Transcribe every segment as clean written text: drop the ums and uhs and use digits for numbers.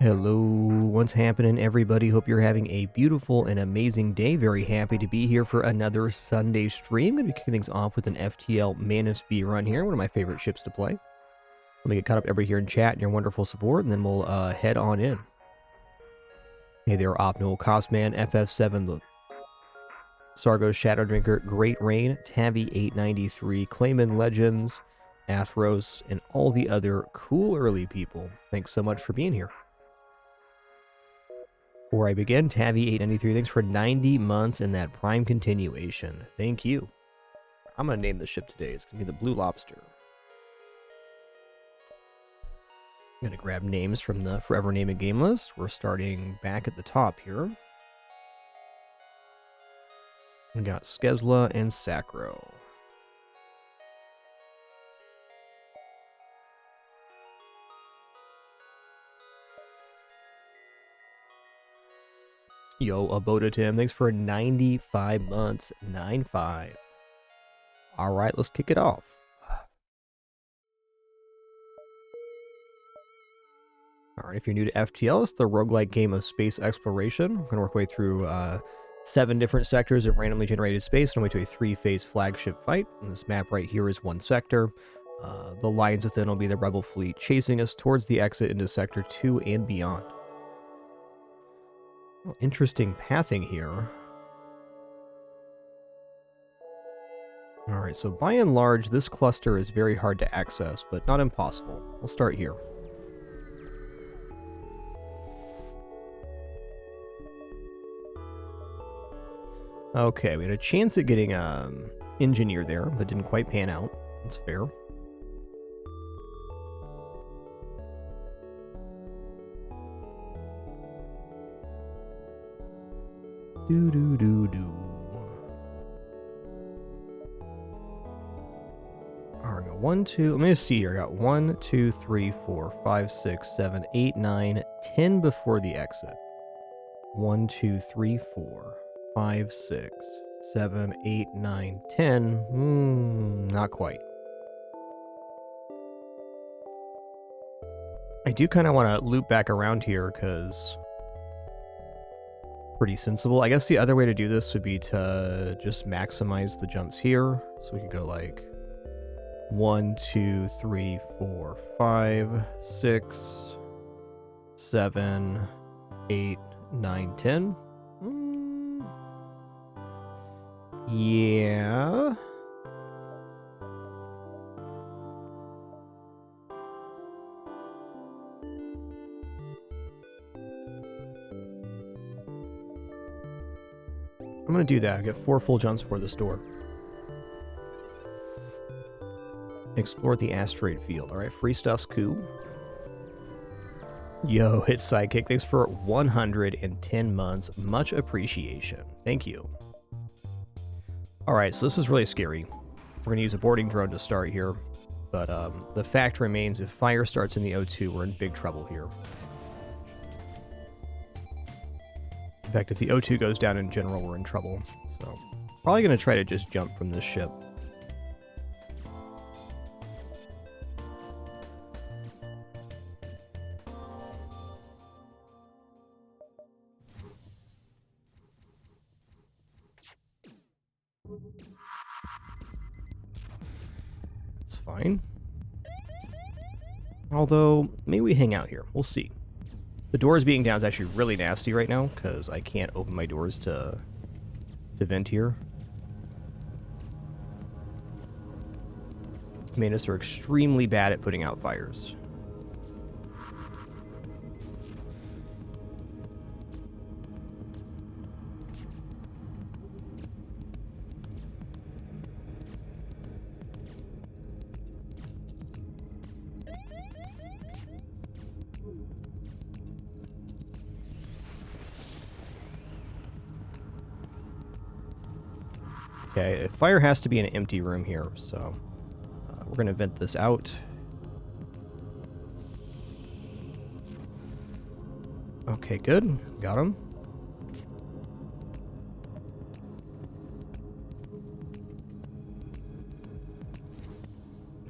Hello, what's happening, everybody? Hope you're having a beautiful and amazing day. Very happy to be here for another Sunday stream. Going to be kicking things off with an FTL Manus B run here, one of my favorite ships to play. Let me get caught up everybody here in chat and your wonderful support, and then we'll head on in. Hey there, Opnol, Cosman, FF7, the Sargo, Shadow Drinker, Great Rain, Tabby893, Clayman Legends, Athros, and all the other cool early people. Thanks so much for being here. Before I begin, Tabby893, thanks for 90 months and that Prime continuation. Thank you. I'm going to name the ship today. It's going to be the Blue Lobster. I'm going to grab names from the Forever Name a Game list. We're starting back at the top here. We got Skezla and Sacro. Yo, Abodatim, thanks for 95 months. 9-5. Alright, let's kick it off. Alright, if you're new to FTL, it's the roguelike game of space exploration. We're going to work our way through 7 different sectors of randomly generated space on our way to a 3-phase flagship fight. And this map right here is one sector. The lines within will be the Rebel fleet chasing us towards the exit into Sector 2 and beyond. Well, interesting pathing here. Alright, so by and large, this cluster is very hard to access, but not impossible. We'll start here. Okay, we had a chance at getting engineer there, but didn't quite pan out. That's fair. Alright, got 1, 2, let me just see here. I got 1, 2, 3, 4, 5, 6, 7, 8, 9, 10 before the exit. 1, 2, 3, 4, 5, 6, 7, 8, 9, 10. Not quite. I do kind of want to loop back around here because pretty sensible. I guess the other way to do this would be to just maximize the jumps here. So we could go like 1, 2, 3, 4, 5, 6, 7, 8, 9, 10. Yeah. I'm going to do that. I get 4 full jumps for this door. Explore the asteroid field. Alright, free stuff's cool. Yo, hit sidekick. Thanks for 110 months. Much appreciation. Thank you. Alright, so this is really scary. We're going to use a boarding drone to start here. But the fact remains, if fire starts in the O2, we're in big trouble here. In fact, if the O2 goes down in general, we're in trouble. So, probably going to try to just jump from this ship. It's fine. Although, maybe we hang out here. We'll see. The doors being down is actually really nasty right now, because I can't open my doors to vent here. Manus are extremely bad at putting out fires. Okay, fire has to be in an empty room here, so we're going to vent this out. Okay, good. Got him.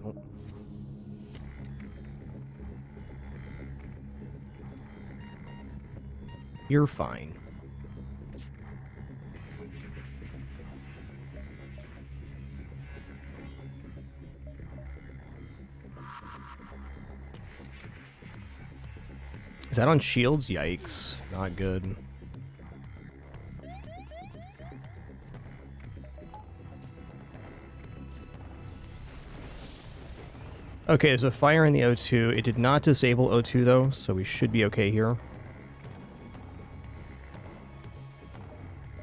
Nope. You're fine. Is that on shields? Yikes. Not good. Okay, there's a fire in the O2. It did not disable O2 though, so we should be okay here.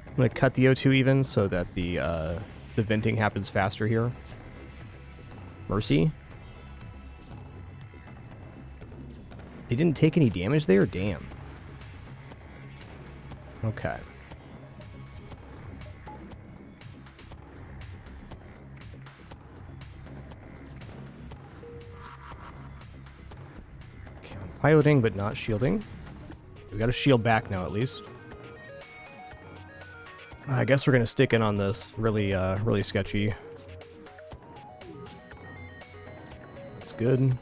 I'm gonna cut the O2 even so that the venting happens faster here. Mercy. They didn't take any damage there? Damn. Okay. Okay, I'm piloting but not shielding. We got a shield back now at least. I guess we're gonna stick in on this. Really sketchy. That's good.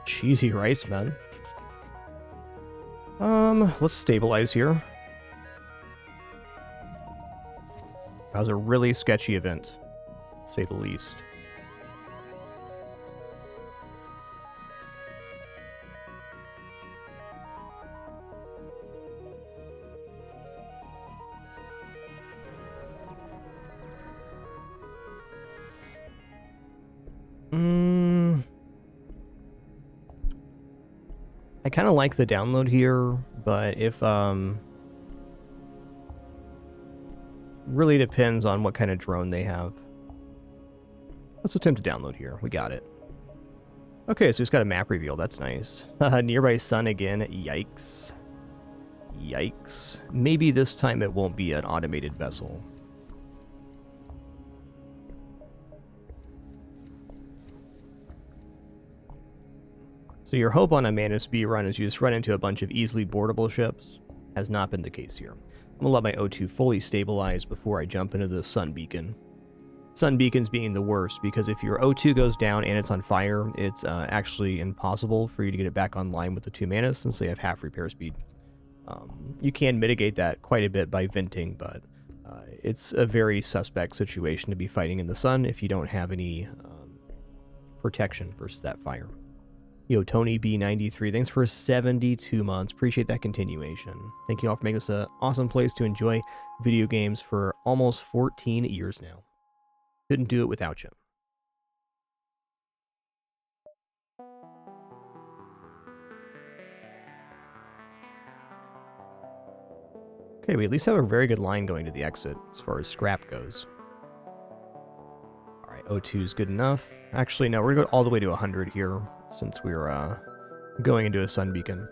Cheesy rice, man. Let's stabilize here. That was a really sketchy event, to say the least. I kind of like the download here, but if, really depends on what kind of drone they have. Let's attempt to download here. We got it. Okay, so it's got a map reveal. That's nice. Nearby sun again. Yikes. Yikes. Maybe this time it won't be an automated vessel. So your hope on a Manus B run is you just run into a bunch of easily boardable ships. Has not been the case here. I'm going to let my O2 fully stabilize before I jump into the sun beacon. Sun beacons being the worst, because if your O2 goes down and it's on fire, it's actually impossible for you to get it back online with the 2 Manus since they have half repair speed. You can mitigate that quite a bit by venting, but it's a very suspect situation to be fighting in the sun if you don't have any protection versus that fire. Yo, Tony B93, thanks for 72 months. Appreciate that continuation. Thank you all for making this an awesome place to enjoy video games for almost 14 years now. Couldn't do it without you. Okay, we at least have a very good line going to the exit as far as scrap goes. Alright, O2 is good enough. Actually, no, we're going to go all the way to 100 here, since we're going into a sun beacon.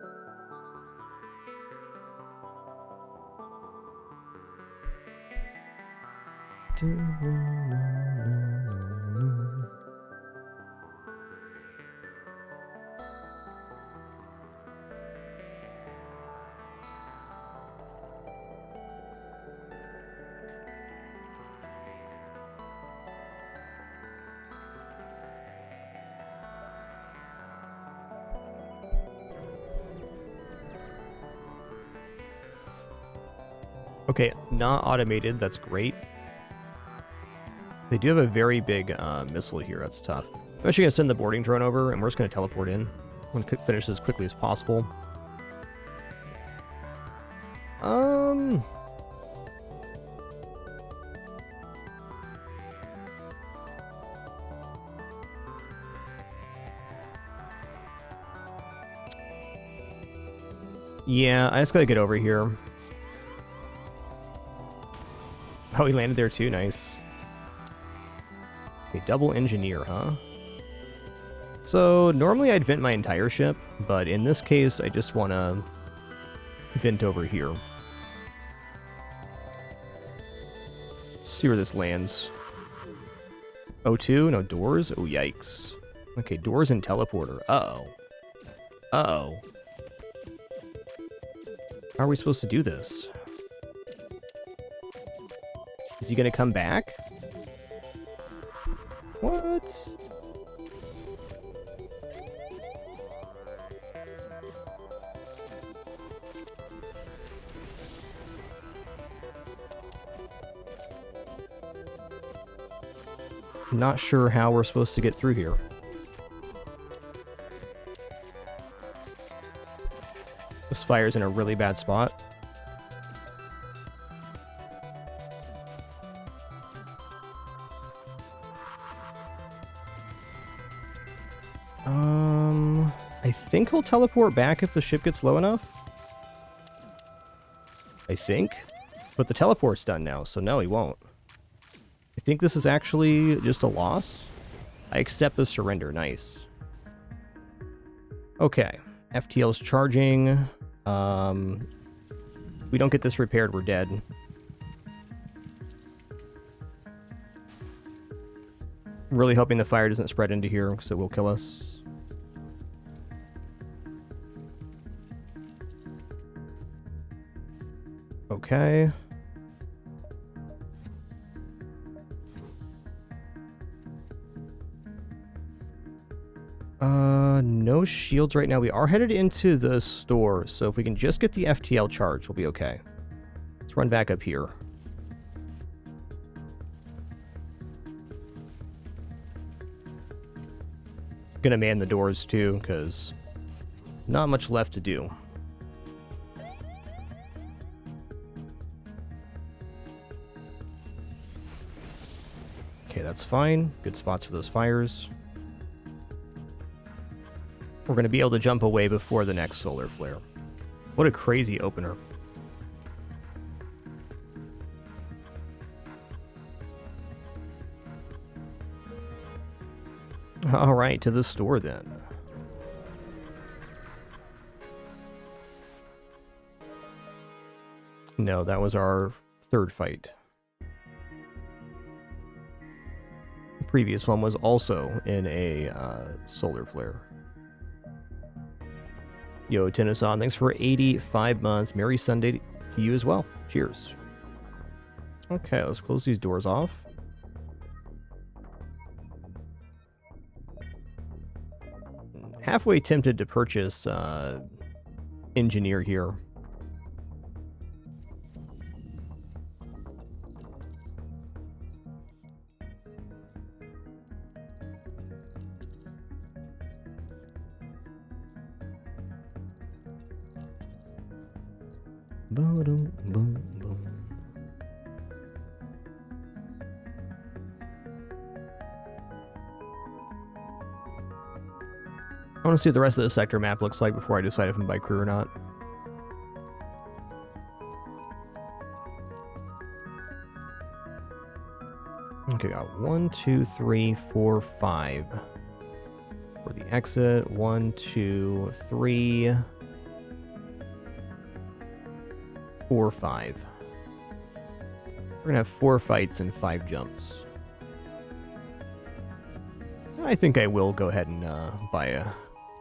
Okay, not automated, that's great. They do have a very big missile here, that's tough. I'm actually going to send the boarding drone over, and we're just going to teleport in. I'm going to finish this as quickly as possible. Yeah, I just got to get over here. Oh, he landed there too, nice. Okay, double engineer, huh? So, normally I'd vent my entire ship, but in this case, I just want to vent over here. See where this lands. O2, no doors? Oh, yikes. Okay, doors and teleporter. Uh-oh. Uh-oh. How are we supposed to do this? Is he gonna come back? What? Not sure how we're supposed to get through here. This fire's in a really bad spot. I think he'll teleport back if the ship gets low enough. I think. But the teleport's done now, so no, he won't. I think this is actually just a loss. I accept the surrender. Nice. Okay. FTL's charging. We don't get this repaired, we're dead. Really hoping the fire doesn't spread into here, because it will kill us. Okay. No shields right now. We are headed into the store, so if we can just get the FTL charge, we'll be okay. Let's run back up here. Gonna man the doors too, because not much left to do. Okay, that's fine. Good spots for those fires. We're going to be able to jump away before the next solar flare. What a crazy opener. All right, to the store then. No, that was our third fight. The previous one was also in a solar flare. Yo, Tennyson, thanks for 85 months. Merry Sunday to you as well. Cheers. Okay, let's close these doors off. Halfway tempted to purchase Engineer here. Boom, boom, boom. I want to see what the rest of the sector map looks like before I decide if I'm by crew or not. Okay, got 1, 2, 3, 4, 5. For the exit, 1, 2, 3... 4, 5. We're gonna have 4 fights and 5 jumps. I think I will go ahead and buy a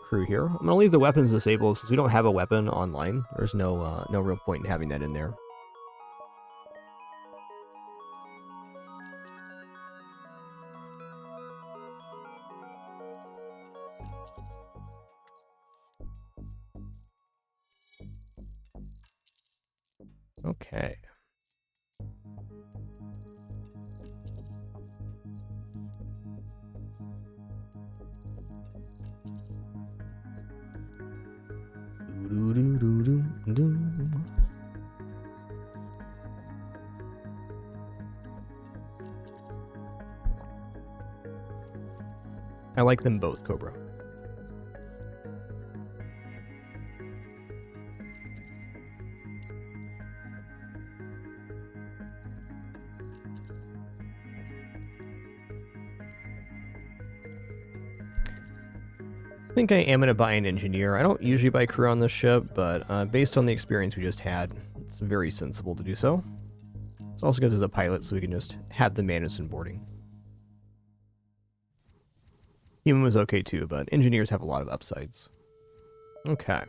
crew here. I'm gonna leave the weapons disabled since we don't have a weapon online. There's no real point in having that in there. Okay. I like them both, Cobra. I think I am going to buy an engineer. I don't usually buy crew on this ship, but based on the experience we just had, it's very sensible to do so. It's also good as a pilot, so we can just have the Madison boarding. Human was okay too, but engineers have a lot of upsides. Okay.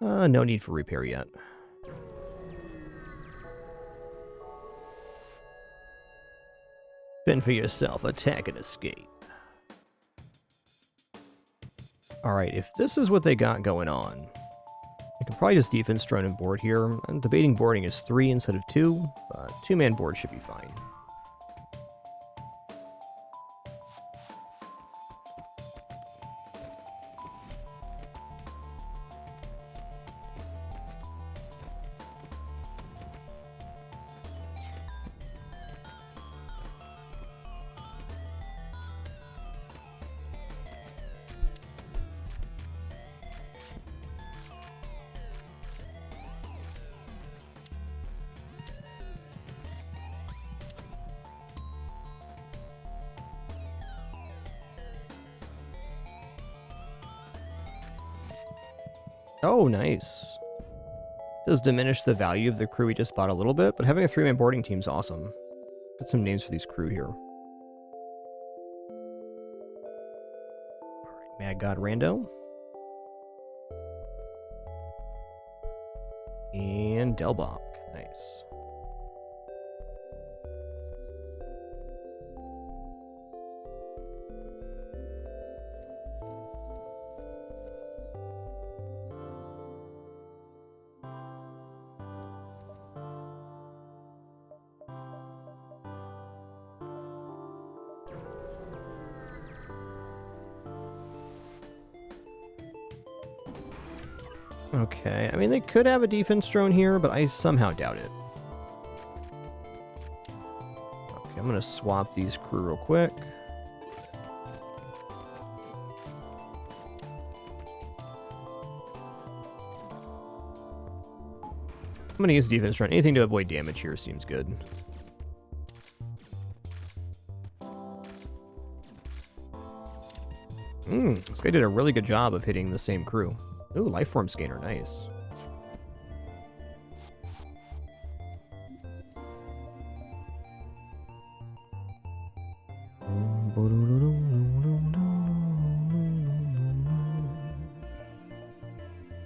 No need for repair yet. Fend for yourself, attack and escape. Alright, if this is what they got going on, I can probably just defense drone and board here. I'm debating boarding is 3 instead of 2, but 2-man board should be fine. Oh, nice. Does diminish the value of the crew we just bought a little bit, but having a 3-man boarding team's awesome. Get some names for these crew here. Alright, Mad God Rando. And Delbach. Nice. Okay, I mean, they could have a defense drone here, but I somehow doubt it. Okay, I'm going to swap these crew real quick. I'm going to use defense drone. Anything to avoid damage here seems good. This guy did a really good job of hitting the same crew. Ooh, lifeform scanner, nice.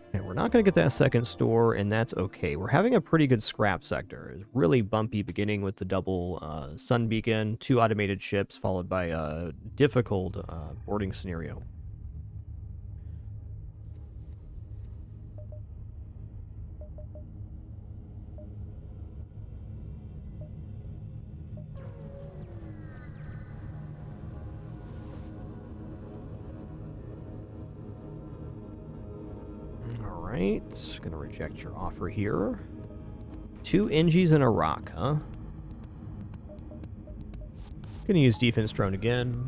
Okay, we're not going to get that second store, and that's okay. We're having a pretty good scrap sector. It's really bumpy beginning with the double sun beacon, 2 automated ships, followed by a difficult boarding scenario. Alright, gonna reject your offer here. 2 NGs and a rock, huh? Gonna use defense drone again.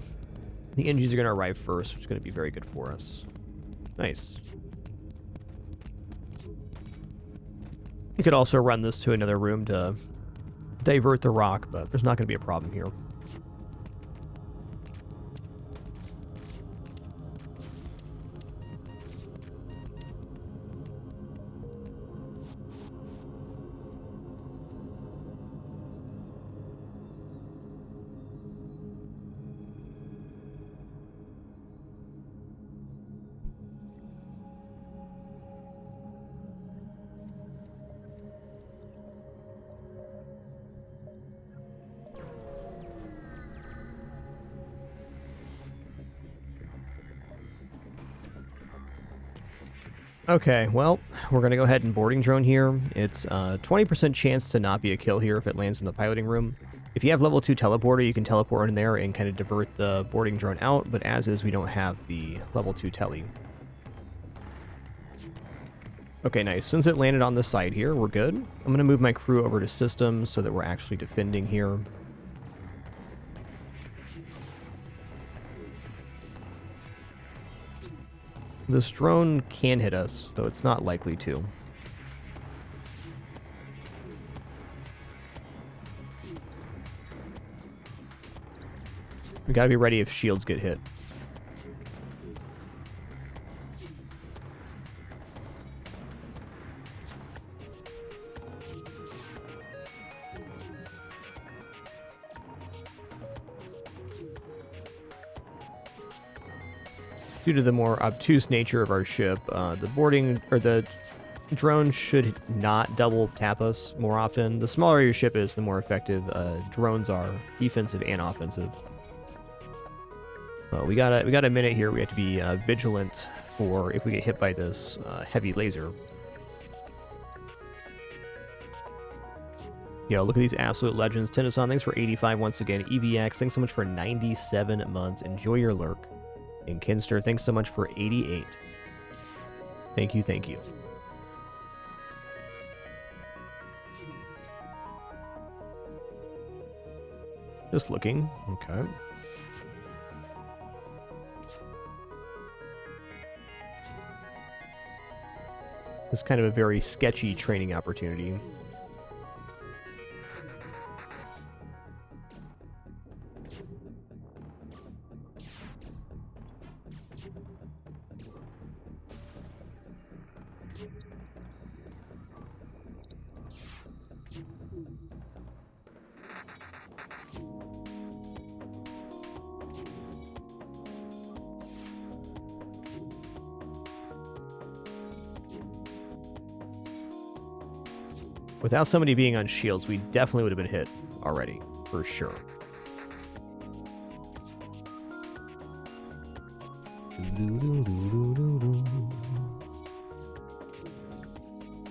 The NGs are gonna arrive first, which is gonna be very good for us. Nice. You could also run this to another room to divert the rock, but there's not gonna be a problem here. Okay, well, we're going to go ahead and boarding drone here. It's a 20% chance to not be a kill here if it lands in the piloting room. If you have level 2 teleporter, you can teleport in there and kind of divert the boarding drone out, but as is, we don't have the level 2 tele. Okay, nice. Since it landed on the side here, we're good. I'm going to move my crew over to systems so that we're actually defending here. This drone can hit us, though it's not likely to. We gotta be ready if shields get hit. Due to the more obtuse nature of our ship, the boarding or the drone should not double tap us more often. The smaller your ship is, the more effective drones are, defensive and offensive. Well, we got a minute here. We have to be vigilant for if we get hit by this heavy laser. Yo, look at these absolute legends. Tennyson, thanks for 85 once again. EVX, thanks so much for 97 months. Enjoy your lurk. And Kinster, thanks so much for 88. Thank you, thank you. Just looking. Okay. This is kind of a very sketchy training opportunity. Without somebody being on shields, we definitely would have been hit already, for sure.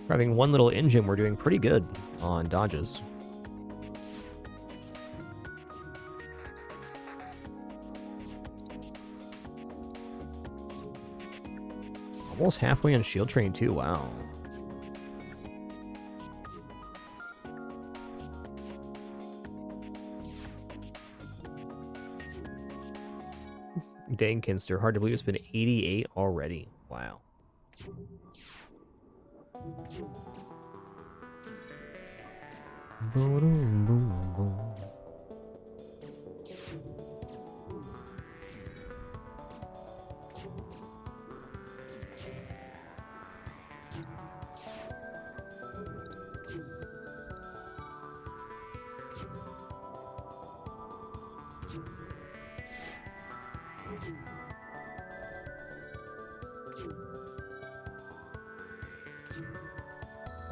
For having one little engine, we're doing pretty good on dodges. Almost halfway on shield train too, wow. Dang, Kinster. Hard to believe it's been 88 already. Wow.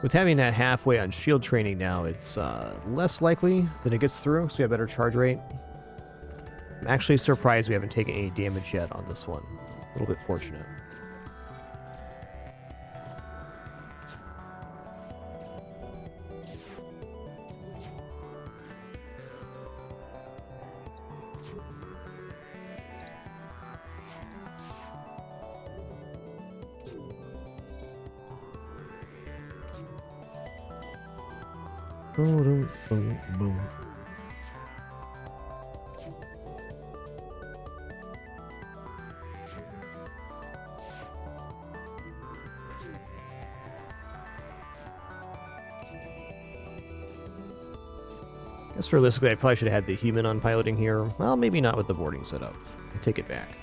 With having that halfway on shield training now, it's less likely that it gets through, so we have better charge rate. I'm actually surprised we haven't taken any damage yet on this one. A little bit fortunate. Boom, boom, boom. I guess realistically, I probably should have had the human on piloting here. Well, maybe not with the boarding setup. I take it back.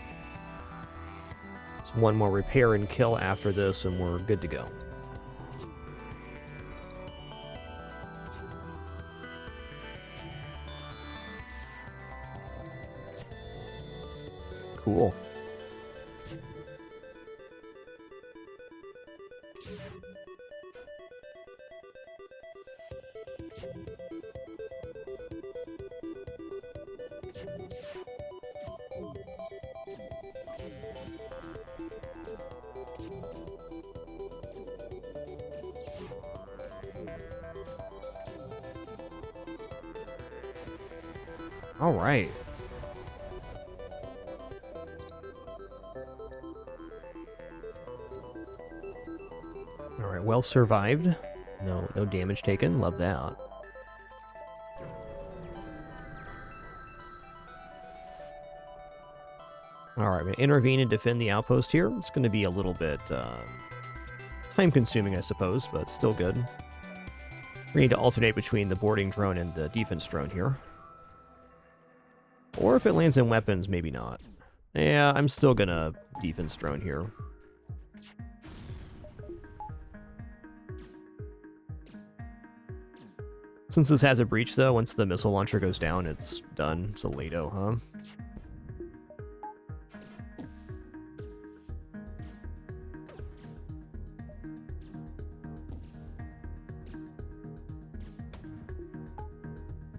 It's one more repair and kill after this, and we're good to go. Cool. All right. All right, well survived. No damage taken. Love that. All right, I'm going to intervene and defend the outpost here. It's going to be a little bit time-consuming, I suppose, but still good. We need to alternate between the boarding drone and the defense drone here. Or if it lands in weapons, maybe not. Yeah, I'm still going to defense drone here. Since this has a breach, though, once the missile launcher goes down, it's done. It's a Lato, huh?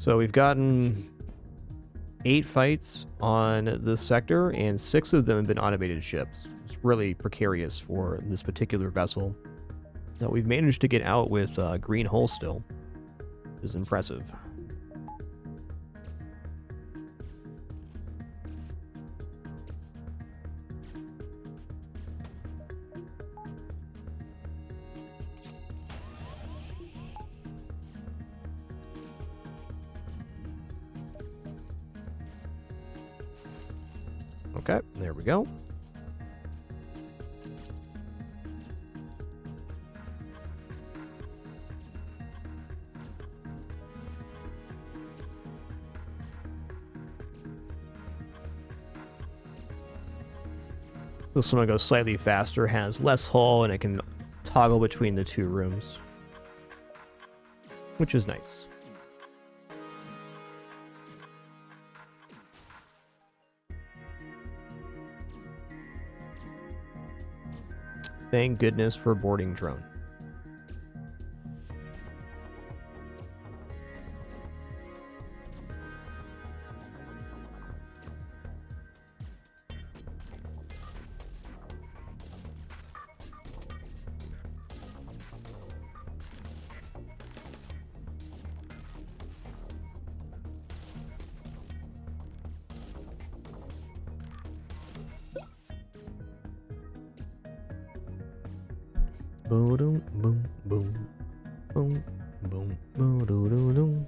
So we've gotten 8 fights on this sector, and 6 of them have been automated ships. It's really precarious for this particular vessel. Now, we've managed to get out with green hull still, which is impressive. Okay, there we go. This one will go slightly faster, has less hull, and it can toggle between the 2 rooms, which is nice. Thank goodness for boarding drone. Boom, boom, boom, boom, boom, boom, boom, boom.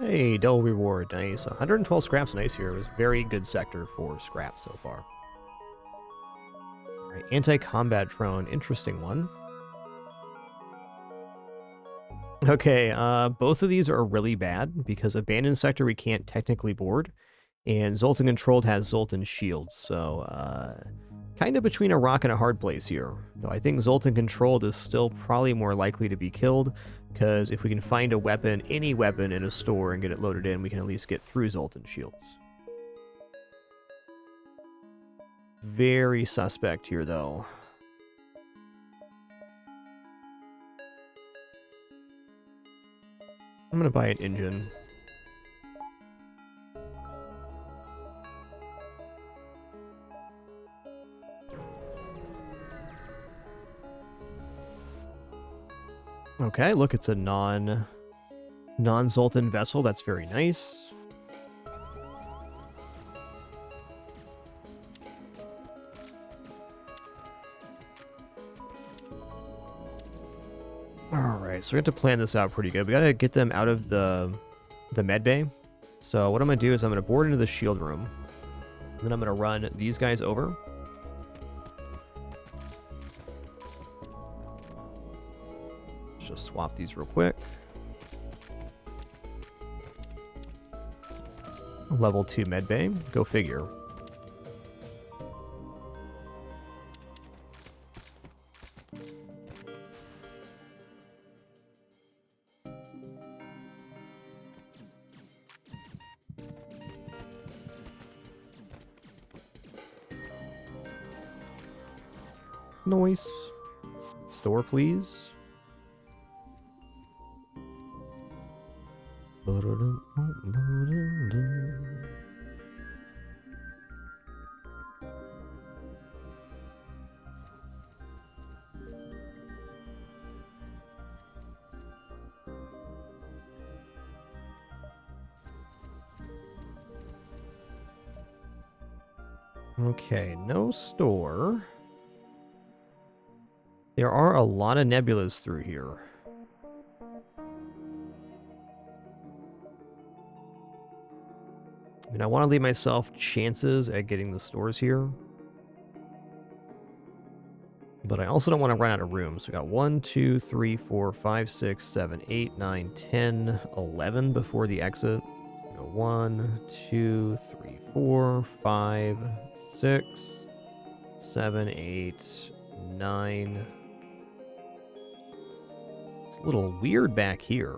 Hey, double reward, nice. 112 scraps, nice here. It was a very good sector for scrap so far. All right, anti-combat drone, interesting one. Okay, both of these are really bad because abandoned sector we can't technically board, and Zoltan Controlled has Zoltan Shield, so kind of between a rock and a hard place here. Though I think Zoltan Controlled is still probably more likely to be killed, because if we can find a weapon, any weapon in a store and get it loaded in, we can at least get through Zoltan Shields. Very suspect here, though. I'm gonna buy an engine. Okay, look, it's a non-Zoltan vessel. That's very nice. Alright, so we have to plan this out pretty good. We gotta get them out of the med bay. So what I'm gonna do is I'm gonna board into the shield room. Then I'm gonna run these guys over. Just swap these real quick. Level 2 medbay. Go figure. Nice. Store, please. Okay, no store. There are a lot of nebulas through here. And I want to leave myself chances at getting the stores here. But I also don't want to run out of room. So we got 1, 2, 3, 4, 5, 6, 7, 8, 9, 10, 11 before the exit. 1, 2, 3, 4, 5, 6, 7, 8, 9. It's a little weird back here.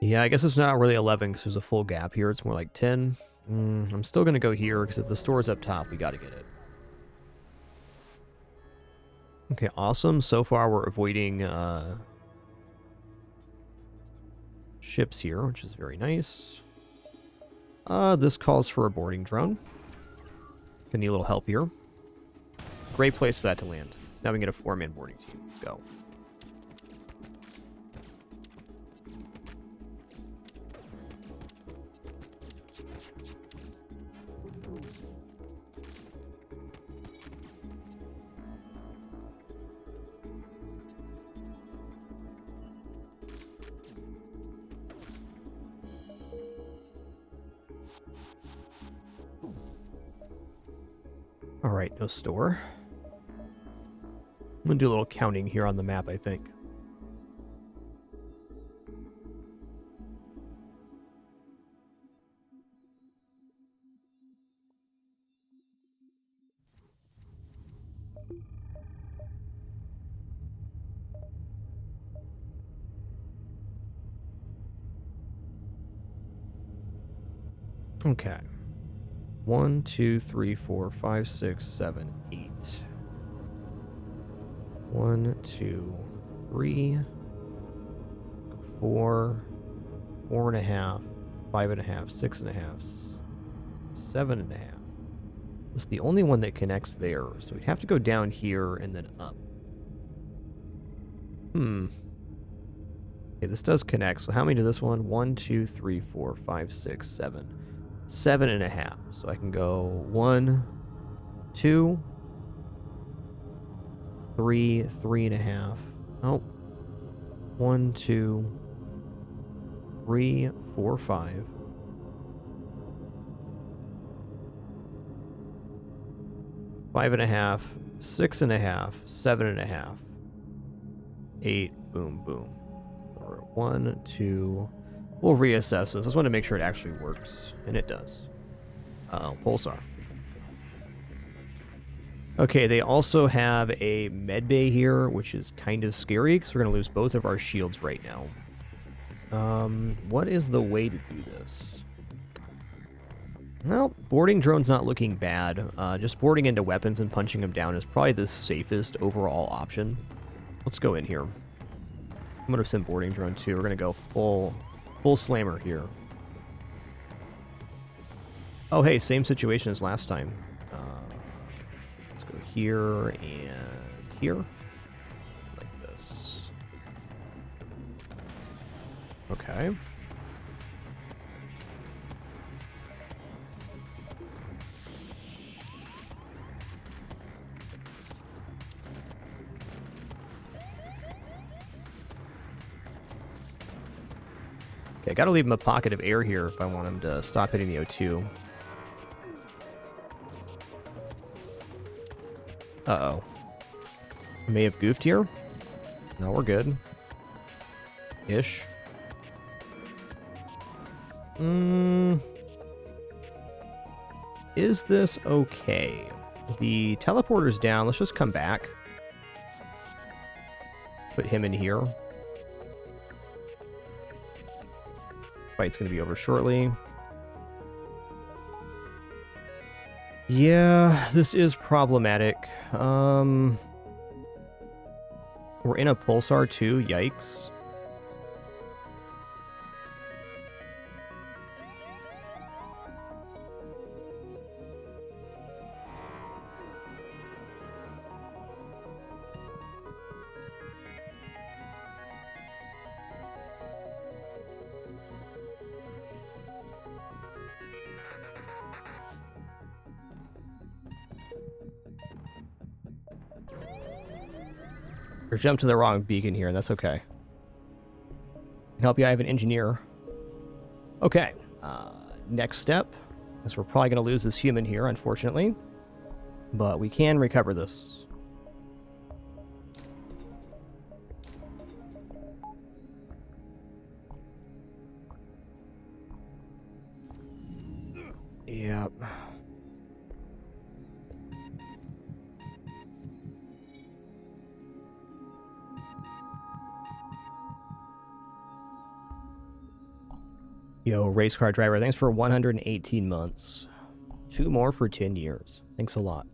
Yeah, I guess it's not really 11 because there's a full gap here. It's more like 10. I'm still going to go here because if the store's up top, we got to get it. Okay, awesome. So far, we're avoiding ships here, which is very nice. This calls for a boarding drone. Gonna need a little help here. Great place for that to land. Now we can get a 4-man boarding team. Go. All right, no store. I'm gonna do a little counting here on the map, I think. Okay. 1, 2, 3, 4, 5, 6, 7, 8. 1, 2, 3, 4, 4.5, 5.5, 6.5, 7.5. This is the only one that connects there, so we'd have to go down here and then up. Okay, this does connect, so how many to this one? 1, 2, 3, 4, 5, 6, 7. 7.5. So I can go 1, 2, 3, 3.5. Oh. 1, 2, 3, 4, 5. 5.5, 6.5, 7.5. 8, boom, boom. Or 1, 2. We'll reassess this. I just want to make sure it actually works. And it does. Uh-oh, Pulsar. Okay, they also have a med bay here, which is kind of scary because we're going to lose both of our shields right now. What is the way to do this? Well, boarding drone's not looking bad. Just boarding into weapons and punching them down is probably the safest overall option. Let's go in here. I'm going to send boarding drone too. We're going to go full slammer here. Oh, hey, same situation as last time. Let's go here and here. Like this. Okay. Okay, I gotta leave him a pocket of air here if I want him to stop hitting the O2. Uh-oh. May have goofed here. No, we're good. Ish. Is this okay? The teleporter's down. Let's just come back. Put him in here. Fight's gonna be over shortly. Yeah, this is problematic. We're in a pulsar too. Yikes. Or jumped to the wrong beacon here, and that's okay. Can help you, I have an engineer. Okay, next step. Because we're probably going to lose this human here, unfortunately. But we can recover this. Yep. Yo, race car driver, thanks for 118 months. 2 more for 10 years. Thanks a lot.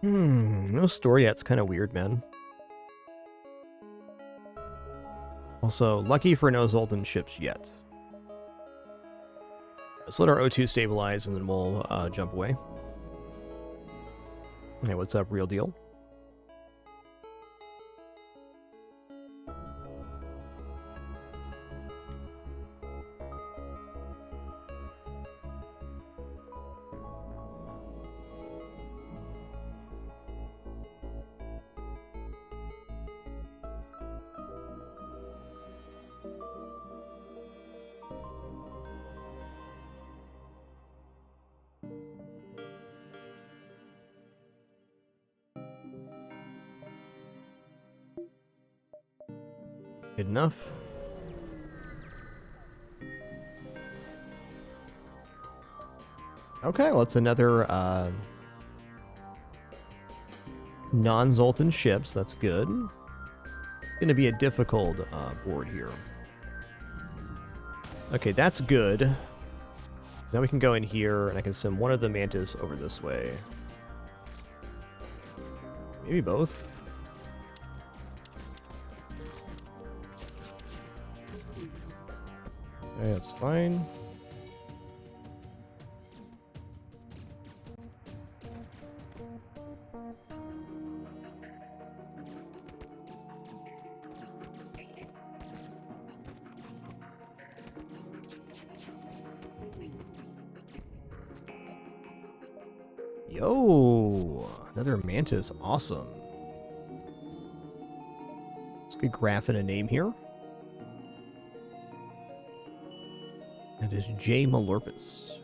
No story yet. It's kind of weird, man. Also, lucky for no Zoltan ships yet. Let's let our O2 stabilize and then we'll jump away. Hey, what's up, real deal? Good enough. Okay, well, it's another non-Zoltan ships. That's good. Going to be a difficult board here. Okay, that's good. So now we can go in here, and I can send one of the Mantis over this way. Maybe both. Okay, that's fine. Yo, another Mantis, awesome. Let's get graph in a name here. That is J. Malurpus.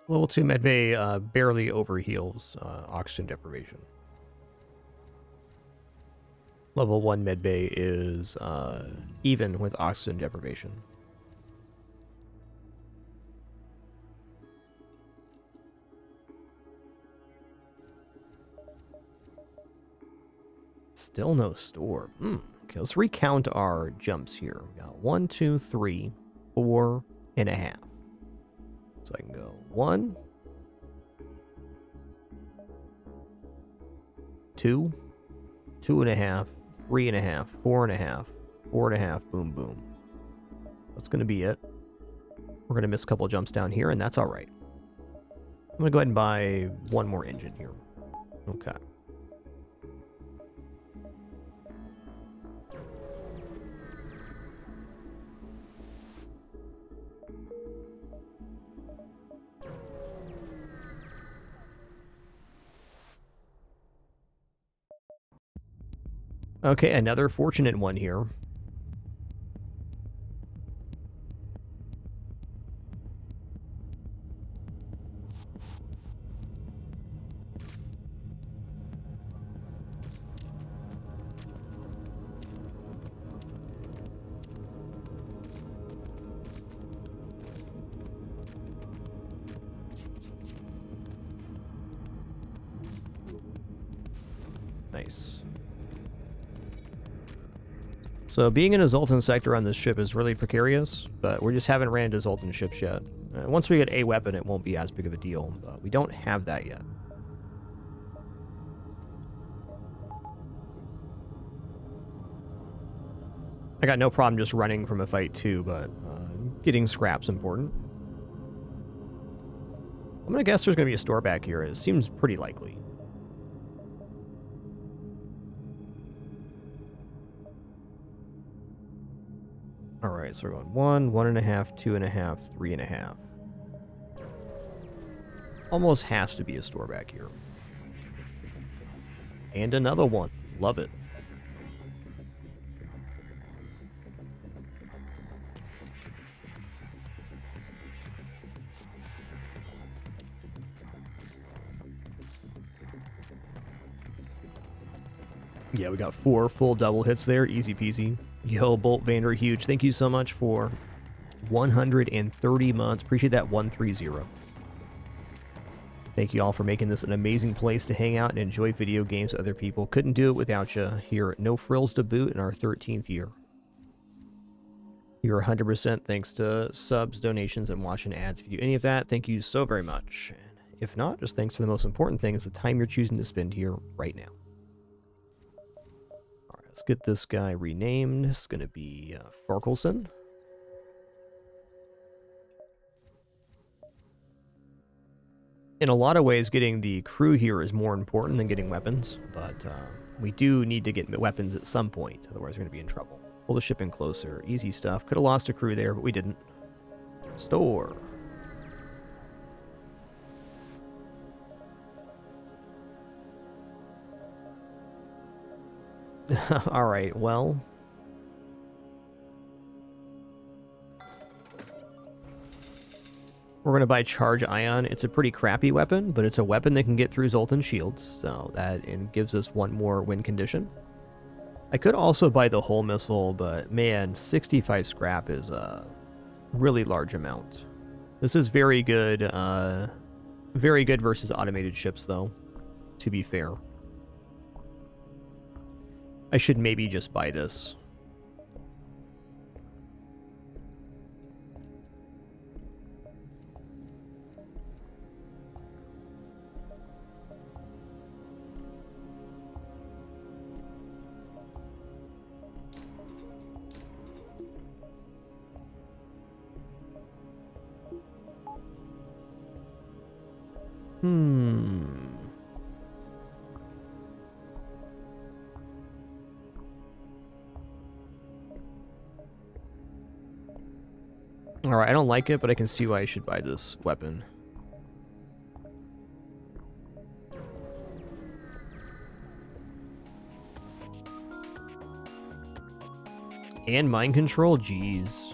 Level 2 medbay barely overheals oxygen deprivation. Level 1 medbay is even with oxygen deprivation. Still no store. Okay, let's recount our jumps here. We got 1, 2, 3, 4.5. So I can go 1, 2, 2.5, 3.5, 4.5, 4.5, boom, boom. That's going to be it. We're going to miss a couple jumps down here, and that's all right. I'm going to go ahead and buy one more engine here. Okay. Okay, another fortunate one here. So being in a Zoltan sector on this ship is really precarious, but we just haven't ran into Zoltan ships yet. Once we get a weapon, it won't be as big of a deal, but we don't have that yet. I got no problem just running from a fight too, but getting scrap's important. I'm gonna guess there's gonna be a store back here. It seems pretty likely. Alright, so we're going 1, 1.5, 2.5, 3.5. Almost has to be a store back here. And another one. Love it. Yeah, we got 4 full double hits there. Easy peasy. Yo, Bolt Vander, huge. Thank you so much for 130 months. Appreciate that 130. Thank you all for making this an amazing place to hang out and enjoy video games with other people. Couldn't do it without you here at No Frills to Boot in our 13th year. You're 100% thanks to subs, donations, and watching ads. If you do any of that, thank you so very much. If not, just thanks for the most important thing is the time you're choosing to spend here right now. Let's get this guy renamed. It's going to be Farkelson. In a lot of ways, getting the crew here is more important than getting weapons, but we do need to get weapons at some point, otherwise we're going to be in trouble. Pull the ship in closer. Easy stuff. Could have lost a crew there, but we didn't. Store. Alright, well. We're going to buy Charge Ion. It's a pretty crappy weapon, but it's a weapon that can get through Zoltan shields, so that gives us one more win condition. I could also buy the hull missile, but man, 65 scrap is a really large amount. This is very good versus automated ships, though, to be fair. I should maybe just buy this. Alright, I don't like it, but I can see why I should buy this weapon. And mind control? Jeez.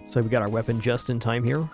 So we got our weapon just in time here.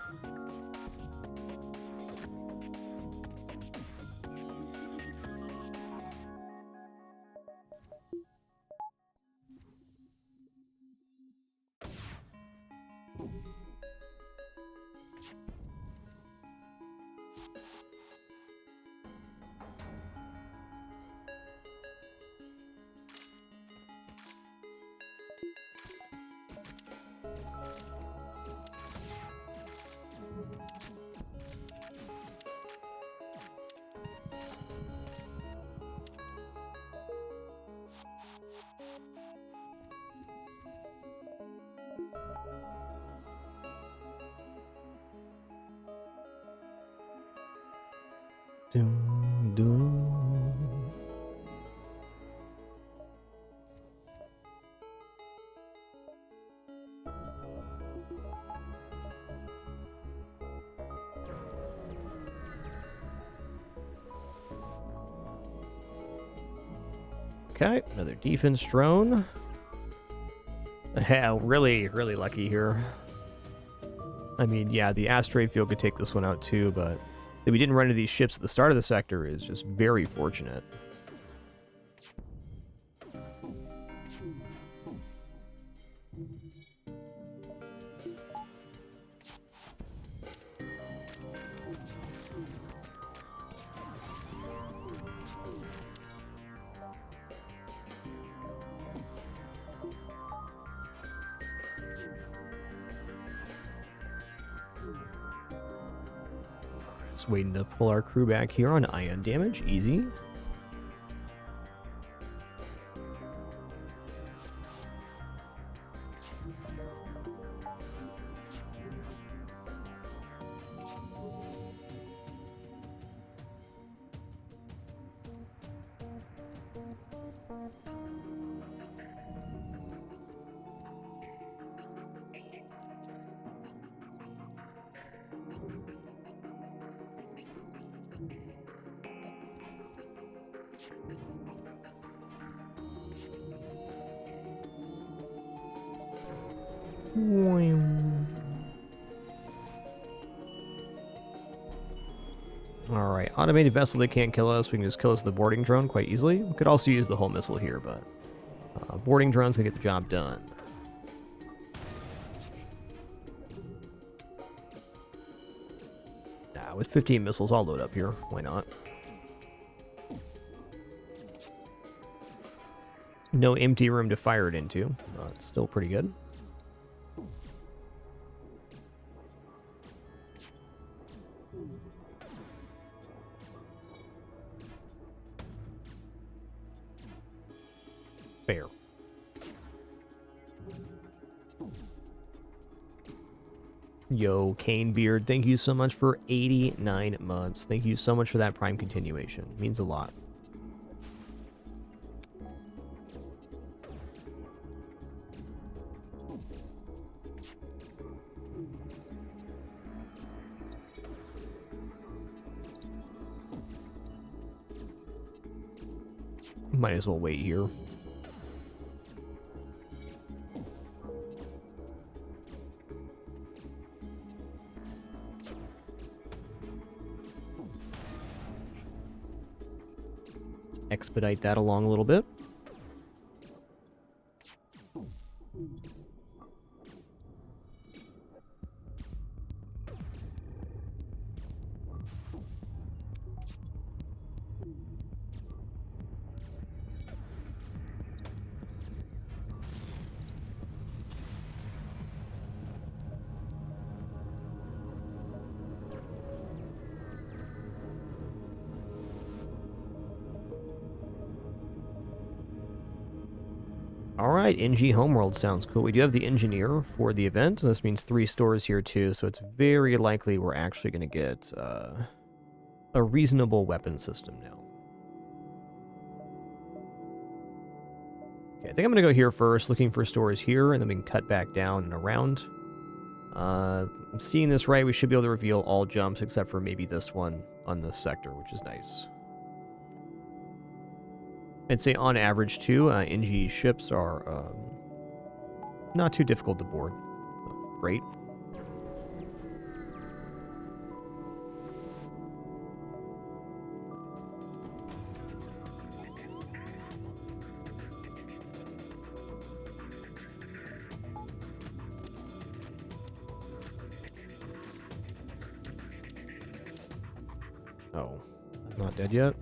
Doom, doom. Okay, another defense drone. Yeah, really lucky here. I mean, yeah, the asteroid field could take this one out too, but that we didn't run into these ships at the start of the sector is just very fortunate. Just waiting to pull our crew back here on ion damage. Easy. Alright, automated vessel that can't kill us. We can just kill us with the boarding drone quite easily. We could also use the whole missile here, but boarding drone's gonna get the job done. With 15 missiles, I'll load up here. Why not? No empty room to fire it into, but still pretty good. Fair. Yo, Canebeard, thank you so much for 89 months. Thank you so much for that Prime continuation. It means a lot. Might as well wait here. Expedite that along a little bit. Alright, NG Homeworld sounds cool. We do have the engineer for the event. This means 3 stores here too, so it's very likely we're actually going to get a reasonable weapon system now. Okay, I think I'm going to go here first, looking for stores here, and then we can cut back down and around. I'm seeing this right. We should be able to reveal all jumps except for maybe this one on this sector, which is nice. I'd say on average, too, NG ships are not too difficult to board. So, great. Oh, not dead yet.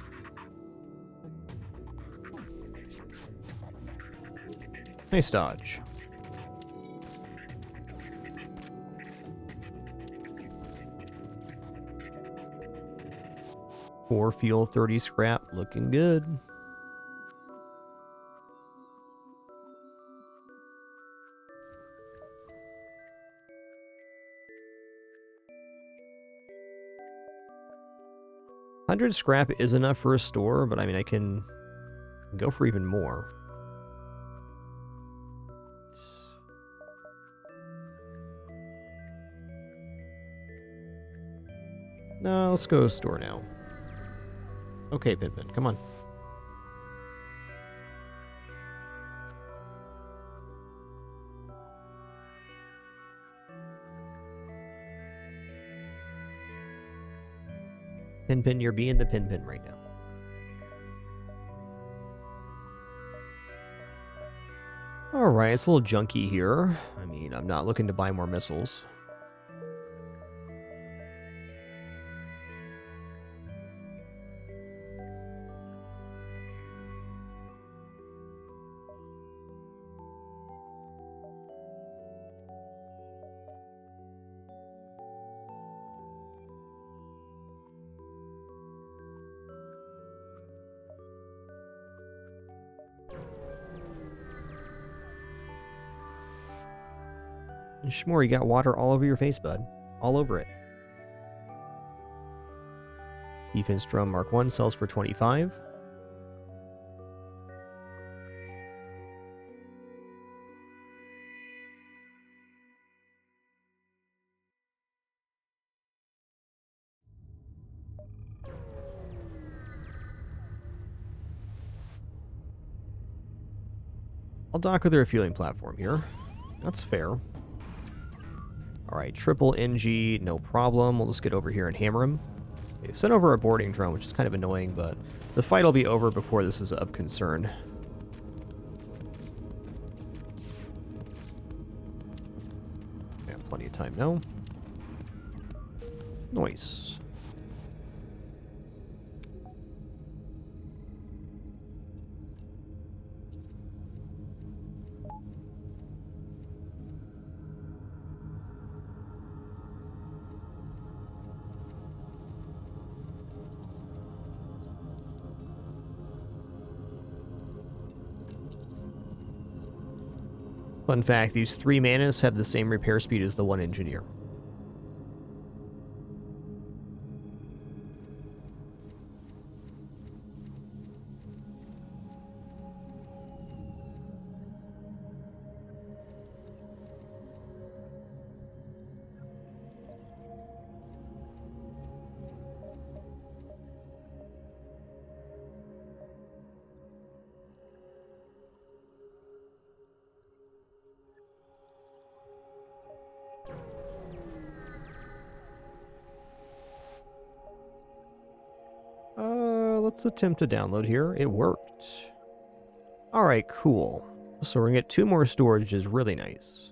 Nice dodge. Four fuel, 30 scrap, looking good. $100 scrap is enough for a store, but I mean, I can go for even more. No, let's go store now. Okay, Pinpin, come on. Pinpin, you're being the Pinpin right now. Alright, it's a little junky here. I mean, I'm not looking to buy more missiles. And Shmore, you got water all over your face, bud. All over it. Defense Drum Mark 1 sells for 25. I'll dock with a refueling platform here. That's fair. Alright, triple NG, no problem. We'll just get over here and hammer him. Okay, send over a boarding drone, which is kind of annoying, but the fight will be over before this is of concern. Yeah, plenty of time now. Nice. Fun fact, these 3 manas have the same repair speed as the 1 engineer. Let's attempt to download here. It worked. Alright, cool. So we're going to get 2 more storage, which is really nice.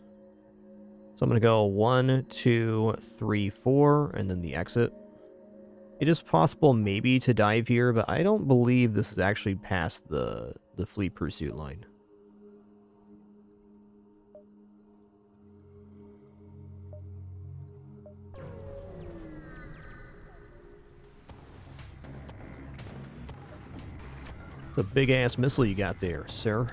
So I'm going to go 1, 2, 3, 4, and then the exit. It is possible maybe to dive here, but I don't believe this is actually past the fleet pursuit line. It's a big-ass missile you got there, sir.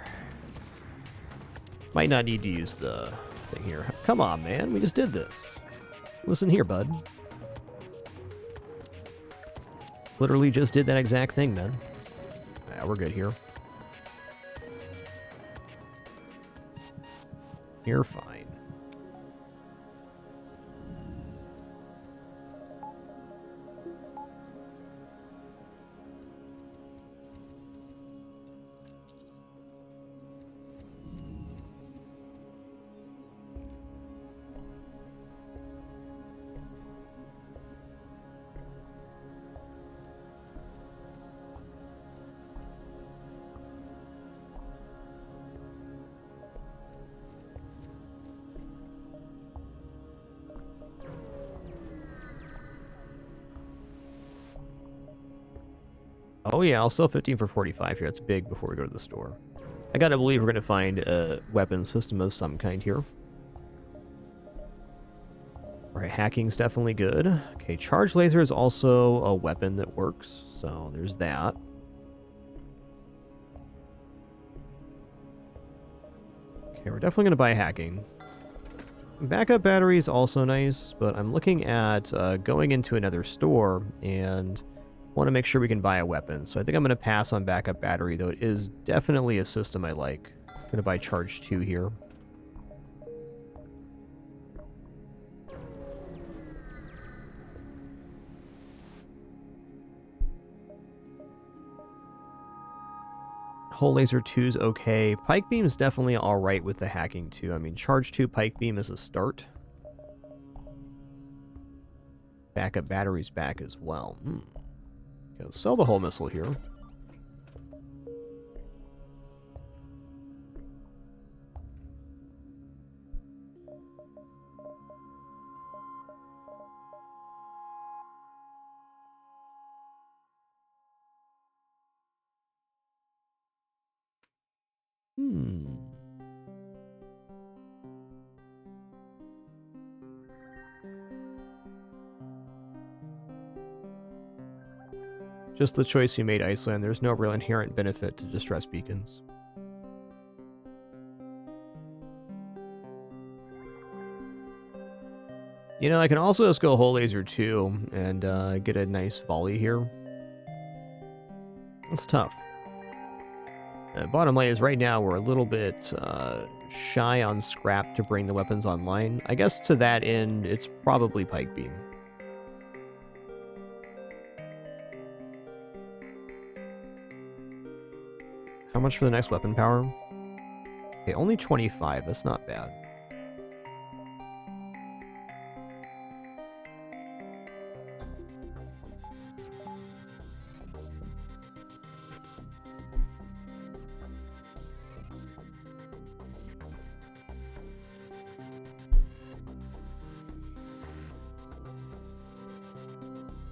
Might not need to use the thing here. Come on, man. We just did this. Listen here, bud. Literally just did that exact thing, man. Yeah, we're good here. You're fine. Oh yeah, I'll sell 15 for 45 here. That's big before we go to the store. I gotta believe we're gonna find a weapon system of some kind here. Alright, hacking's definitely good. Okay, charge laser is also a weapon that works, so there's that. Okay, we're definitely gonna buy hacking. Backup battery is also nice, but I'm looking at going into another store and want to make sure we can buy a weapon. So I think I'm going to pass on backup battery, though it is definitely a system I like. I'm going to buy charge 2 here. Hull laser 2 is okay. Pike beam is definitely alright with the hacking too. I mean, charge 2 pike beam is a start. Backup battery's back as well. Okay, let's sell the hull missile here. Just the choice you made, Iceland. There's no real inherent benefit to distress beacons. You know, I can also just go Hull Laser too and get a nice volley here. It's tough. Bottom line is right now we're a little bit shy on scrap to bring the weapons online. I guess to that end, it's probably Pike Beam. How much for the next weapon power? Okay, only 25. That's not bad.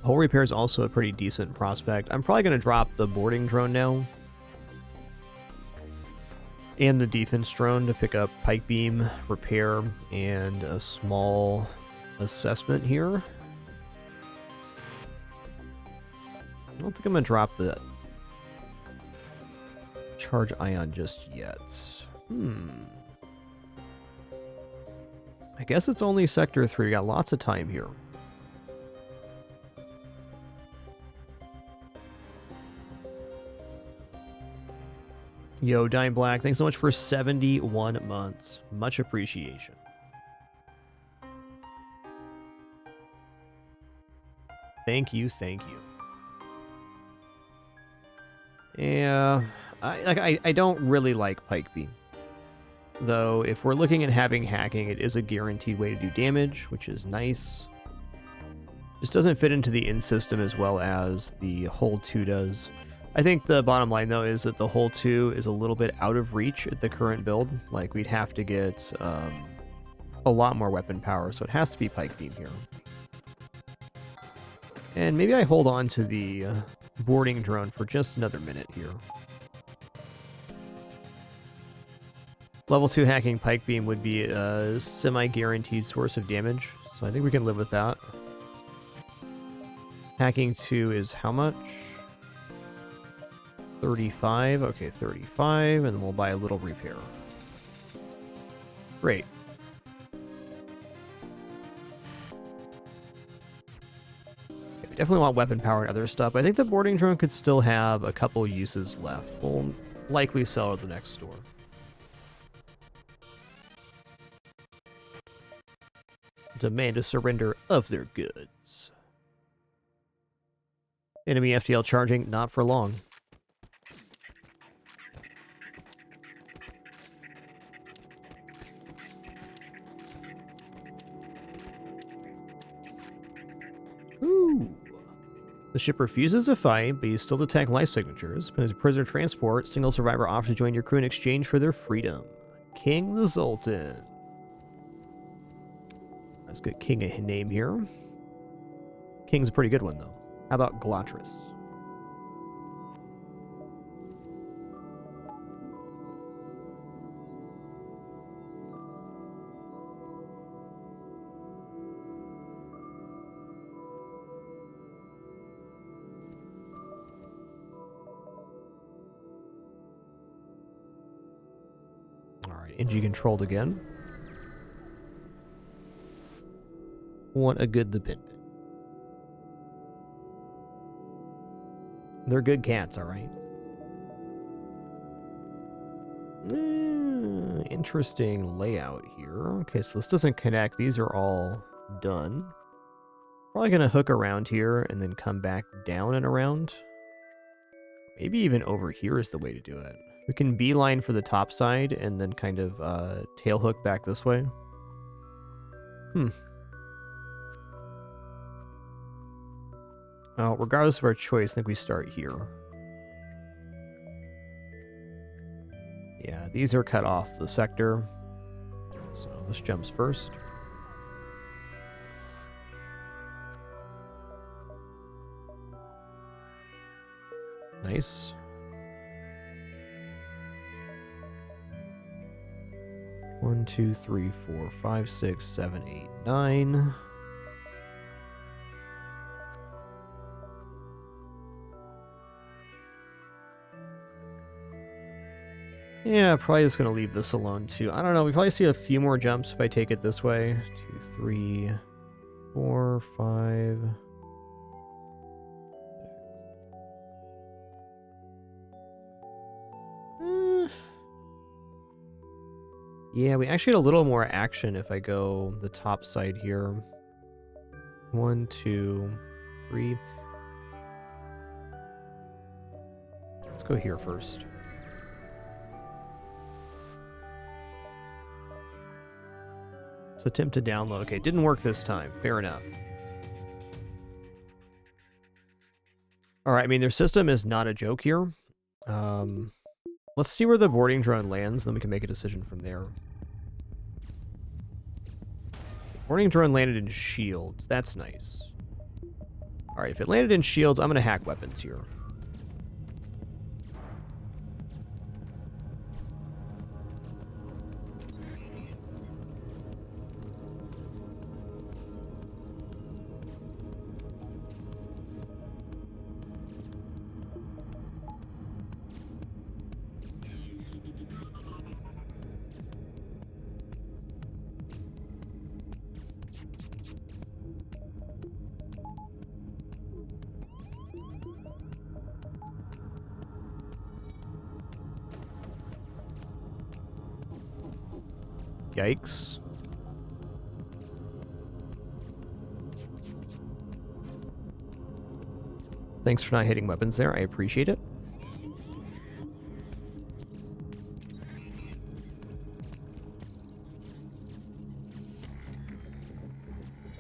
Hull repair is also a pretty decent prospect. I'm probably going to drop the boarding drone now. And the defense drone to pick up Pike Beam, repair, and a small assessment here. I don't think I'm going to drop the charge ion just yet. I guess it's only Sector 3. We got lots of time here. Yo, Dime Black, thanks so much for 71 months. Much appreciation. Thank you, thank you. Yeah, I don't really like Pike Beam. Though, if we're looking at having hacking, it is a guaranteed way to do damage, which is nice. Just doesn't fit into the in system as well as the Hull 2 does. I think the bottom line, though, is that the Hull 2 is a little bit out of reach at the current build. Like, we'd have to get a lot more weapon power, so it has to be Pike Beam here. And maybe I hold on to the boarding drone for just another minute here. Level 2 hacking Pike Beam would be a semi-guaranteed source of damage, so I think we can live with that. Hacking 2 is how much? 35. Okay, 35, and then we'll buy a little repair. Great. Okay, we definitely want weapon power and other stuff. I think the boarding drone could still have a couple uses left. We'll likely sell at the next store. Demand a surrender of their goods. Enemy FTL charging, not for long. Ooh. The ship refuses to fight, but you still detect life signatures. But as a prisoner transport, single survivor offers to join your crew in exchange for their freedom. King the Sultan. Let's get King a name here. King's a pretty good one, though. How about Glotris? Alright, NG controlled again. Want a good the Pin Pin. They're good cats, alright. Interesting layout here. Okay, so this doesn't connect. These are all done. Probably going to hook around here and then come back down and around. Maybe even over here is the way to do it. We can beeline for the top side and then kind of tail hook back this way. Regardless of our choice, I think we start here. Yeah, these are cut off the sector. So this jumps first. Nice. 1, 2, 3, 4, 5, 6, 7, 8, 9. Yeah, probably just going to leave this alone, too. I don't know. We probably see a few more jumps if I take it this way. 2, 3. 4, 5. Yeah, we actually get a little more action if I go the top side here. 1, 2, 3. Let's go here first. So attempt to download. Okay, didn't work this time. Fair enough. All right, I mean, their system is not a joke here. Let's see where the boarding drone lands, then we can make a decision from there. Boarding drone landed in shields. That's nice. All right, if it landed in shields, I'm going to hack weapons here. Yikes. Thanks for not hitting weapons there. I appreciate it.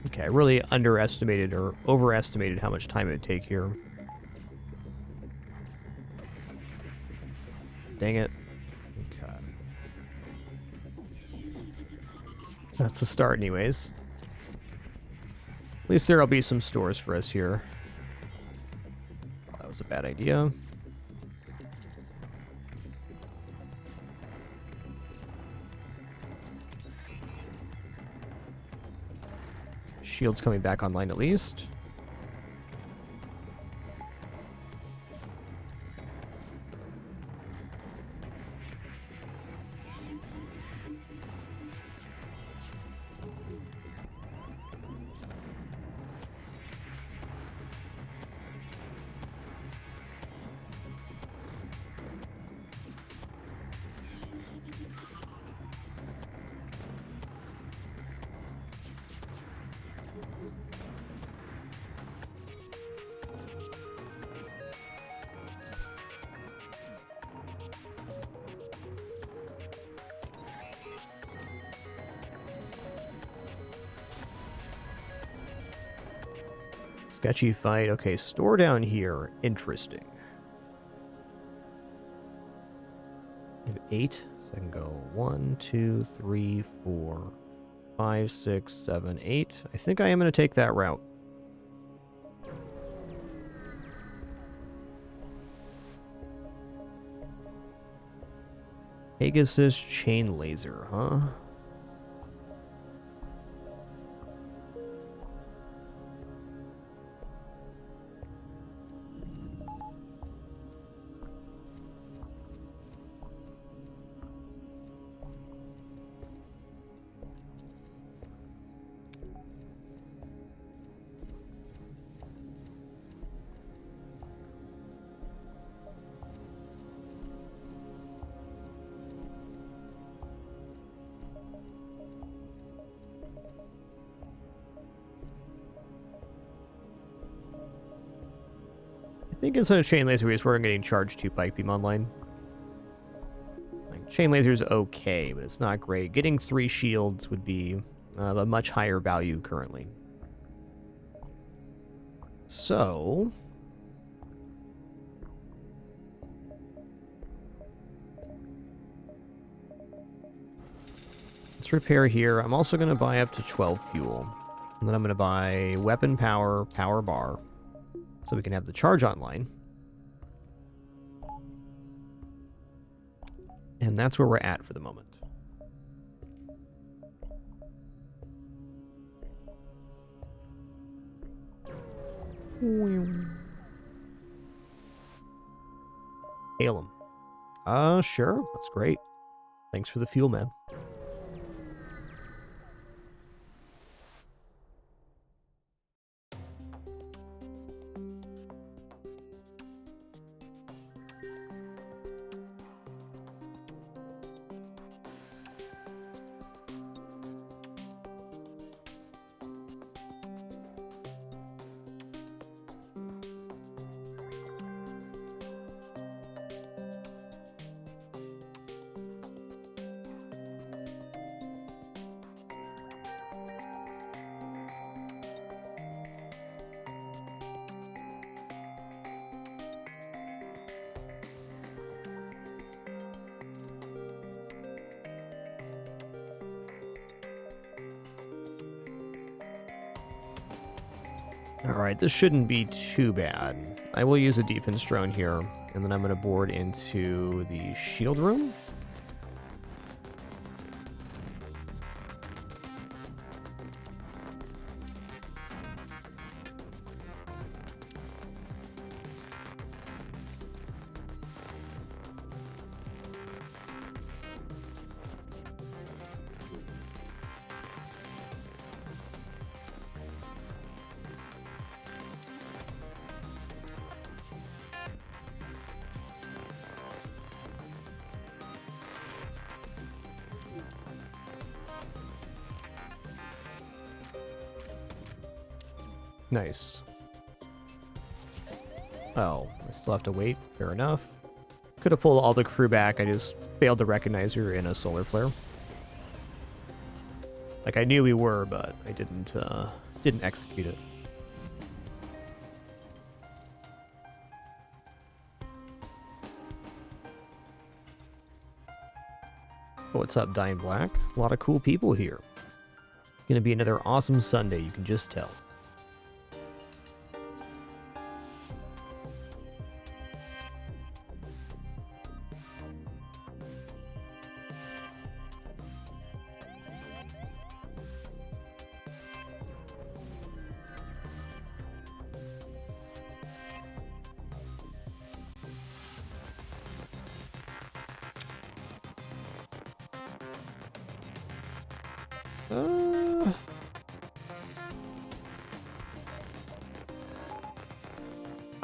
Okay, I really underestimated or overestimated how much time it would take here. Dang it. Okay. That's the start anyways. At least there'll be some stores for us here. Oh, that was a bad idea. Shield's coming back online at least. Sketchy fight. Okay, store down here. Interesting. I have 8. So I can go 1, 2, 3, 4, 5, 6, 7, 8. I think I am going to take that route. Pegasus chain laser, huh? I think instead of chain laser, we're getting charged 2 pike beam online. Like, chain laser is okay, but it's not great. Getting 3 shields would be a much higher value currently. So let's repair here. I'm also going to buy up to 12 fuel. And then I'm going to buy weapon power, power bar. So we can have the charge online. And that's where we're at for the moment. Hail him. Sure. That's great. Thanks for the fuel, man. Alright, this shouldn't be too bad. I will use a defense drone here, and then I'm going to board into the shield room. Nice. Oh, I still have to wait. Fair enough. Could have pulled all the crew back. I just failed to recognize we were in a solar flare. Like, I knew we were, but I didn't execute it. What's up, Dying Black? A lot of cool people here. Gonna be another awesome Sunday, you can just tell.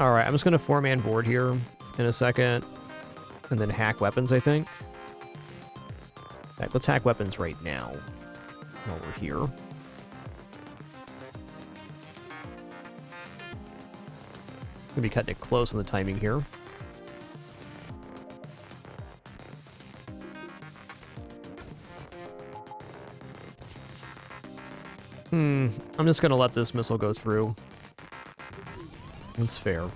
Alright, I'm just going to four-man board here in a second, and then hack weapons, I think. Right, let's hack weapons right now, while we're here. Gonna be cutting it close on the timing here. I'm just gonna let this missile go through. That's fair.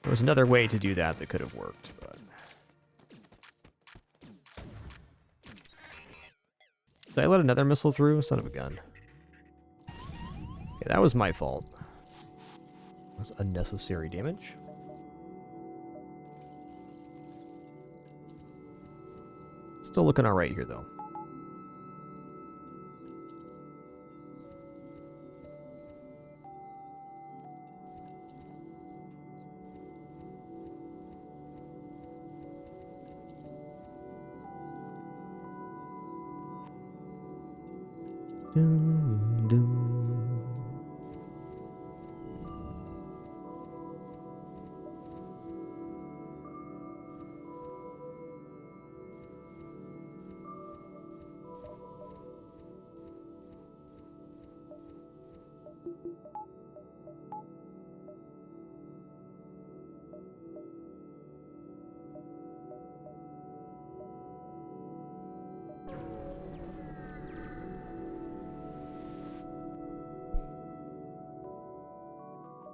There was another way to do that that could have worked, but... Did I let another missile through? Son of a gun. Okay, that was my fault. That was unnecessary damage. Still looking alright here, though. Dun, dun.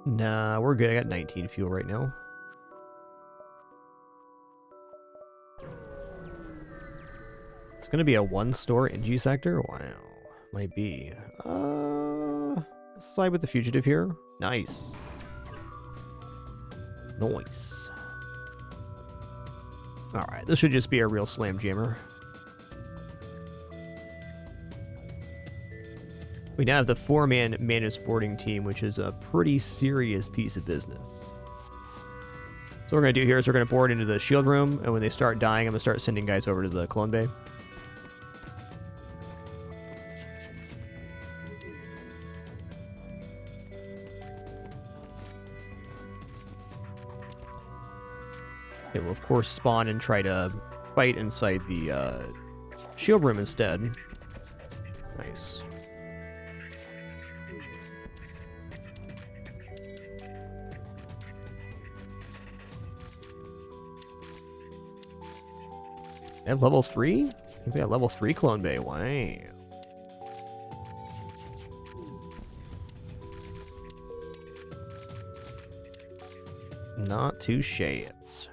Nah, we're good. I got 19 fuel right now. It's gonna be a one-store NG sector? Wow. Might be. Side with the fugitive here. Nice. Nice. Alright, this should just be a real slam jammer. We now have the four-man managed boarding team, which is a pretty serious piece of business. So what we're going to do here is we're going to board into the shield room, and when they start dying, I'm going to start sending guys over to the clone bay. It will, of course, spawn and try to fight inside the shield room instead. Nice. They have level 3? I think they have level 3 clone bay. Wow. Not too shades.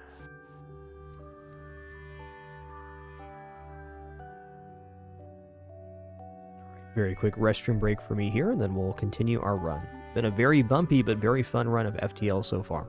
Very quick restroom break for me here, and then we'll continue our run. Been a very bumpy but very fun run of FTL so far.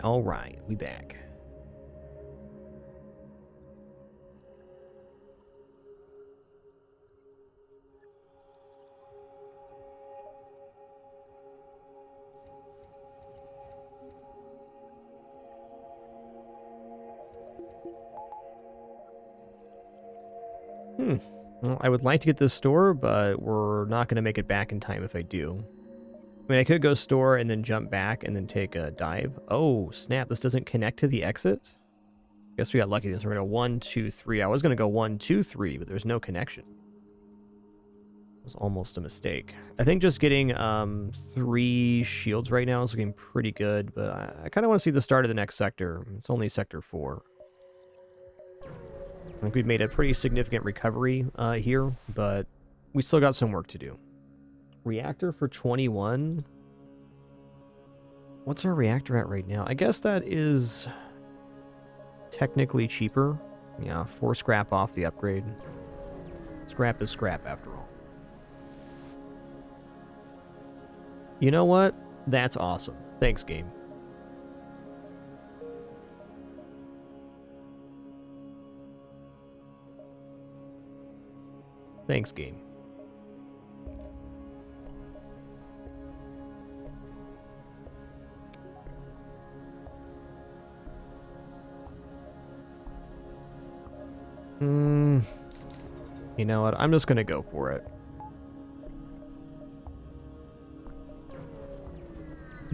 All right, we back. Well, I would like to get this store, but we're not going to make it back in time if I do. I mean, I could go store and then jump back and then take a dive. Oh, snap. This doesn't connect to the exit? Guess we got lucky. This we're going to 1, 2, 3. I was going to go 1, 2, 3, but there's no connection. It was almost a mistake. I think just getting 3 shields right now is looking pretty good, but I kind of want to see the start of the next sector. It's only sector 4. I think we've made a pretty significant recovery here, but we still got some work to do. Reactor for 21. What's our reactor at right now? I guess that is technically cheaper. Yeah, 4 scrap off the upgrade. Scrap is scrap after all. You know what? That's awesome. Thanks, game. Thanks, game. You know what? I'm just gonna go for it.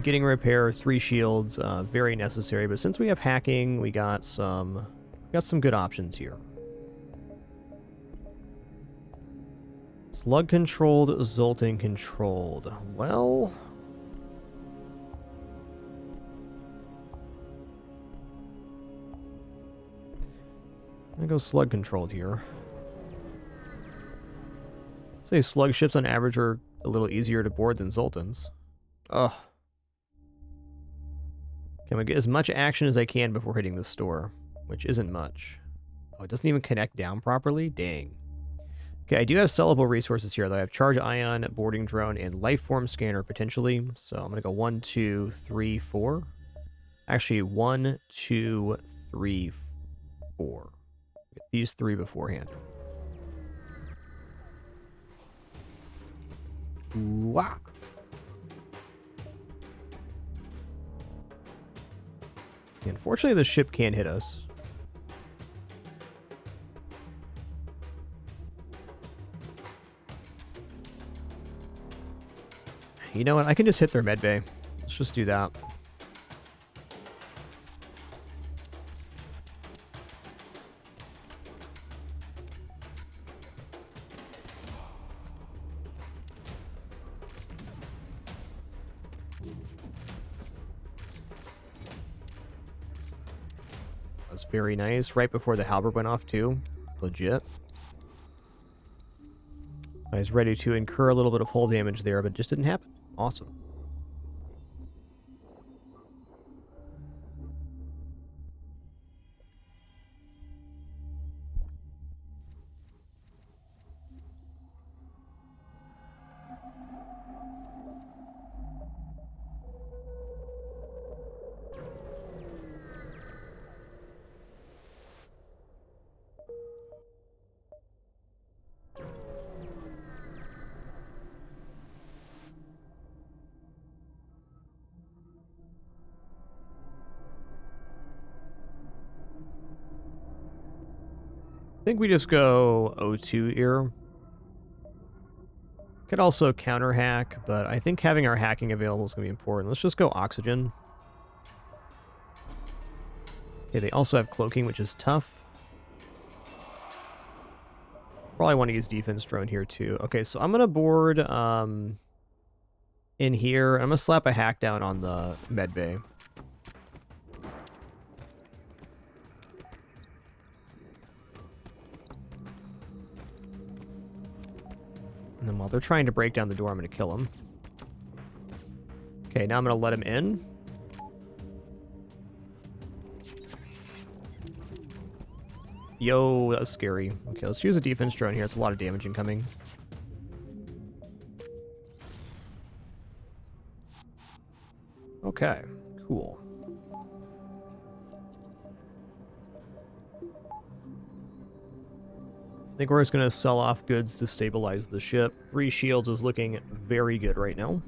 Getting repair, 3 shields, very necessary. But since we have hacking, we got some good options here. Slug controlled, Zoltan controlled. Well, I'm gonna go slug controlled here. Say slug ships on average are a little easier to board than Zoltans. Ugh. Okay, I'm gonna get as much action as I can before hitting the store, which isn't much. Oh, it doesn't even connect down properly? Dang. Okay, I do have sellable resources here, though. I have charge ion, boarding drone, and life form scanner potentially. So I'm gonna go 1, 2, 3, 4. Actually, 1, 2, 3, 4. Get these 3 beforehand. Wow. Unfortunately, the ship can't hit us. You know what? I can just hit their medbay. Let's just do that. That was very nice. Right before the halberd went off, too. Legit. I was ready to incur a little bit of hull damage there, but it just didn't happen. Awesome. think we just go O2 here. Could also counter hack, but I think having our hacking available is going to be important. Let's just go oxygen. Okay, they also have cloaking, which is tough. Probably want to use defense drone here too. Okay, so I'm going to board in here. I'm going to slap a hack down on the med bay. And then while they're trying to break down the door, I'm going to kill them. Okay, now I'm going to let him in. Yo, that was scary. Okay, let's use a defense drone here. It's a lot of damage incoming. Okay, cool. I think we're just going to sell off goods to stabilize the ship. 3 shields is looking very good right now.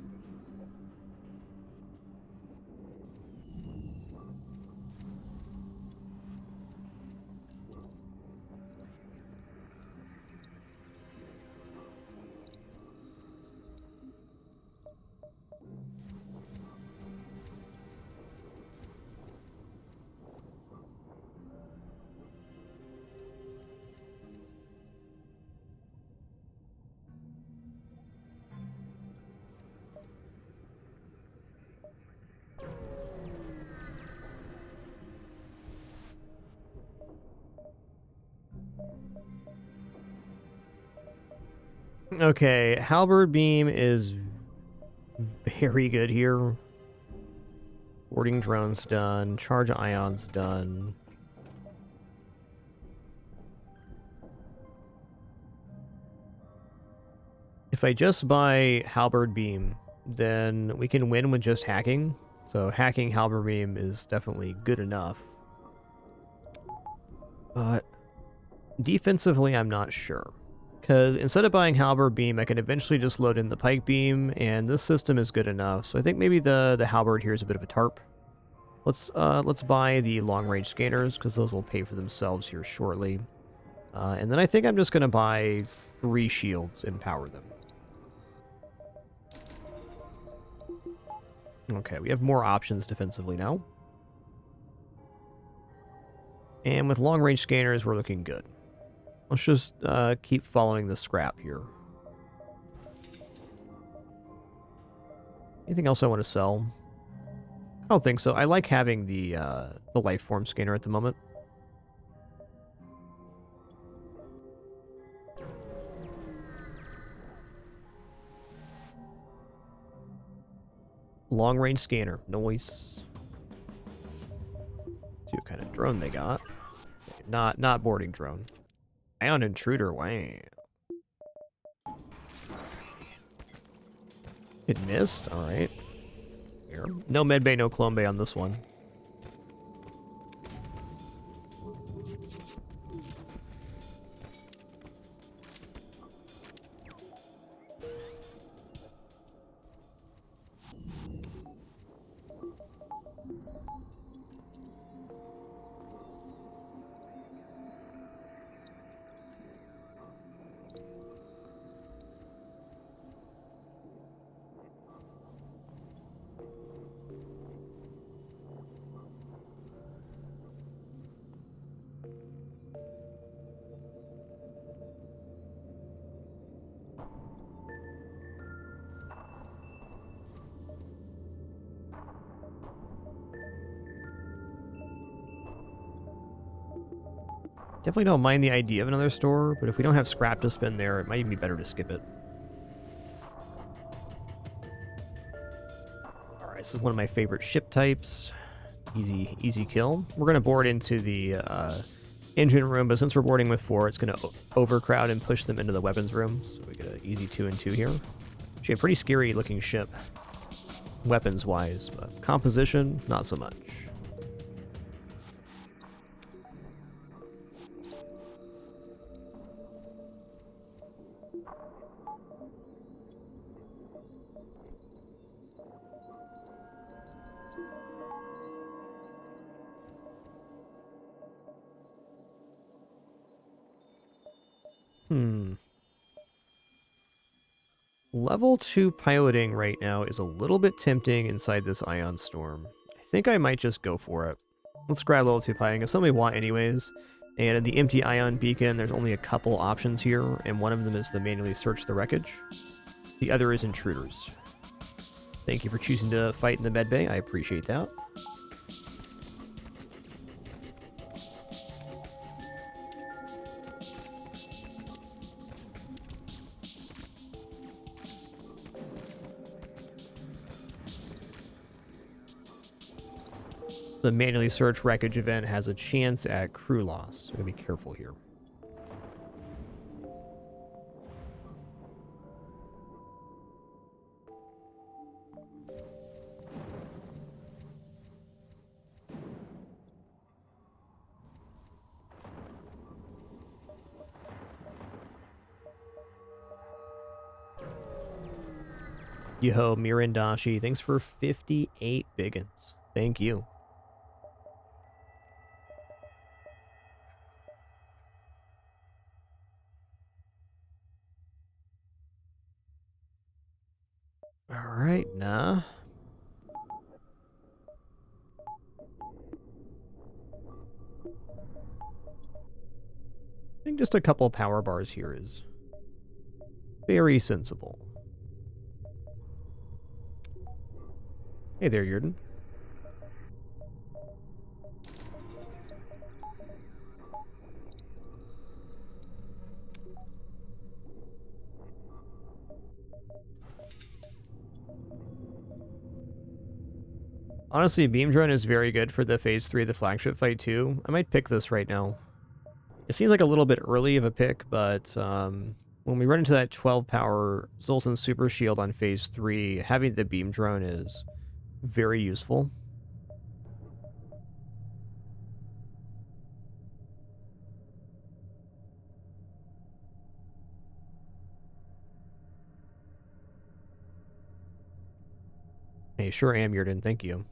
Okay, halberd beam is very good here. Boarding drone's done. Charge ion's done. If I just buy halberd beam, then we can win with just hacking. So hacking halberd beam is definitely good enough. But defensively, I'm not sure. Because instead of buying halberd beam, I can eventually just load in the pike beam, and this system is good enough. So I think maybe the halberd here is a bit of a tarp. Let's buy the long-range scanners, because those will pay for themselves here shortly. And then I think I'm just going to buy 3 shields and power them. Okay, we have more options defensively now. And with long-range scanners, we're looking good. Let's just keep following the scrap here. Anything else I want to sell? I don't think so. I like having the life form scanner at the moment. Long-range scanner. Noise. See what kind of drone they got. Okay, not boarding drone. Ion intruder. Wow. It missed. All right. Here. No medbay, no clone bay on this one. Definitely don't mind the idea of another store, but if we don't have scrap to spend there, it might even be better to skip it. Alright, this is one of my favorite ship types. Easy kill. We're going to board into the engine room, but since we're boarding with 4, it's going to overcrowd and push them into the weapons room. So we get an easy 2 and 2 here. Actually, a pretty scary looking ship, weapons-wise, but composition, not so much. Level 2 piloting right now is a little bit tempting inside this ion storm. I think I might just go for it. Let's grab level 2 piloting. It's something we want anyways. And in the empty ion beacon, there's only a couple options here, and one of them is to manually search the wreckage. The other is intruders. Thank you for choosing to fight in the medbay. I appreciate that. The manually search wreckage event has a chance at crew loss, so we gotta be careful here. Yo, Mirandashi, thanks for 58 biggins. Thank you. Alright, nah. I think just a couple power bars here is very sensible. Hey there, Yurden. Honestly, Beam Drone is very good for the Phase 3 of the flagship fight too. I might pick this right now. It seems like a little bit early of a pick, but when we run into that 12 power Zoltan Super Shield on Phase 3, having the Beam Drone is very useful. Hey, sure am, Yurden. Thank you.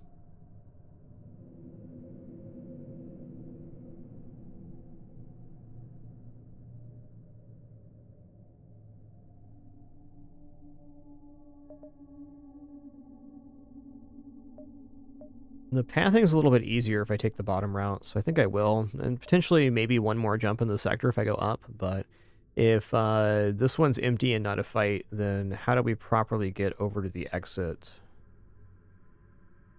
The pathing is a little bit easier if I take the bottom route, so I think I will. And potentially maybe one more jump in the sector if I go up, but if this one's empty and not a fight, then how do we properly get over to the exit?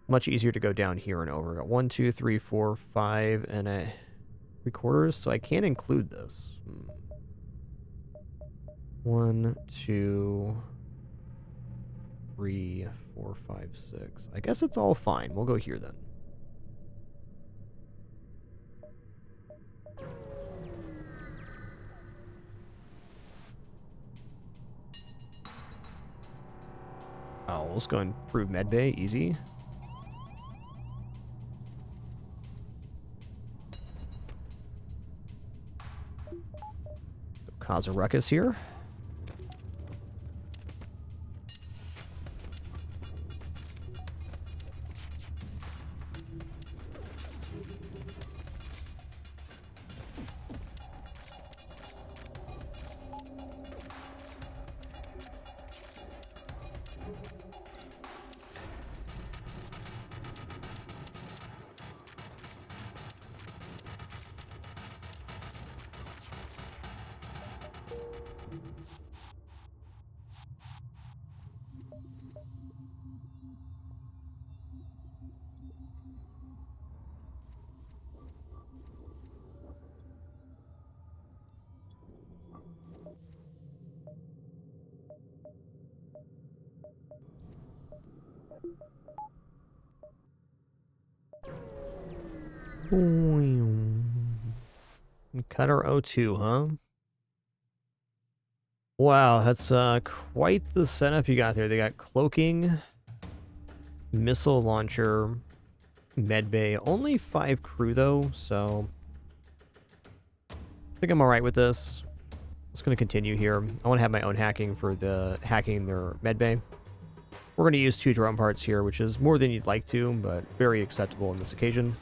Much easier to go down here and over. Got 1, 2, 3, 4, 5, and 3/4, so I can't include this. 1, 2, 3, 4, 5, 6. I guess it's all fine. We'll go here then. Oh, let's go and prove medbay. Easy. Cause a ruckus here. Cut our O2, huh? Wow, that's quite the setup you got there. They got cloaking, missile launcher, medbay. Only 5 crew though, so I think I'm alright with this. Just gonna continue here. I want to have my own hacking for the hacking their medbay. We're gonna use 2 drone parts here, which is more than you'd like to, but very acceptable on this occasion.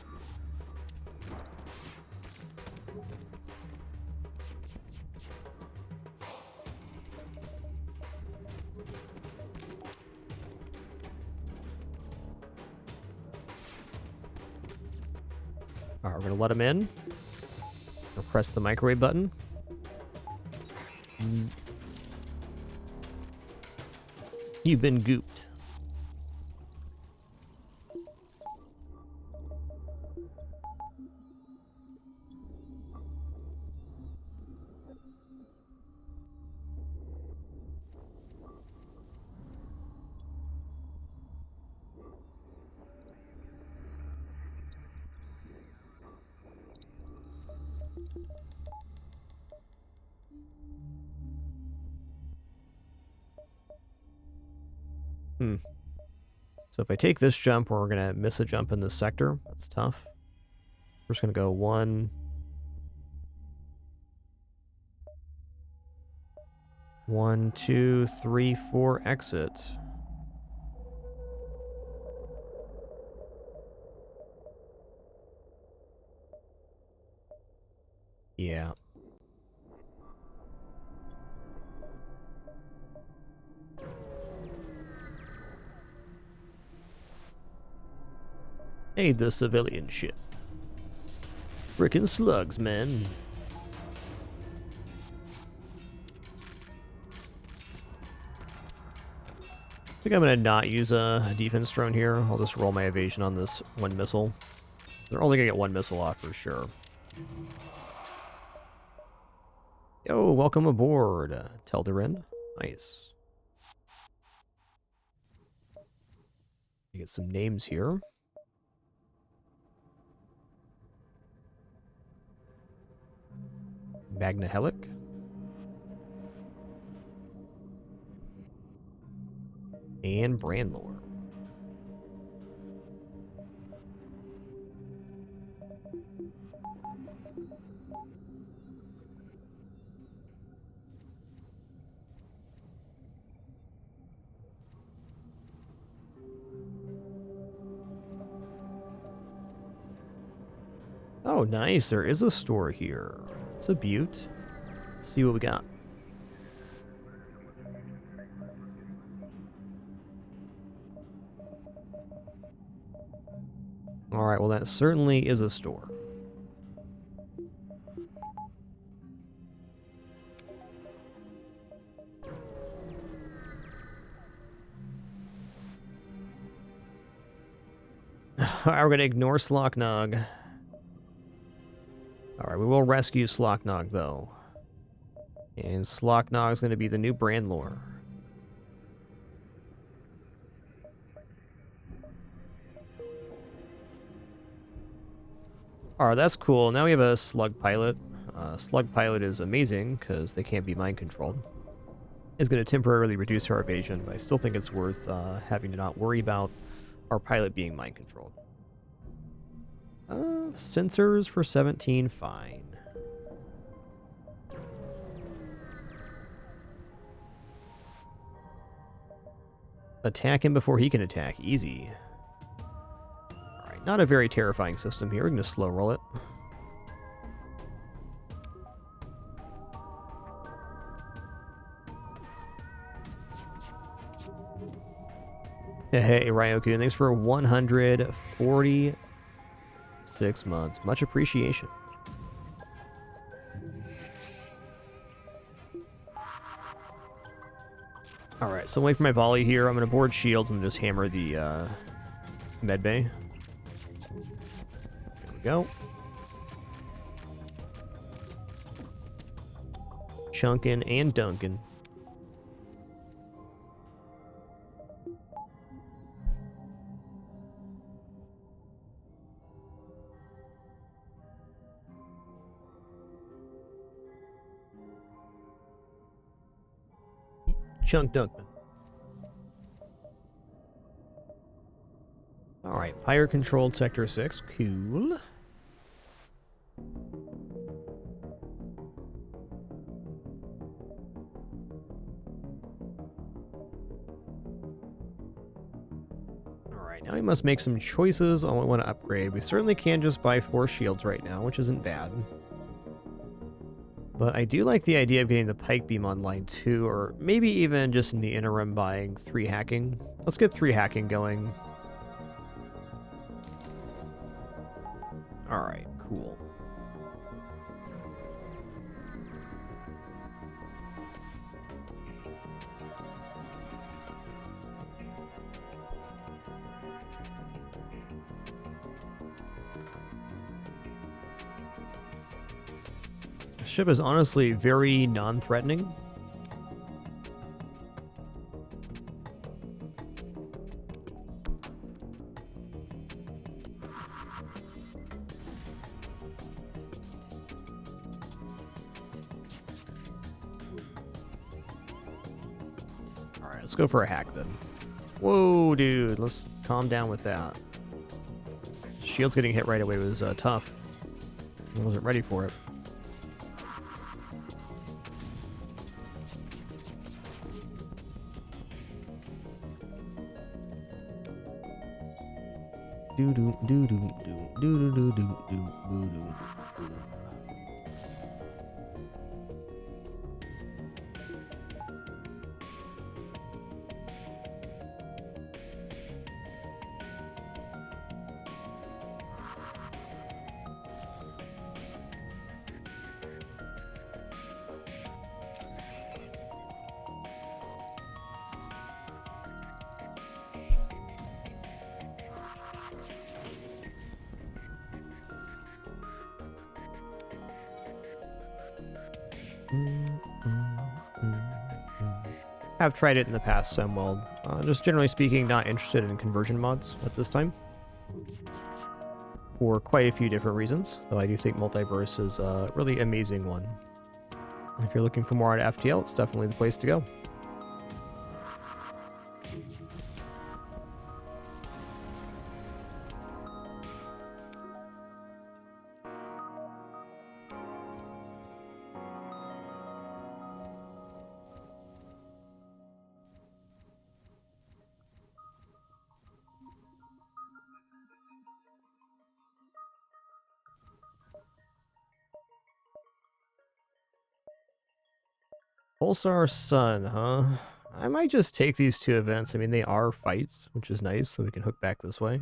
All right, we're gonna let him in. We'll press the microwave button. Zzz. You've been gooped. So if I take this jump, we're going to miss a jump in this sector. That's tough. We're just going to go 1, 1, 2, 3, 4, exit. Yeah. Aid the civilian ship. Frickin' slugs, man. I think I'm going to not use a defense drone here. I'll just roll my evasion on this one missile. They're only going to get one missile off for sure. Yo, welcome aboard, Telderin. Nice. You get some names here. Magna Helic. And Brandlore. Oh, nice. There is a store here. It's a beaut. Let's see what we got. Alright, well that certainly is a store. Alright, we're going to ignore Slocknog. Alright, we will rescue Slocknog, though. And Slocknog is going to be the new Brandlore. Alright, that's cool. Now we have a Slug Pilot. Slug Pilot is amazing, because they can't be mind-controlled. It's going to temporarily reduce our evasion, but I still think it's worth having to not worry about our pilot being mind-controlled. Sensors for 17, fine. Attack him before he can attack, easy. Alright, not a very terrifying system here, we're going to slow roll it. Hey, Ryoku, thanks for 146 months. Much appreciation. Alright, so wait for my volley here. I'm going to board shields and just hammer the medbay. There we go. Chunkin' and Duncan. Chunk Dunkman. Alright, Pyre controlled Sector 6. Cool. Alright, now we must make some choices on what we want to upgrade. We certainly can just buy 4 shields right now, which isn't bad. But I do like the idea of getting the Pike Beam online too, or maybe even just in the interim buying 3 hacking. Let's get 3 hacking going. Alright, cool. The ship is honestly very non-threatening. Let's go for a hack then. Whoa, dude. Let's calm down with that. Shield's getting hit right away was tough. I wasn't ready for it. Do do do do do do do do do do do. I've tried it in the past some, well, just generally speaking, not interested in conversion mods at this time. For quite a few different reasons, though I do think Multiverse is a really amazing one. If you're looking for more out of FTL, it's definitely the place to go. Pulsar Sun, huh? I might just take these two events. I mean, they are fights, which is nice, so we can hook back this way.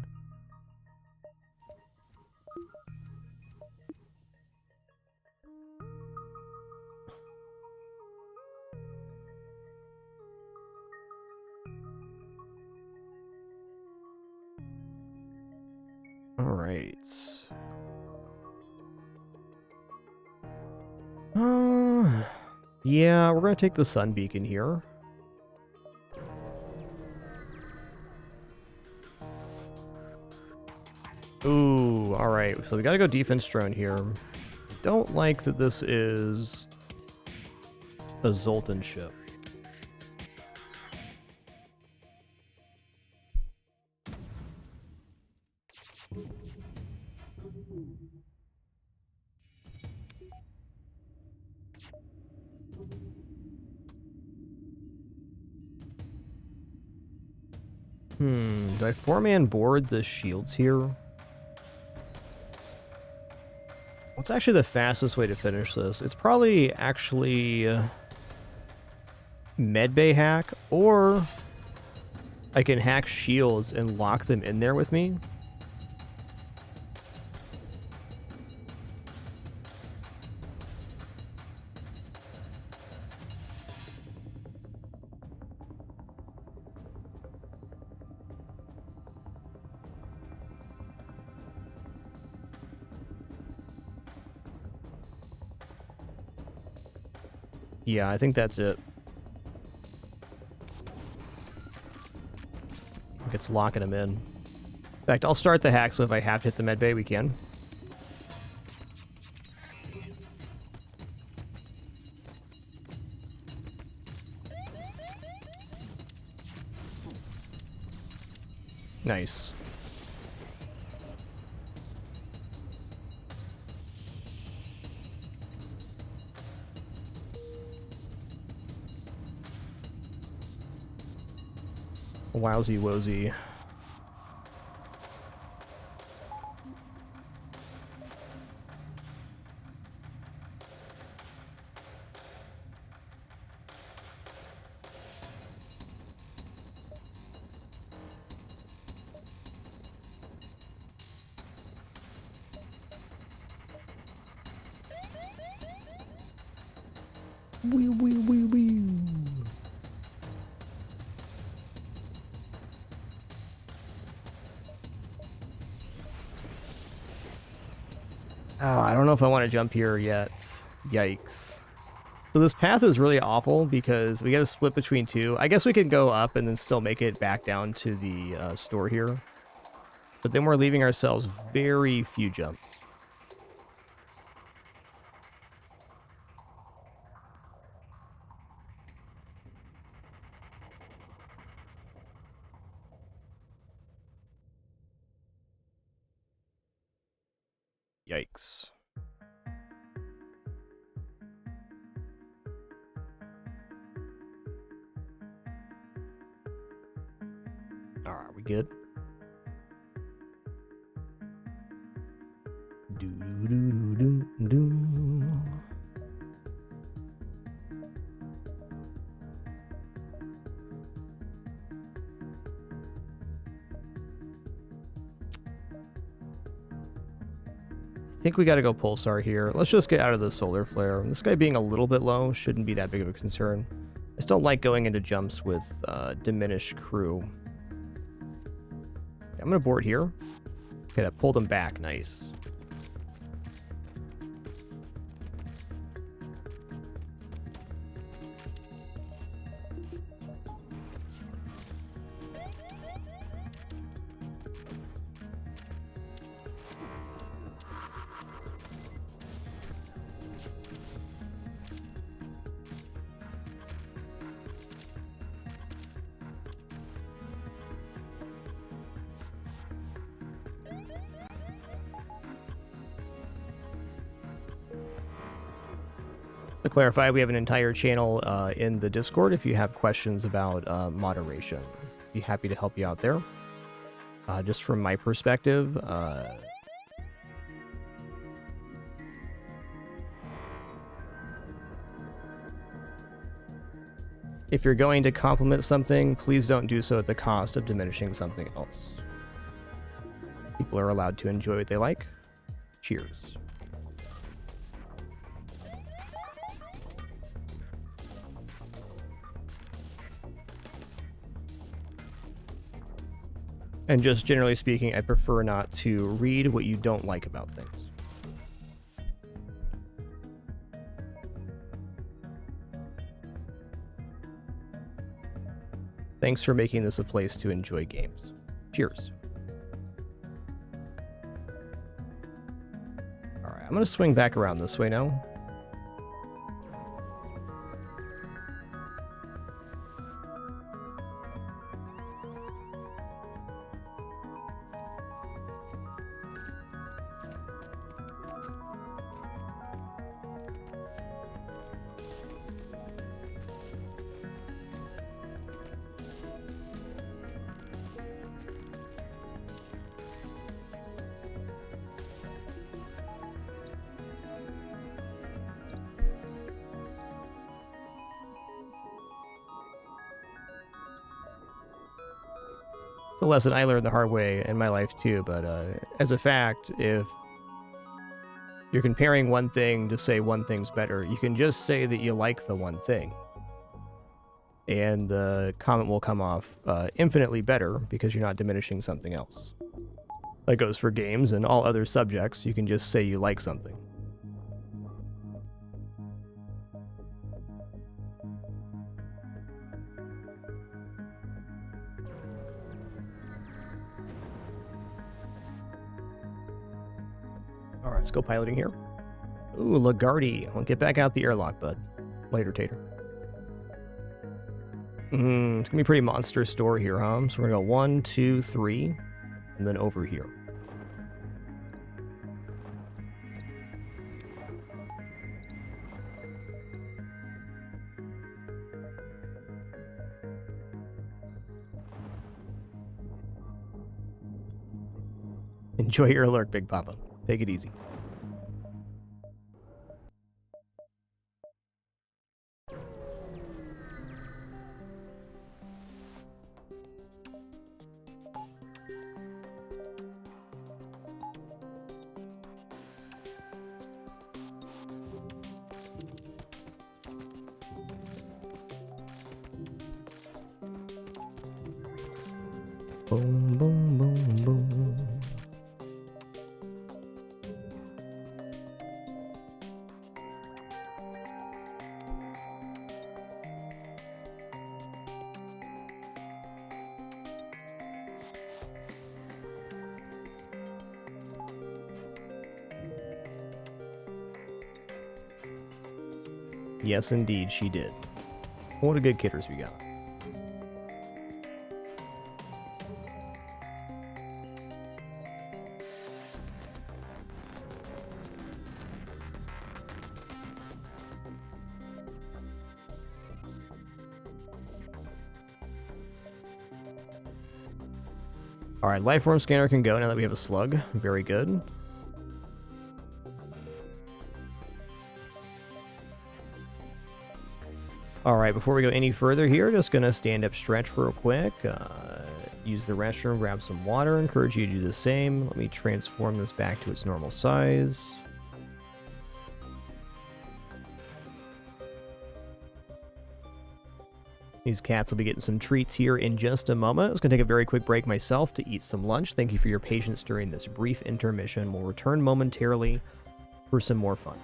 All right. Yeah, we're gonna take the Sun Beacon here. Ooh, all right. So we gotta go defense drone here. Don't like that this is a Zoltan ship. Do I 4-man board the shields here? What's actually the fastest way to finish this? It's probably actually medbay hack, or I can hack shields and lock them in there with me. Yeah, I think that's it. I think it's locking him in. In fact, I'll start the hack, so if I have to hit the medbay, we can. Nice. Wowsy wosy. Wee, wee, wee, wee. Oh, I don't know if I want to jump here yet. Yikes. So this path is really awful because we got to split between two. I guess we can go up and then still make it back down to the store here. But then we're leaving ourselves very few jumps. Yikes. Alright, we good? Do do do do do. I think we got to go pulsar here. Let's just get out of the solar flare. This guy being a little bit low shouldn't be that big of a concern. I just don't like going into jumps with diminished crew. I'm gonna board here. Okay, that pulled him back. Nice. To clarify, we have an entire channel in the Discord if you have questions about moderation. Be happy to help you out there. Just from my perspective, if you're going to compliment something, please don't do so at the cost of diminishing something else. People are allowed to enjoy what they like. Cheers. And just generally speaking, I prefer not to read what you don't like about things. Thanks for making this a place to enjoy games. Cheers. Alright, I'm going to swing back around this way now. The lesson I learned the hard way in my life too, but as a fact, if you're comparing one thing to say one thing's better, you can just say that you like the one thing. And the comment will come off infinitely better because you're not diminishing something else. That goes for games and all other subjects. You can just say you like something. Alright, let's go piloting here. Ooh, Lagarde. Well, get back out the airlock, bud. Later, Tater. It's going to be a pretty monster store here, huh? So we're going to go 1, 2, 3, and then over here. Enjoy your lurk, Big Papa. Take it easy. Boom, boom, boom, boom. Yes, indeed, she did. What a good kidders we got. Alright, life form scanner can go now that we have a slug. Very good. Alright, before we go any further here, just gonna stand up stretch real quick. Use the restroom, grab some water. Encourage you to do the same. Let me transform this back to its normal size. These cats will be getting some treats here in just a moment. I was going to take a very quick break myself to eat some lunch. Thank you for your patience during this brief intermission. We'll return momentarily for some more fun.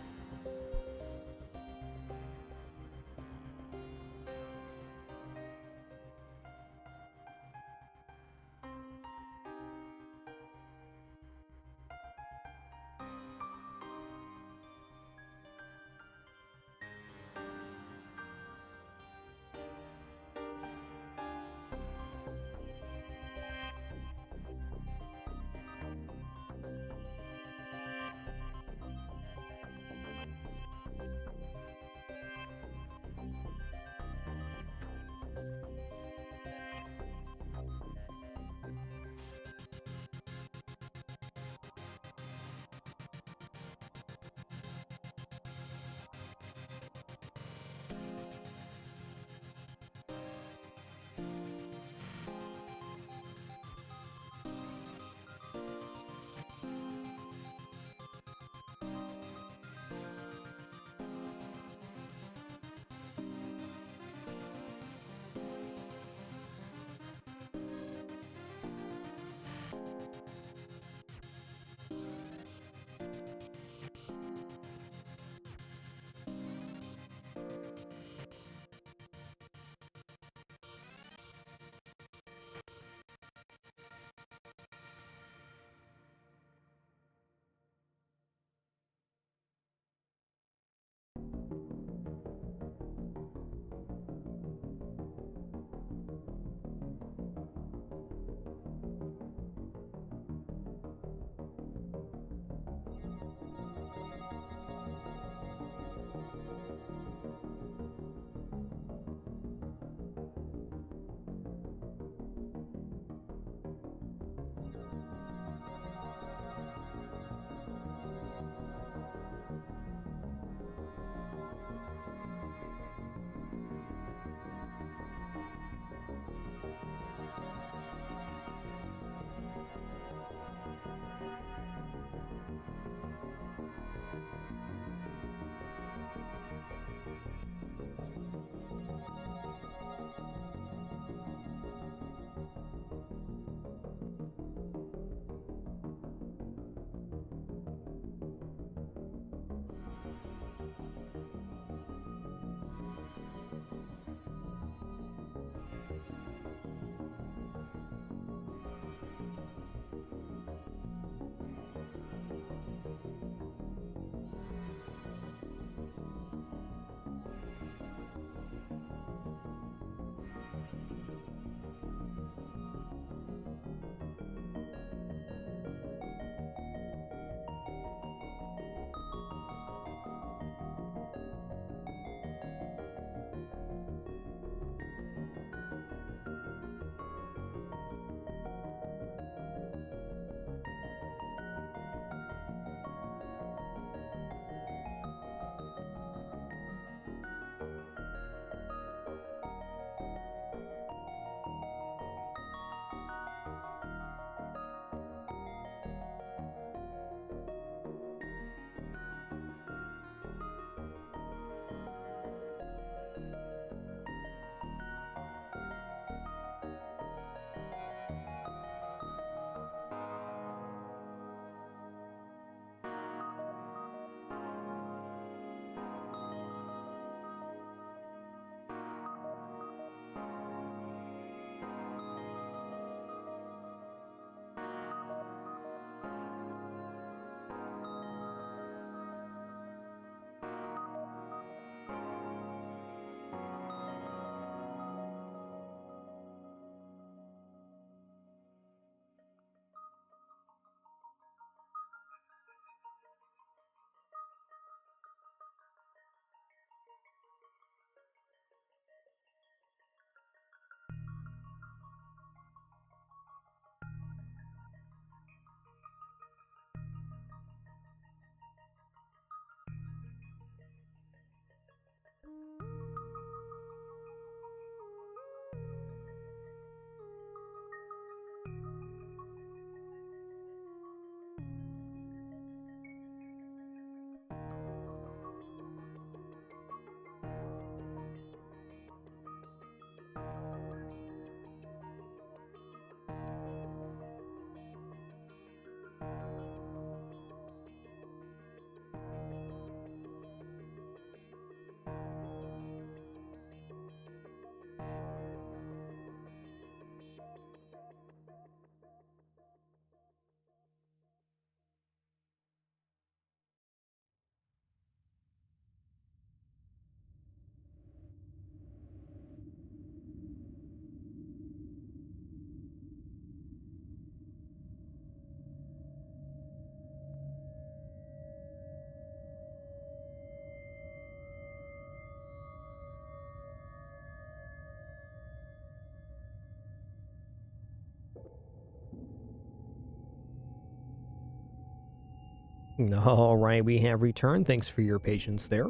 All right, we have returned. Thanks for your patience there.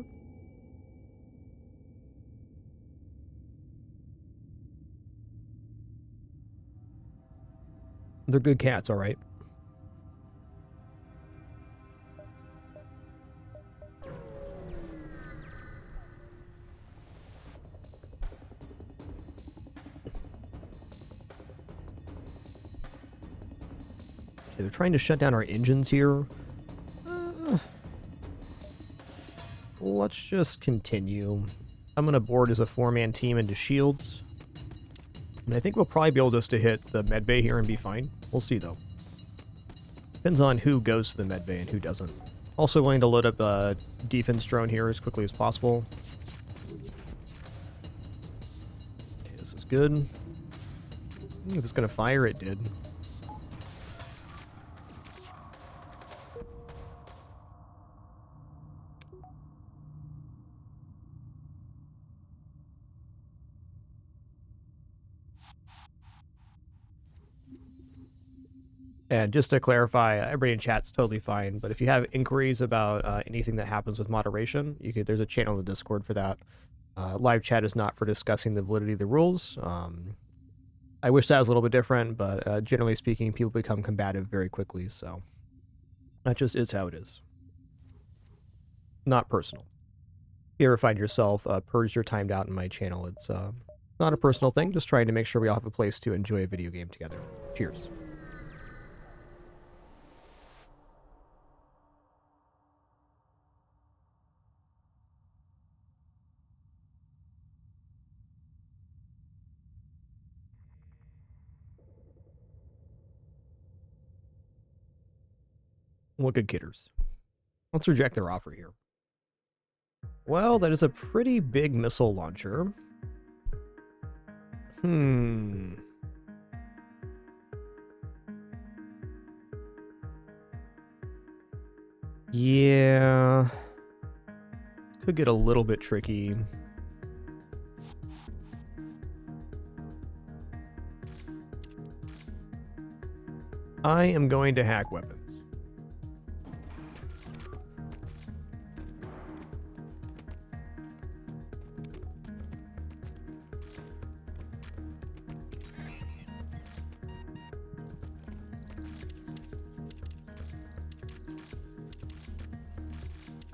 They're good cats, all right. Okay, they're trying to shut down our engines here. Let's just continue. I'm going to board as a 4-man team into shields. And I think we'll probably be able just to hit the medbay here and be fine. We'll see, though. Depends on who goes to the medbay and who doesn't. Also willing to load up a defense drone here as quickly as possible. Okay, this is good. If it's going to fire, it did. And just to clarify, everybody in chat's totally fine, but if you have inquiries about anything that happens with moderation, there's a channel in the Discord for that. Live chat is not for discussing the validity of the rules. I wish that was a little bit different, but generally speaking, people become combative very quickly, so that just is how it is. Not personal. If you ever find yourself purged or timed out in my channel, it's not a personal thing, just trying to make sure we all have a place to enjoy a video game together. Cheers. What good kidders. Let's reject their offer here. Well, that is a pretty big missile launcher. Yeah. Could get a little bit tricky. I am going to hack weapons.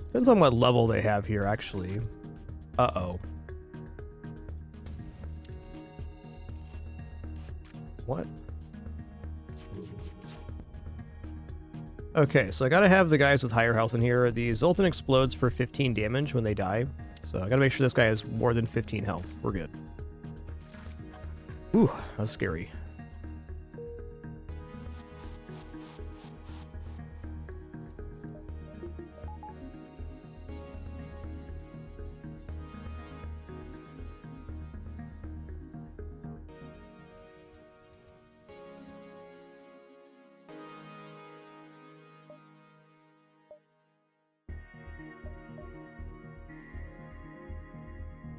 Depends on what level they have here, actually. Uh-oh. What? Okay, so I gotta have the guys with higher health in here. The Zoltan explodes for 15 damage when they die. So I gotta make sure this guy has more than 15 health. We're good. Ooh, that was scary.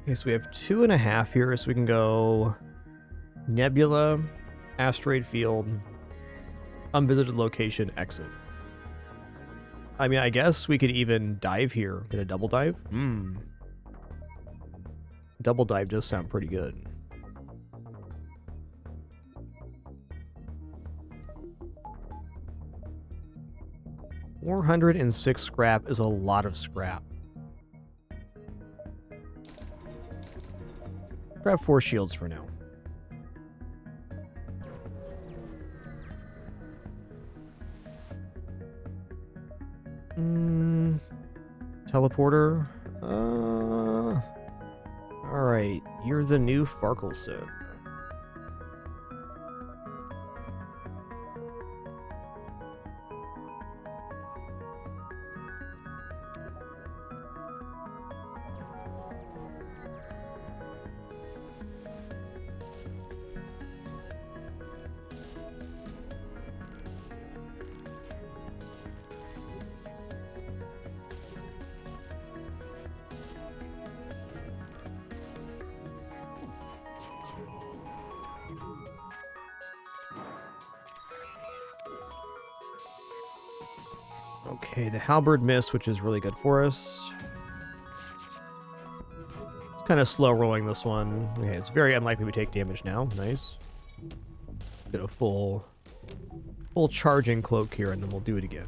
Okay, so we have 2.5 here, so we can go Nebula, Asteroid Field, Unvisited Location, Exit. I mean, I guess we could even dive here. Get a double dive? Double dive does sound pretty good. $406 scrap is a lot of scrap. Grab 4 shields for now. Teleporter. Alright, you're the new Farkelson. Okay, the halberd missed, which is really good for us. It's kind of slow rolling this one. Okay, it's very unlikely we take damage now. Nice. Get a full charging cloak here, and then we'll do it again.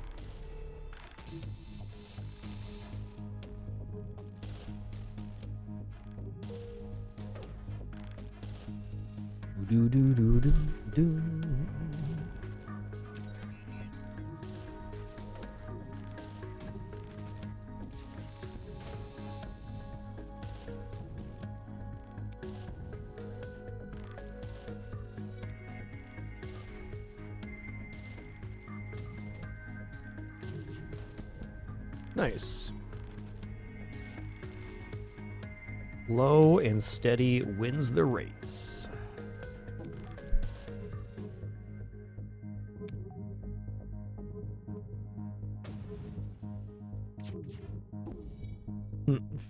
Do do do do do. Nice. Low and steady wins the race.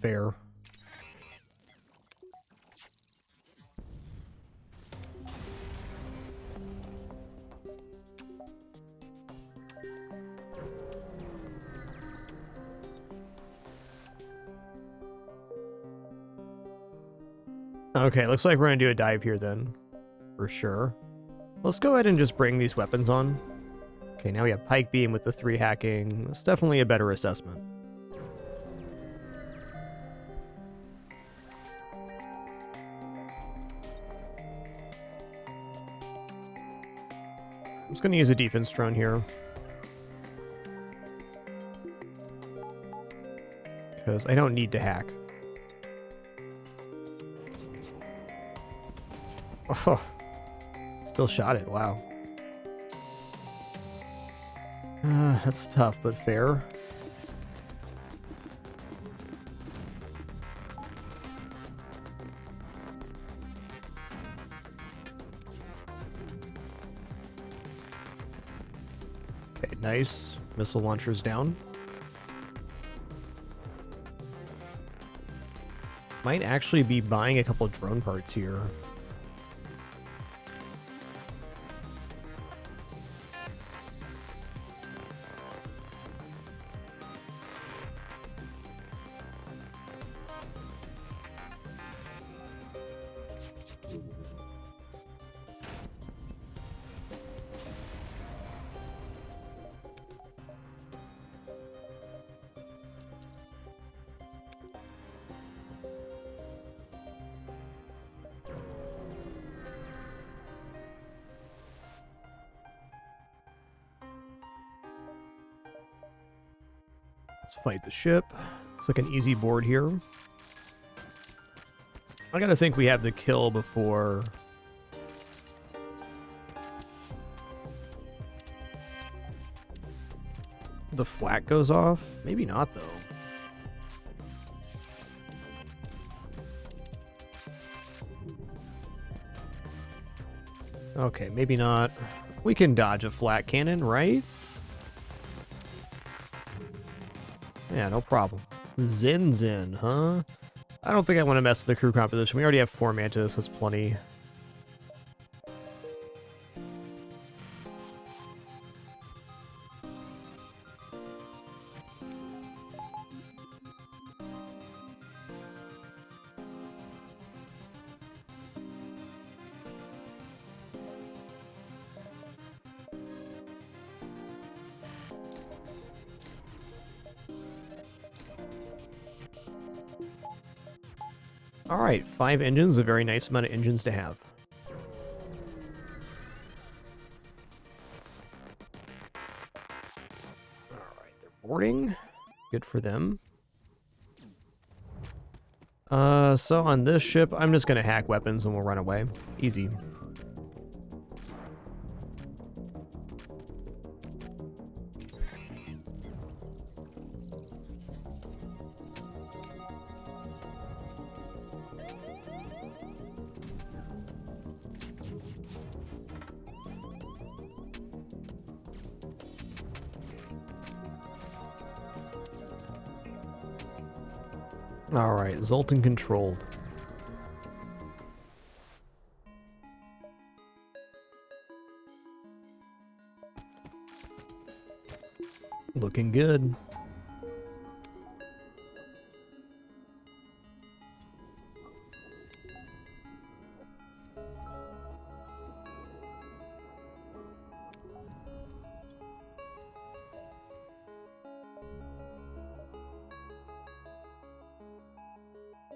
Fair. Okay, looks like we're gonna do a dive here then. For sure. Let's go ahead and just bring these weapons on. Okay, now we have Pike Beam with the 3 hacking. It's definitely a better assessment. I'm just gonna use a defense drone here. Because I don't need to hack. Oh, still shot it. Wow. That's tough, but fair. Okay, nice. Missile launchers down. Might actually be buying a couple drone parts here. Let's fight the ship. It's like an easy board here. I gotta think we have the kill before... the flak goes off? Maybe not, though. Okay, maybe not. We can dodge a flak cannon, right? Yeah, no problem. Zinzin, huh? I don't think I want to mess with the crew composition. We already have 4 mantis. That's plenty. All right, 5 engines, a very nice amount of engines to have. All right, they're boarding. Good for them. So on this ship, I'm just gonna hack weapons and we'll run away. Easy. All right, Zoltan controlled. Looking good.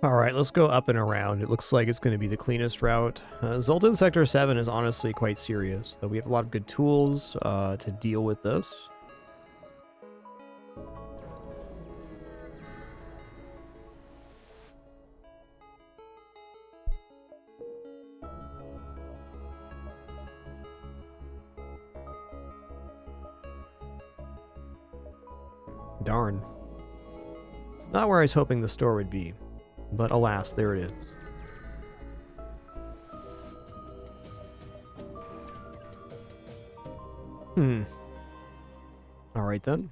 Alright, let's go up and around. It looks like it's going to be the cleanest route. Zoltan Sector 7 is honestly quite serious, though we have a lot of good tools to deal with this. Darn. It's not where I was hoping the store would be. But alas, there it is. Alright then.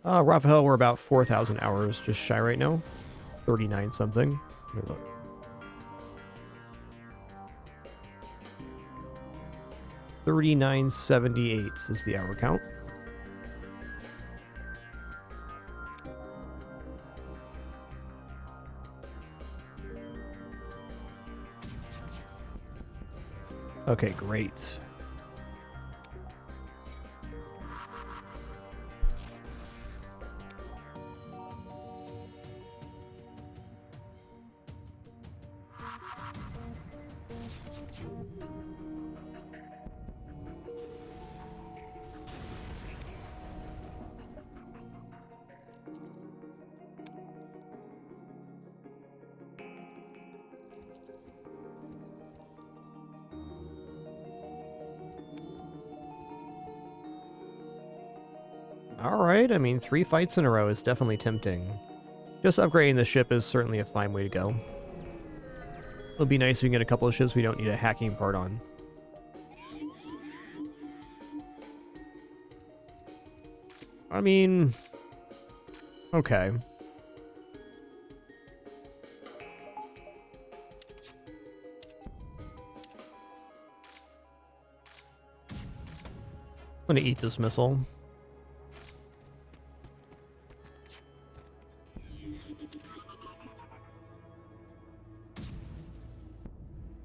Raphael, we're about 4,000 hours just shy right now. 39 something. Let me look. $39.78 is the hour count. Okay, great. Alright, I mean, 3 fights in a row is definitely tempting. Just upgrading the ship is certainly a fine way to go. It'll be nice if we can get a couple of ships we don't need a hacking part on. I mean... okay. I'm gonna eat this missile.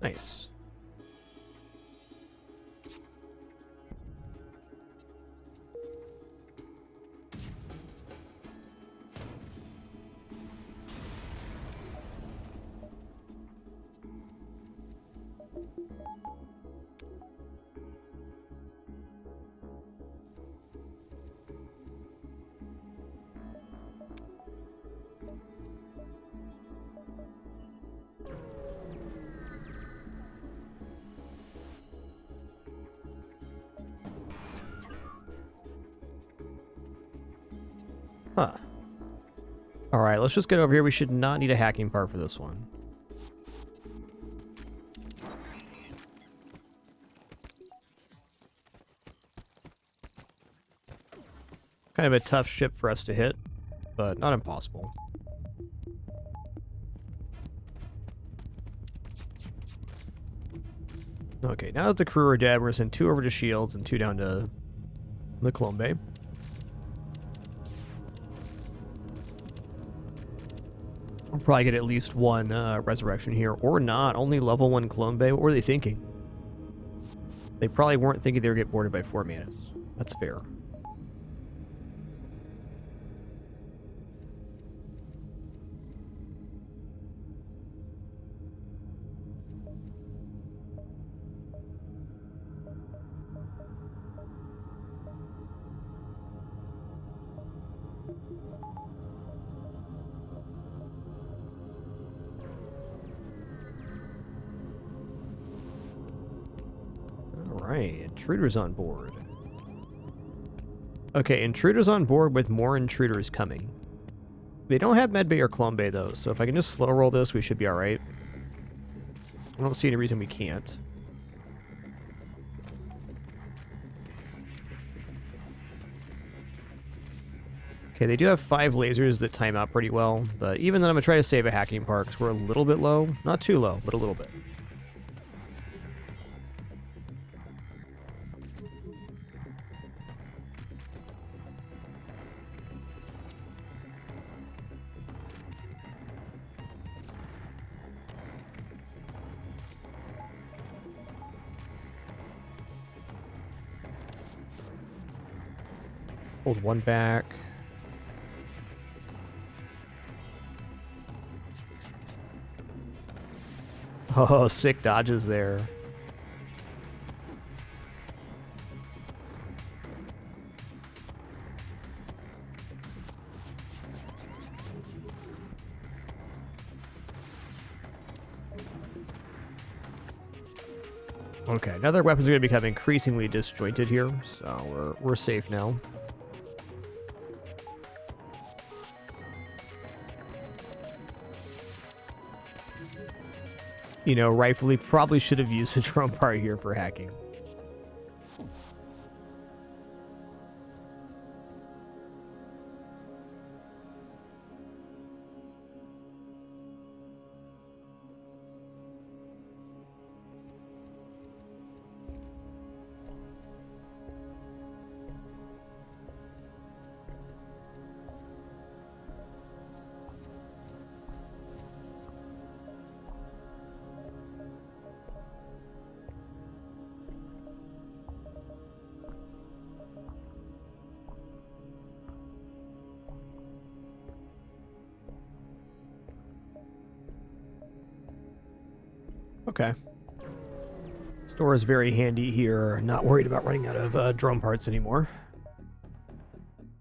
Nice. Huh. Alright, let's just get over here. We should not need a hacking part for this one. Kind of a tough ship for us to hit, but not impossible. Okay, now that the crew are dead, we're going to send 2 over to Shields and 2 down to the Clone Bay. We'll probably get at least 1 resurrection here, or not. Only level 1 Clone Bay. What were they thinking? They probably weren't thinking they would get boarded by 4 manas. That's fair. Alright, intruders on board. Okay, intruders on board with more intruders coming. They don't have medbay or clone bay though, so if I can just slow roll this, we should be alright. I don't see any reason we can't. Okay, they do have 5 lasers that time out pretty well, but even then I'm going to try to save a hacking part because we're a little bit low. Not too low, but a little bit. Hold one back. Oh, sick dodges there. Okay, now their weapons are going to become increasingly disjointed here, so we're safe now. You know, rightfully probably should have used the drone part here for hacking. Okay. Store is very handy here. Not worried about running out of drone parts anymore.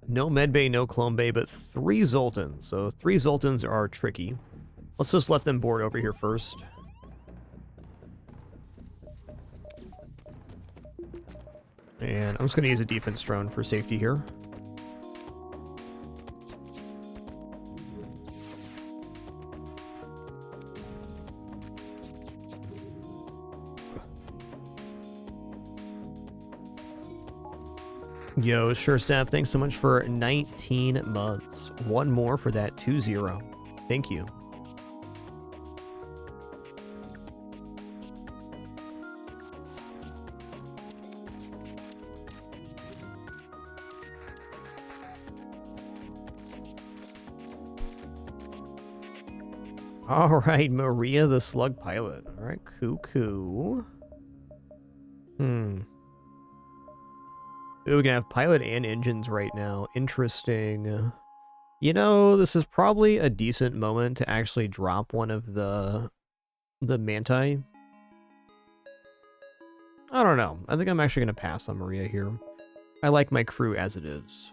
No medbay, no clone bay, but 3 Zoltans. So 3 Zoltans are tricky. Let's just let them board over here first. And I'm just going to use a defense drone for safety here. Yo, sure, Steph. Thanks so much for 19 months. One more for that 2-0. Thank you. All right, Maria the Slug Pilot. All right, cuckoo. Ooh, we can have pilot and engines right now. Interesting. You know, this is probably a decent moment to actually drop one of the Manti. I don't know. I think I'm actually going to pass on Maria here. I like my crew as it is.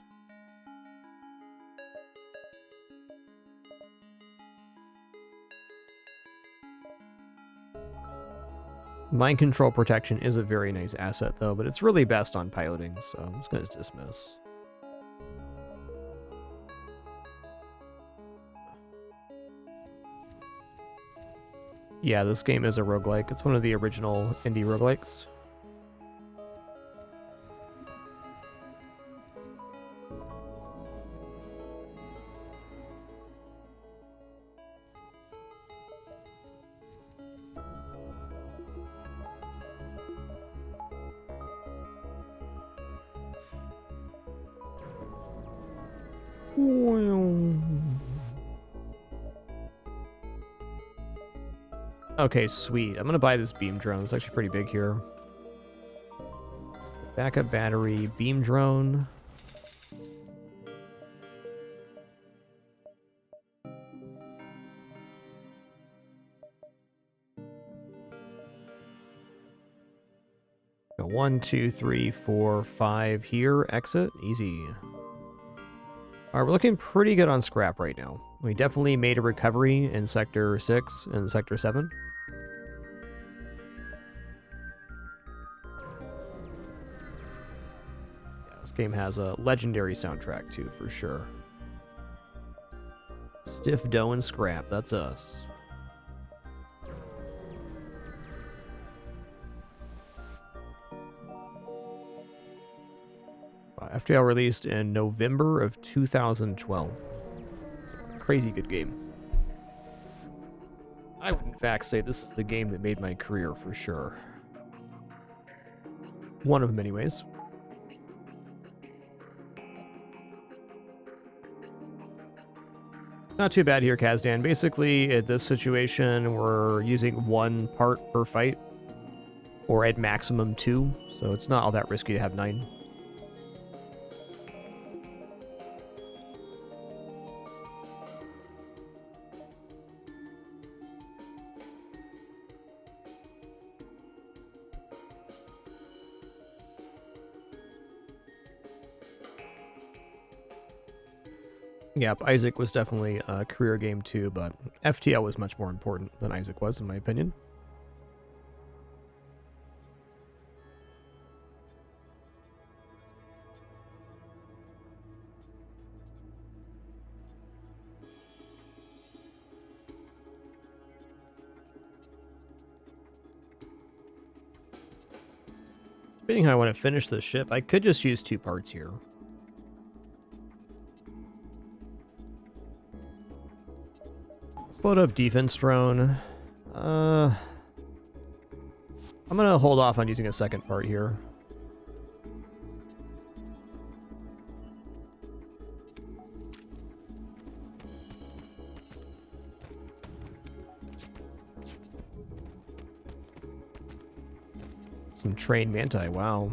Mind control protection is a very nice asset, though, but it's really best on piloting, so I'm just going to dismiss. Yeah, this game is a roguelike. It's one of the original indie roguelikes. Okay, sweet. I'm going to buy this beam drone. It's actually pretty big here. Backup battery, beam drone. Go 1, 2, 3, 4, 5 here. Exit. Easy. All right, we're looking pretty good on scrap right now. We definitely made a recovery in Sector 6 and Sector 7. Yeah, this game has a legendary soundtrack too, for sure. Stiff dough and scrap, that's us. FTL released in November of 2012. It's a crazy good game. I would in fact say this is the game that made my career for sure. One of many ways. Not too bad here, Kazdan. Basically, at this situation, we're using 1 part per fight, or at maximum 2, so it's not all that risky to have 9. Yep, Isaac was definitely a career game too, but FTL was much more important than Isaac was, in my opinion. Depending how I want to finish this ship, I could just use 2 parts here. Let's load up defense drone. I'm gonna hold off on using a second part here. Some trained manti, wow.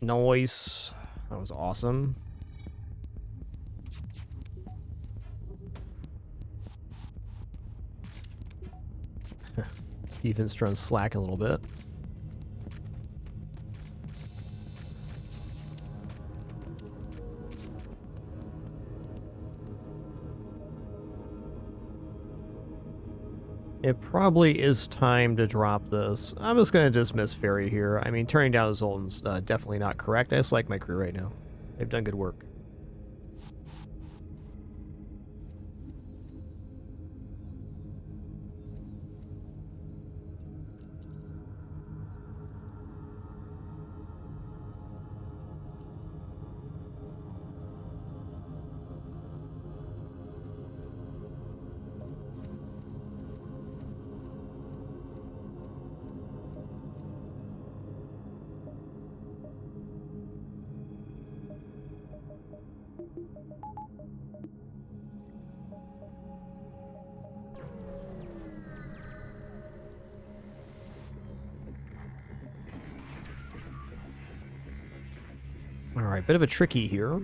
Nice. That was awesome. Defense drone's slack a little bit. It probably is time to drop this. I'm just going to dismiss Ferry here. I mean, turning down Zoltan's definitely not correct. I just like my crew right now. They've done good work. Alright, bit of a tricky here.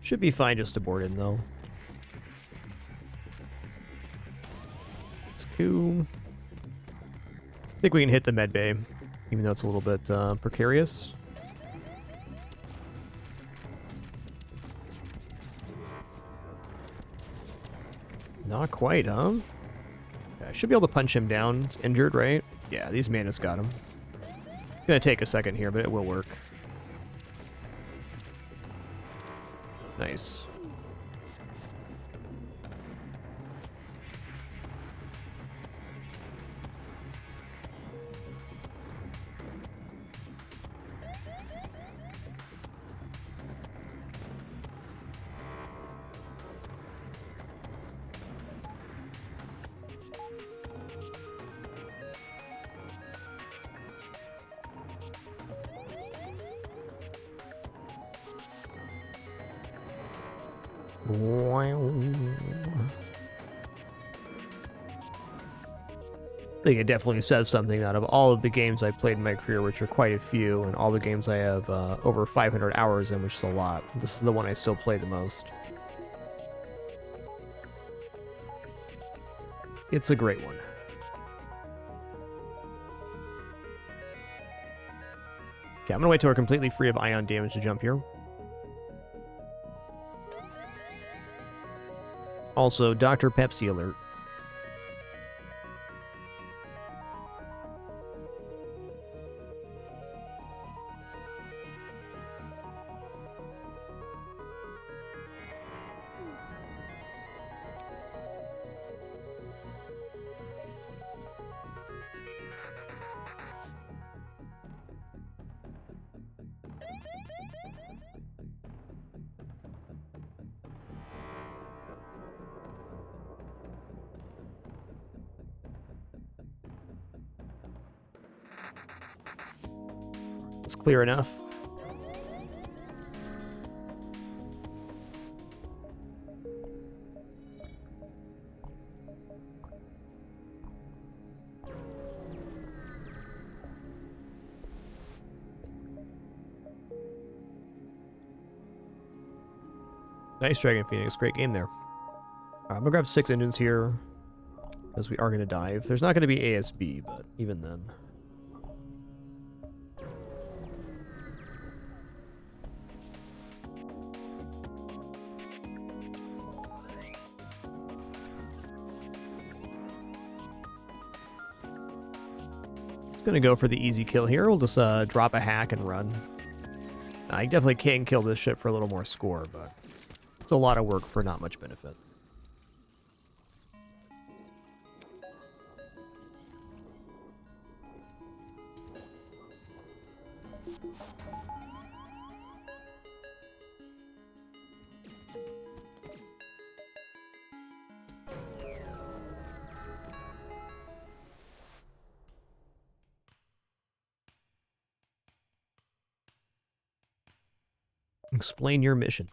Should be fine just to board in, though. It's cool. I think we can hit the med bay, even though it's a little bit precarious. Not quite, huh? Yeah, I should be able to punch him down. It's injured, right? Yeah, these manas got him. It's gonna take a second here, but it will work. Nice. I think it definitely says something out of all of the games I've played in my career, which are quite a few, and all the games I have over 500 hours in, which is a lot. This is the one I still play the most. It's a great one. Okay, I'm gonna wait till we're completely free of ion damage to jump here. Also, Dr. Pepsi alert. That's clear enough. Nice, Dragon Phoenix. Great game there. I'm going to grab 6 engines here, because we are going to dive. There's not going to be ASB, but even then. Going to go for the easy kill here. We'll just drop a hack and run. I definitely can kill this ship for a little more score, but it's a lot of work for not much benefit. Explain your mission.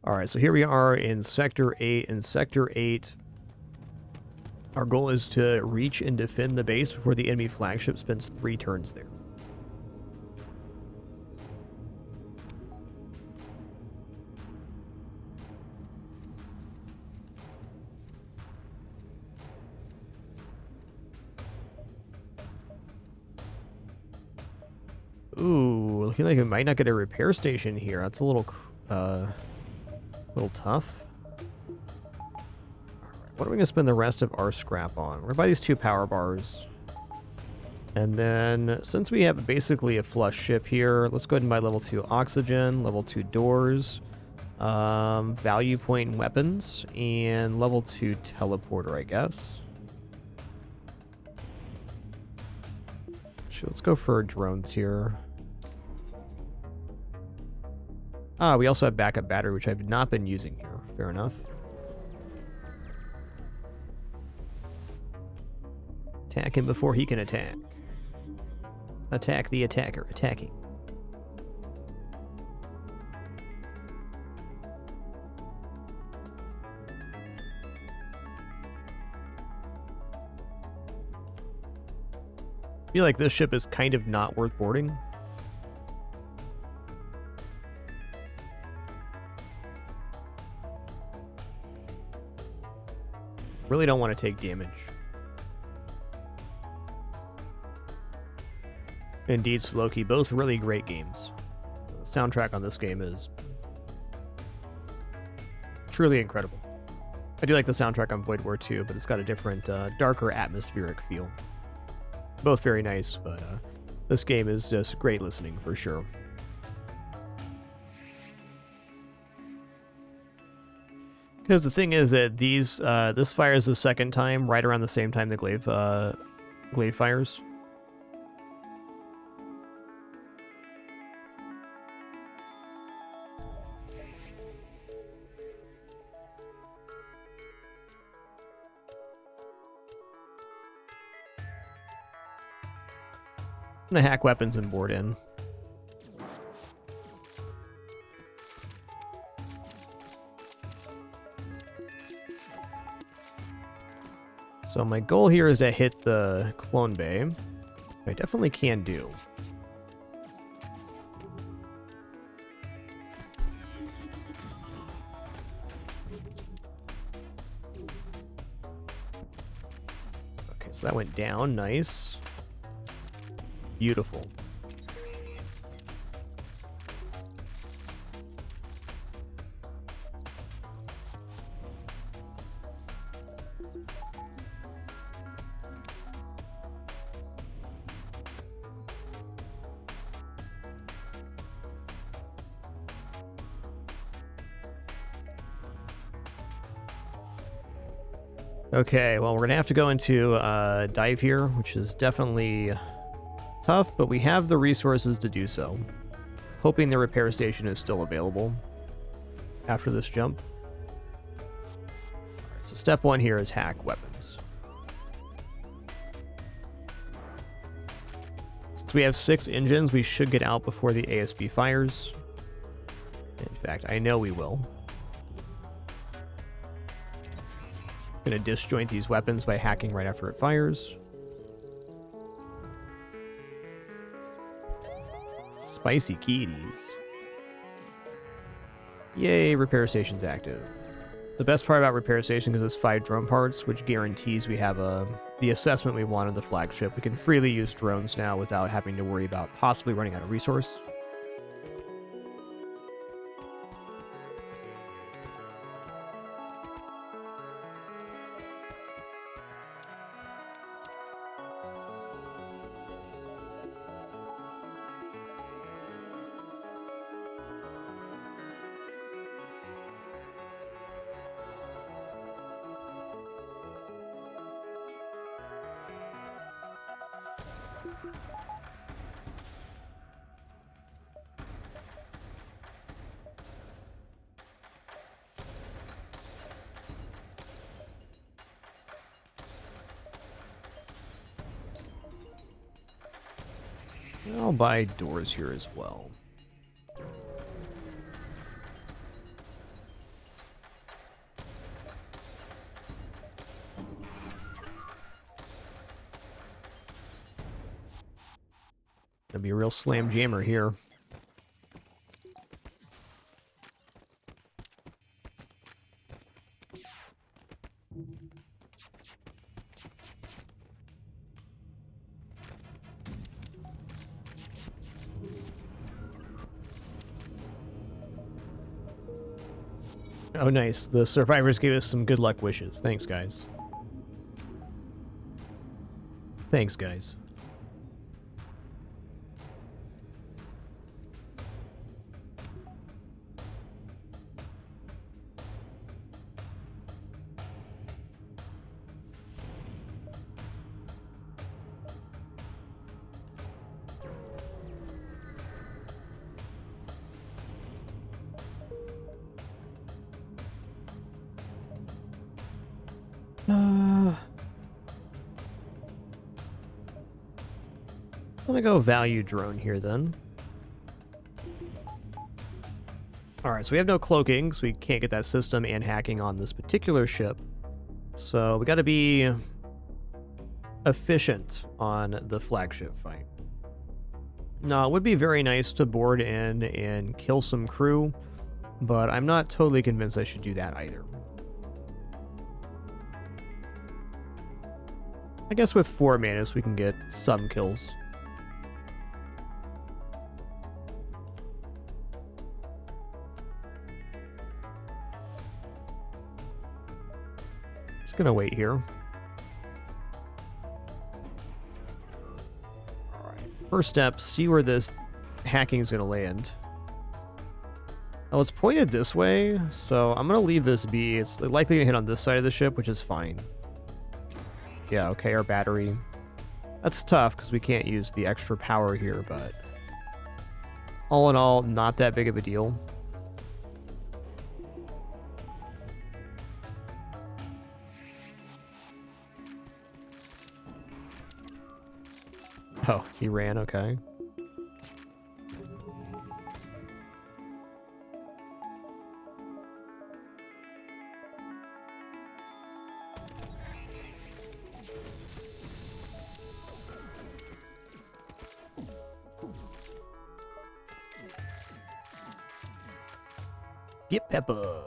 Alright, so here we are in Sector 8. In Sector 8, our goal is to reach and defend the base before the enemy flagship spends 3 turns there. Ooh, looking like we might not get a repair station here. That's a little tough. What are we going to spend the rest of our scrap on? We're going to buy these 2 power bars. And then, since we have basically a flush ship here, let's go ahead and buy level 2 oxygen, level 2 doors, value point and weapons, and level 2 teleporter, I guess. Let's go for drones here. Ah, we also have backup battery, which I've not been using here. Fair enough. Attack him before he can attack. Attack the attacker. Attacking. I feel like this ship is kind of not worth boarding. Really don't want to take damage. Indeed, Spelunky, both really great games. The soundtrack on this game is truly incredible. I do like the soundtrack on Void War 2, but it's got a different, darker atmospheric feel. Both very nice, but this game is just great listening for sure. Because the thing is that these this fires the second time right around the same time the glaive fires. I'm gonna hack weapons and board in. So my goal here is to hit the clone bay. I definitely can do. Okay, so that went down. Nice. Beautiful. Okay, well, we're going to have to go into dive here, which is definitely tough, but we have the resources to do so. Hoping the repair station is still available after this jump. Alright, so step 1 here is hack weapons. Since we have 6 engines, we should get out before the ASB fires. In fact, I know we will. Gonna disjoint these weapons by hacking right after it fires. Spicy kitties. Yay, repair station's active. The best part about repair station is it's 5 drone parts, which guarantees we have the assessment we want of the flagship. We can freely use drones now without having to worry about possibly running out of resource. I'll buy doors here as well. Gonna be a real slam jammer here. Oh, nice. The survivors gave us some good luck wishes. Thanks, guys. Thanks, guys. I'm gonna go value drone here then. Alright, so we have no cloaking, because we can't get that system and hacking on this particular ship. So we gotta be efficient on the flagship fight. Now, it would be very nice to board in and kill some crew, but I'm not totally convinced I should do that either. I guess with 4 Manus we can get some kills. Just gonna wait here. Alright. First step, see where this hacking is gonna land. Well, it's pointed this way, so I'm gonna leave this be. It's likely gonna hit on this side of the ship, which is fine. Yeah, okay, our battery. That's tough because we can't use the extra power here, but all in all, not that big of a deal. Oh, he ran, okay. Get pepper.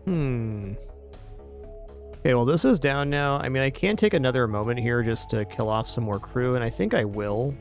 Hmm. Okay, well, this is down now. I mean, I can take another moment here just to kill off some more crew, and I think I will.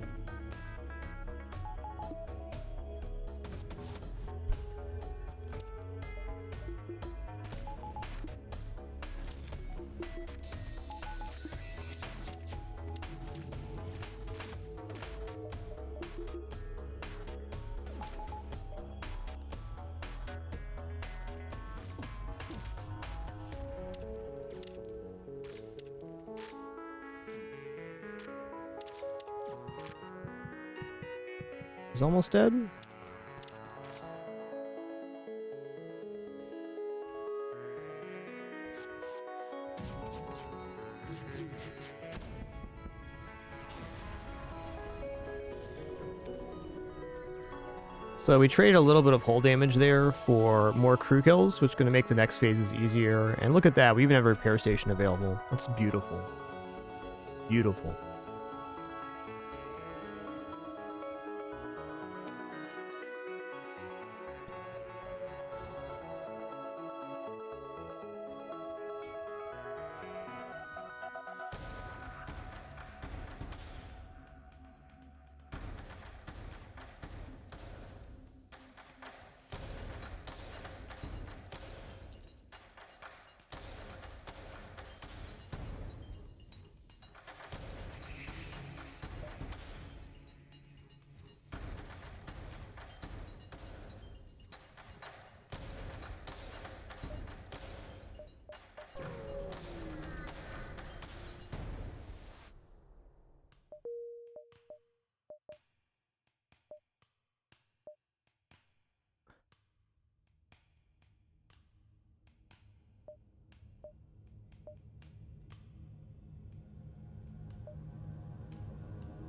He's almost dead. So we traded a little bit of hull damage there for more crew kills, which is going to make the next phases easier. And look at that, we even have a repair station available. That's beautiful. Beautiful.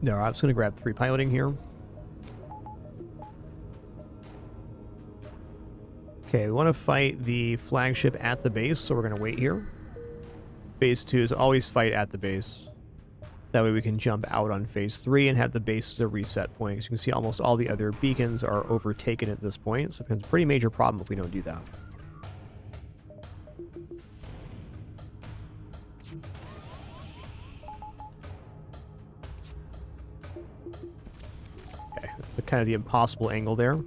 There, I'm just going to grab 3 piloting here. Okay, we want to fight the flagship at the base, so we're going to wait here. Phase 2 is always fight at the base. That way we can jump out on phase 3 and have the base as a reset point. As you can see, almost all the other beacons are overtaken at this point, so it becomes a pretty major problem if we don't do that. Okay, that's kind of the impossible angle there.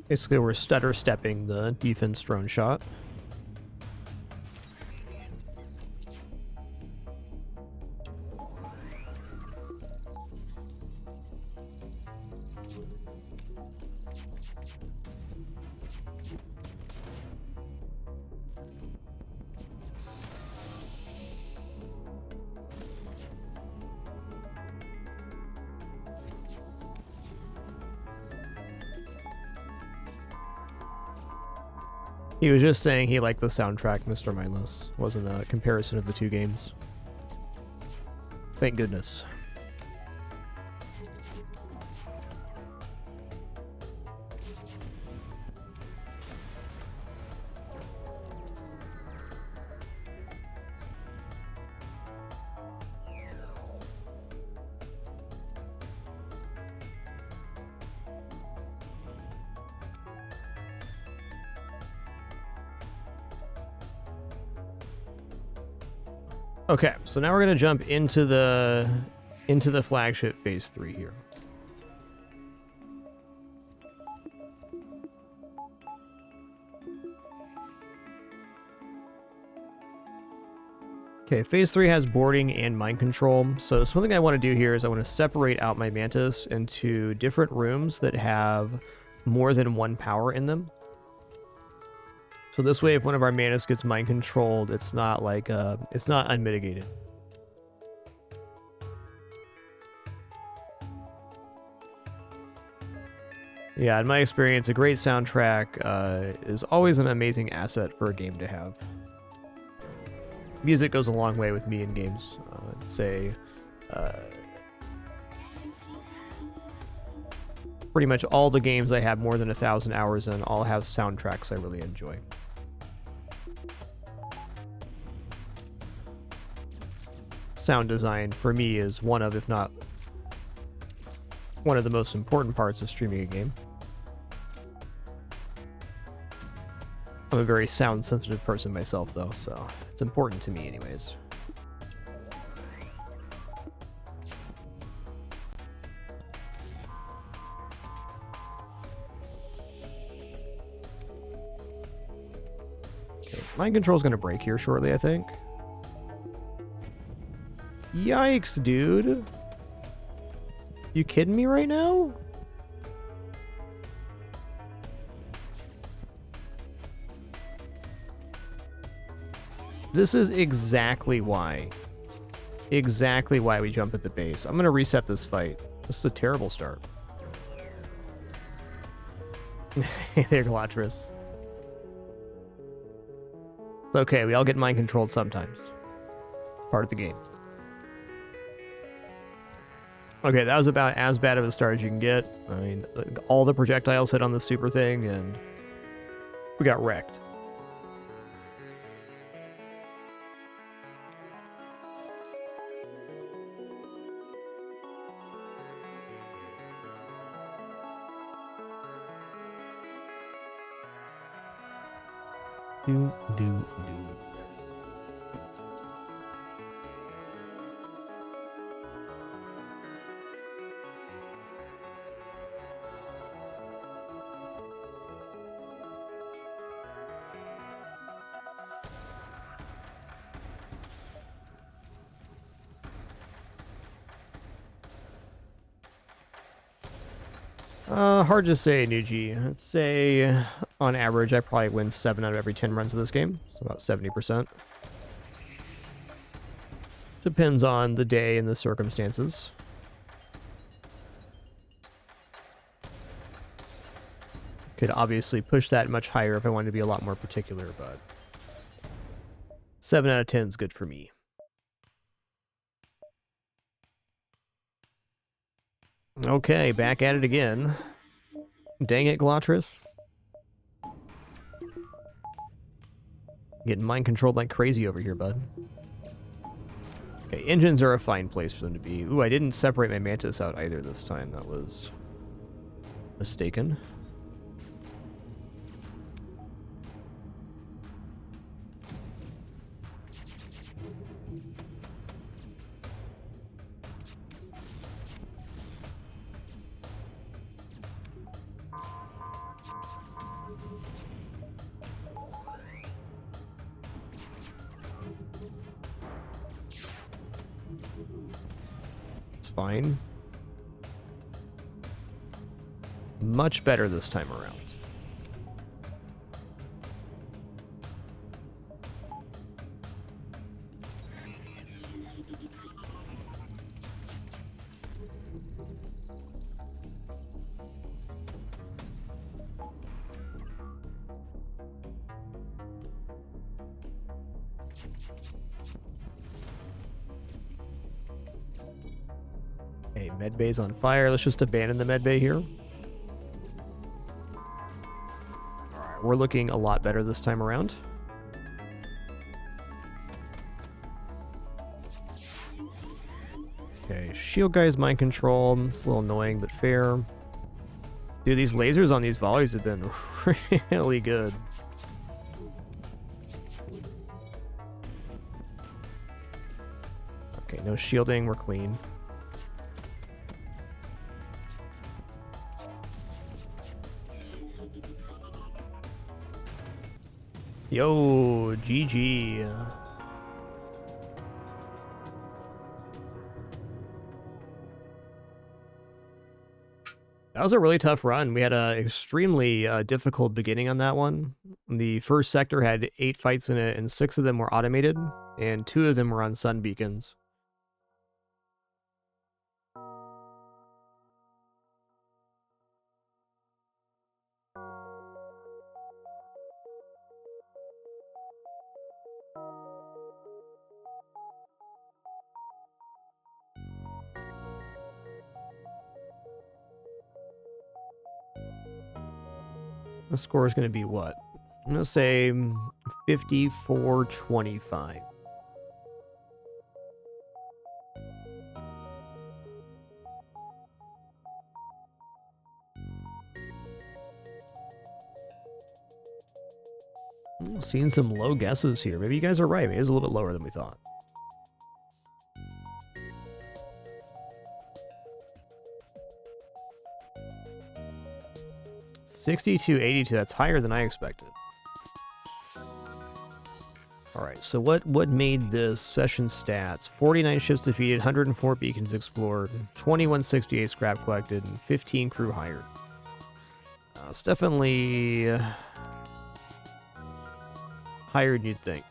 Basically, we're stutter stepping the defense drone shot. He was just saying he liked the soundtrack, Mr. Mindless. Wasn't a comparison of the 2 games. Thank goodness. Okay, so now we're gonna jump into the flagship phase 3 here. Okay, phase 3 has boarding and mind control. So something I want to do here is I want to separate out my Mantis into different rooms that have more than 1 power in them. So this way, if one of our Mantis gets mind controlled, it's not like it's not unmitigated. Yeah, in my experience, a great soundtrack is always an amazing asset for a game to have. Music goes a long way with me in games. Pretty much all the games I have more than 1,000 hours in all have soundtracks I really enjoy. sound design for me is one of, if not one of the most important parts of streaming a game. I'm a very sound sensitive person myself though, so it's important to me anyways. Okay, mind control's gonna break here shortly, I think. Yikes, dude. You kidding me right now? This is exactly why we jump at the base. I'm gonna reset this fight. This is a terrible start. Hey there, Gallatris. It's okay, we all get mind controlled sometimes. Part of the game. Okay, that was about as bad of a start as you can get. I mean, all the projectiles hit on the super thing, and we got wrecked. Do. Hard to say, Nuji. I'd say, on average, I probably win 7 out of every 10 runs of this game. So about 70%. Depends on the day and the circumstances. Could obviously push that much higher if I wanted to be a lot more particular, but 7 out of 10 is good for me. Okay, back at it again. Dang it, Gallatris. Getting mind controlled like crazy over here, bud. Okay, engines are a fine place for them to be. Ooh, I didn't separate my Mantis out either this time. That was mistaken. Fine. Much better this time around. Okay, medbay's on fire. Let's just abandon the medbay here. Alright, we're looking a lot better this time around. Okay, shield guy's mind control. It's a little annoying, but fair. Dude, these lasers on these volleys have been really good. Okay, no shielding. We're clean. Yo, GG. That was a really tough run. We had an extremely difficult beginning on that one. The first sector had 8 fights in it, and 6 of them were automated, and 2 of them were on sun beacons. The score is going to be what? I'm going to say 54-25. Seeing some low guesses here. Maybe you guys are right. Maybe it's a little bit lower than we thought. $62.82. That's higher than I expected. All right, so what made this session stats? 49 ships defeated, 104 beacons explored, 2168 scrap collected, and 15 crew hired. It's definitely higher than you'd think.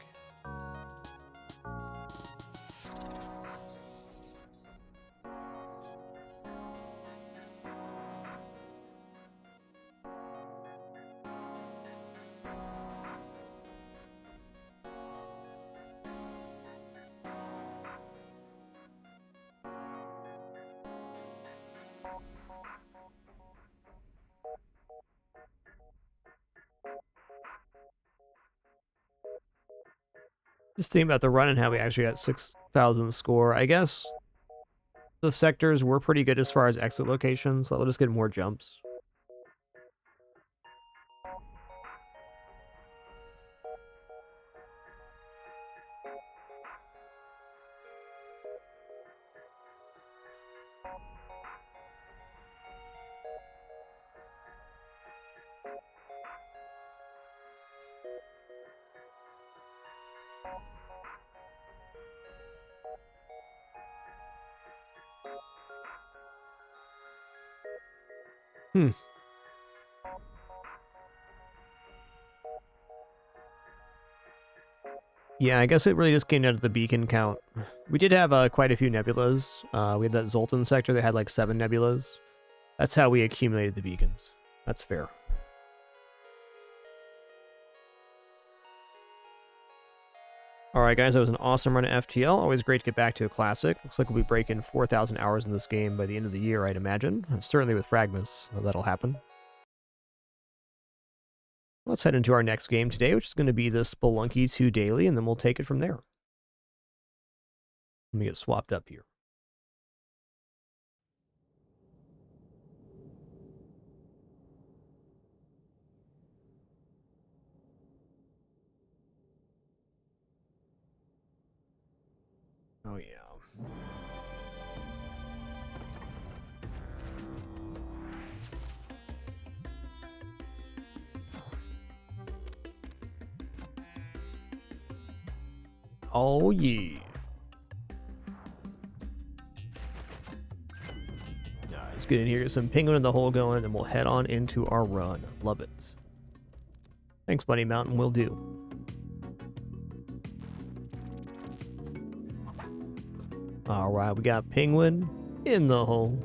Just thinking about the run and how we actually got 6,000 score. I guess the sectors were pretty good as far as exit locations, so we'll just get more jumps. Yeah, I guess it really just came down to the beacon count. We did have quite a few nebulas. We had that Zoltan sector that had like 7 nebulas. That's how we accumulated the beacons. That's fair. Alright guys, that was an awesome run at FTL. Always great to get back to a classic. Looks like we'll be breaking 4,000 hours in this game by the end of the year, I'd imagine. Certainly with fragments, that'll happen. Let's head into our next game today, which is going to be the Spelunky 2 Daily, and then we'll take it from there. Let me get swapped up here. Oh yeah. Oh yeah. Let's get in here, get some penguin in the hole going, and we'll head on into our run. Love it. Thanks, Bunny Mountain. Will do. Alright, we got penguin in the hole.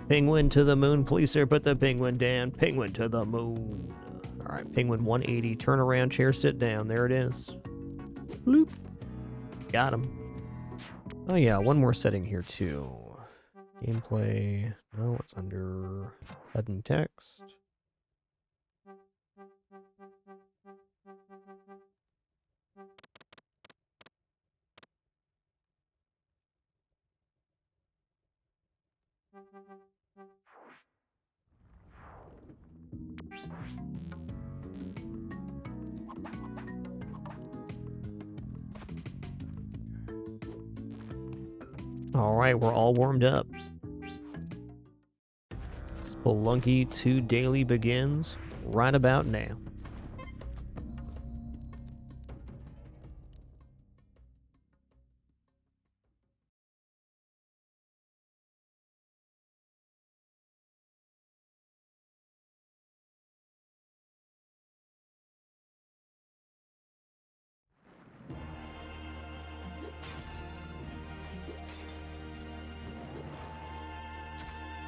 Penguin to the moon. Please, sir, put the penguin down. Penguin to the moon. Alright, penguin 180. Turn around, chair, sit down. There it is. Bloop. Got him. Oh yeah, one more setting here too. Gameplay. No, it's under HUD and text. Alright, we're all warmed up. Spelunky 2 Daily begins right about now.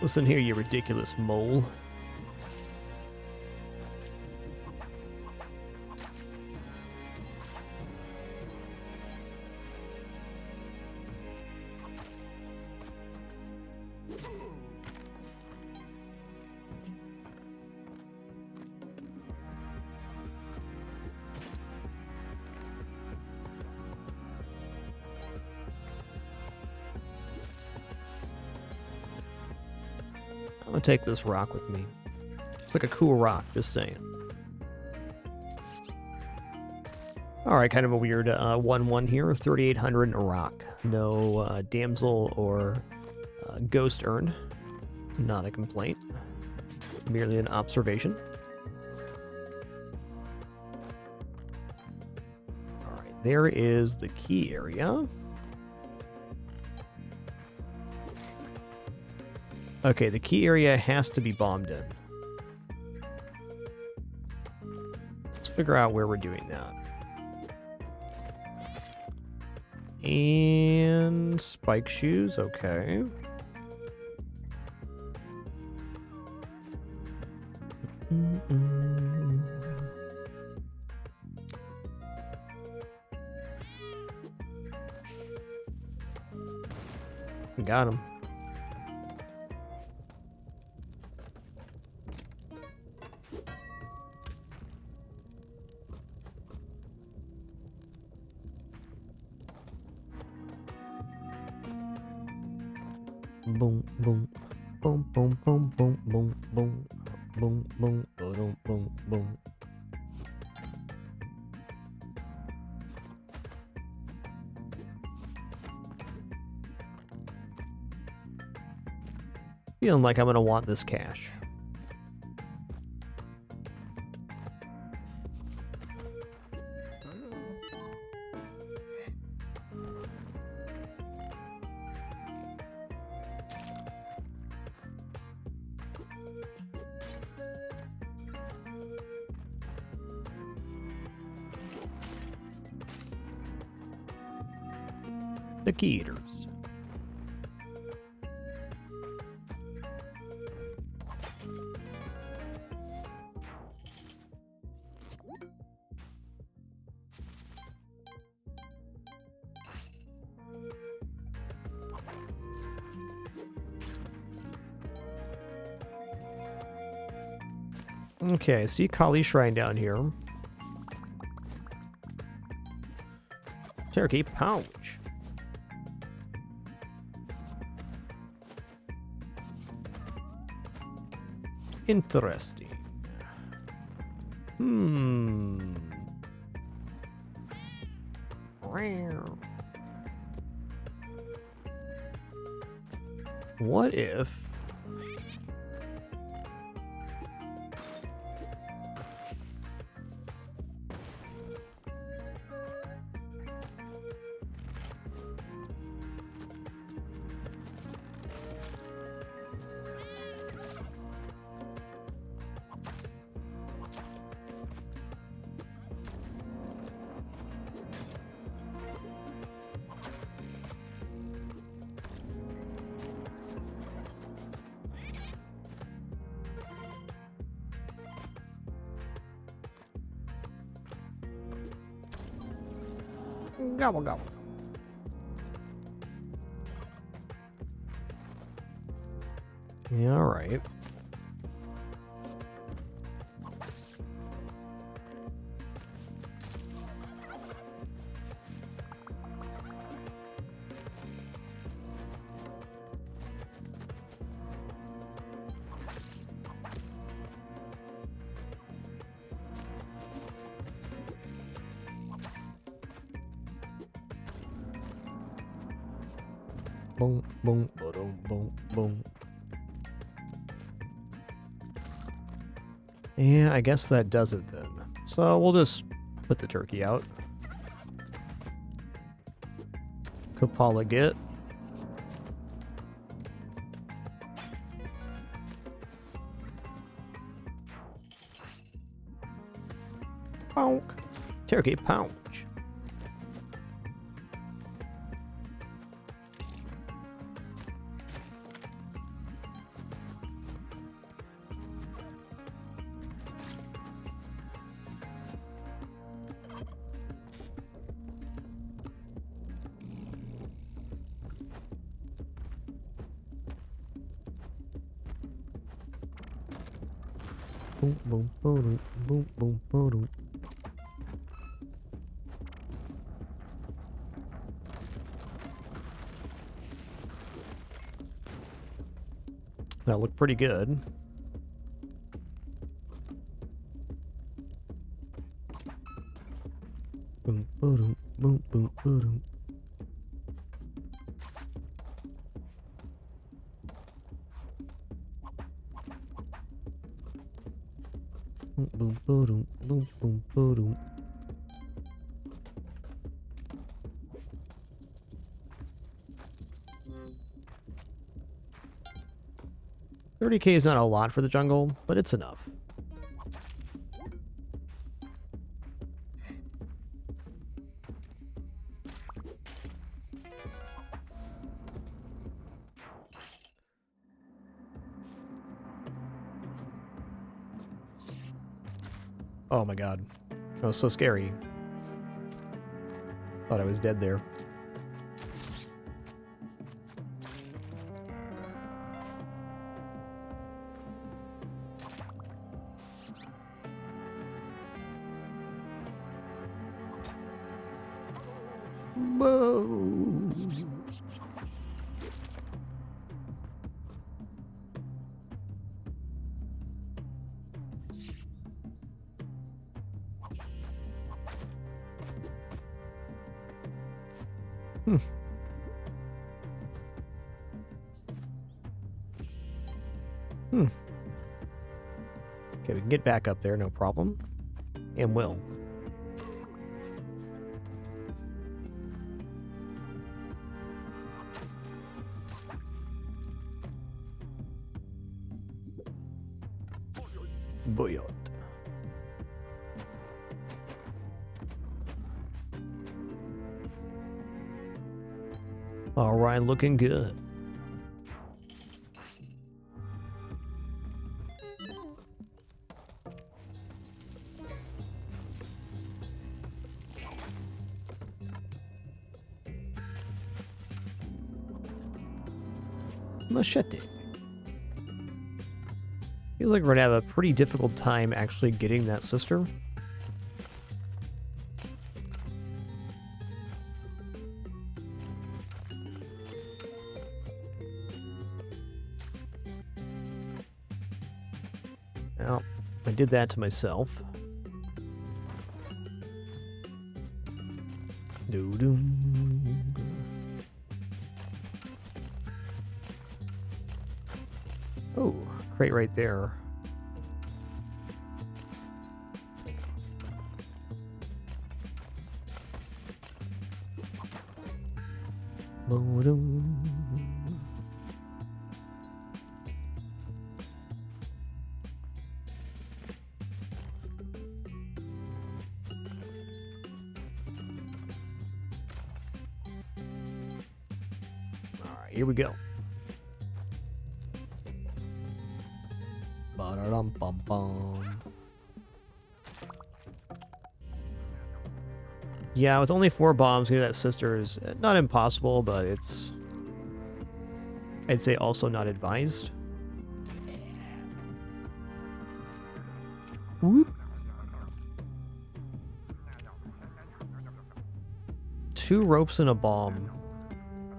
Listen here, you ridiculous mole. I'm gonna take this rock with me. It's like a cool rock, just saying. Alright, kind of a weird 1-1 here. 3,800 in Iraq. No damsel or ghost urn. Not a complaint. Merely an observation. Alright, there is the key area. Okay, the key area has to be bombed in. Let's figure out where we're doing that. And spike shoes, okay. Got him. Boom, boom, boom, boom, boom, boom, boom, boom, boom, boom, boom, boom, boom. Feeling like I'm gonna want this cash. The key eaters. Okay, see Kali Shrine down here. Turkey pouch. Interesting. What if... Gobble, gobble. Yeah, all right. Boom, boom, boom, boom, boom. Yeah, I guess that does it then. So we'll just put the turkey out. Kapala get. Bonk. Turkey pouch. Boom, boom, boom, boom, boom, boom. That looked pretty good. Boom, boom, boom, boom. Boom, boom, boom, boom, boom, boom. 30k is not a lot for the jungle, but it's enough. Oh my god. That was so scary. Thought I was dead there. Whoa. Okay, we can get back up there, no problem. And will. Boyot. All right, looking good. Machete. Feels like we're gonna have a pretty difficult time actually getting that sister. Well, I did that to myself. Doo-doo. Oh, crate right there. Alright, here we go. Ba-da-dum-bum-bum. Yeah, with only 4 bombs, getting that sister is not impossible, but it's, I'd say, also not advised. Whoop. 2 ropes and a bomb.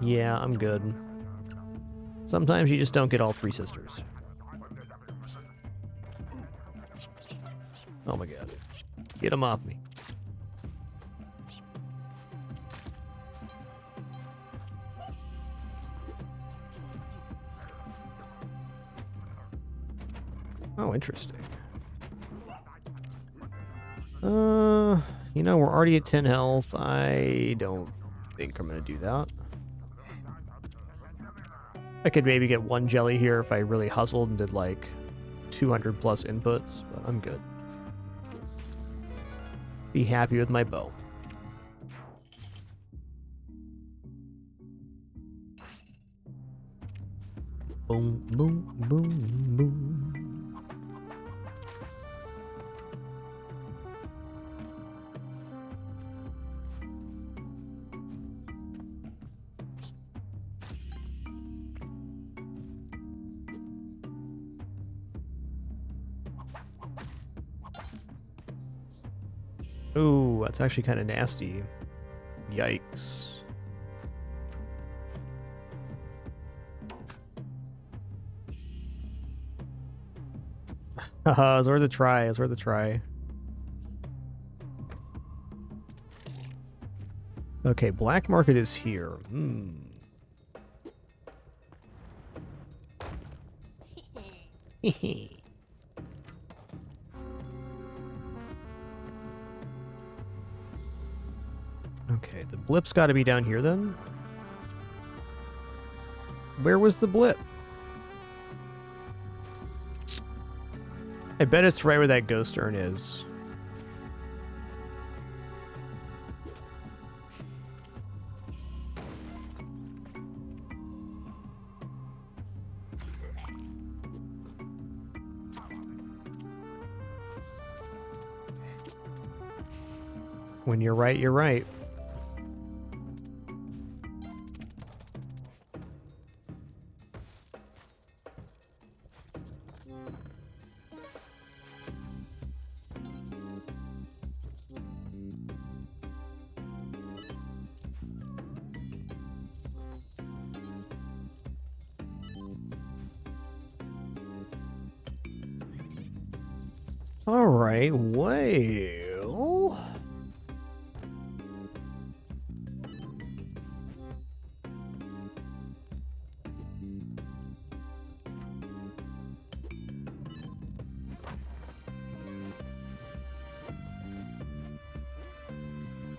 Yeah, I'm good. Sometimes you just don't get all 3 sisters. Oh my god. Get them off me. Oh, interesting. You know, we're already at 10 health. I don't think I'm gonna do that. I could maybe get 1 jelly here if I really hustled and did like 200 plus inputs, but I'm good. Be happy with my bow. Boom, boom, boom, boom. Ooh, that's actually kind of nasty. Yikes. Haha, it's worth a try. It's worth a try. Okay, black market is here. Okay, the blip's got to be down here then. Where was the blip? I bet it's right where that ghost urn is. When you're right, you're right. All right, well...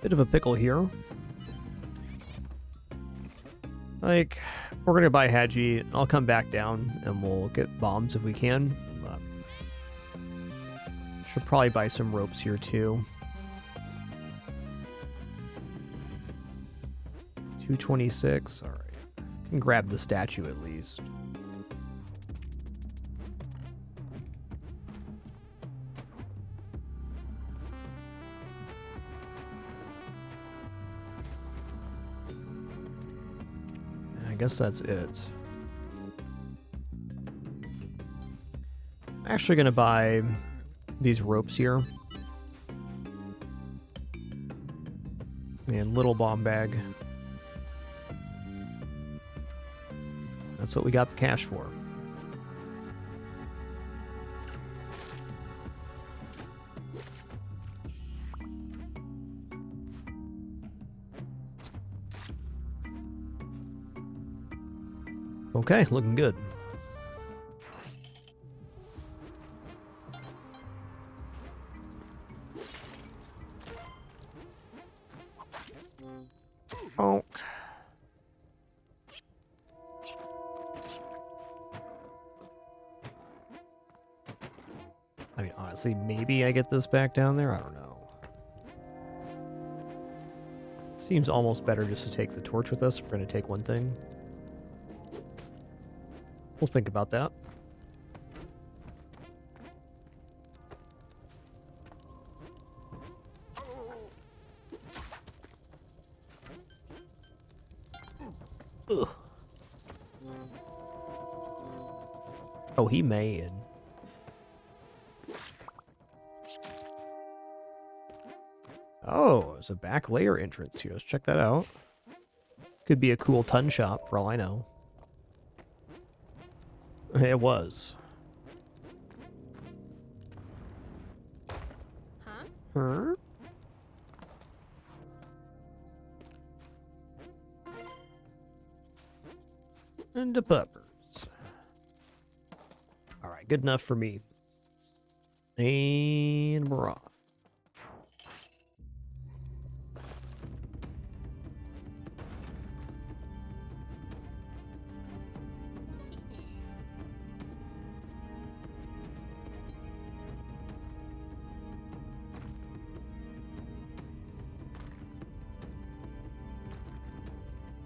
Bit of a pickle here. Like, we're gonna buy Hadji. I'll come back down and we'll get bombs if we can. Should probably buy some ropes here too. 226. All right, can grab the statue at least. I guess that's it. I'm actually gonna buy these ropes here. And little bomb bag. That's what we got the cash for. Okay, looking good. Oh. I mean, honestly, maybe I get this back down there? I don't know. Seems almost better just to take the torch with us if we're going to take one thing. We'll think about that. Ugh. Oh, he made. Oh, there's a back layer entrance here. Let's check that out. Could be a cool ton shop, for all I know. It was. Huh? Huh? And the puppers. Alright, good enough for me. And we're off.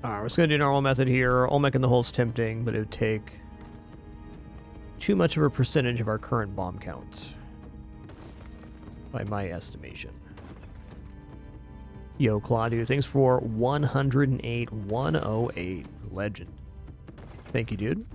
Alright, we're just going to do normal method here. Olmec in the hole's tempting, but it would take too much of a percentage of our current bomb count, by my estimation. Yo, Claudio, thanks for 108, 108. Legend. Thank you, dude.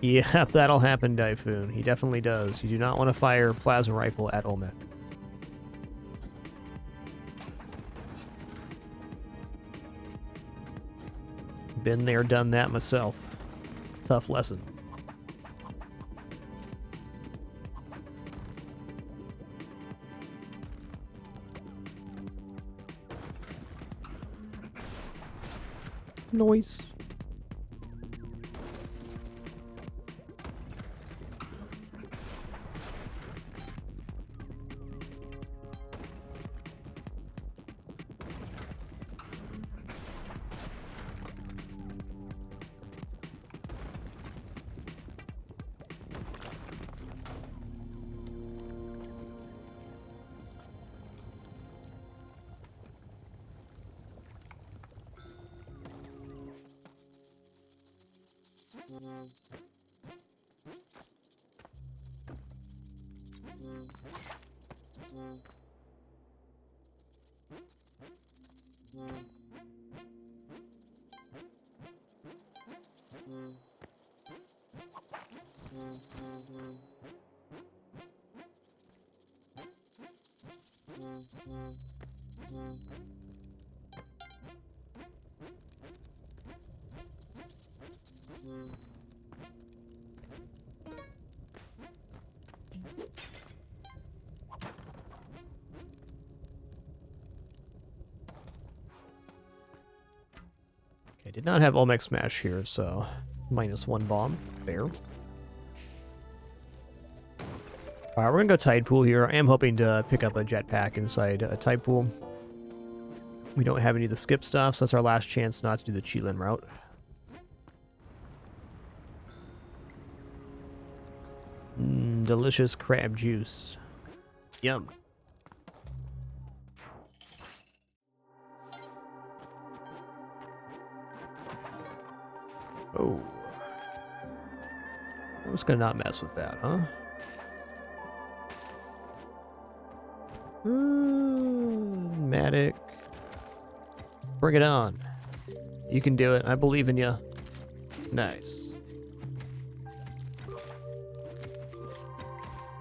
Yep, that'll happen, Typhoon. He definitely does. You do not want to fire plasma rifle at Olmec. Been there, done that myself. Tough lesson. Noise. Okay, did not have Olmec Smash here, so -1 bomb. Fair. Alright, we're gonna go Tide Pool here. I am hoping to pick up a jetpack inside a Tide Pool. We don't have any of the skip stuff, so that's our last chance not to do the Cheelin route. Delicious crab juice. Yum. Oh. I'm just gonna not mess with that, huh? Matic. Bring it on. You can do it. I believe in you. Nice.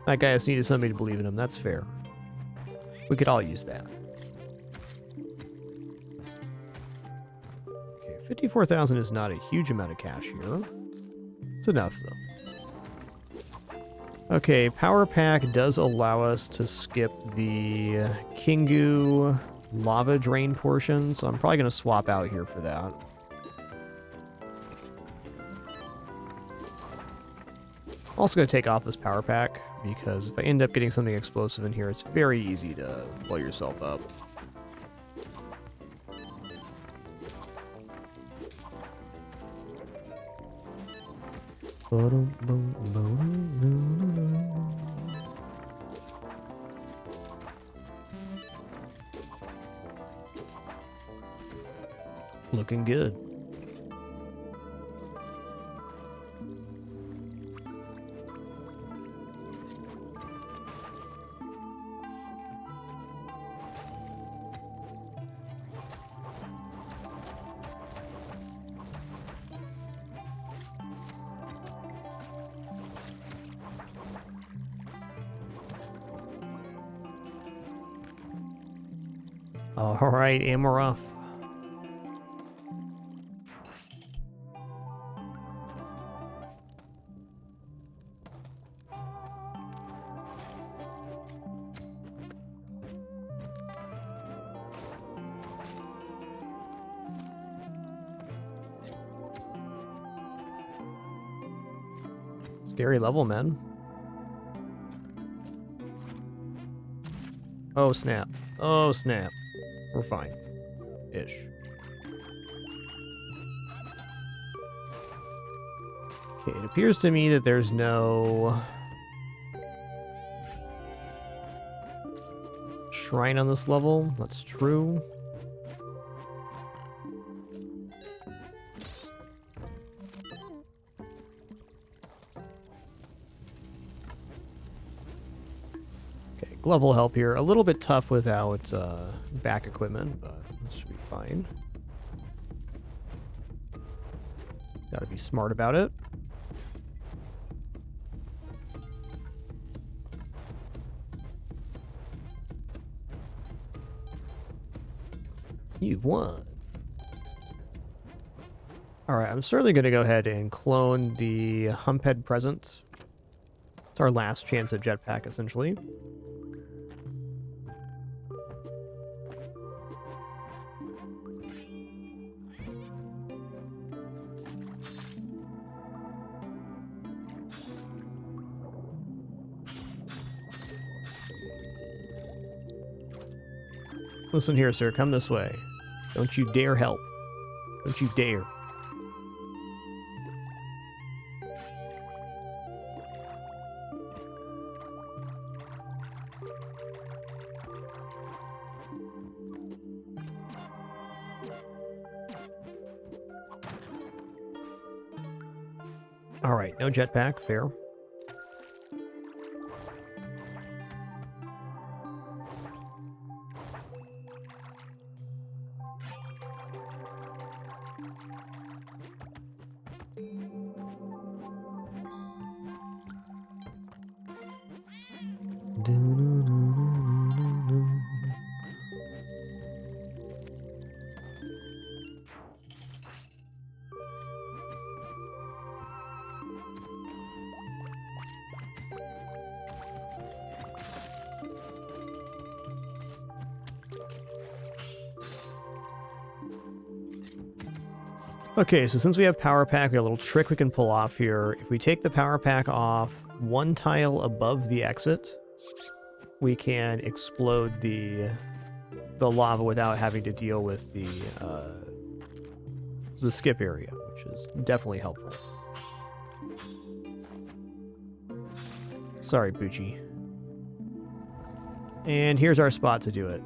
That guy just needed somebody to believe in him. That's fair. We could all use that. Okay, 54,000 is not a huge amount of cash here. It's enough, though. Okay, Power Pack does allow us to skip the Kingu lava drain portion, so I'm probably going to swap out here for that. Also going to take off this Power Pack, because if I end up getting something explosive in here, it's very easy to blow yourself up. Looking good. All right, and we're off. Scary level, man. Oh, snap. Oh, snap. We're fine. Ish. Okay, it appears to me that there's no shrine on this level. That's true. Glove will help here. A little bit tough without back equipment, but this should be fine. Gotta be smart about it. You've won. Alright, I'm certainly going to go ahead and clone the Humphead Present. It's our last chance at jetpack, essentially. Listen here, sir. Come this way. Don't you dare help. Don't you dare. All right, no jetpack. Fair. Okay, so since we have power pack, we have a little trick we can pull off here. If we take the power pack off one tile above the exit, we can explode the lava without having to deal with the skip area, which is definitely helpful. Sorry, Poochie. And here's our spot to do it.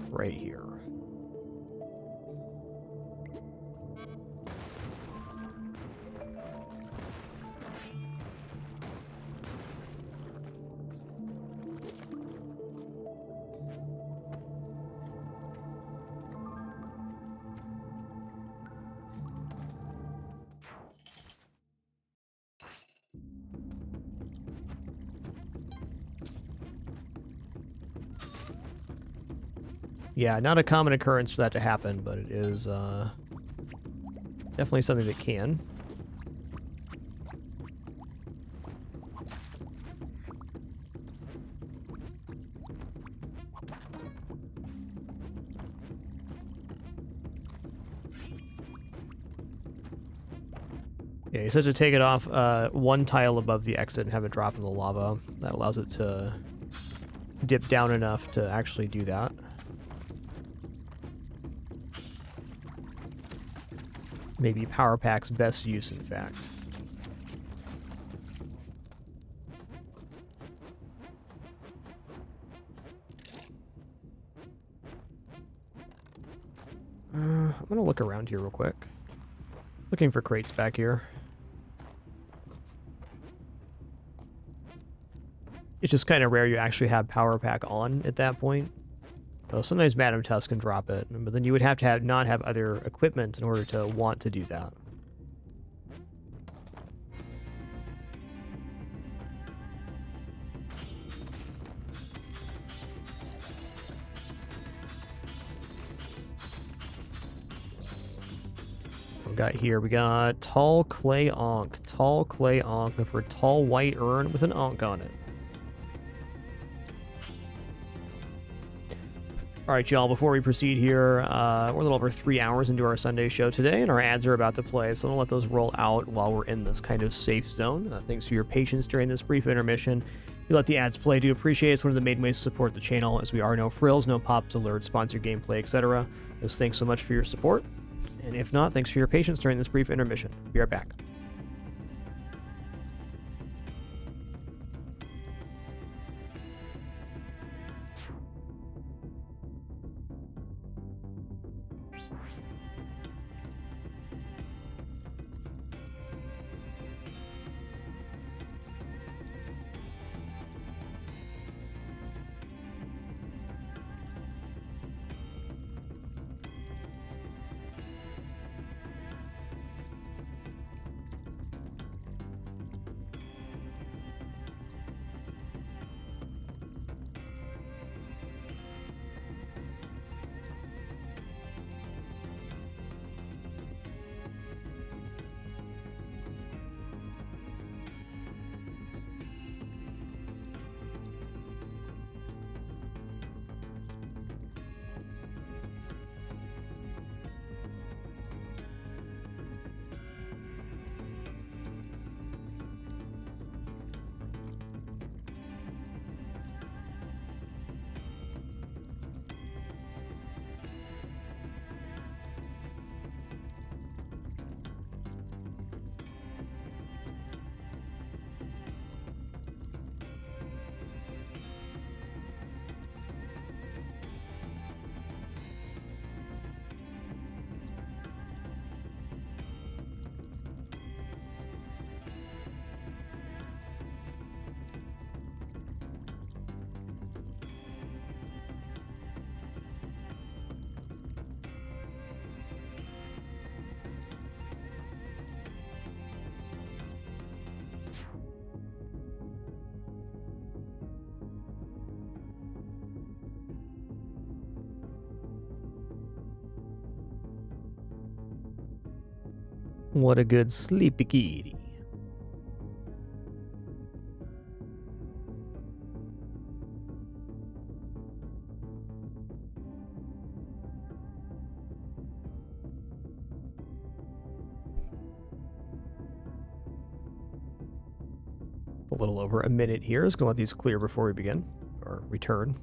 Right here. Yeah, not a common occurrence for that to happen, but it is definitely something that can. Yeah, you just have to take it off one tile above the exit and have it drop in the lava. That allows it to dip down enough to actually do that. Maybe power pack's best use, in fact. I'm gonna look around here real quick. Looking for crates back here. It's just kind of rare you actually have power pack on at that point. So sometimes Madam Tusk can drop it, but then you would have to not have other equipment in order to want to do that. We got tall clay ankh. Tall clay ankh for tall white urn with an ankh on it. All right, y'all, before we proceed here, we're a little over 3 hours into our Sunday show today, and our ads are about to play, so I'm going to let those roll out while we're in this kind of safe zone. Thanks for your patience during this brief intermission. You let the ads play. Do appreciate it. It's one of the main ways to support the channel, as we are no frills, no pops, alerts, sponsored gameplay, etc. Just thanks so much for your support. And if not, thanks for your patience during this brief intermission. Be right back. What a good sleepy kitty. A little over a minute here. Just gonna let these clear before we begin, or return.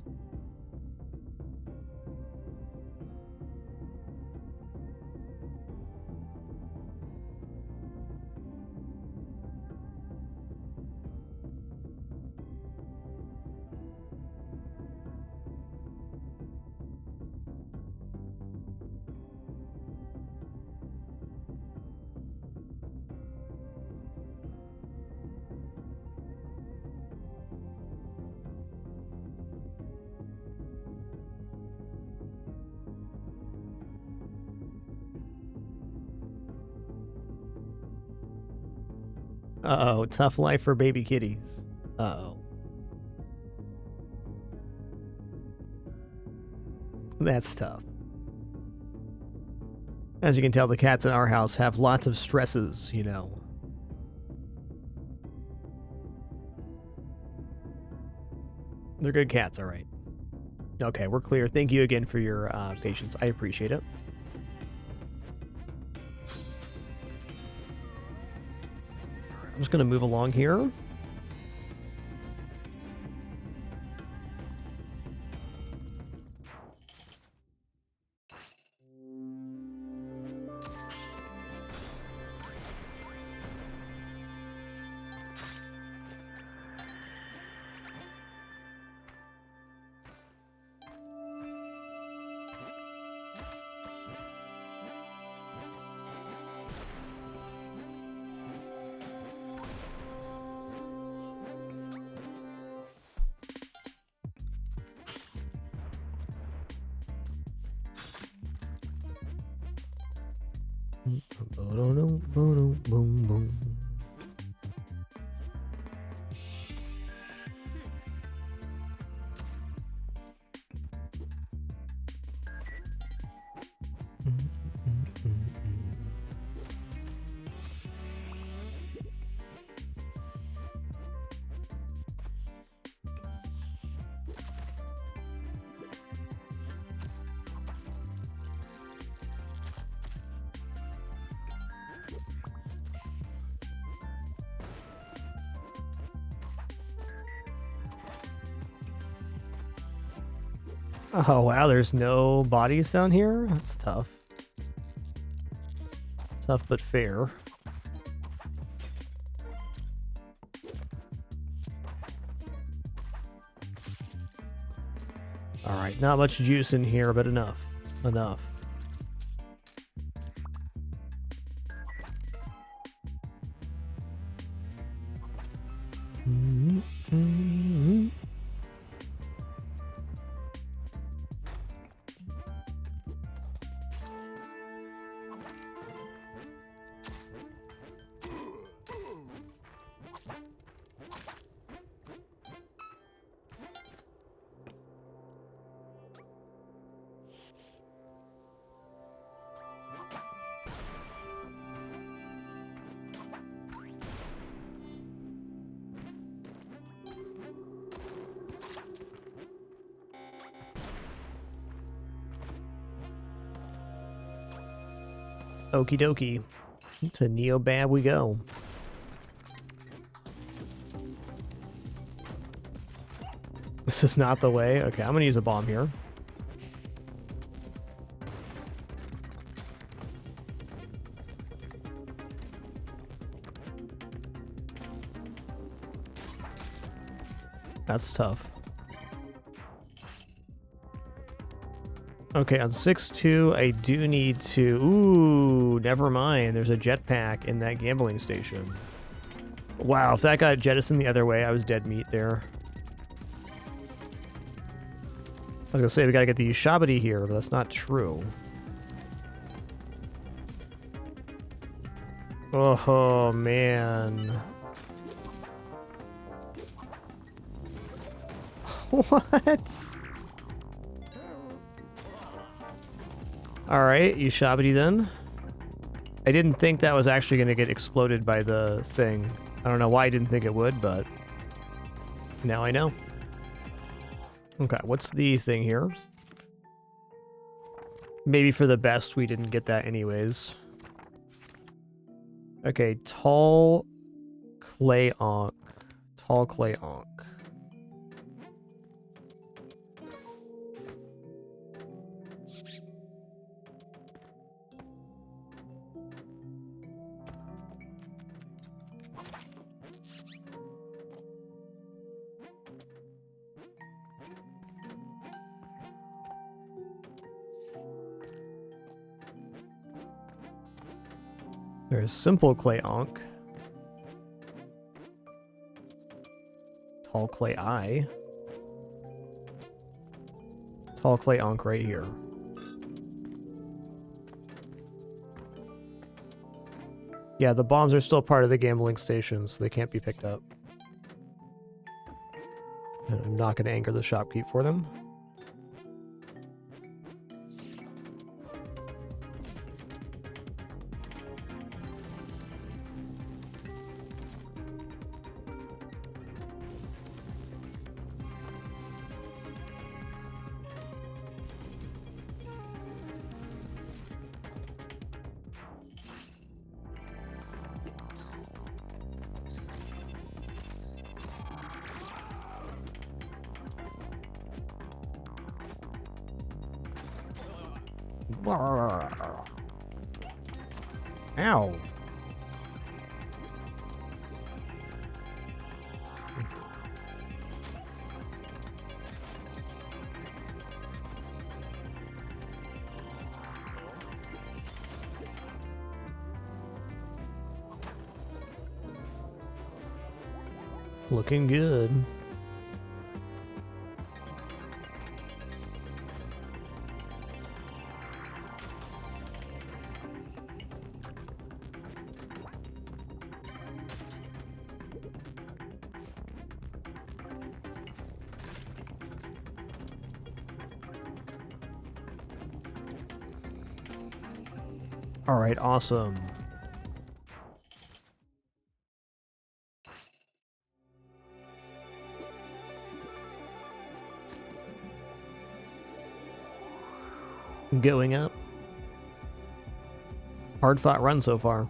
Uh-oh, tough life for baby kitties. Uh-oh. That's tough. As you can tell, the cats in our house have lots of stresses, you know. They're good cats, all right. Okay, we're clear. Thank you again for your patience. I appreciate it. I'm just going to move along here. Oh, wow, there's no bodies down here? That's tough. Tough but fair. Alright, not much juice in here, but enough. Enough. Okie dokie. To Neobab we go. This is not the way. Okay, I'm gonna use a bomb here. That's tough. Okay, on 6-2, I do need to... Ooh, never mind. There's a jetpack in that gambling station. Wow, if that got jettisoned the other way, I was dead meat there. I was gonna say, we gotta get the Ushabati here, but that's not true. Oh, man. What? Alright, Ushabati then. I didn't think that was actually going to get exploded by the thing. I don't know why I didn't think it would, but now I know. Okay, what's the thing here? Maybe for the best we didn't get that anyways. Okay, tall clay ankh. Tall clay ankh. There's simple clay ankh. Tall clay eye. Tall clay ankh right here. Yeah, the bombs are still part of the gambling station, so they can't be picked up. And I'm not going to anger the shopkeep for them. Ow. Looking good. All right, awesome. Going up. Hard fought run so far.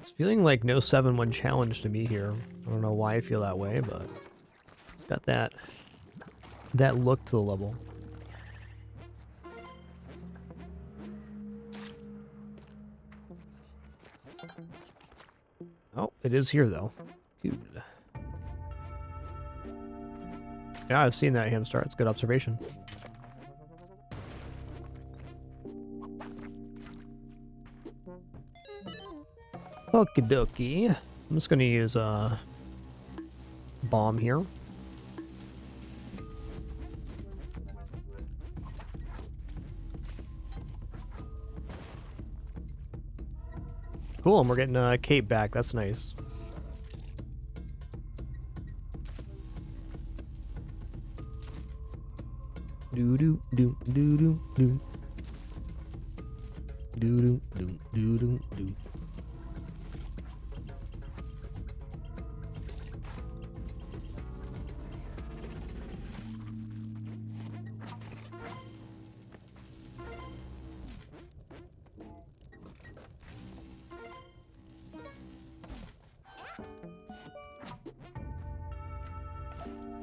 It's feeling like no 7-1 challenge to me here. I don't know why I feel that way, but it's got that look to the level. Oh, it is here though. Good. Yeah, I've seen that ham start. It's good observation. Okie dokie. I'm just going to use a bomb here. Cool, and we're getting a cape back. That's nice. Do do do do do do do do do do do.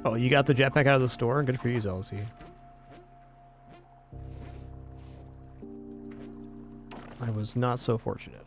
Oh, you got the jetpack out of the store? Good for you, Zelsi. I was not so fortunate.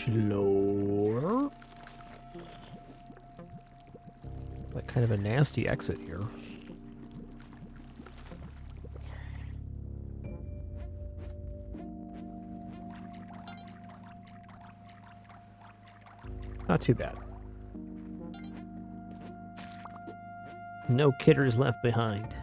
Slower. Like kind of a nasty exit here. Not too bad. No kidders left behind.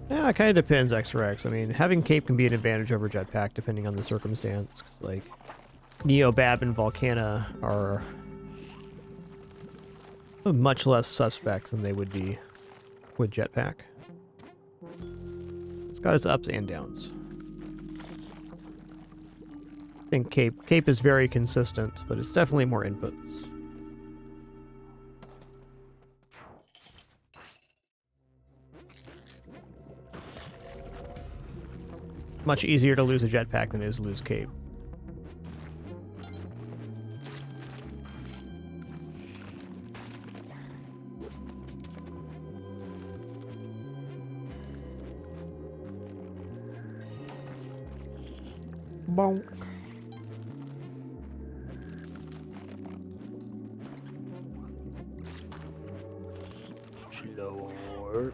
Yeah, it kind of depends, X-Rex. I mean, having cape can be an advantage over jetpack depending on the circumstance. 'Cause, like, Neobab and Volcana are much less suspect than they would be with jetpack. It's got its ups and downs. I think cape is very consistent, but it's definitely more inputs. Much easier to lose a jetpack than it is to lose cape. Bonk. Slower.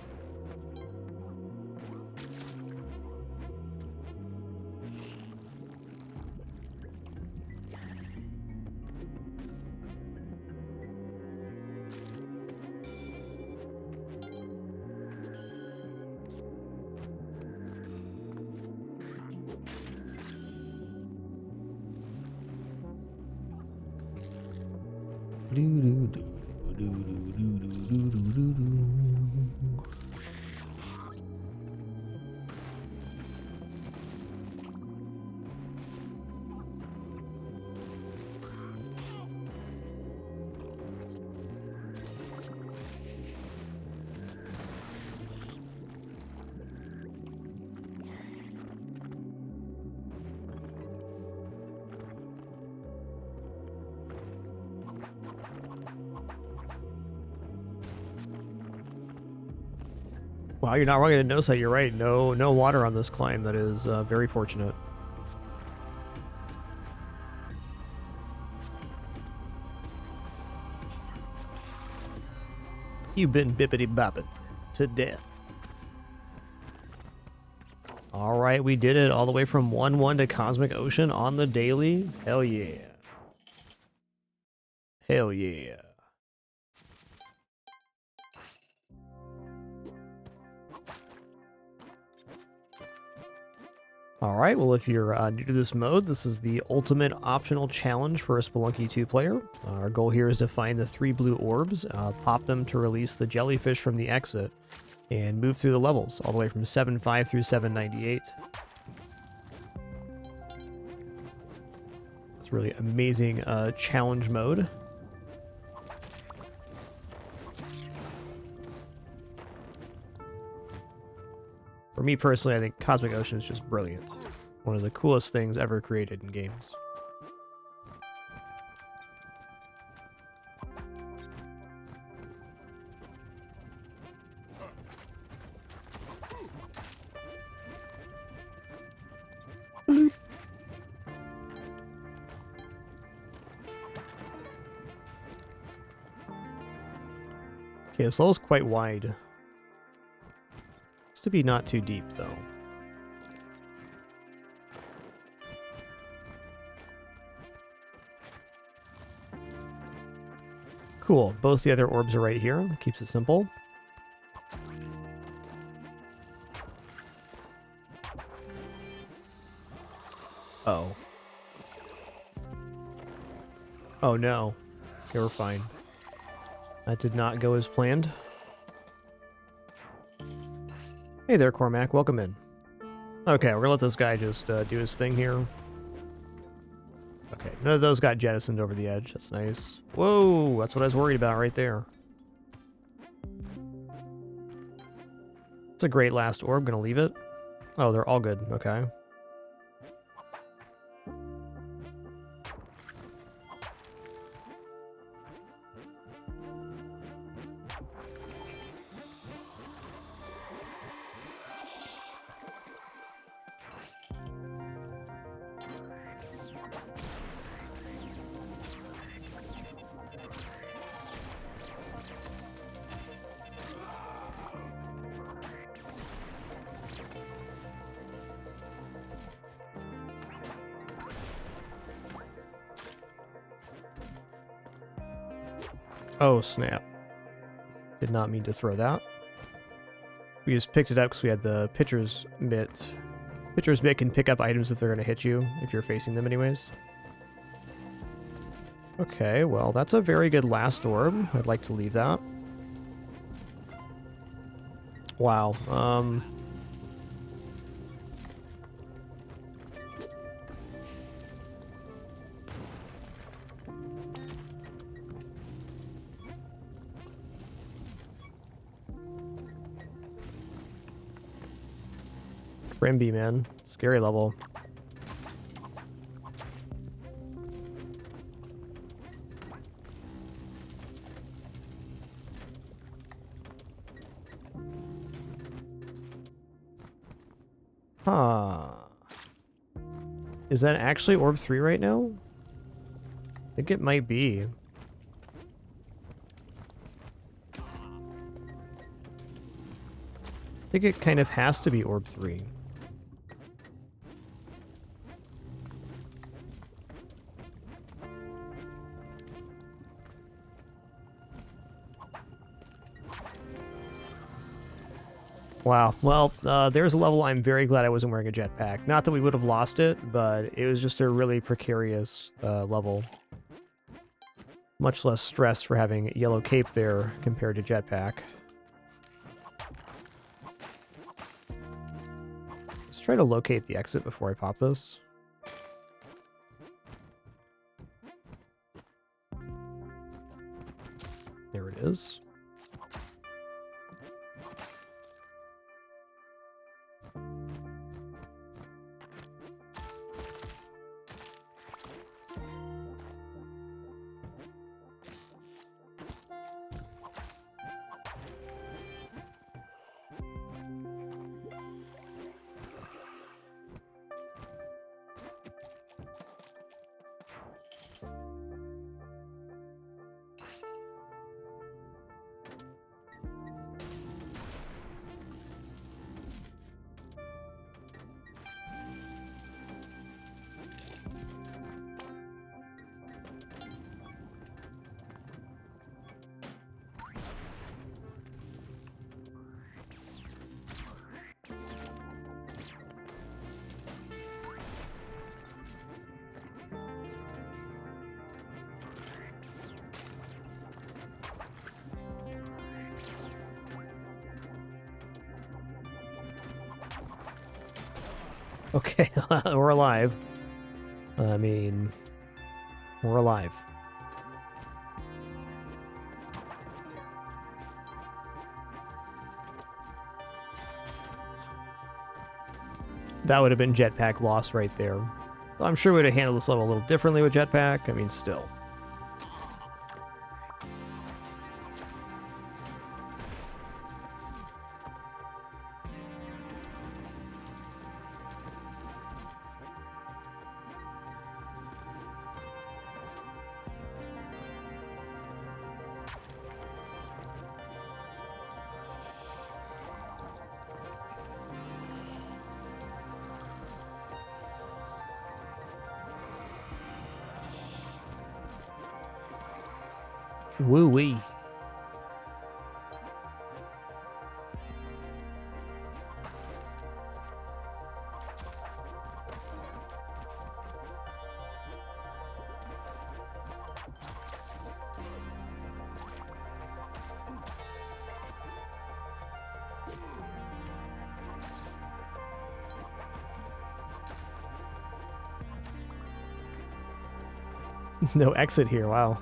Wow, you're not wrong to notice that. You're right. No water on this climb. That is very fortunate. You've been bippity-bopping to death. All right, we did it all the way from 1-1 to Cosmic Ocean on the daily. Hell yeah. Hell yeah. Alright, well if you're new to this mode, this is the ultimate optional challenge for a Spelunky 2 player. Our goal here is to find the 3 blue orbs, pop them to release the jellyfish from the exit, and move through the levels, all the way from 7.5 through 7.98. It's really amazing challenge mode. For me personally, I think Cosmic Ocean is just brilliant. One of the coolest things ever created in games. Okay, this level's quite wide. It's to be not too deep, though. Cool. Both the other orbs are right here. That keeps it simple. Oh. Oh, no. Okay, we're fine. That did not go as planned. Hey there, Cormac. Welcome in. Okay, we're gonna let this guy just do his thing here. Okay, none of those got jettisoned over the edge. That's nice. Whoa, that's what I was worried about right there. It's a great last orb. Gonna leave it. Oh, they're all good. Okay. Oh, snap. Did not mean to throw that. We just picked it up because we had the pitcher's mitt. Pitcher's mitt can pick up items if they're going to hit you, if you're facing them anyways. Okay, well, that's a very good last orb. I'd like to leave that. Wow. Grimby, man. Scary level. Huh. Is that actually Orb 3 right now? I think it might be. I think it kind of has to be Orb 3. Wow. Well, there's a level I'm very glad I wasn't wearing a jetpack. Not that we would have lost it, but it was just a really precarious level. Much less stress for having yellow cape there compared to jetpack. Let's try to locate the exit before I pop this. There it is. Okay, we're alive. I mean, we're alive. That would have been jetpack loss right there. I'm sure we would have handled this level a little differently with jetpack. I mean, still. Woo-wee. No exit here, wow.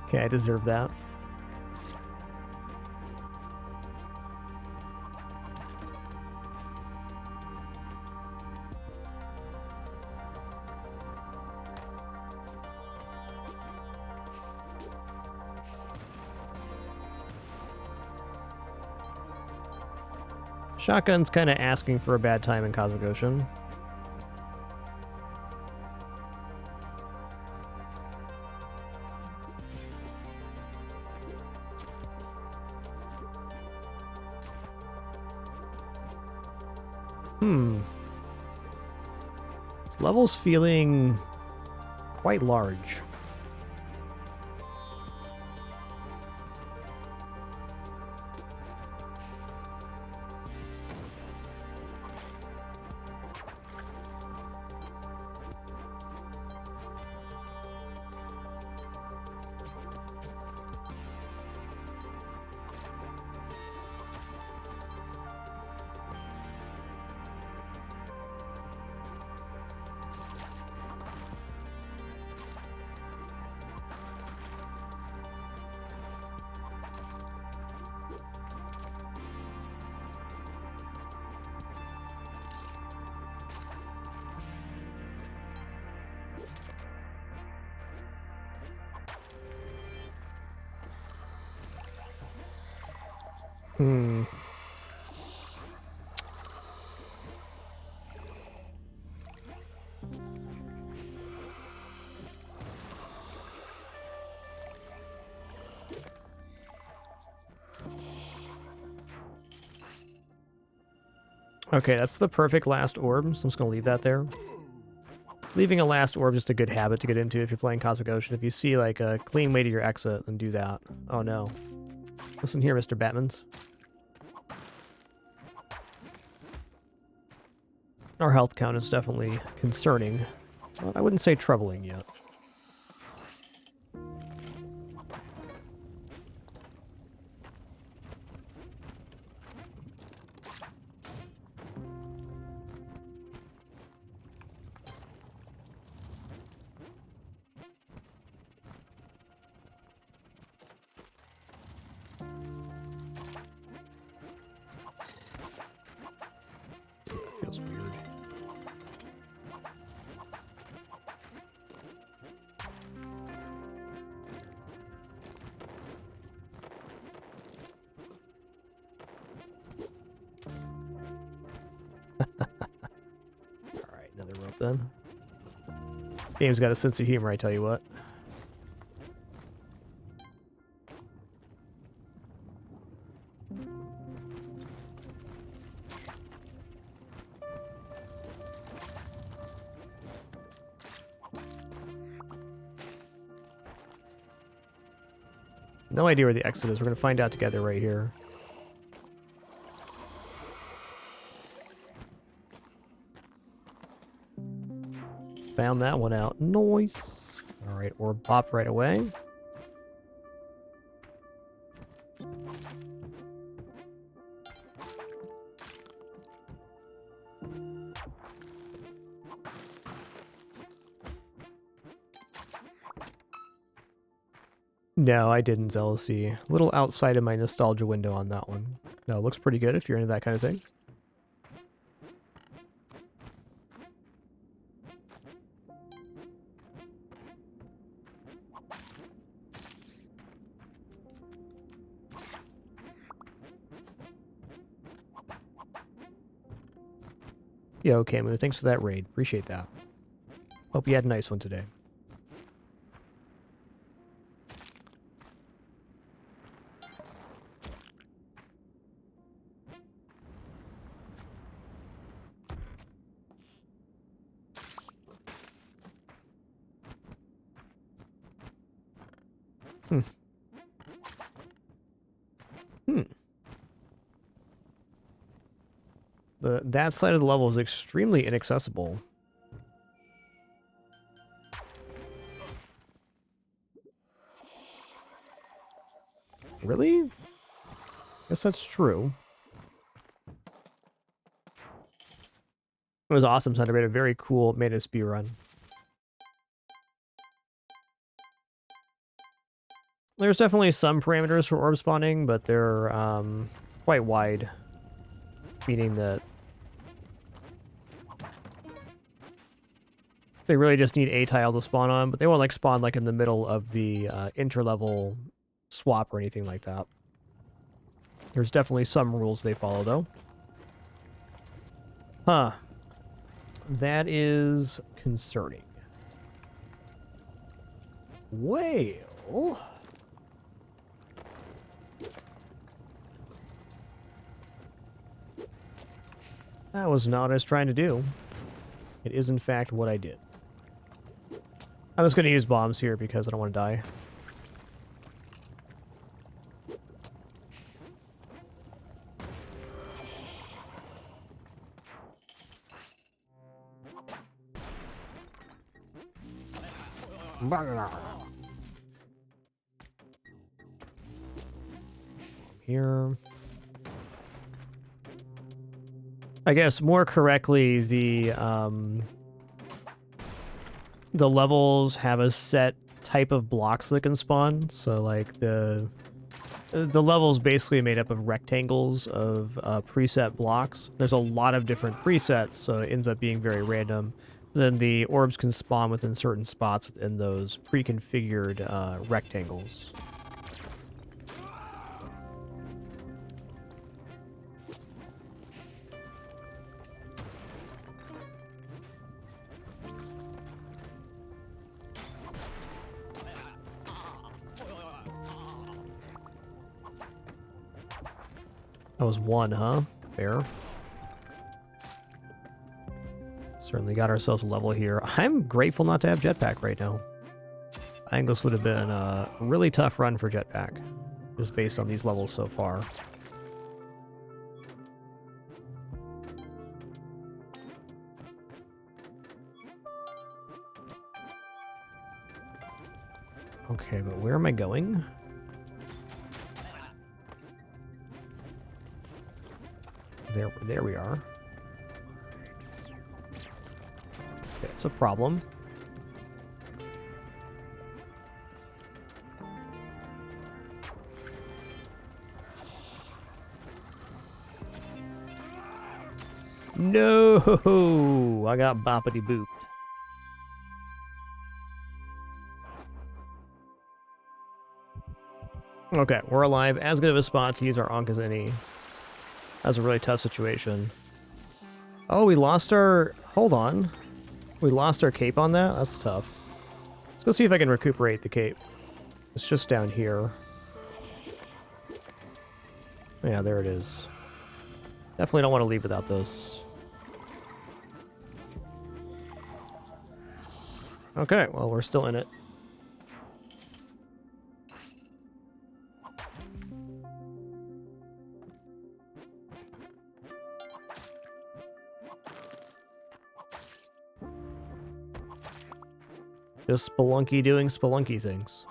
Okay, I deserve that. Shotgun's kind of asking for a bad time in Cosmic Ocean. This level's feeling quite large. Okay, that's the perfect last orb, so I'm just going to leave that there. Leaving a last orb is just a good habit to get into if you're playing Cosmic Ocean. If you see like a clean way to your exit, then do that. Oh no. Listen here, Mr. Batmans. Our health count is definitely concerning. Well, I wouldn't say troubling yet. Feels weird. Alright, another rope then. This game's got a sense of humor, I tell you what. No idea where the exit is. We're going to find out together right here. Found that one out. Nice. Alright, orb pop right away. No, I didn't, Zealousy. A little outside of my nostalgia window on that one. No, it looks pretty good if you're into that kind of thing. Yeah, okay, Moo. Thanks for that raid. Appreciate that. Hope you had a nice one today. Hmm. Hmm. That side of the level is extremely inaccessible. Really? Guess that's true. It was awesome, Thunder. We had a very cool Mana Spear run. There's definitely some parameters for orb spawning, but they're quite wide. Meaning that they really just need a tile to spawn on, but they won't like spawn like in the middle of the interlevel swap or anything like that. There's definitely some rules they follow, though. Huh. That is concerning. Well... that was not what I was trying to do. It is, in fact, what I did. I'm just going to use bombs here because I don't want to die. Here. I guess more correctly, the levels have a set type of blocks that can spawn. So like the level's basically made up of rectangles of preset blocks. There's a lot of different presets, so it ends up being very random. Then the orbs can spawn within certain spots in those pre-configured rectangles. That was one, huh? Fair. Certainly got ourselves a level here. I'm grateful not to have jetpack right now. I think this would have been a really tough run for jetpack, just based on these levels so far. Okay, but where am I going? There we are. Okay, it's a problem. No! I got boppity booped. Okay, we're alive. As good of a spot to use our Ankh as any. That's a really tough situation. Oh, we lost our... hold on. We lost our cape on that? That's tough. Let's go see if I can recuperate the cape. It's just down here. Yeah, there it is. Definitely don't want to leave without this. Okay, well, we're still in it. Just Spelunky doing Spelunky things.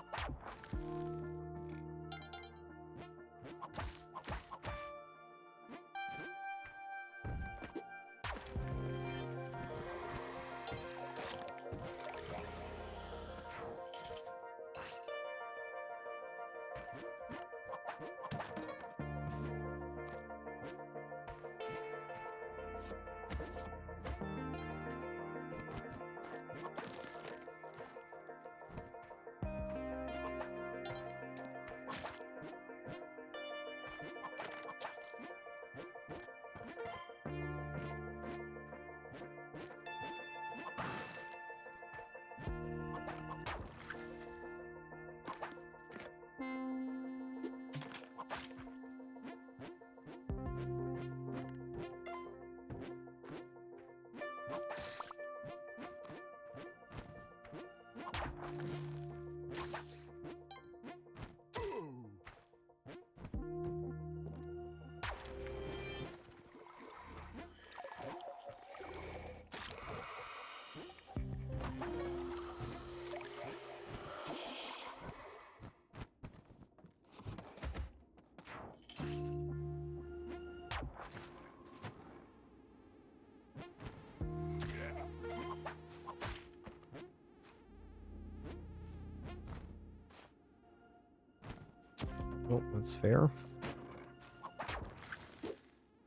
Oh, that's fair.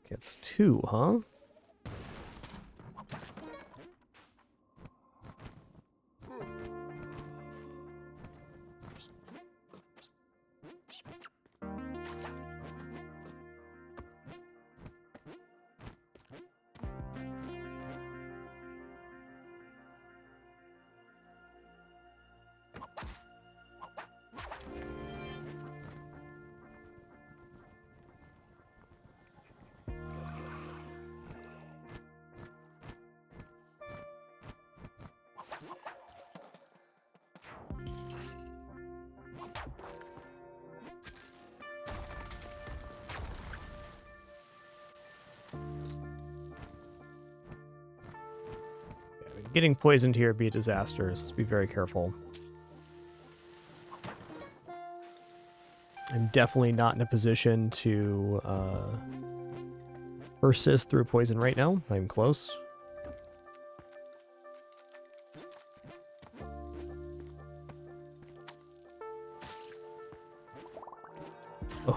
Gets 2, huh? Getting poisoned here would be a disaster. Let's be very careful. I'm definitely not in a position to persist through poison right now. I'm close.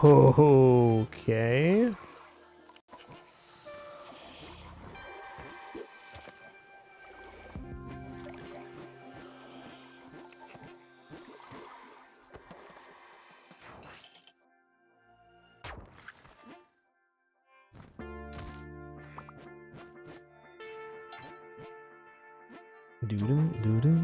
Okay. Doo-doo, doo-doo.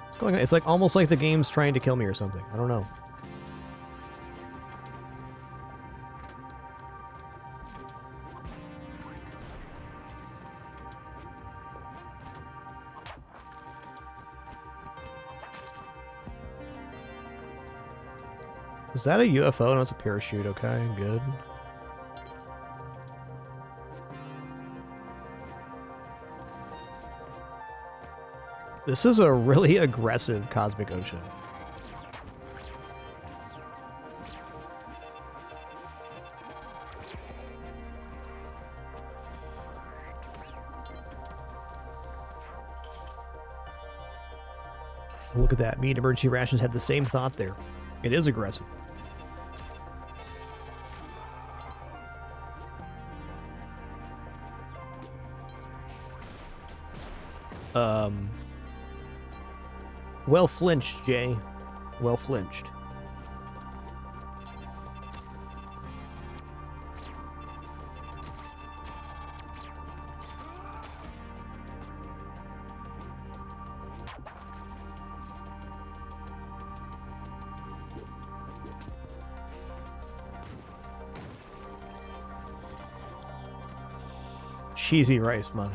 What's going on? It's like almost like the game's trying to kill me or something. I don't know. Is that a UFO? No, it's a parachute. Okay, good. This is a really aggressive cosmic ocean. Look at that. Me and emergency rations had the same thought there. It is aggressive. Well flinched, Jay. Well flinched. Cheesy rice, man.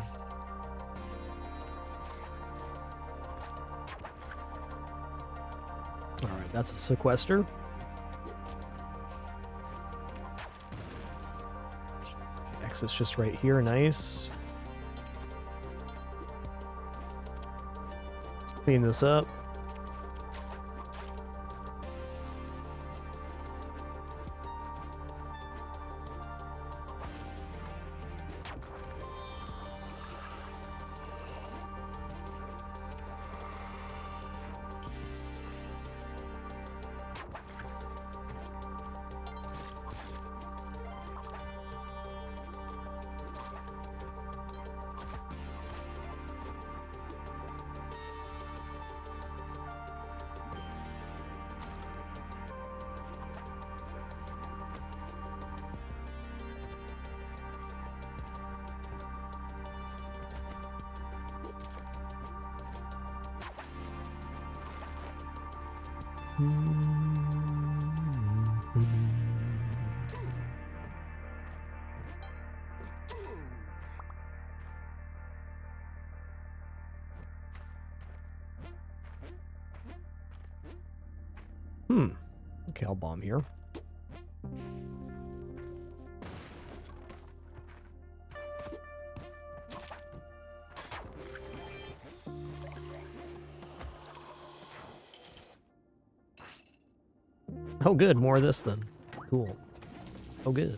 Alright, that's a sequester. Okay, exit's just right here, nice. Let's clean this up. Okay, I'll bomb here. Oh, good. More of this then. Cool. Oh, good.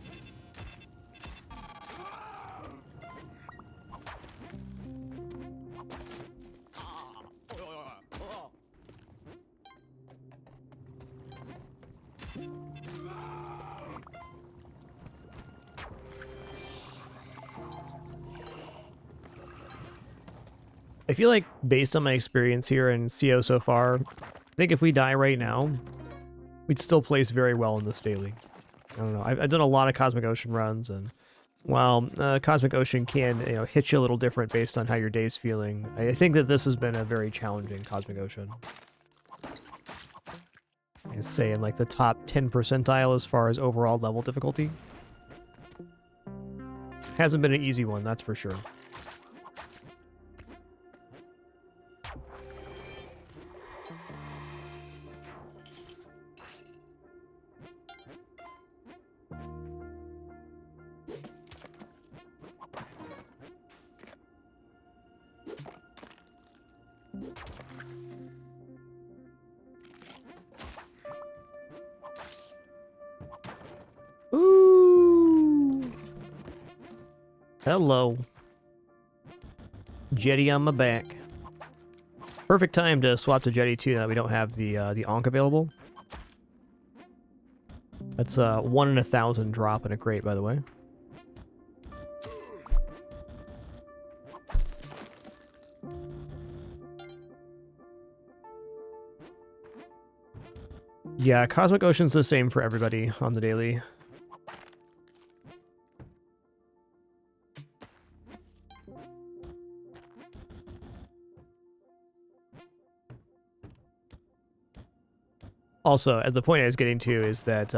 I feel like, based on my experience here in CO so far, I think if we die right now, we'd still place very well in this daily. I don't know. I've done a lot of Cosmic Ocean runs, and while Cosmic Ocean can, you know, hit you a little different based on how your day's feeling, I think that this has been a very challenging Cosmic Ocean. I'd say in like the top 10 percentile as far as overall level difficulty. Hasn't been an easy one, that's for sure. Ooh. Hello. Jetty on my back. Perfect time to swap to Jetty too, now that we don't have the Ankh available. That's a 1 in 1,000 drop in a crate, by the way. Yeah, Cosmic Ocean's the same for everybody on the daily. Also, the point I was getting to is that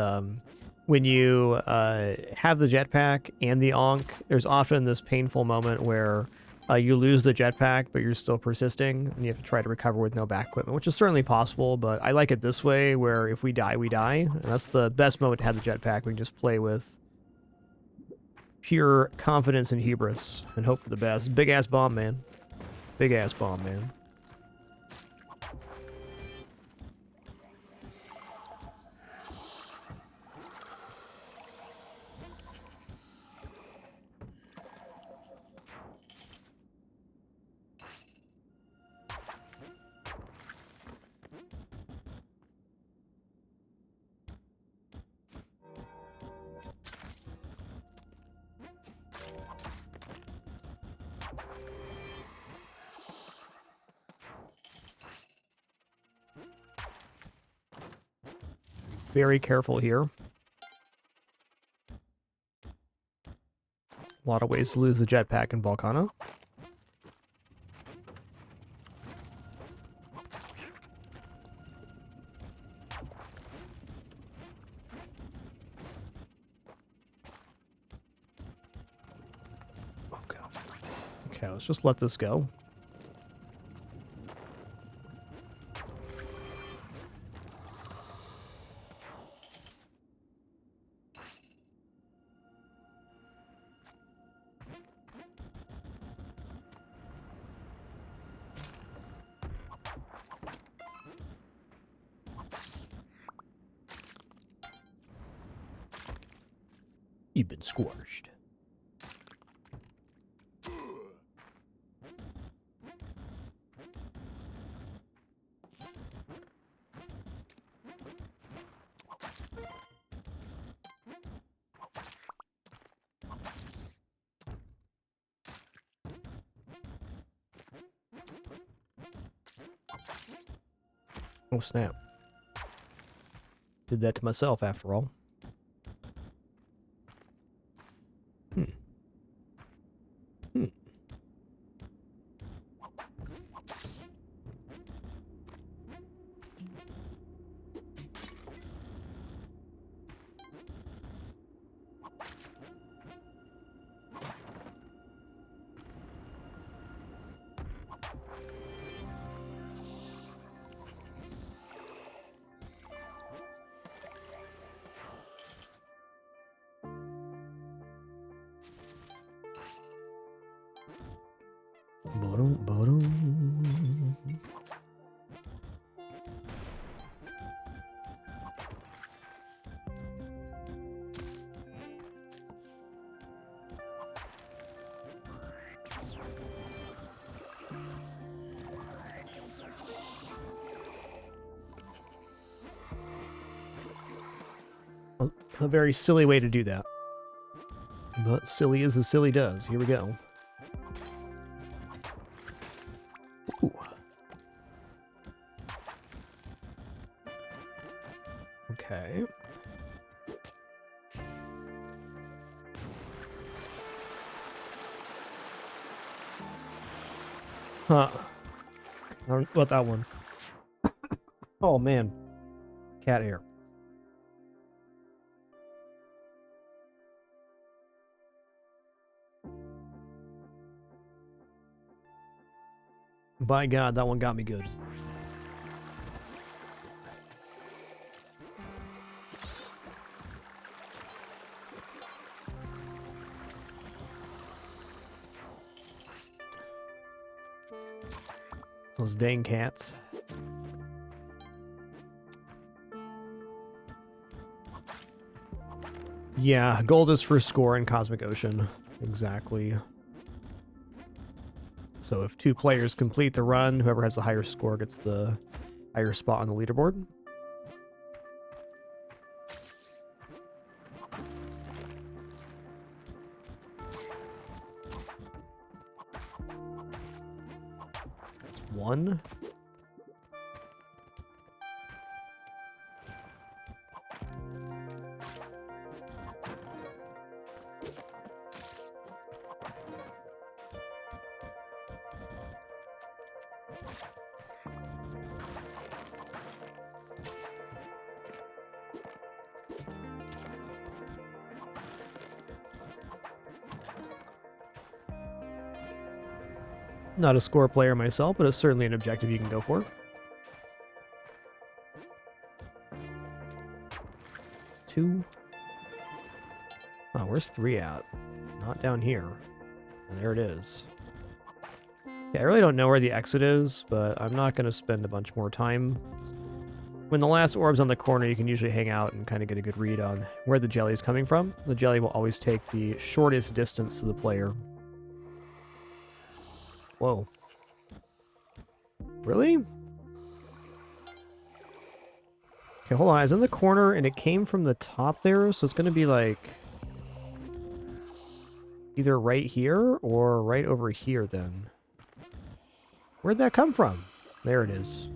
when you have the jetpack and the Ankh, there's often this painful moment where you lose the jetpack, but you're still persisting, and you have to try to recover with no back equipment, which is certainly possible, but I like it this way, where if we die, we die. And that's the best moment to have the jetpack. We can just play with pure confidence and hubris and hope for the best. Big-ass bomb, man. Big-ass bomb, man. Very careful here. A lot of ways to lose the jetpack in Volcano. Okay. Okay, let's just let this go. You've been squashed. Oh, snap. Did that to myself, after all. A very silly way to do that. But silly is as silly does. Here we go. Ooh. Okay. Huh. I don't know about that one. Oh, man. Cat hair. By God, that one got me good. Those dang cats. Yeah, gold is for score in Cosmic Ocean. Exactly. So if 2 players complete the run, whoever has the higher score gets the higher spot on the leaderboard. That's 1. Not a score player myself, but it's certainly an objective you can go for. It's 2. Oh, where's 3 at? Not down here. And there it is. Yeah, I really don't know where the exit is, but I'm not going to spend a bunch more time. When the last orb's on the corner, you can usually hang out and kind of get a good read on where the jelly is coming from. The jelly will always take the shortest distance to the player. Whoa. Really? Okay, hold on. I was in the corner and it came from the top there, so it's going to be like either right here or right over here then. Where'd that come from? There it is.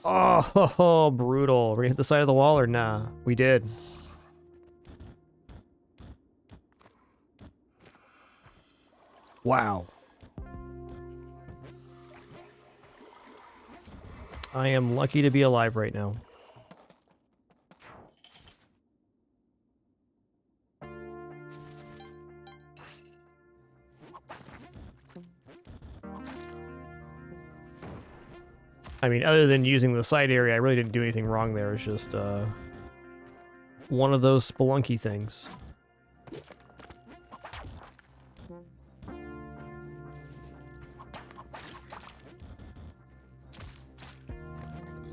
Oh, brutal. We're gonna hit the side of the wall or nah? We did. Wow. I am lucky to be alive right now. I mean, other than using the side area, I really didn't do anything wrong there. It's just one of those Spelunky things.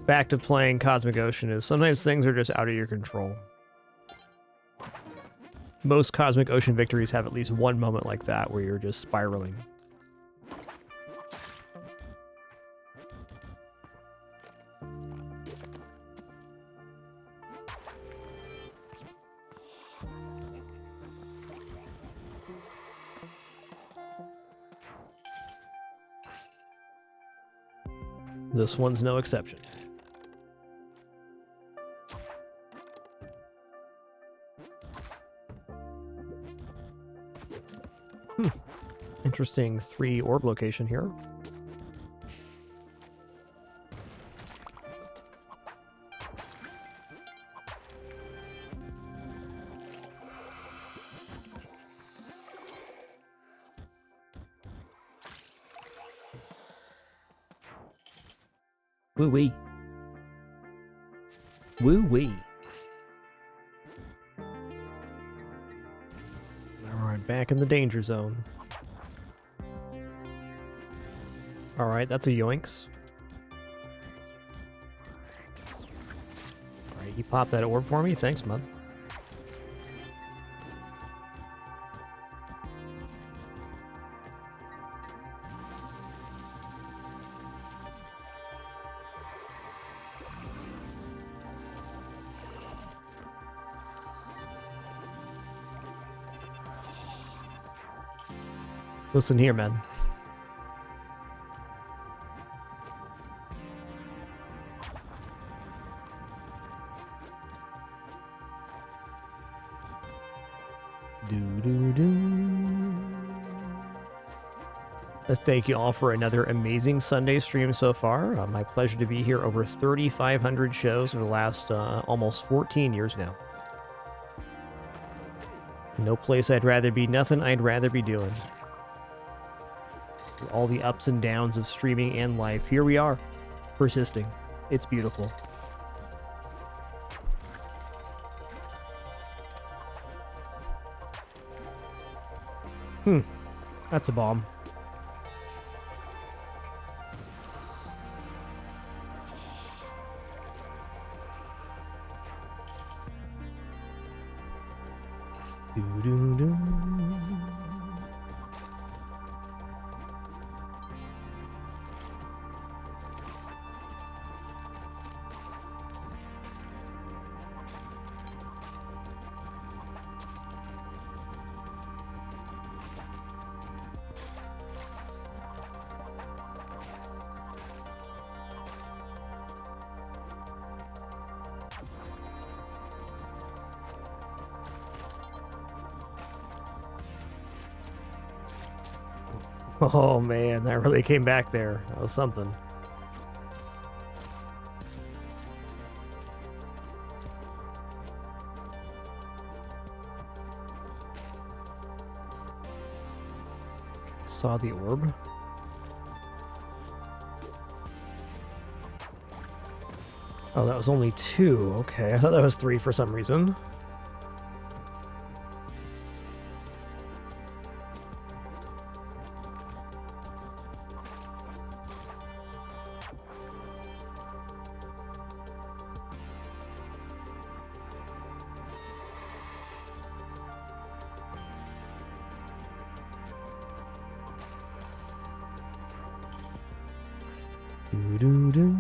Back to playing Cosmic Ocean is sometimes things are just out of your control. Most Cosmic Ocean victories have at least one moment like that where you're just spiraling. This one's no exception. Interesting 3 orb location here. Woo-wee. Woo-wee. Alright, back in the danger zone. Alright, that's a yoinks. Alright, you popped that orb for me? Thanks, bud. Listen here, man. Let's thank you all for another amazing Sunday stream so far. My pleasure to be here. Over 3,500 shows over the last almost 14 years now. No place I'd rather be, nothing I'd rather be doing. Through all the ups and downs of streaming and life, here we are, persisting. It's beautiful. That's a bomb. Doo-doo-doo. Oh man, that really came back there. That was something. Saw the orb. Oh, that was only 2. Okay, I thought that was 3 for some reason. Doo-doo-doo.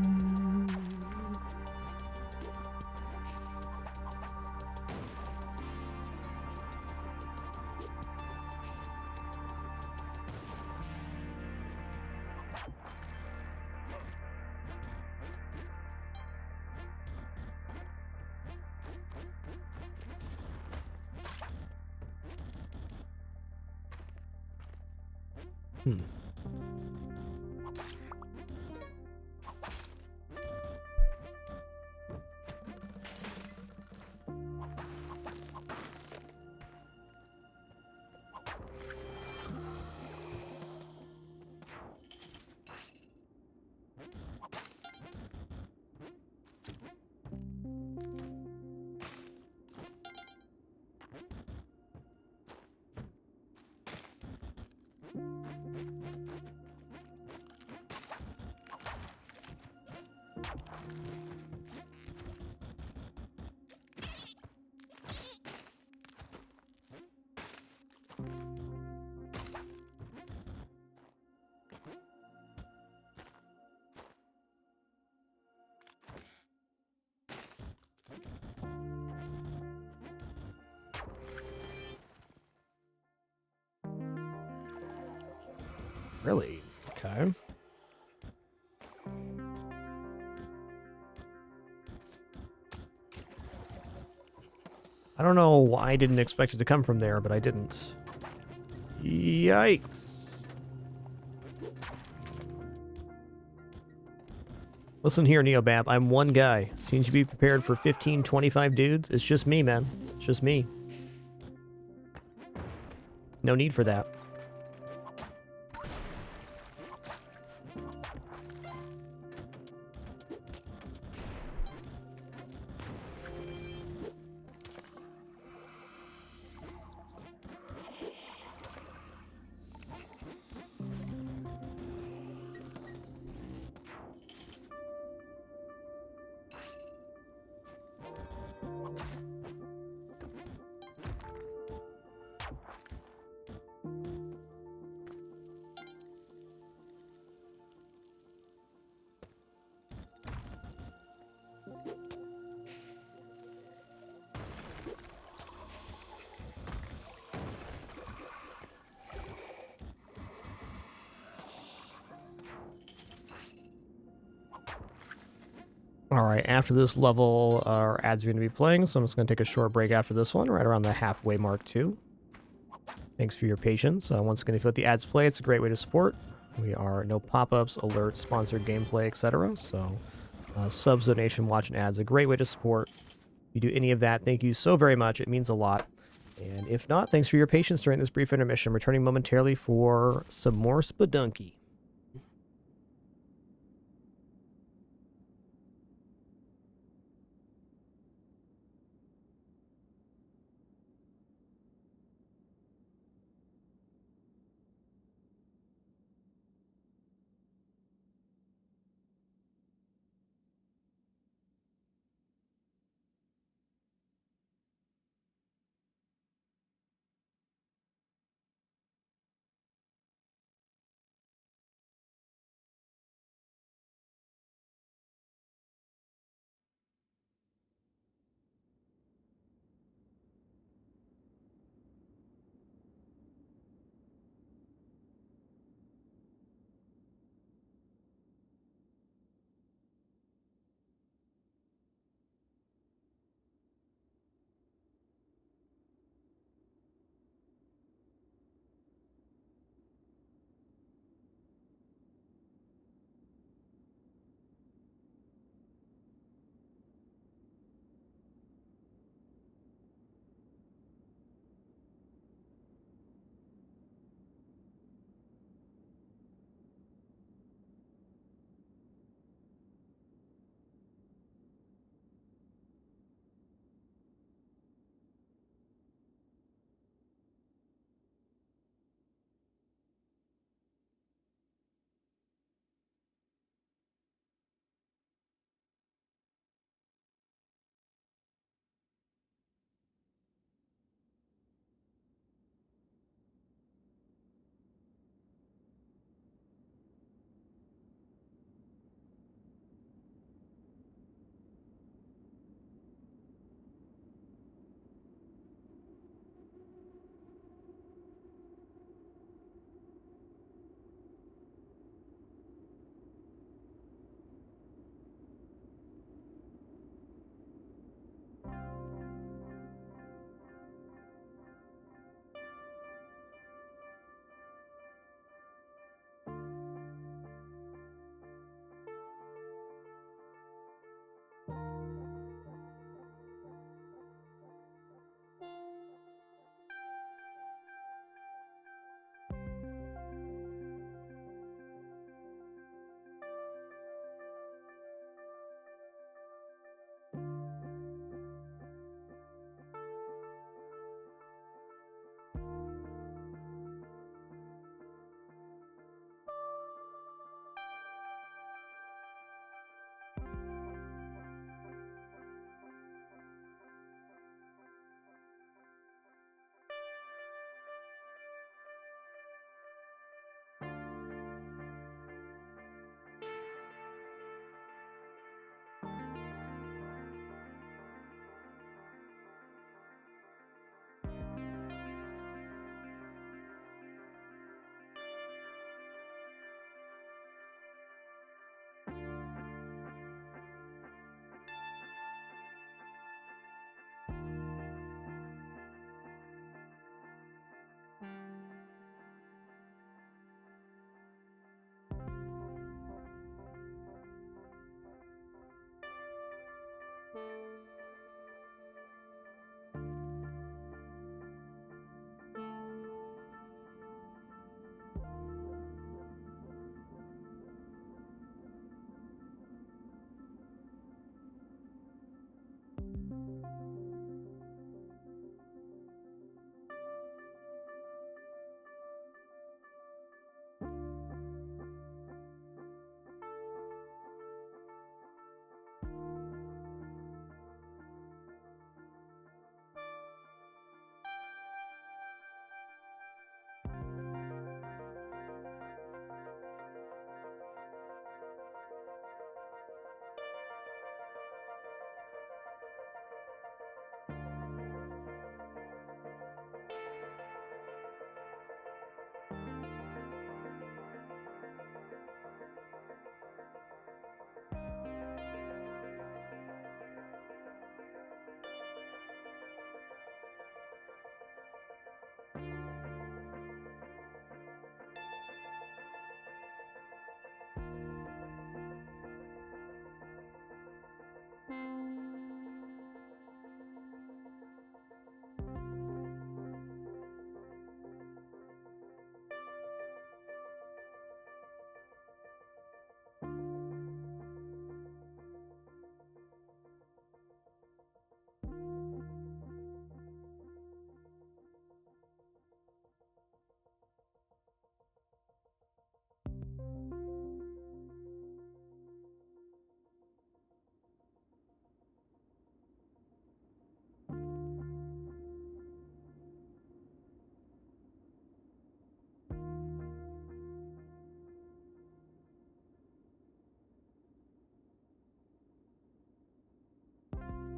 Really? Okay. I don't know why I didn't expect it to come from there, but I didn't. Yikes. Listen here, Neobab. I'm one guy. Seems to be prepared for 15, 25 dudes. It's just me, man. It's just me. No need for that. All right, after this level, our ads are going to be playing, so I'm just going to take a short break after this one, right around the halfway mark too. Thanks for your patience. Once again, if you let the ads play, it's a great way to support. We are no pop-ups, alerts, sponsored gameplay, etc. So subs, donation, watching ads, a great way to support. If you do any of that, thank you so very much. It means a lot. And if not, thanks for your patience during this brief intermission. Returning momentarily for some more Spelunky.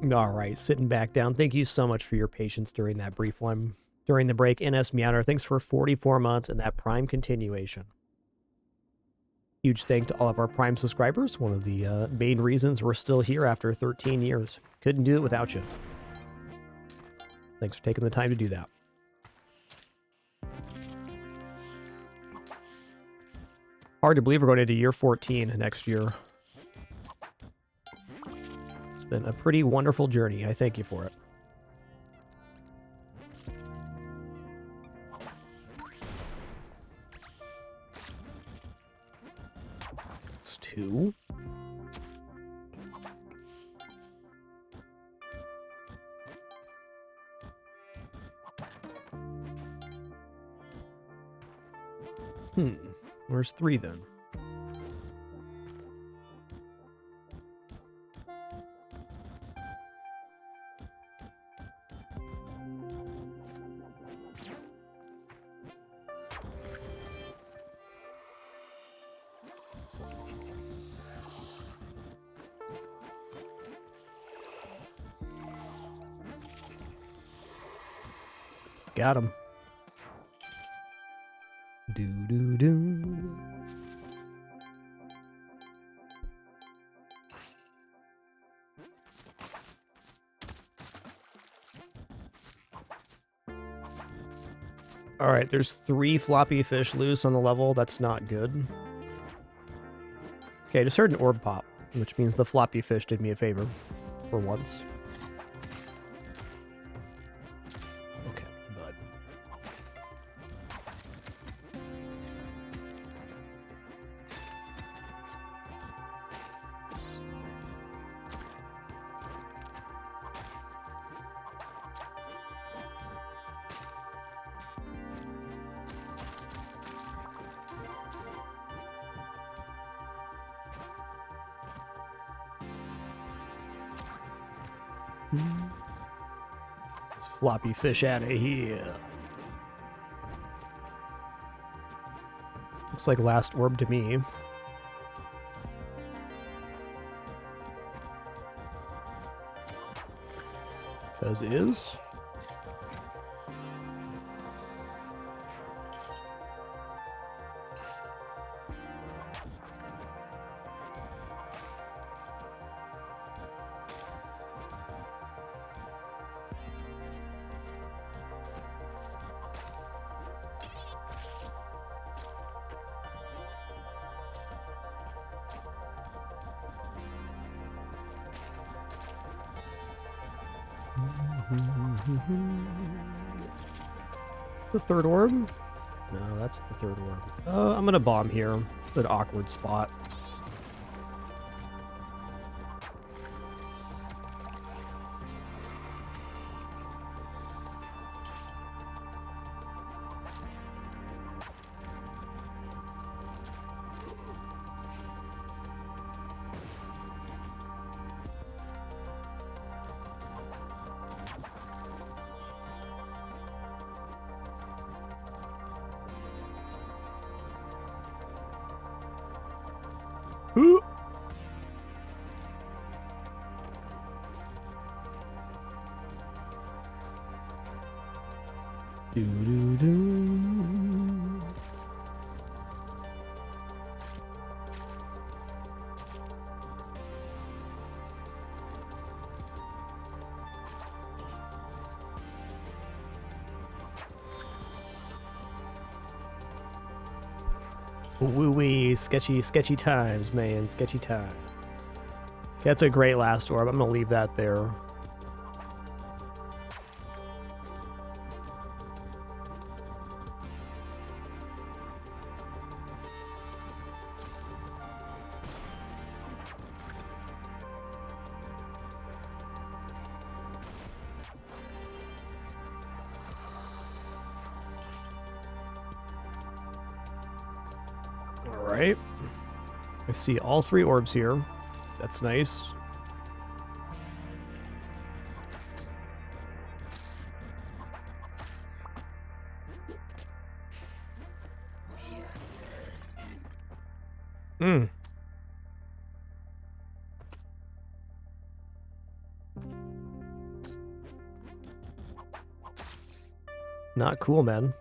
All right, sitting back down. Thank you so much for your patience during that brief one. During the break, NS Meowner, thanks for 44 months and that Prime continuation. Huge thank to all of our Prime subscribers. One of the main reasons we're still here after 13 years. Couldn't do it without you. Thanks for taking the time to do that. Hard to believe we're going into year 14 next year. It's been a pretty wonderful journey. I thank you for it. It's 2. Where's 3 then? Got him. Do. All right, there's 3 floppy fish loose on the level. That's not good. Okay, I just heard an orb pop, which means the floppy fish did me a favor for once. Okay, bud. This floppy fish out of here. Looks like last orb to me. Because is. The third orb? No, that's the third orb. I'm gonna bomb here. It's an awkward spot. Ooh. Do. Woo-wee, sketchy times, man, sketchy times. That's a great last orb. I'm gonna leave that there. Alright. I see all 3 orbs here. That's nice. Not cool, man.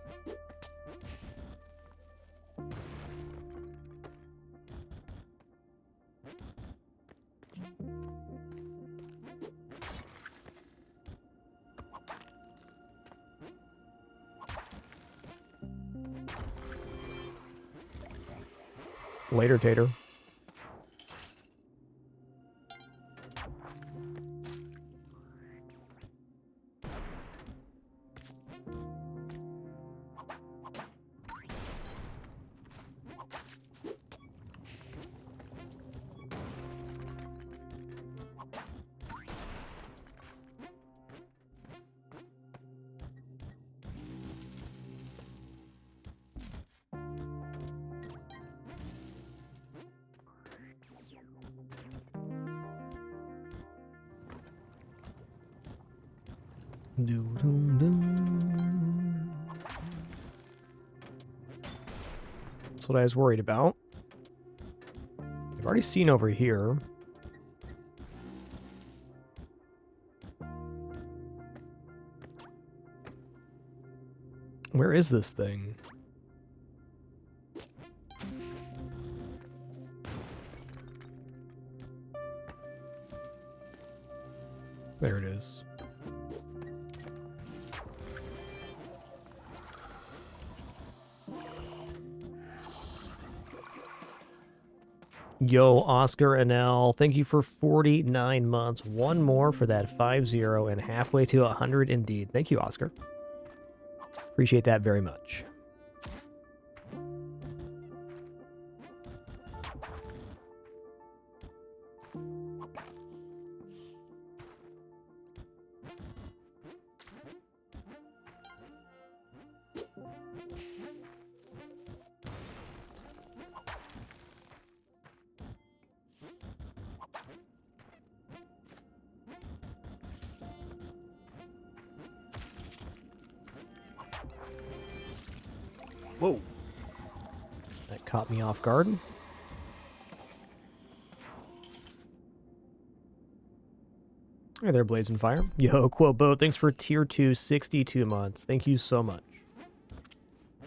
Later, Tater. That's what I was worried about. I've already seen over here. Where is this thing? There it is. Yo, Oscar and L, thank you for 49 months. One more for that 5-0 and halfway to 100 indeed. Thank you, Oscar. Appreciate that very much. Whoa. That caught me off guard. Hey there, Blazing Fire. Yo, Quoboat, thanks for tier 2, 62 months. Thank you so much.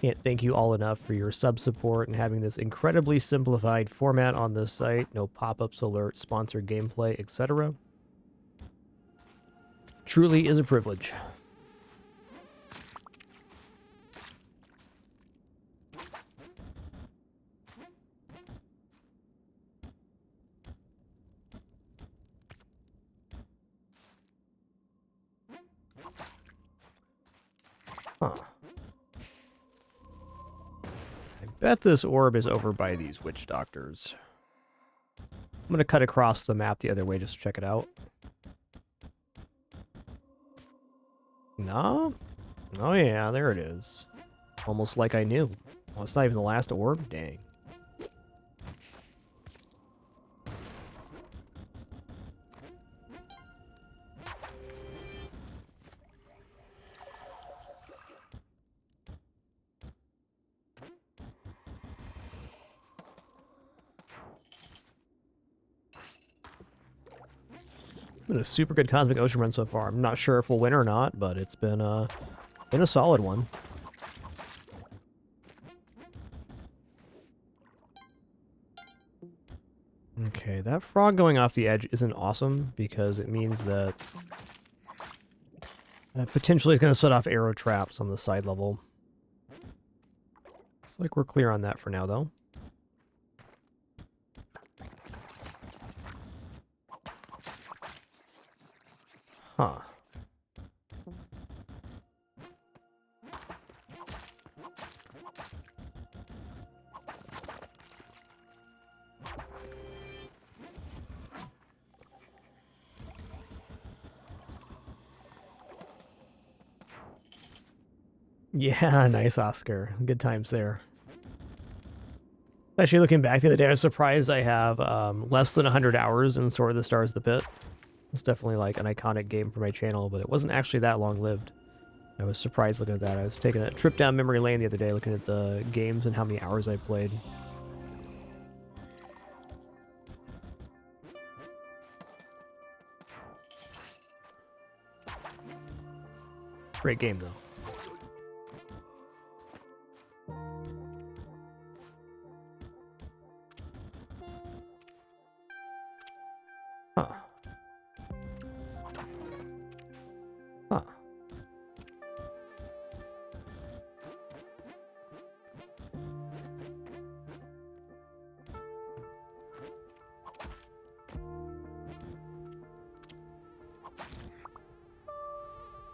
Can't thank you all enough for your sub support and having this incredibly simplified format on this site. No pop-ups, alerts, sponsored gameplay, etc. Truly is a privilege. Huh. I bet this orb is over by these witch doctors. I'm going to cut across the map the other way just to check it out. No? Oh yeah, there it is. Almost like I knew. Oh, it's not even the last orb? Dang. Been a super good Cosmic Ocean run so far. I'm not sure if we'll win or not, but it's been a solid one. Okay, that frog going off the edge isn't awesome because it means that potentially it's going to set off arrow traps on the side level. Looks like we're clear on that for now, though. Huh. Yeah, nice, Oscar. Good times there. Actually, looking back the other day, I was surprised I have less than 100 hours in Sword of the Stars the Pit. It's definitely like an iconic game for my channel, but it wasn't actually that long-lived. I was surprised looking at that. I was taking a trip down memory lane the other day looking at the games and how many hours I played. Great game, though.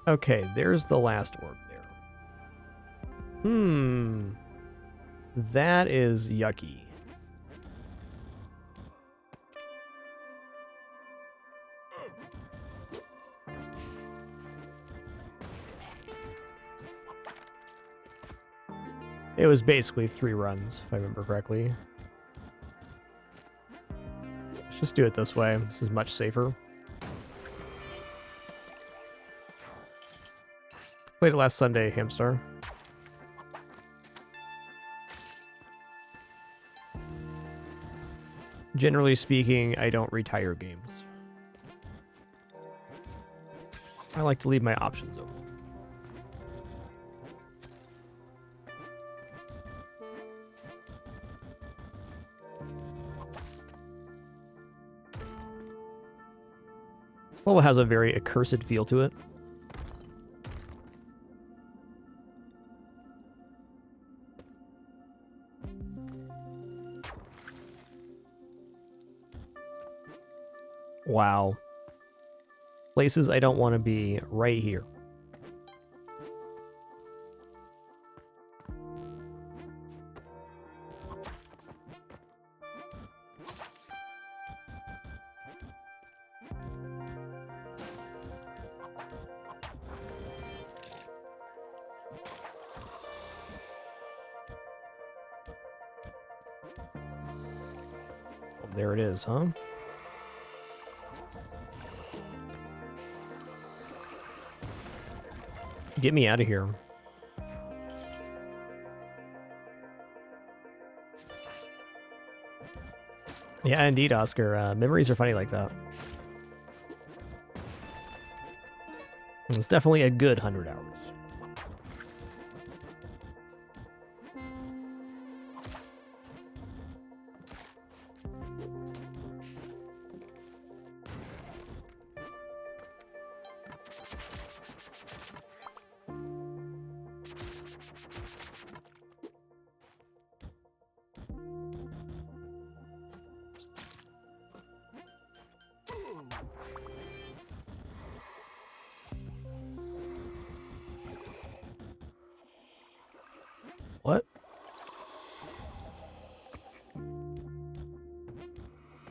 Okay, there's the last orb there. That is yucky. It was basically 3 runs, if I remember correctly. Let's just do it this way. This is much safer. Played it last Sunday, Hamstar. Generally speaking, I don't retire games. I like to leave my options open. This level has a very accursed feel to it. Wow. Places I don't want to be right here. Oh, there it is, huh? Get me out of here. Yeah, indeed, Oscar. Memories are funny like that. It's definitely a good 100 hours. What?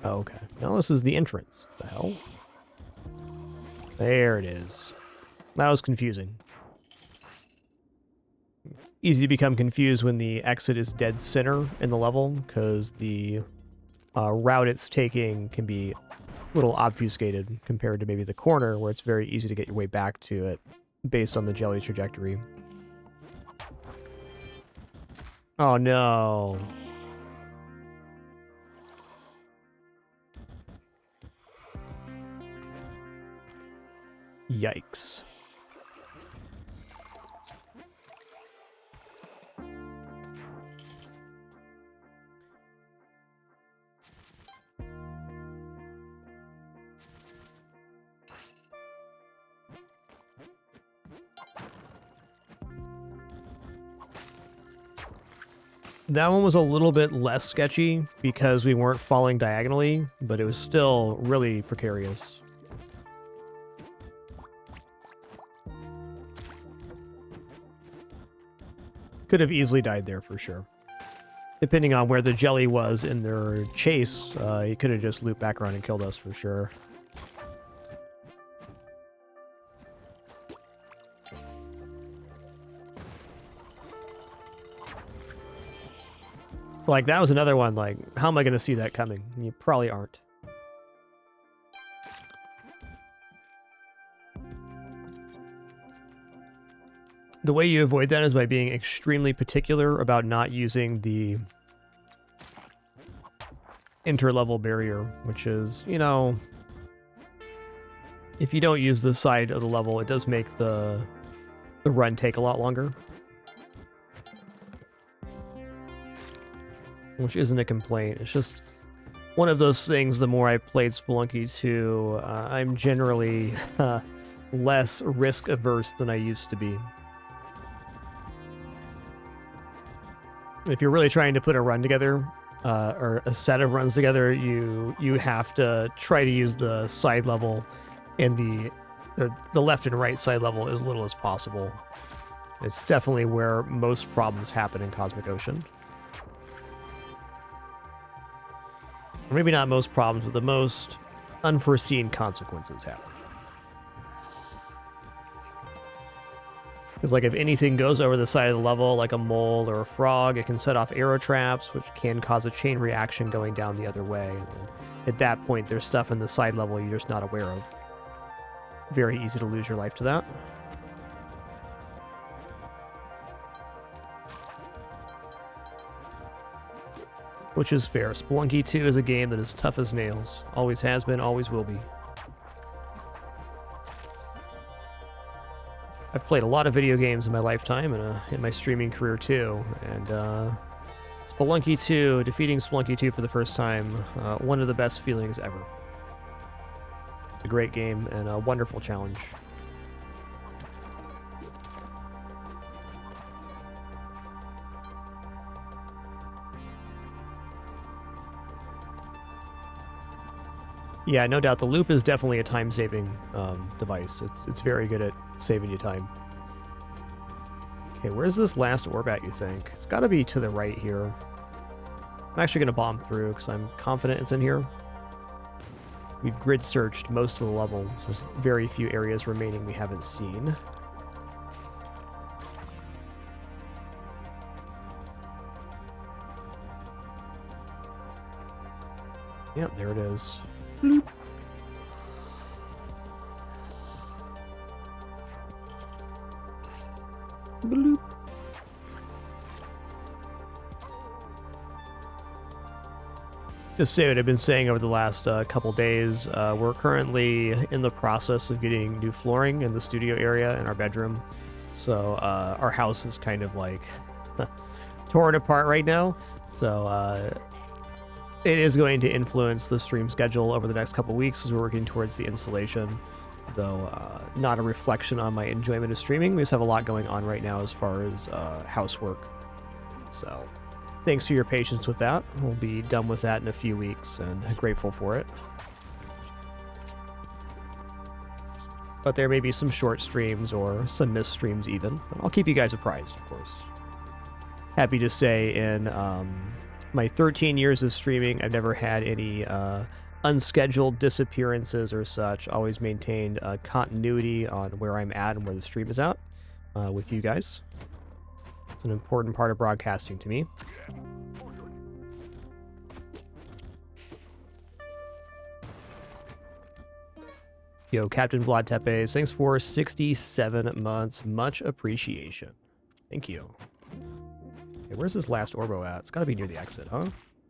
Oh, okay. Now this is the entrance. The hell? There it is. That was confusing. It's easy to become confused when the exit is dead center in the level, because the route it's taking can be a little obfuscated compared to maybe the corner, where it's very easy to get your way back to it based on the jelly trajectory. Oh no. Yikes. That one was a little bit less sketchy because we weren't falling diagonally, but it was still really precarious. Could have easily died there for sure. Depending on where the jelly was in their chase, he could have just looped back around and killed us for sure. Like, that was another one, like, how am I going to see that coming? You probably aren't. The way you avoid that is by being extremely particular about not using the interlevel barrier, which is, you know, if you don't use the side of the level, it does make the run take a lot longer. Which isn't a complaint. It's just one of those things, the more I played Spelunky 2, I'm generally less risk-averse than I used to be. If you're really trying to put a run together, or a set of runs together, you have to try to use the side level and the the left and right side level as little as possible. It's definitely where most problems happen in Cosmic Ocean. Or maybe not most problems, but the most unforeseen consequences happen. Because, like, if anything goes over the side of the level, like a mole or a frog, it can set off arrow traps, which can cause a chain reaction going down the other way. And at that point, there's stuff in the side level you're just not aware of. Very easy to lose your life to that. Which is fair. Spelunky 2 is a game that is tough as nails. Always has been, always will be. I've played a lot of video games in my lifetime and in my streaming career too, and Spelunky 2, defeating Spelunky 2 for the first time, one of the best feelings ever. It's a great game and a wonderful challenge. Yeah, no doubt. The loop is definitely a time-saving device. It's very good at saving you time. Okay, where's this last orb at, you think? It's got to be to the right here. I'm actually going to bomb through because I'm confident it's in here. We've grid searched most of the level. So there's very few areas remaining we haven't seen. Yep, there it is. Bloop. Bloop. Just say what I've been saying over the last couple days. We're currently in the process of getting new flooring in the studio area in our bedroom. So our house is kind of like torn apart right now. So it is going to influence the stream schedule over the next couple weeks as we're working towards the installation, though not a reflection on my enjoyment of streaming. We just have a lot going on right now as far as housework. So thanks for your patience with that. We'll be done with that in a few weeks and grateful for it. But there may be some short streams or some missed streams even. I'll keep you guys apprised, of course. Happy to say in my 13 years of streaming, I've never had any unscheduled disappearances or such. Always maintained continuity on where I'm at and where the stream is at with you guys. It's an important part of broadcasting to me. Yo, Captain Vlad Tepes, thanks for 67 months. Much appreciation. Thank you. Okay, where's this last Orbo at? It's got to be near the exit, huh?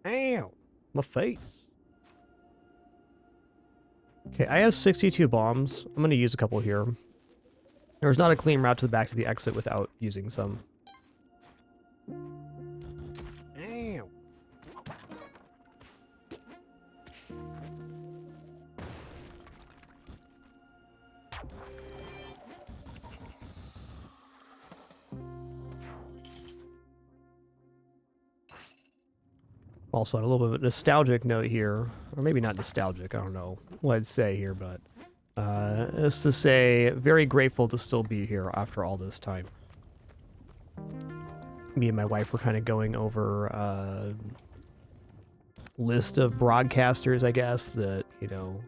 Ow! My face. Okay, I have 62 bombs. I'm going to use a couple here. There's not a clean route to the back to the exit without using some. Ow! Also, on a little bit of a nostalgic note here, or maybe not nostalgic, I don't know what I'd say here, but is to say, very grateful to still be here after all this time. Me and my wife were kind of going over a list of broadcasters, I guess, that, you know,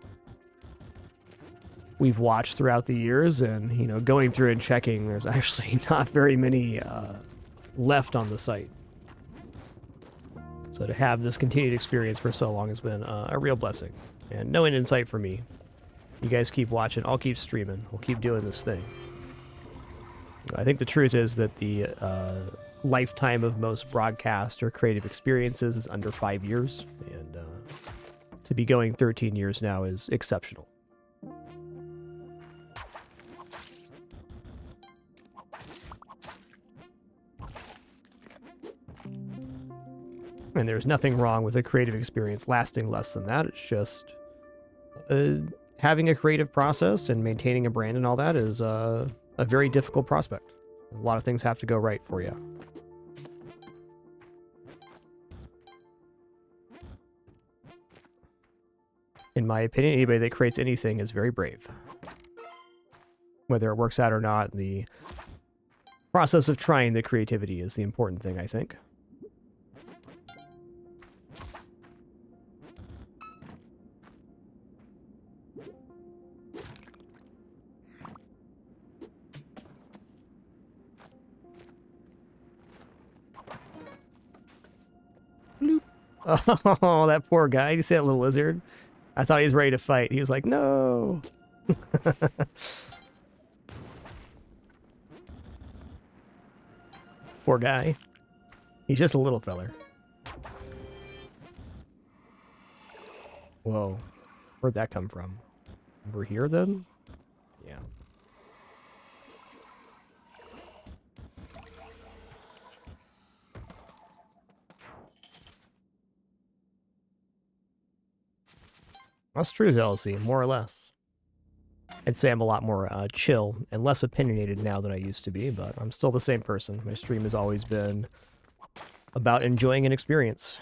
we've watched throughout the years, and, you know, going through and checking, there's actually not very many left on the site. So to have this continued experience for so long has been a real blessing. And no end in sight for me. You guys keep watching. I'll keep streaming. We'll keep doing this thing. I think the truth is that the lifetime of most broadcast or creative experiences is under 5 years. And to be going 13 years now is exceptional. And there's nothing wrong with a creative experience lasting less than that. It's just having a creative process and maintaining a brand and all that is a very difficult prospect. A lot of things have to go right for you. In my opinion, anybody that creates anything is very brave. Whether it works out or not, the process of trying the creativity is the important thing, I think. Bloop. Oh, that poor guy. You see that little lizard? I thought he was ready to fight. He was like, no. Poor guy. He's just a little feller. Whoa. Where'd that come from? Over here, then? Yeah. That's true, Zealousy, more or less. I'd say I'm a lot more chill and less opinionated now than I used to be, but I'm still the same person. My stream has always been about enjoying an experience.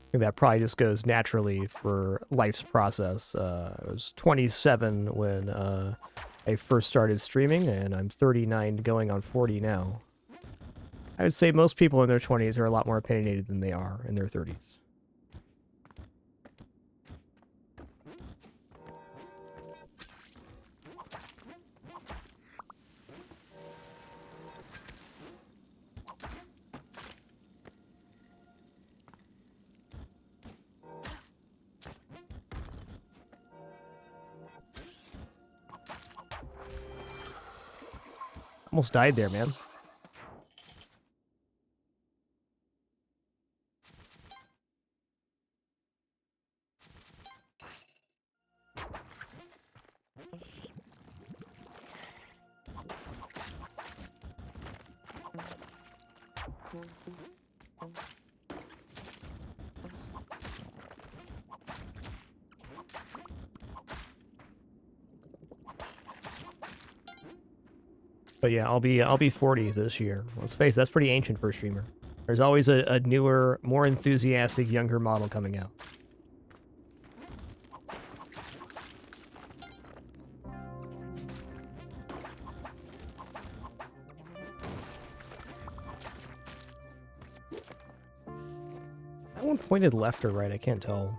I think that probably just goes naturally for life's process. I was 27 when I first started streaming, and I'm 39 going on 40 now. I would say most people in their 20s are a lot more opinionated than they are in their 30s. Almost died there, man. But yeah, I'll be 40 this year. Let's face it, that's pretty ancient for a streamer. There's always a newer, more enthusiastic, younger model coming out. That one pointed left or right, I can't tell.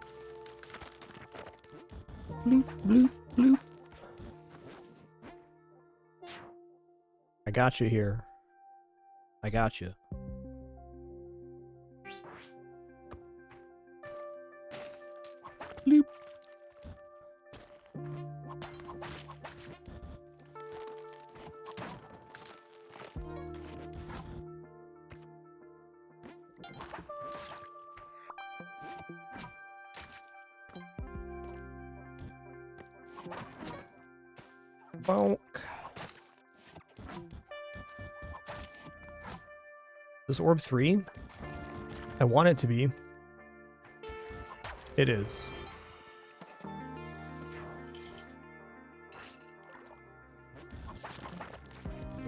Bloop, bloop, bloop. I got you here. I got you. Bloop. Bonk. Is orb 3? I want it to be. It is.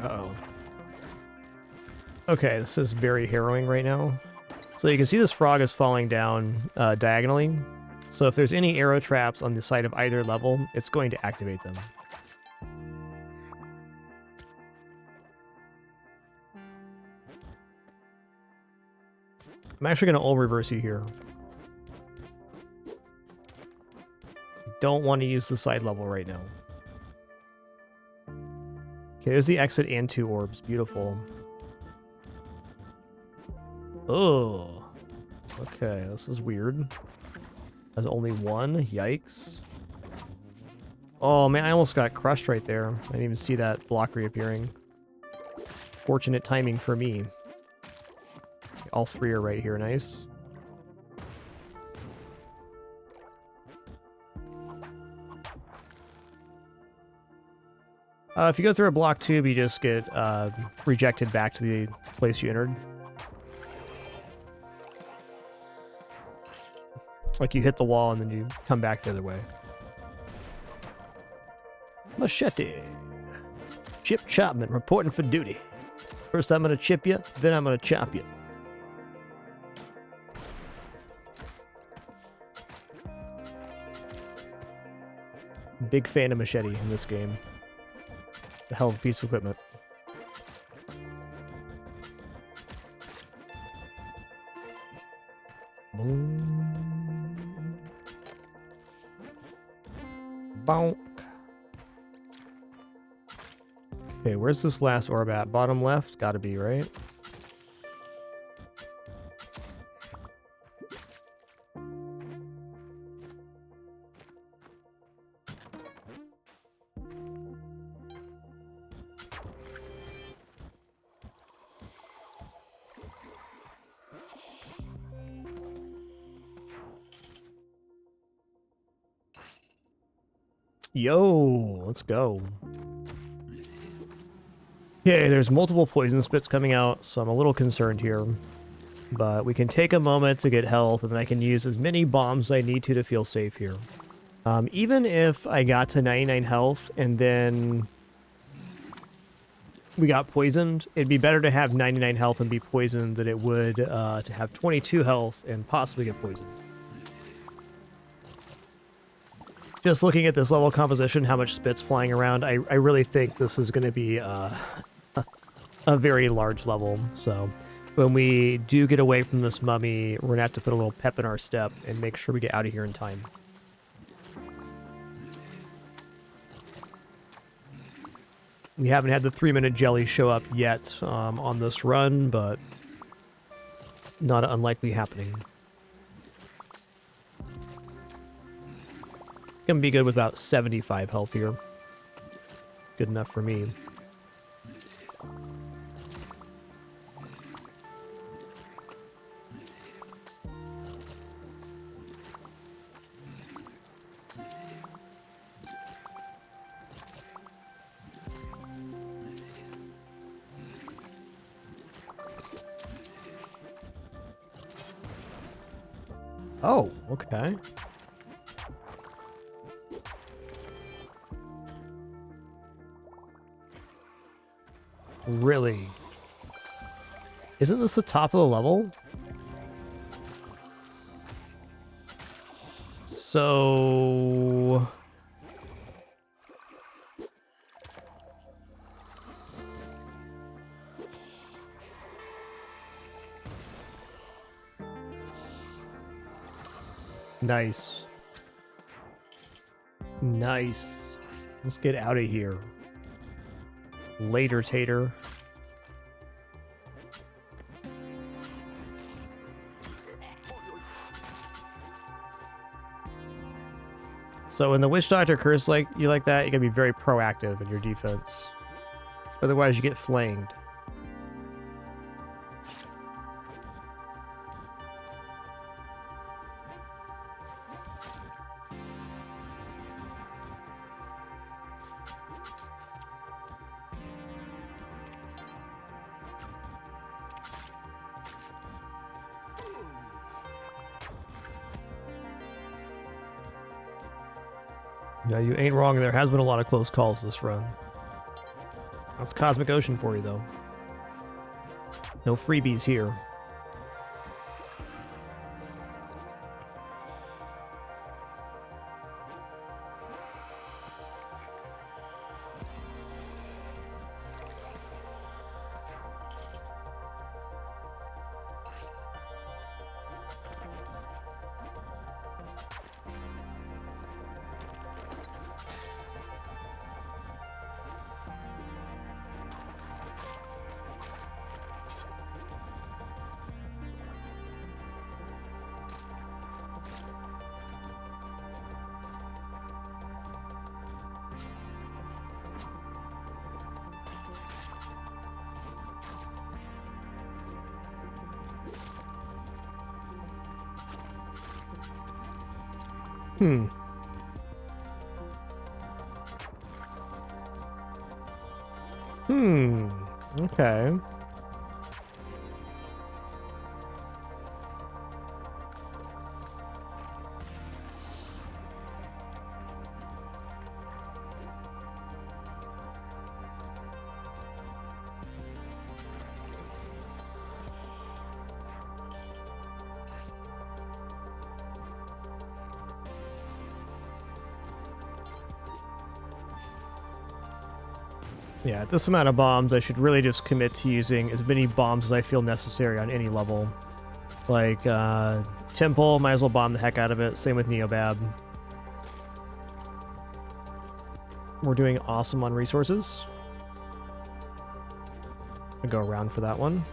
Uh-oh. Okay, this is very harrowing right now. So you can see this frog is falling down diagonally. So if there's any arrow traps on the side of either level, it's going to activate them. I'm actually going to ult reverse you here. Don't want to use the side level right now. Okay, there's the exit and 2 orbs. Beautiful. Oh. Okay, this is weird. There's only one. Yikes. Oh, man, I almost got crushed right there. I didn't even see that block reappearing. Fortunate timing for me. All 3 are right here. Nice. If you go through a block tube, you just get rejected back to the place you entered. Like you hit the wall and then you come back the other way. Machete. Chip Chopman reporting for duty. First I'm gonna chip you, then I'm gonna chop you. Big fan of machete in this game. It's a hell of a piece of equipment. Boom. Bonk. Okay, where's this last orb at? Bottom left? Gotta be, right? Yo, let's go. Okay, there's multiple poison spits coming out, so I'm a little concerned here. But we can take a moment to get health, and then I can use as many bombs as I need to feel safe here. Even if I got to 99 health and then we got poisoned, it'd be better to have 99 health and be poisoned than it would to have 22 health and possibly get poisoned. Just looking at this level composition, how much spit's flying around, I really think this is going to be a very large level. So when we do get away from this mummy, we're going to have to put a little pep in our step and make sure we get out of here in time. We haven't had the 3-minute jelly show up yet on this run, but not unlikely happening. Gonna be good with about 75 health here. Good enough for me. Oh, okay. Really? Isn't this the top of the level? So... Nice. Nice. Let's get out of here. Later, Tater. So when the Witch Doctor curse like you like that, you gotta be very proactive in your defense. Otherwise you get flanged. Yeah, you ain't wrong. There has been a lot of close calls this run. That's Cosmic Ocean for you, though. No freebies here. Okay. Yeah, at this amount of bombs, I should really just commit to using as many bombs as I feel necessary on any level. Like, Temple, might as well bomb the heck out of it. Same with Neobab. We're doing awesome on resources. I'll go around for that one.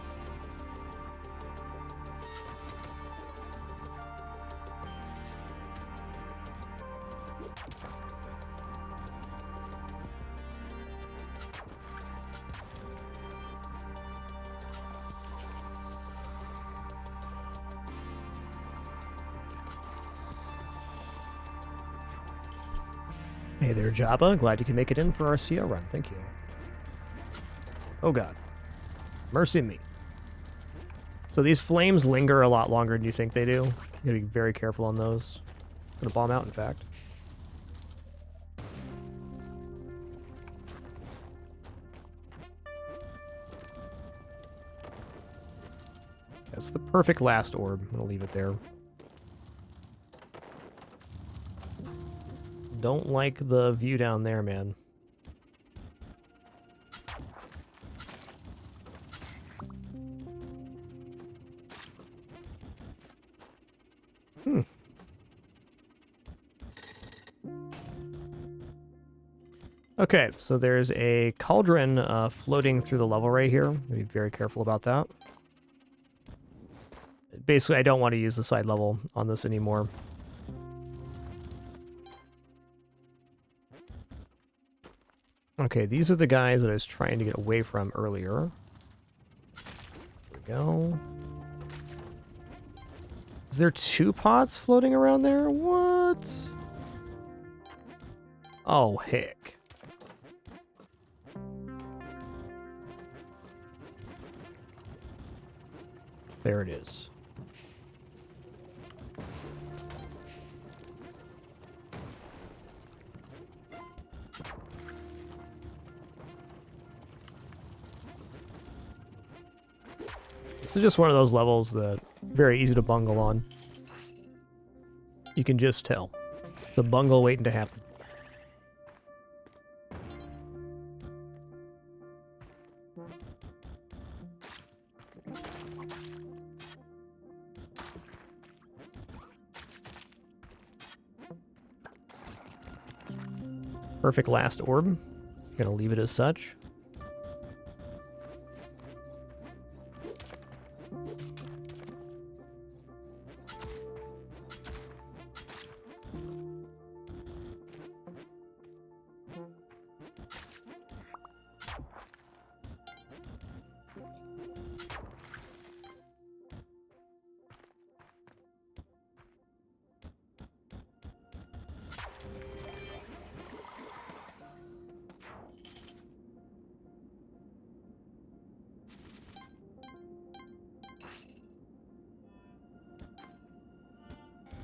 Hey there, Jabba. Glad you can make it in for our CO run. Thank you. Oh god. Mercy me. So these flames linger a lot longer than you think they do. You gotta be very careful on those. Gonna bomb out, in fact. That's the perfect last orb. I'm gonna leave it there. Don't like the view down there, man. Okay, so there's a cauldron floating through the level right here. Be very careful about that. Basically, I don't want to use the side level on this anymore. Okay, these are the guys that I was trying to get away from earlier. There we go. Is there 2 pots floating around there? What? Oh, heck. There it is. This is just one of those levels that very easy to bungle on. You can just tell. The bungle waiting to happen. Perfect last orb. Gonna leave it as such.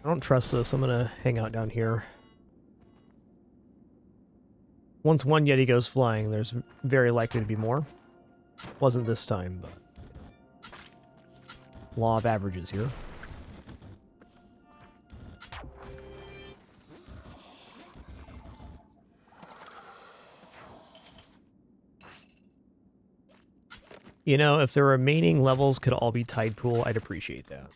I don't trust this. I'm gonna hang out down here. Once one Yeti goes flying, there's very likely to be more. Wasn't this time, but... Law of averages here. You know, if the remaining levels could all be tide pool, I'd appreciate that.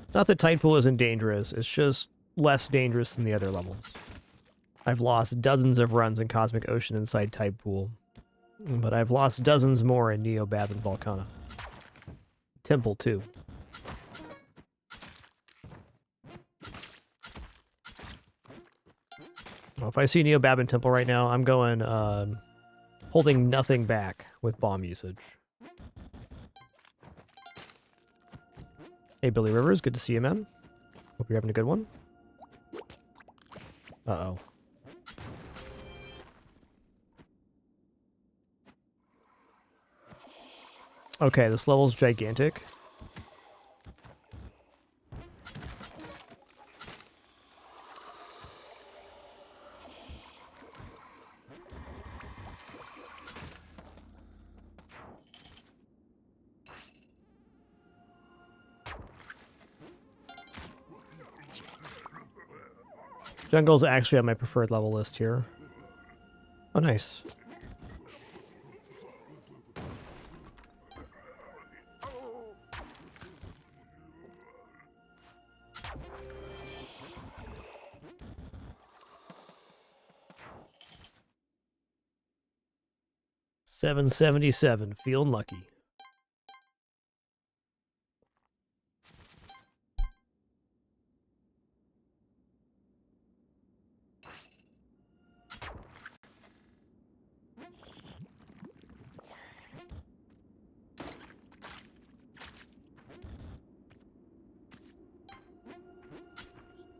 It's not that tide pool isn't dangerous, it's just less dangerous than the other levels. I've lost dozens of runs in Cosmic Ocean inside tide pool, but I've lost dozens more in Neobab and Volcana. Temple, too. Well, if I see Neobab and Temple right now, I'm going holding nothing back with bomb usage. Hey, Billy Rivers, good to see you, man. Hope you're having a good one. Uh-oh. Okay, this level's gigantic. Jungle's actually on my preferred level list here. Oh, nice. 777, feeling lucky.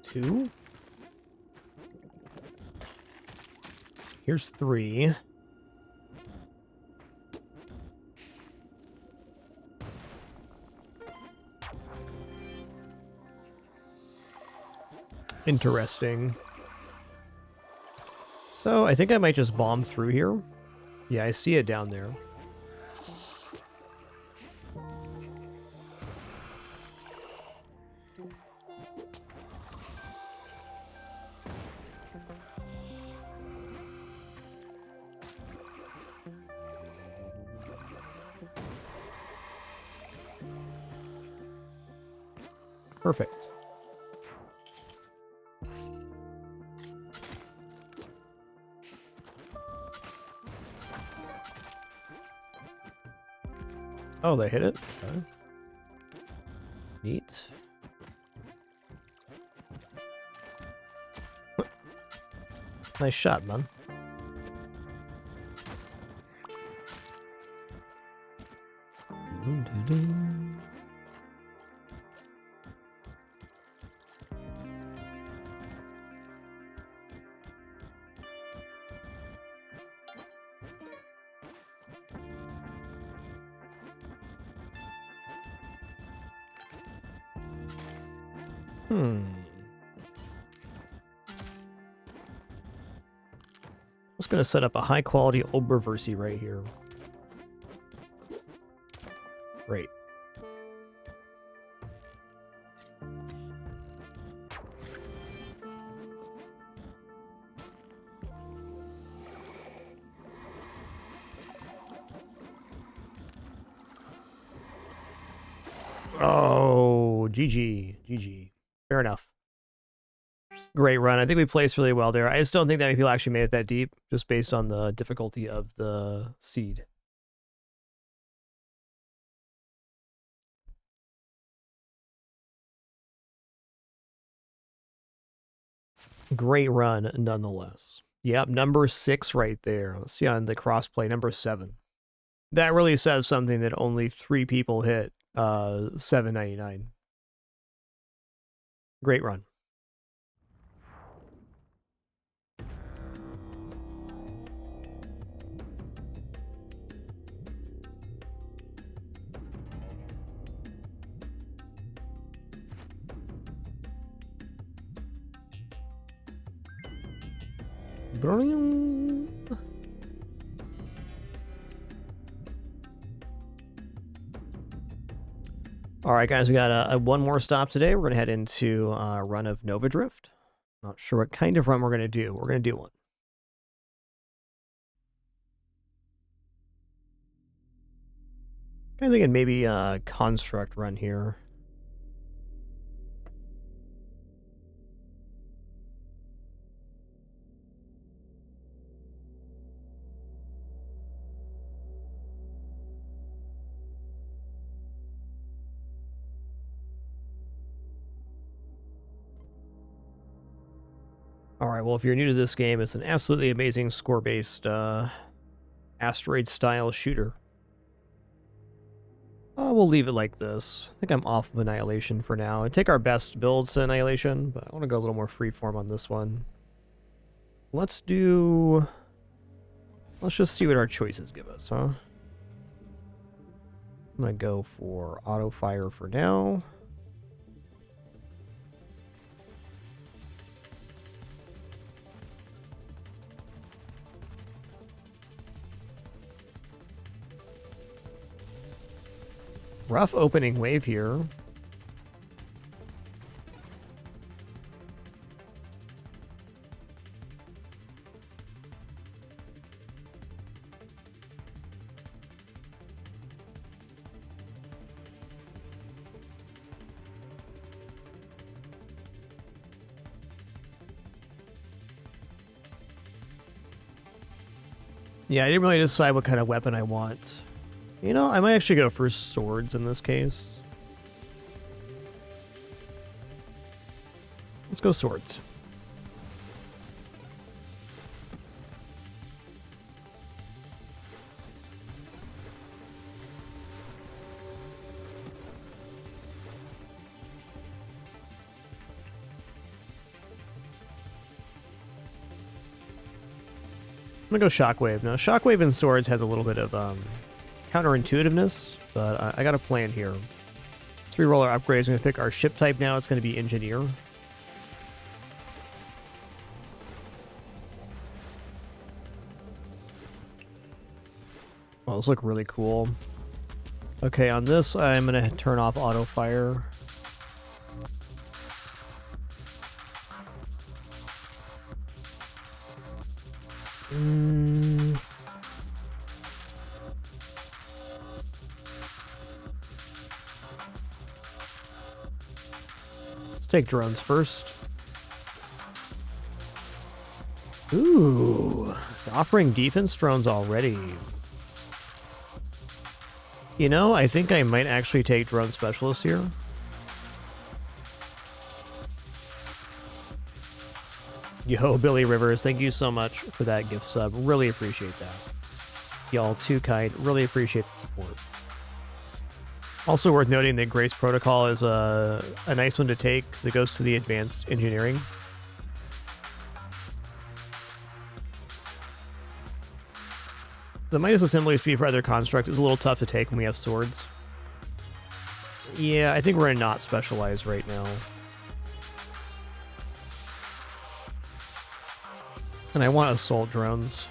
Two. Here's 3. Interesting. So I think I might just bomb through here. Yeah, I see it down there. Perfect. Oh, they hit it? Okay. Neat. Nice shot, man. I'm just going to set up a high-quality Oberversi right here. Great. Oh, GG. GG. Fair enough. Great run. I think we placed really well there. I just don't think that many people actually made it that deep, just based on the difficulty of the seed. Great run, nonetheless. Yep, number 6 right there. Let's see on the crossplay, number 7. That really says something that only 3 people hit 799. Great run. Brilliant. All right, guys, we got one more stop today. We're going to head into a run of Nova Drift. Not sure what kind of run we're going to do. We're going to do one. Kind of thinking maybe a construct run here. All right, well, if you're new to this game, it's an absolutely amazing score-based asteroid-style shooter. We'll leave it like this. I think I'm off of Annihilation for now. I take our best builds to Annihilation, but I want to go a little more freeform on this one. Let's just see what our choices give us, huh? I'm going to go for auto fire for now. Rough opening wave here. Yeah, I didn't really decide what kind of weapon I want. You know, I might actually go for swords in this case. Let's go swords. I'm gonna go Shockwave. Now, Shockwave in Swords has a little bit of counterintuitiveness, but I got a plan here. 3 roller upgrades. I'm gonna pick our ship type now. It's gonna be Engineer. Oh, those look really cool. Okay, on this, I'm gonna turn off auto fire. Let's take drones first. Ooh, offering defense drones already. You know, I think I might actually take drone specialist here. Yo, Billy Rivers, thank you so much for that gift sub. Really appreciate that. Y'all too kind. Really appreciate the support. Also worth noting that Grace Protocol is a nice one to take because it goes to the advanced engineering. The minus assembly speed for other construct is a little tough to take when we have swords. Yeah, I think we're going to not specialize right now. And I want assault drones.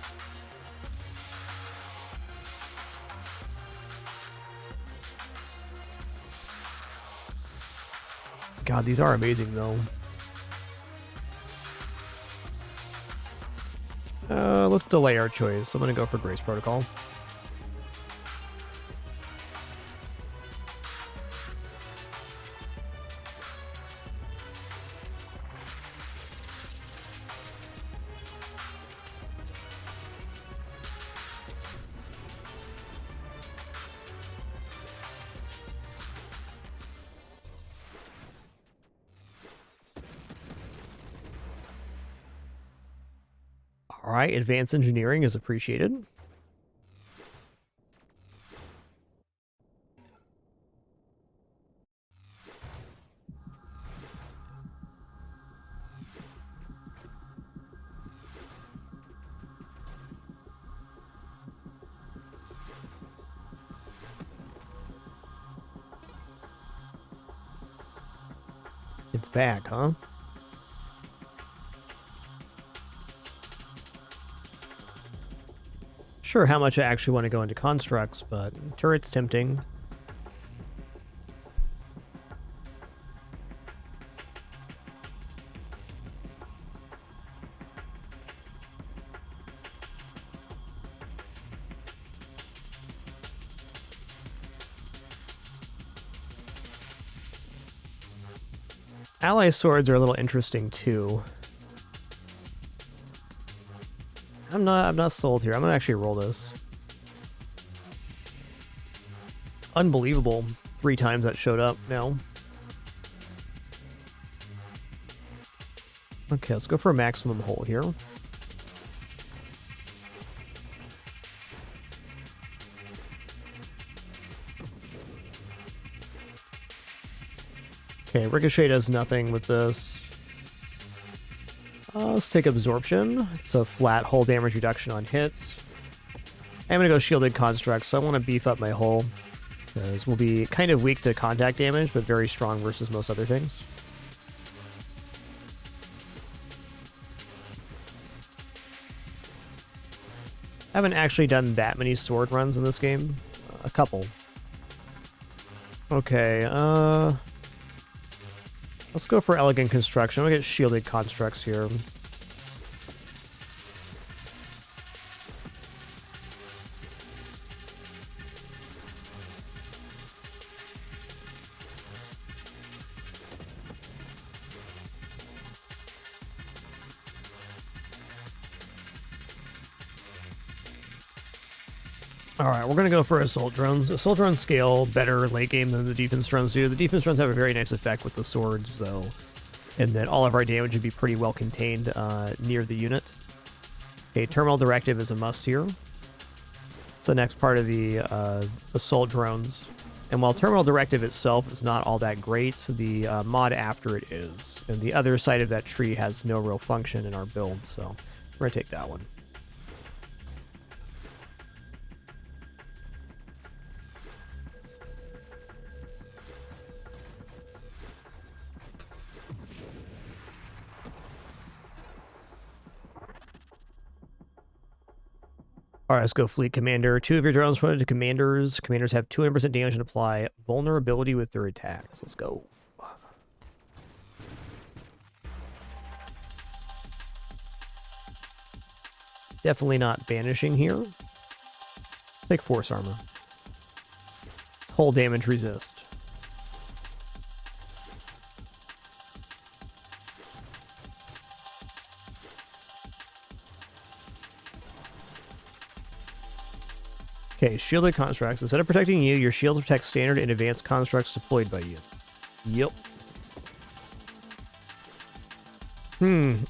God, these are amazing though. Let's delay our choice. I'm going to go for Grace Protocol. All right, advanced engineering is appreciated. It's back, huh? Sure, how much I actually want to go into constructs, but turret's tempting. Ally swords are a little interesting too. I'm not sold here. I'm gonna actually roll this. Unbelievable. 3 times that showed up now. Okay, let's go for a maximum hold here. Okay, Ricochet does nothing with this. Let's take Absorption. It's a flat hull damage reduction on hits. I'm going to go Shielded Construct, so I want to beef up my hull. Because we'll be kind of weak to contact damage, but very strong versus most other things. I haven't actually done that many sword runs in this game. A couple. Okay, let's go for Elegant Construction. I'm gonna get Shielded Constructs here. Alright, we're going to go for Assault Drones. Assault Drones scale better late game than the Defense Drones do. The Defense Drones have a very nice effect with the swords, though. And then all of our damage would be pretty well contained near the unit. Okay, Terminal Directive is a must here. It's the next part of the Assault Drones. And while Terminal Directive itself is not all that great, the mod after it is. And the other side of that tree has no real function in our build, so we're going to take that one. Alright, let's go Fleet Commander. 2 of your drones promoted to Commanders. Commanders have 200% damage and apply vulnerability with their attacks. Let's go. Definitely not banishing here. Take Force Armor. It's whole damage resist. Okay, shielded constructs. Instead of protecting you, your shields protect standard and advanced constructs deployed by you. Yep.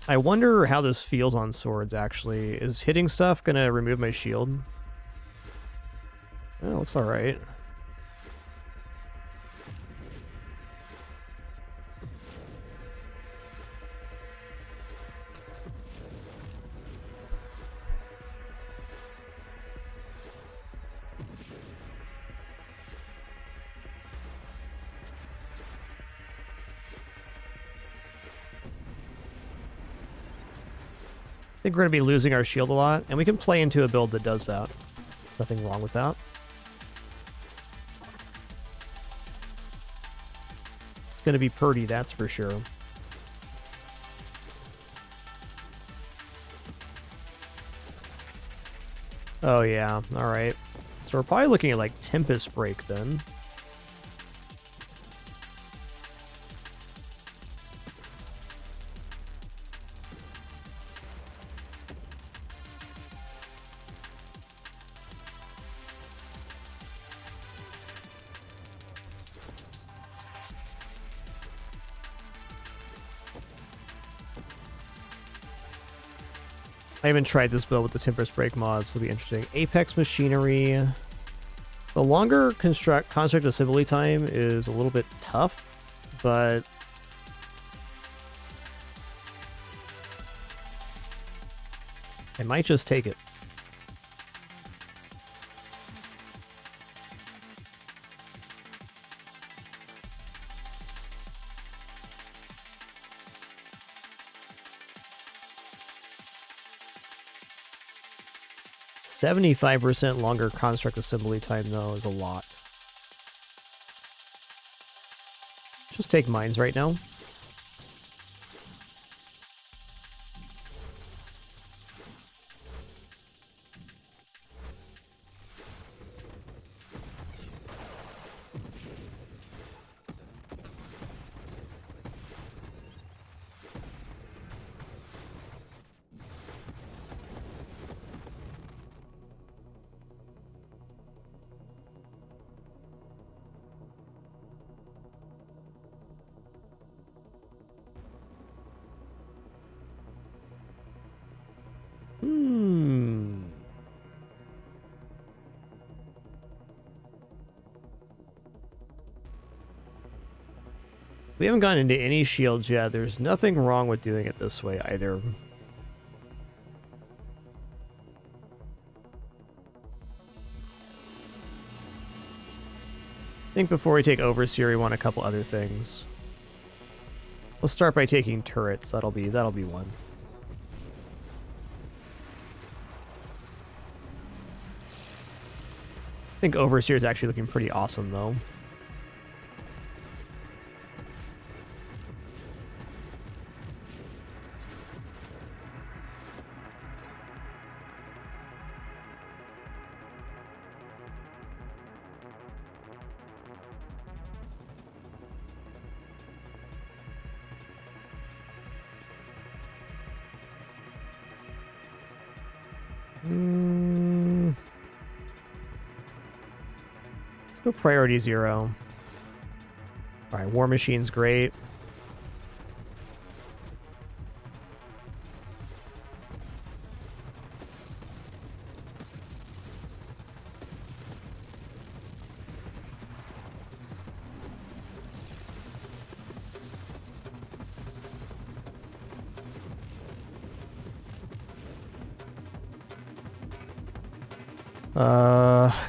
I wonder how this feels on swords, actually. Is hitting stuff gonna remove my shield? Oh, looks alright. I think we're going to be losing our shield a lot, and we can play into a build that does that. Nothing wrong with that. It's going to be purdy, that's for sure. Oh yeah, alright. So we're probably looking at like Tempest Break then. I haven't tried this build with the Tempest Break mods, so it'll be interesting. Apex Machinery. The longer construct assembly time is a little bit tough, but I might just take it. $75% longer construct assembly time, though, is a lot. Just take mines right now. We haven't gotten into any shields yet. There's nothing wrong with doing it this way either. I think before we take Overseer, we want a couple other things. Let's start by taking turrets. That'll be one. I think Overseer is actually looking pretty awesome, though. Go priority 0. All right, War Machine's great.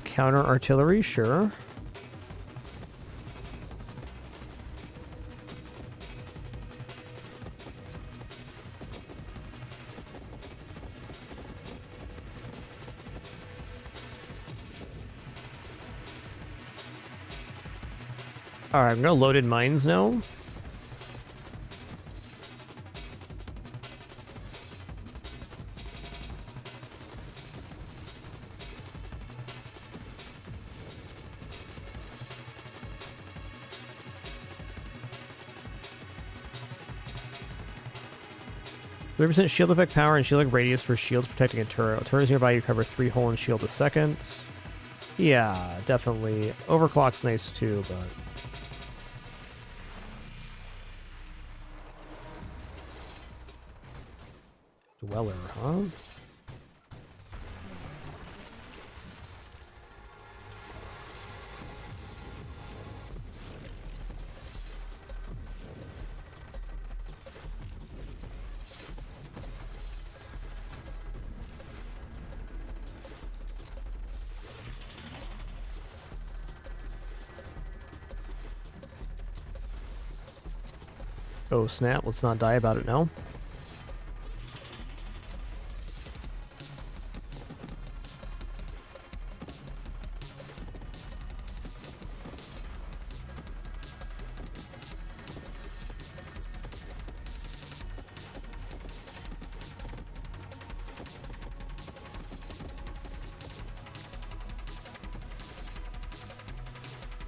Counter artillery, sure. All right, I'm gonna loaded mines now. %, shield effect power and shield effect radius for shields protecting a turret. Turrets nearby, you cover 3 hull and shield a second. Yeah, definitely. Overclock's nice too, but... Dweller, huh? Oh snap, let's not die about it now.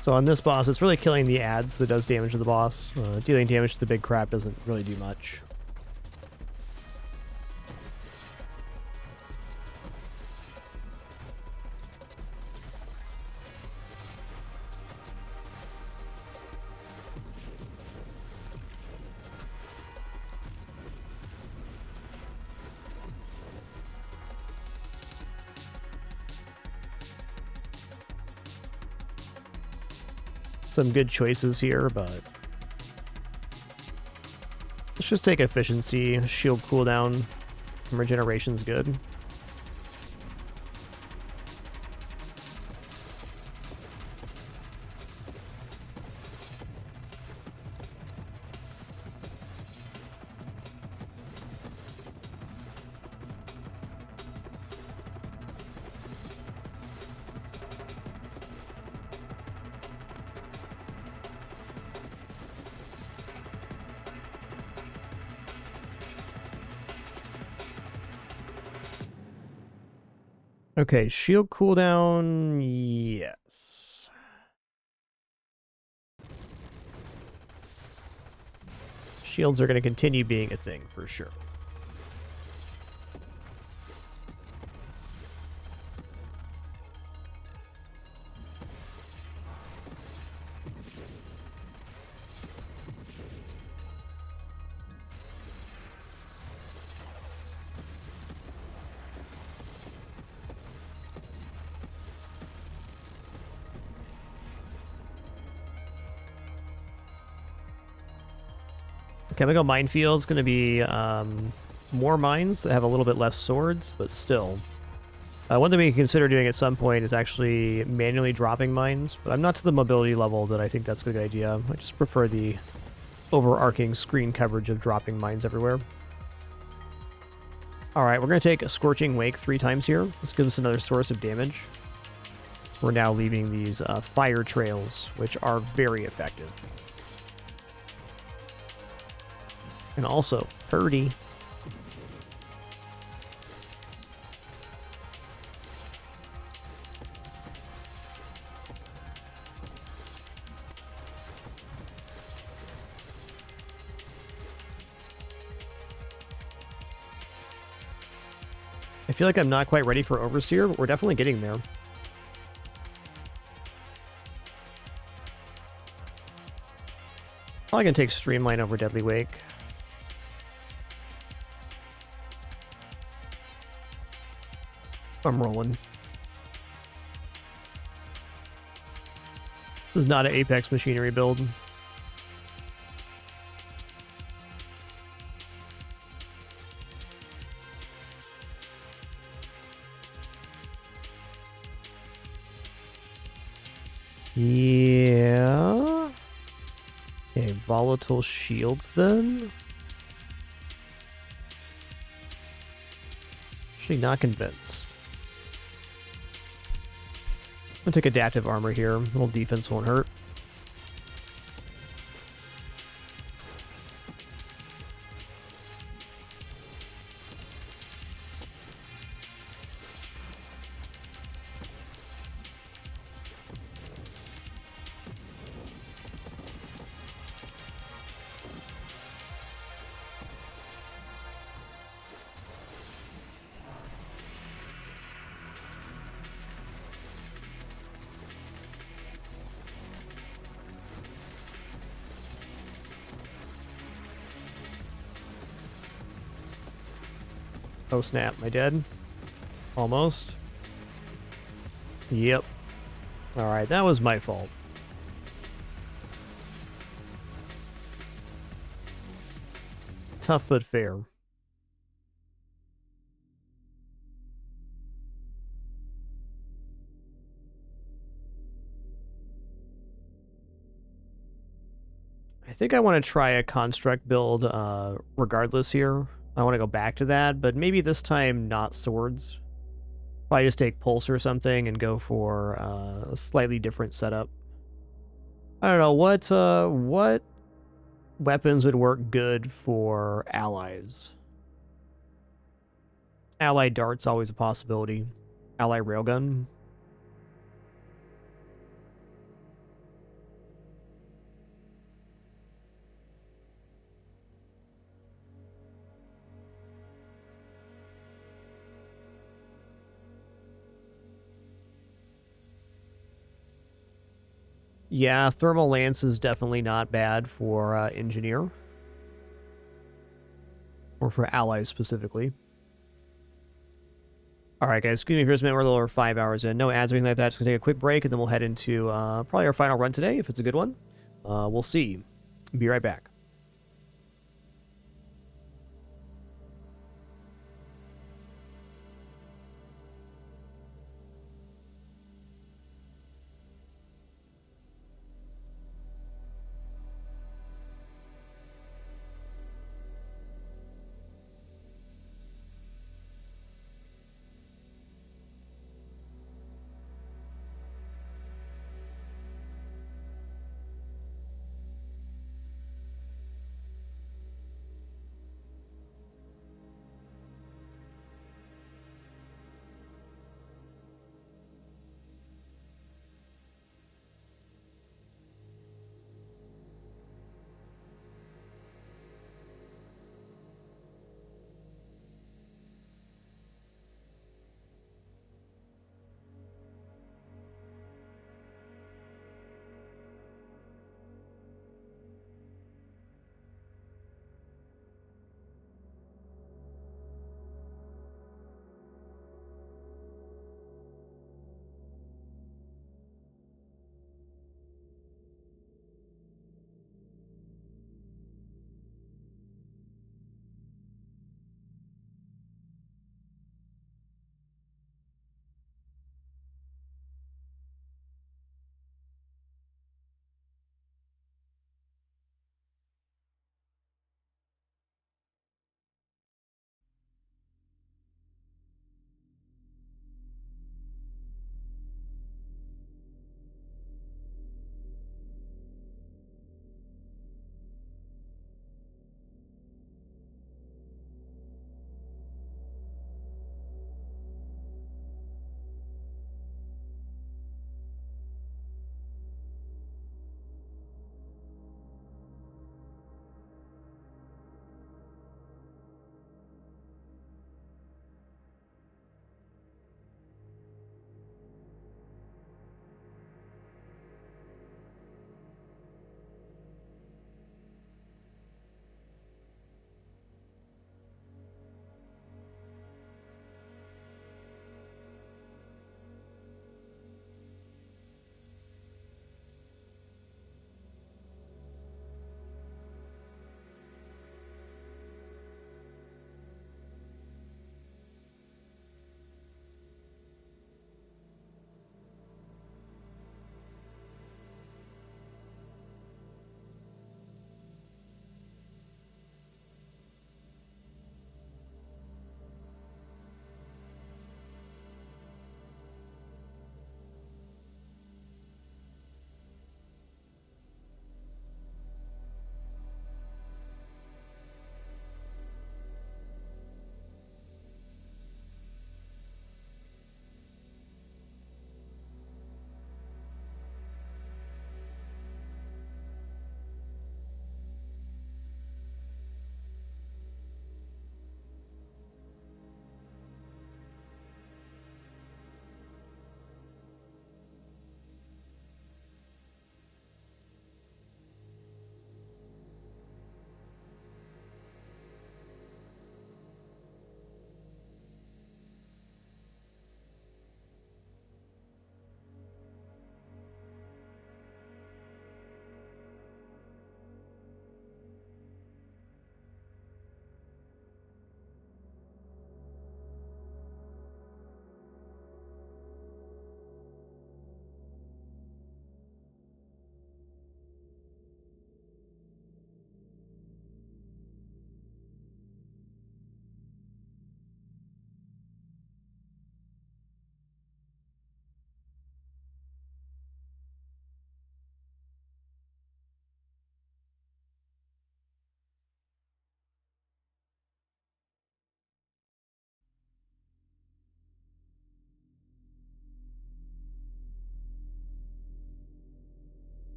So on this boss, it's really killing the ads that does damage to the boss. Dealing damage to the big crap doesn't really do much. Some good choices here, but let's just take efficiency. Shield cooldown from regeneration's good. Okay, shield cooldown, yes. Shields are going to continue being a thing for sure. Chemical Minefield's going to be more mines that have a little bit less swords, but still. One thing we can consider doing at some point is actually manually dropping mines, but I'm not to the mobility level that I think that's a good idea. I just prefer the overarching screen coverage of dropping mines everywhere. Alright, we're going to take a Scorching Wake 3 times here. This gives us another source of damage. So we're now leaving these fire trails, which are very effective. And also, Purdy. I feel like I'm not quite ready for Overseer, but we're definitely getting there. Probably gonna take Streamline over Deadly Wake. I'm rolling. This is not an Apex Machinery build. Yeah. Okay, volatile shields then. Actually not convinced. I'm gonna take adaptive armor here. A little defense won't hurt. Oh snap, am I dead? Almost. Yep. Alright, that was my fault. Tough but fair. I think I want to try a construct build regardless here. I want to go back to that, but maybe this time not swords. Probably just take pulse or something and go for a slightly different setup. I don't know, what weapons would work good for allies? Ally dart's always a possibility. Ally railgun. Yeah, thermal lance is definitely not bad for engineer. Or for allies specifically. Alright guys, excuse me for just a minute, we're a little over 5 hours in. No ads or anything like that, just gonna take a quick break and then we'll head into probably our final run today, if it's a good one. We'll see. Be right back.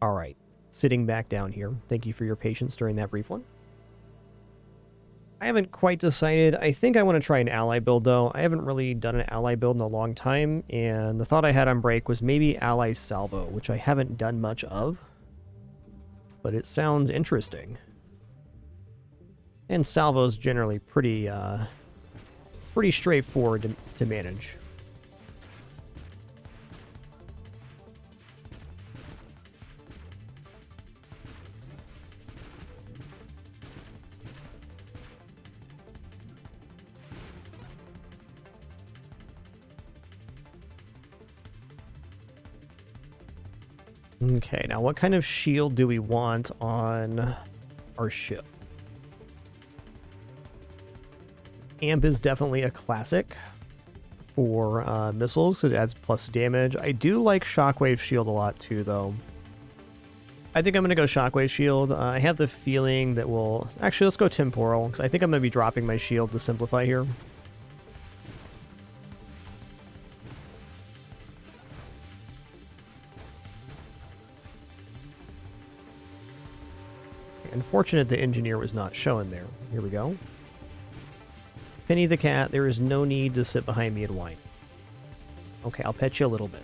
All right, sitting back down here. Thank you for your patience during that brief one. I haven't quite decided. I think I want to try an ally build, though. I haven't really done an ally build in a long time, and the thought I had on break was maybe ally salvo, which I haven't done much of, but it sounds interesting. And salvo's generally pretty straightforward to manage. Okay, now what kind of shield do we want on our ship? Amp is definitely a classic for missiles because it adds plus damage. I do like Shockwave Shield a lot too, though. I think I'm going to go Shockwave Shield. I have the feeling that we'll... Actually, let's go Temporal, because I think I'm going to be dropping my shield to simplify here. Unfortunate the engineer was not shown there. Here we go. Penny the cat, there is no need to sit behind me and whine. Okay, I'll pet you a little bit.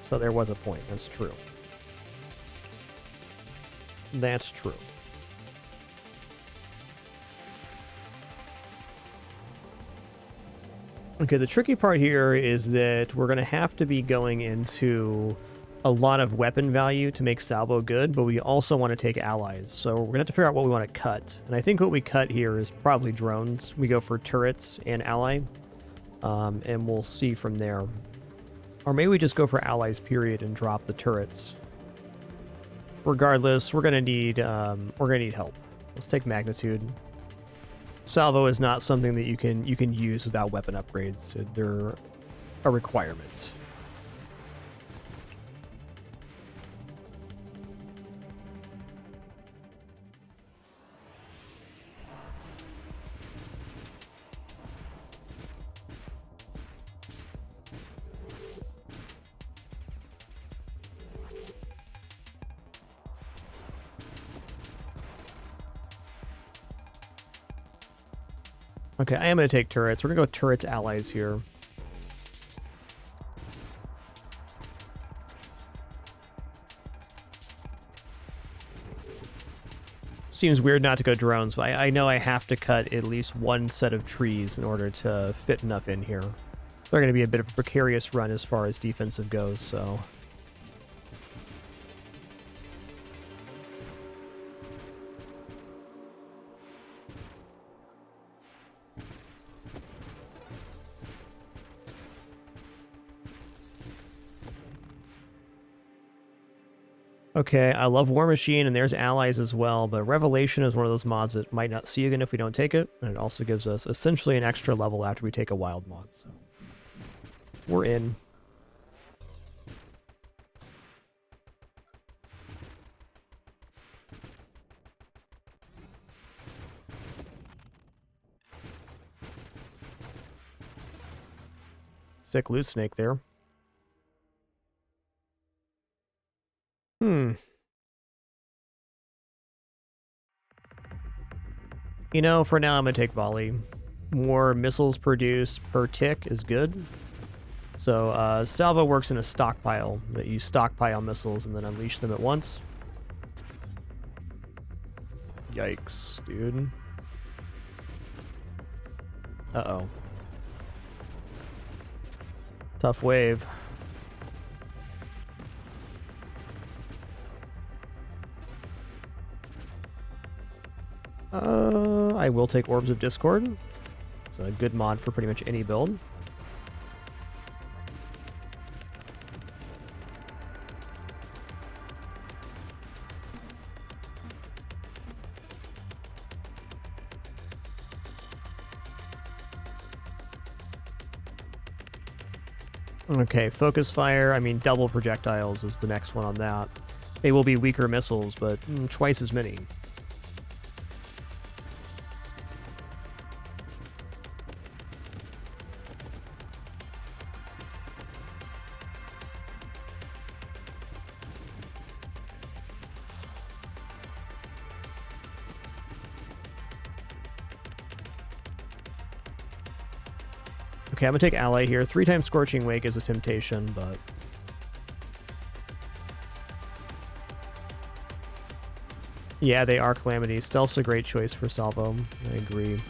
So there was a point. That's true. That's true. Okay, the tricky part here is that we're going to have to be going into a lot of weapon value to make salvo good, but we also want to take allies. So we're going to have to figure out what we want to cut. And I think what we cut here is probably drones. We go for turrets and ally, and we'll see from there. Or maybe we just go for allies, period, and drop the turrets. Regardless, we're gonna need help. Let's take magnitude. Salvo is not something that you can use without weapon upgrades. They're a requirement. Okay, I am going to take turrets. We're going to go turrets allies here. Seems weird not to go drones, but I know I have to cut at least one set of trees in order to fit enough in here. They're going to be a bit of a precarious run as far as defensive goes, so... Okay, I love War Machine, and there's allies as well, but Revelation is one of those mods that might not see again if we don't take it, and it also gives us essentially an extra level after we take a wild mod, so... We're in. Sick loose snake there. You know, for now I'm going to take volley. More missiles produced per tick is good. So, salvo works in a stockpile, that you stockpile missiles and then unleash them at once. Yikes, dude. Uh-oh. Tough wave. I will take Orbs of Discord. It's a good mod for pretty much any build. Okay, focus fire, I mean double projectiles is the next one on that. They will be weaker missiles, but twice as many. Okay, I'm gonna take ally here. 3 times Scorching Wake is a temptation, but... Yeah, they are Calamity. Stealth's a great choice for Salvo. I agree.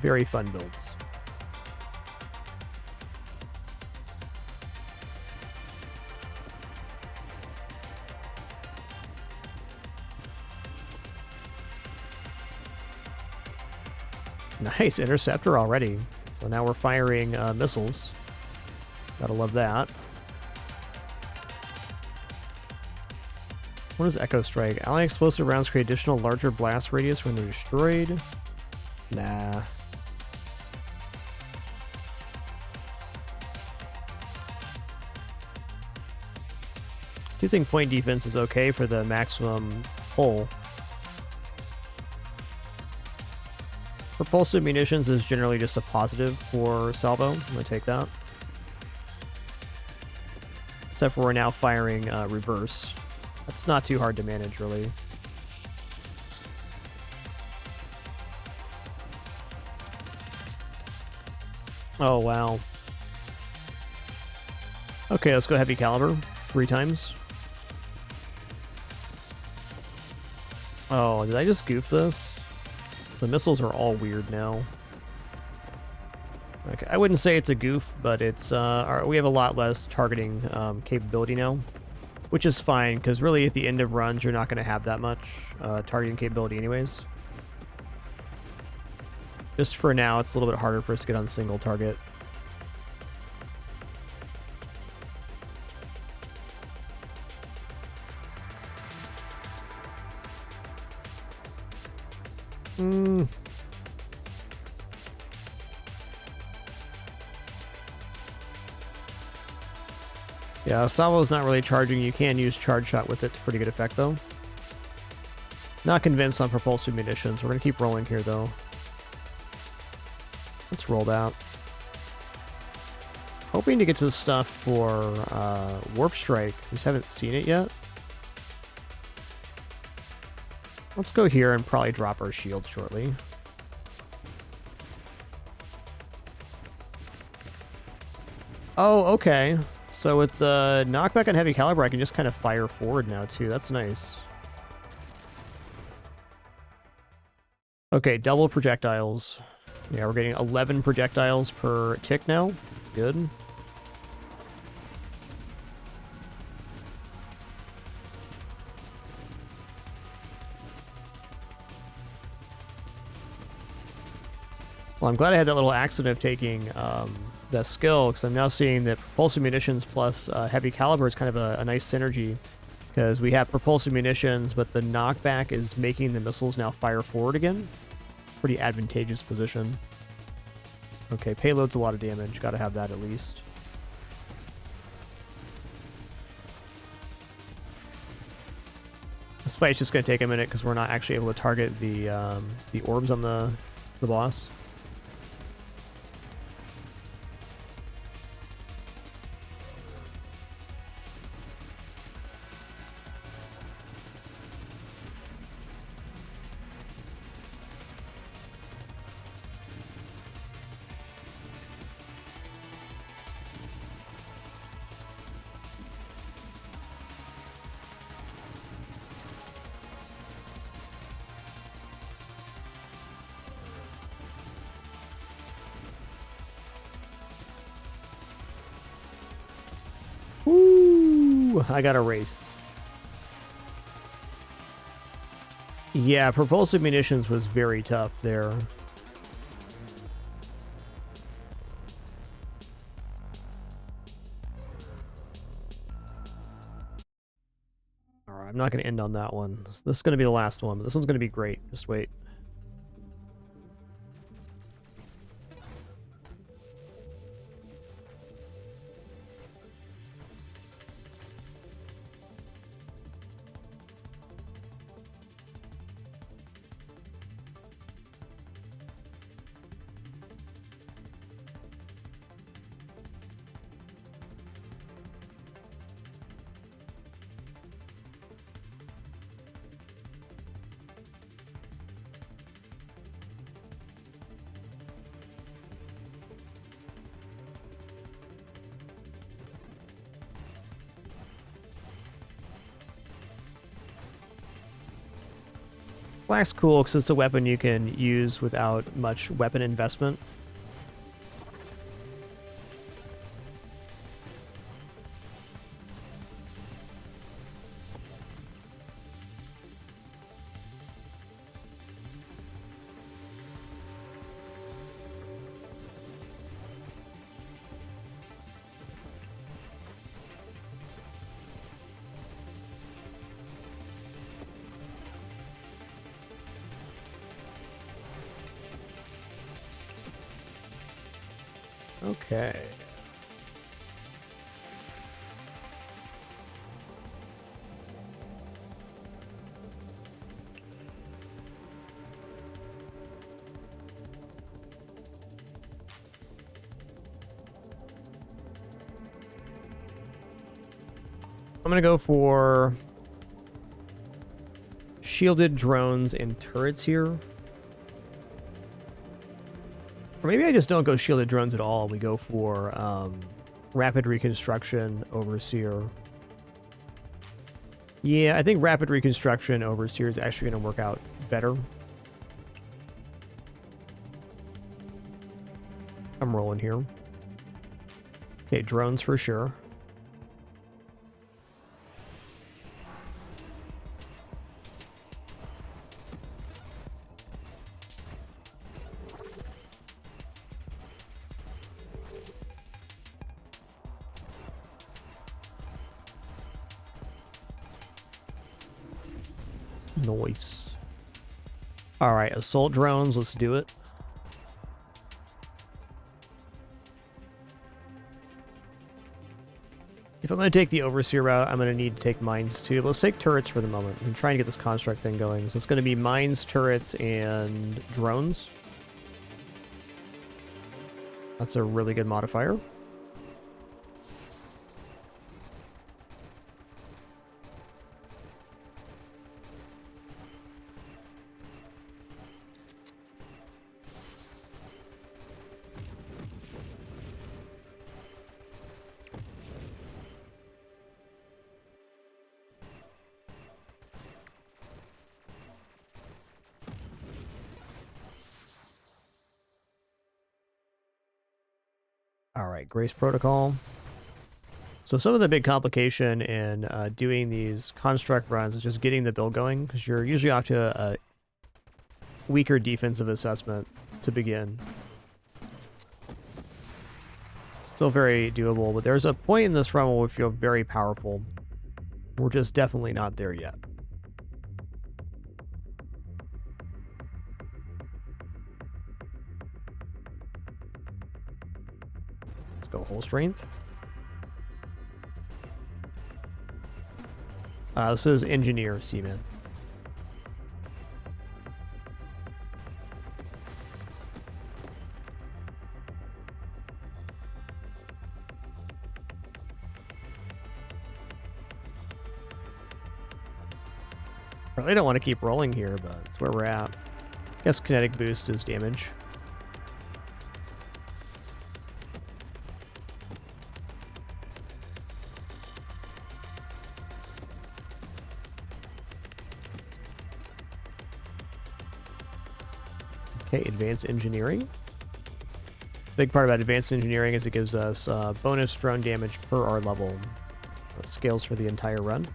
Very fun builds. Nice, Interceptor already. So now we're firing missiles. Gotta love that. What is Echo Strike? Ally explosive rounds create additional larger blast radius when they're destroyed. Nah. I do think point defense is okay for the maximum pull. Propulsive munitions is generally just a positive for Salvo. I'm going to take that. Except for we're now firing reverse. That's not too hard to manage, really. Oh, wow. Okay, let's go heavy caliber. 3 times. Oh, did I just goof this? The missiles are all weird now. Okay, I wouldn't say it's a goof, but it's we have a lot less targeting capability now, which is fine because really at the end of runs you're not going to have that much targeting capability anyways. Just for now, it's a little bit harder for us to get on single target. Yeah, Salvo's not really charging. You can use Charge Shot with it to pretty good effect, though. Not convinced on propulsive munitions. We're going to keep rolling here, though. Let's roll that. Hoping to get to the stuff for Warp Strike. We just haven't seen it yet. Let's go here and probably drop our shield shortly. Oh, okay. So with the knockback on heavy caliber, I can just kind of fire forward now, too. That's nice. Okay, double projectiles. Yeah, we're getting 11 projectiles per tick now. That's good. Well, I'm glad I had that little accident of taking that skill, because I'm now seeing that propulsive munitions plus heavy caliber is kind of a nice synergy, because we have propulsive munitions, but the knockback is making the missiles now fire forward again. Pretty advantageous position. Okay, payload's a lot of damage. Gotta have that at least. This fight's just gonna take a minute because we're not actually able to target the orbs on the boss. Woo! I got a race. Yeah, propulsive munitions was very tough there. Alright, I'm not going to end on that one. This is going to be the last one, but this one's going to be great. Just wait. Flak's cool because it's a weapon you can use without much weapon investment. Okay. I'm going to go for shielded drones and turrets here. Or maybe I just don't go shielded drones at all. We go for rapid reconstruction overseer. Yeah, I think rapid reconstruction overseer is actually going to work out better. I'm rolling here. Okay, drones for sure. Nice. All right, assault drones, let's do it. If I'm going to take the overseer route, I'm going to need to take mines too. But let's take turrets for the moment. I'm trying to get this construct thing going. So it's going to be mines, turrets, and drones. That's a really good modifier. All right, Grace Protocol. So some of the big complication in doing these construct runs is just getting the build going, because you're usually off to a weaker defensive assessment to begin. Still very doable, but there's a point in this run where we feel very powerful. We're just definitely not there yet. Let's go whole strength. This is engineer Seaman. Really don't want to keep rolling here, but it's where we're at. Guess kinetic boost is damage. Okay, advanced engineering. Big part about advanced engineering is it gives us bonus drone damage per our level. That scales for the entire run.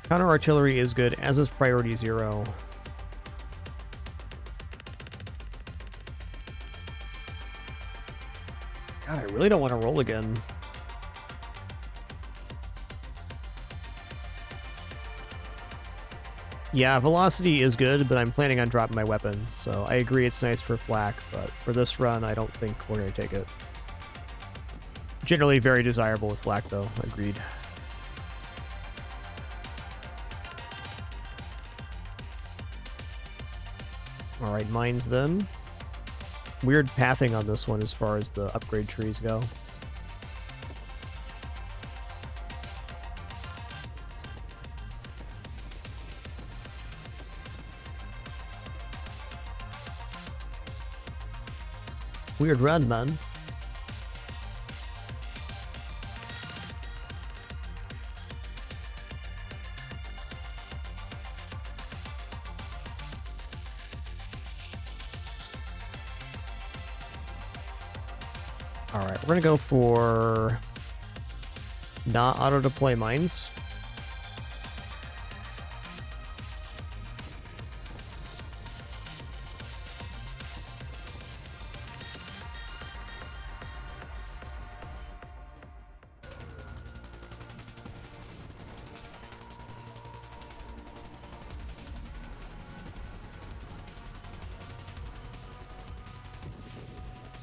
Counter artillery is good, as is priority 0. God, I really don't want to roll again. Yeah, velocity is good, but I'm planning on dropping my weapon, so I agree it's nice for flak, but for this run, I don't think we're going to take it. Generally very desirable with flak, though. Agreed. Alright, mines then. Weird pathing on this one as far as the upgrade trees go. Weird run, man. Alright, we're gonna go for not auto-deploy mines.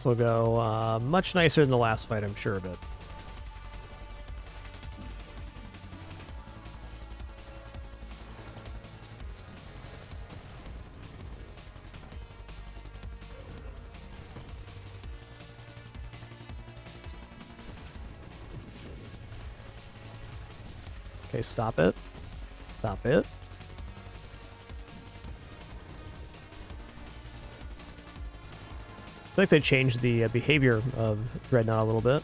Will go much nicer than the last fight, I'm sure of it. Okay, stop it. Stop it. I feel like they changed the behavior of Dreadnought a little bit.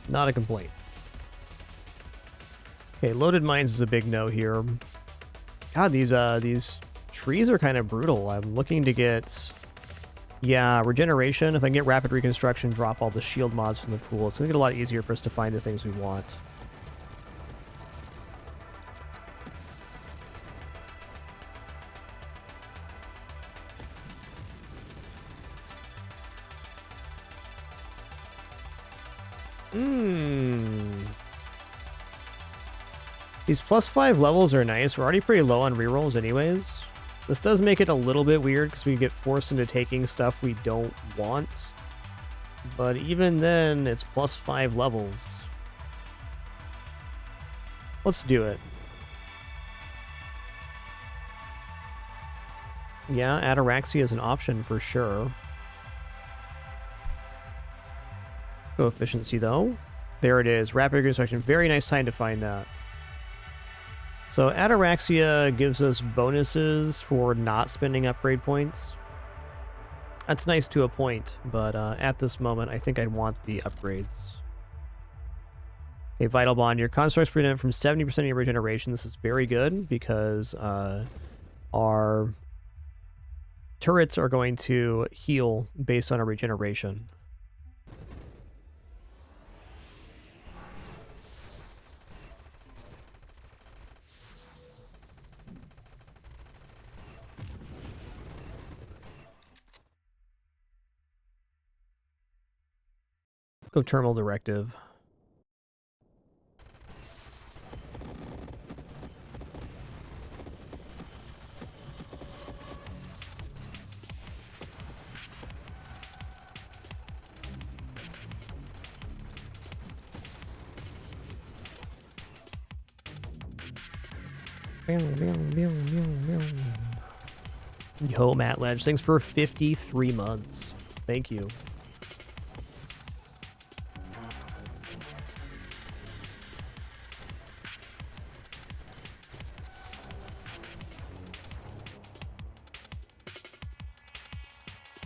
Not a complaint. Okay, loaded mines is a big no here. God, these trees are kind of brutal. I'm looking to get, yeah, regeneration. If I can get rapid reconstruction, drop all the shield mods from the pool, it's gonna get a lot easier for us to find the things we want. These +5 levels are nice. We're already pretty low on rerolls anyways. This does make it a little bit weird because we get forced into taking stuff we don't want. But even then, it's +5 levels. Let's do it. Yeah, Ataraxia is an option for sure. Go efficiency though. There it is. Rapid reconstruction. Very nice time to find that. So Ataraxia gives us bonuses for not spending upgrade points. That's nice to a point, but at this moment, I think I'd want the upgrades. Okay, Vital Bond. Your constructs prevent from 70% of your regeneration. This is very good because our turrets are going to heal based on our regeneration. Go Terminal Directive. Yo, Matt Ledge, thanks for 53 months. Thank you.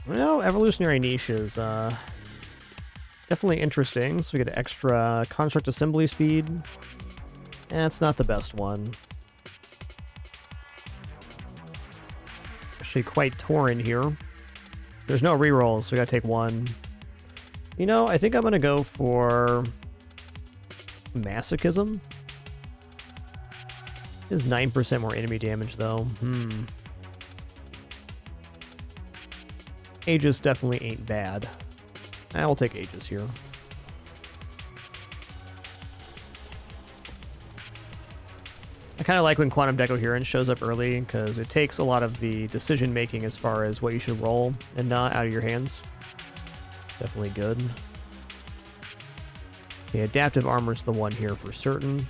Well, evolutionary niche is definitely interesting. So we get extra construct assembly speed. It's not the best one. Actually quite torn here. There's no rerolls, so we gotta take one. You know, I think I'm gonna go for Masochism. It is 9% more enemy damage though. Aegis definitely ain't bad. I'll take Aegis here. I kind of like when Quantum Decoherence shows up early because it takes a lot of the decision making as far as what you should roll and not out of your hands. Definitely good. Okay, Adaptive Armor's the one here for certain.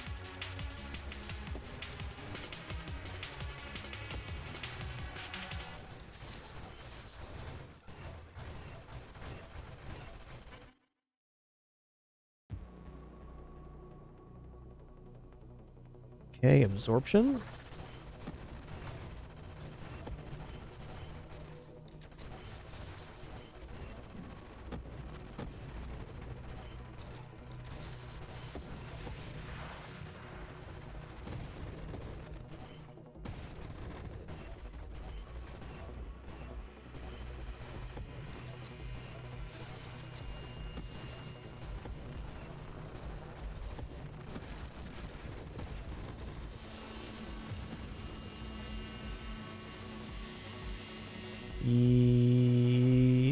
Okay, Absorption.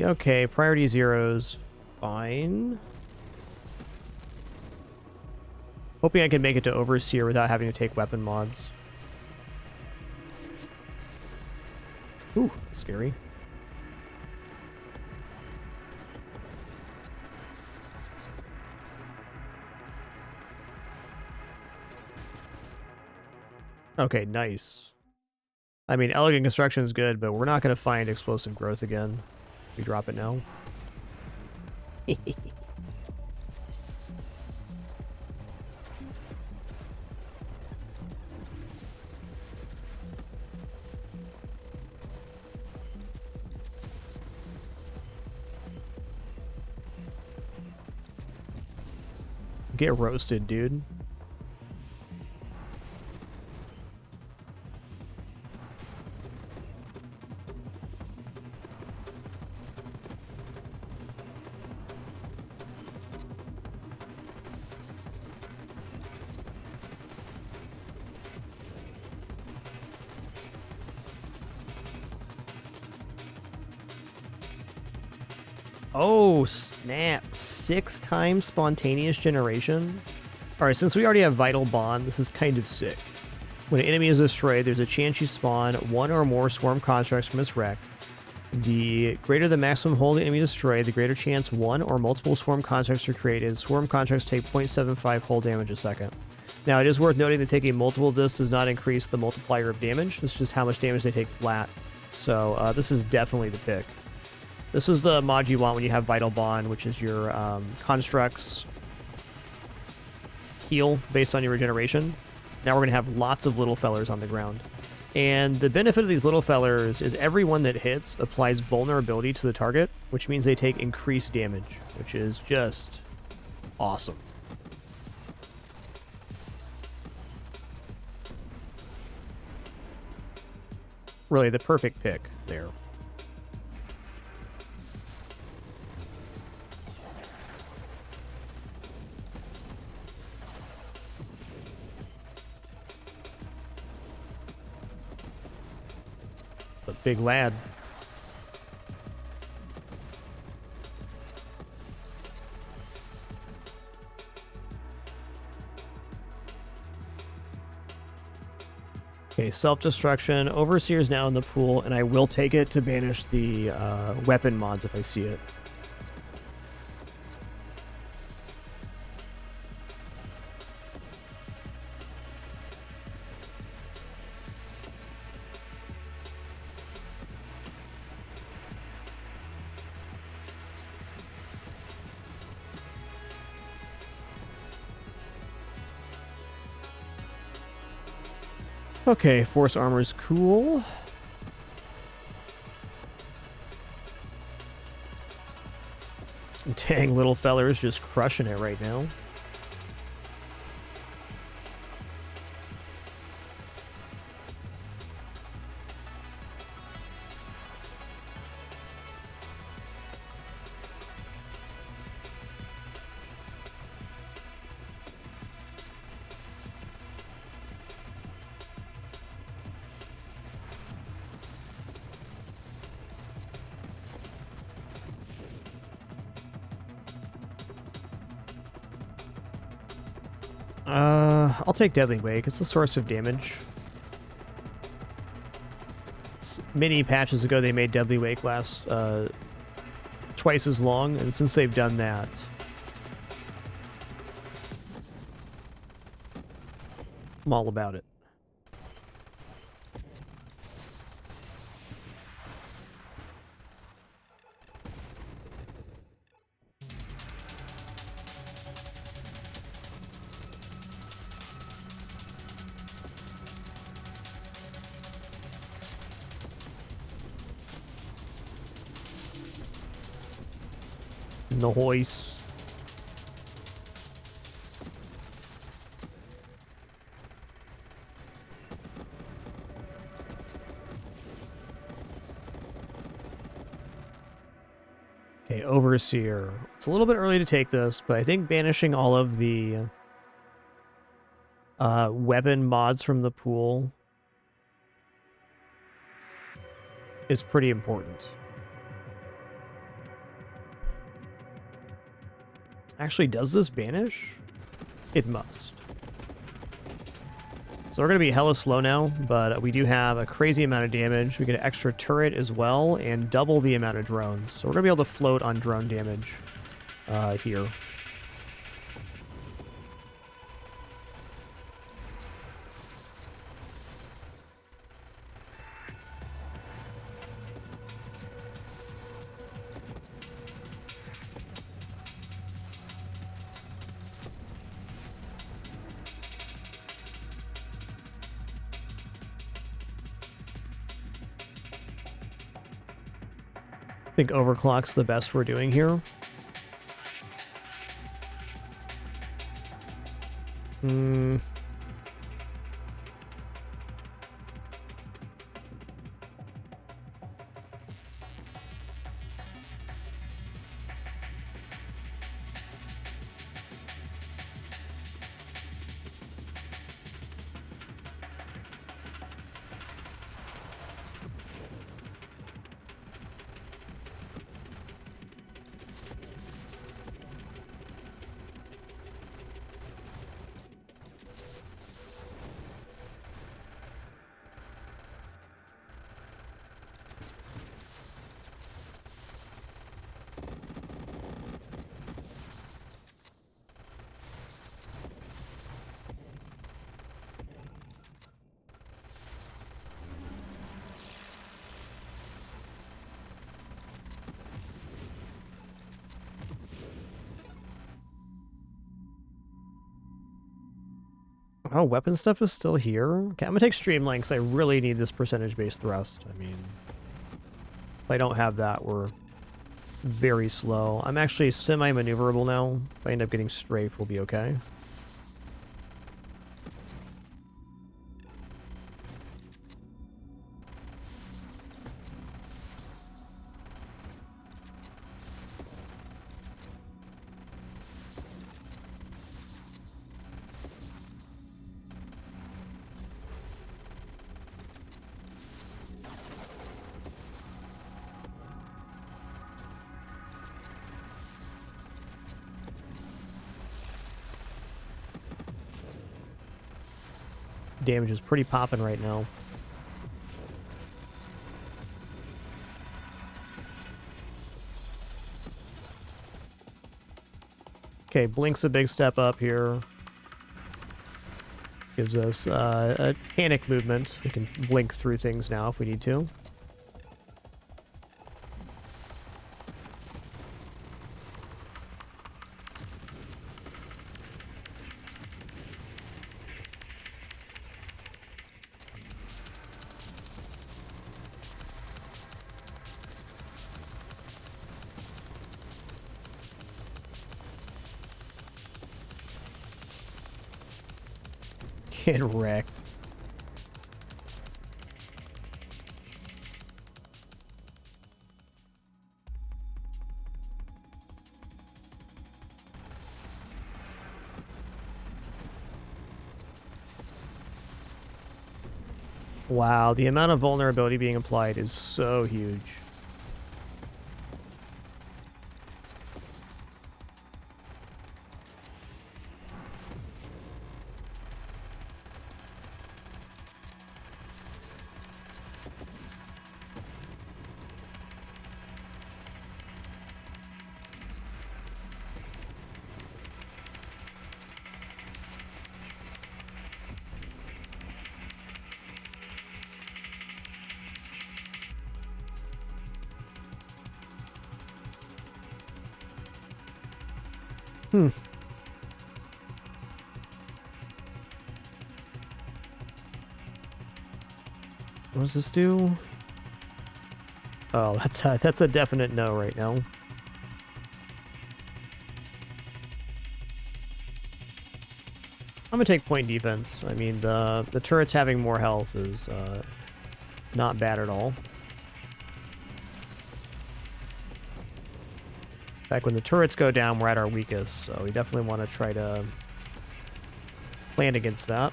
Okay, priority 0's fine. Hoping I can make it to Overseer without having to take weapon mods. Ooh, scary. Okay, nice. I mean, Elegant Construction is good, but we're not going to find Explosive Growth again. We drop it now. Get roasted, dude. Oh, snap. 6 times spontaneous generation? Alright, since we already have Vital Bond, this is kind of sick. When an enemy is destroyed, there's a chance you spawn 1 or more swarm constructs from this wreck. The greater the maximum hull the enemy destroyed, the greater chance 1 or multiple swarm constructs are created. Swarm constructs take 0.75 hull damage a second. Now, it is worth noting that taking multiple of this does not increase the multiplier of damage. It's just how much damage they take flat. So, this is definitely the pick. This is the mod you want when you have Vital Bond, which is your constructs heal based on your regeneration. Now we're going to have lots of little fellers on the ground. And the benefit of these little fellers is every one that hits applies vulnerability to the target, which means they take increased damage, which is just awesome. Really the perfect pick there. A big lad. Okay, self-destruction. Overseer is now in the pool, and I will take it to banish the weapon mods if I see it. Okay, force armor is cool. Dang, little feller's just crushing it right now. I'll take Deadly Wake. It's the source of damage. Many patches ago, they made Deadly Wake last twice as long, and since they've done that, I'm all about it. Noise. Okay, Overseer. It's a little bit early to take this, but I think banishing all of the weapon mods from the pool is pretty important. Actually, does this banish? It must. So we're going to be hella slow now, but we do have a crazy amount of damage. We get an extra turret as well, and double the amount of drones. So we're going to be able to float on drone damage here. I think overclock's the best we're doing here. Oh, weapon stuff is still here? Okay, I'm gonna take Streamline because I really need this percentage-based thrust. I mean, if I don't have that, we're very slow. I'm actually semi-maneuverable now. If I end up getting strafe, we'll be okay. Damage is pretty popping right now. Okay, Blink's a big step up here. Gives us a panic movement. We can blink through things now if we need to. Get wrecked. Wow, the amount of vulnerability being applied is so huge. What does this do? Oh, that's a definite no right now. I'm gonna take point defense. I mean, the turrets having more health is not bad at all. In fact, when the turrets go down, we're at our weakest, so we definitely want to try to plan against that.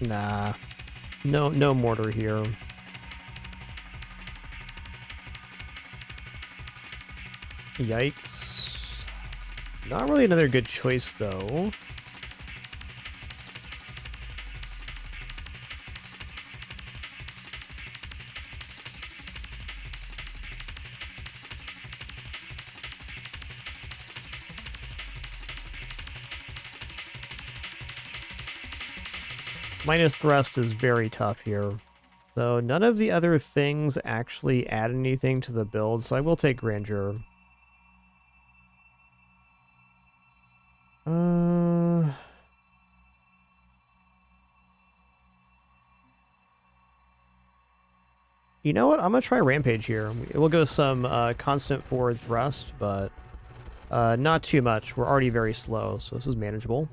Nah. No mortar here. Yikes. Not really another good choice, though. Minus thrust is very tough here. So none of the other things actually add anything to the build, so I will take Grandeur. You know what? I'm going to try Rampage here. We'll go some constant forward thrust, but not too much. We're already very slow, so this is manageable.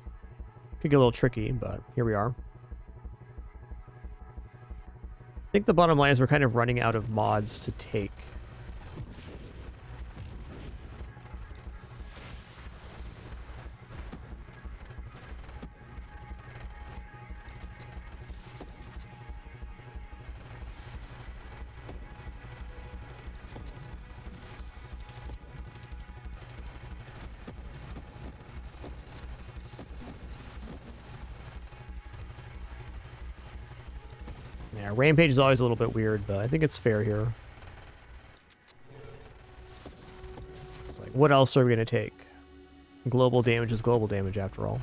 Could get a little tricky, but here we are. I think the bottom line is we're kind of running out of mods to take. Yeah, Rampage is always a little bit weird, but I think it's fair here. It's like, what else are we going to take? Global damage is global damage after all.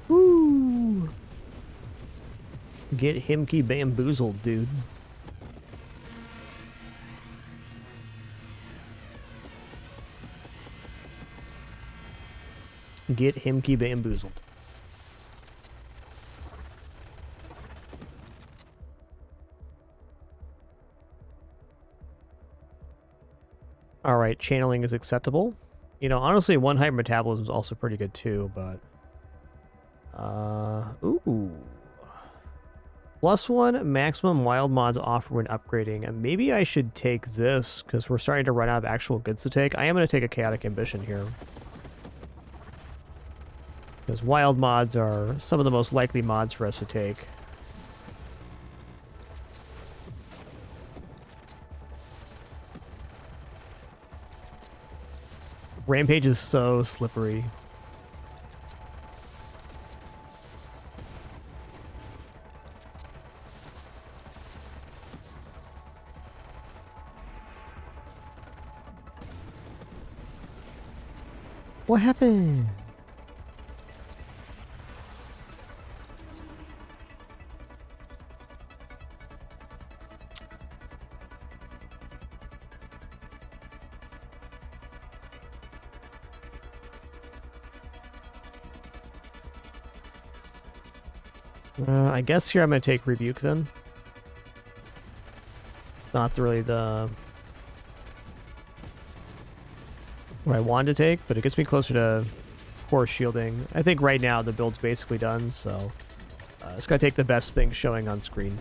Woo! Get Himky bamboozled, dude. Get Himky bamboozled. Alright, channeling is acceptable. You know, honestly, one hyper metabolism is also pretty good too, but... ooh. +1 maximum wild mods offer when upgrading. And maybe I should take this, because we're starting to run out of actual goods to take. I am going to take a Chaotic Ambition here. Because wild mods are some of the most likely mods for us to take. Rampage is so slippery. What happened? I guess here I'm going to take Rebuke then. It's not really what I wanted to take, but it gets me closer to core shielding. I think right now the build's basically done, so just gotta take the best thing showing on screen.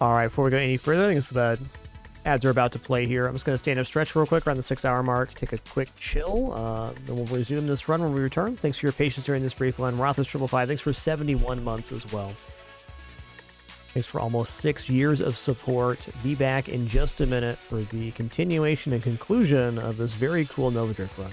All right, before we go any further, I think ads are about to play here. I'm just going to stand up, stretch real quick around the 6-hour mark, take a quick chill. Then we'll resume this run when we return. Thanks for your patience during this brief one. Roth's 555, thanks for 71 months as well. Thanks for almost 6 years of support. Be back in just a minute for the continuation and conclusion of this very cool Nova Drift run.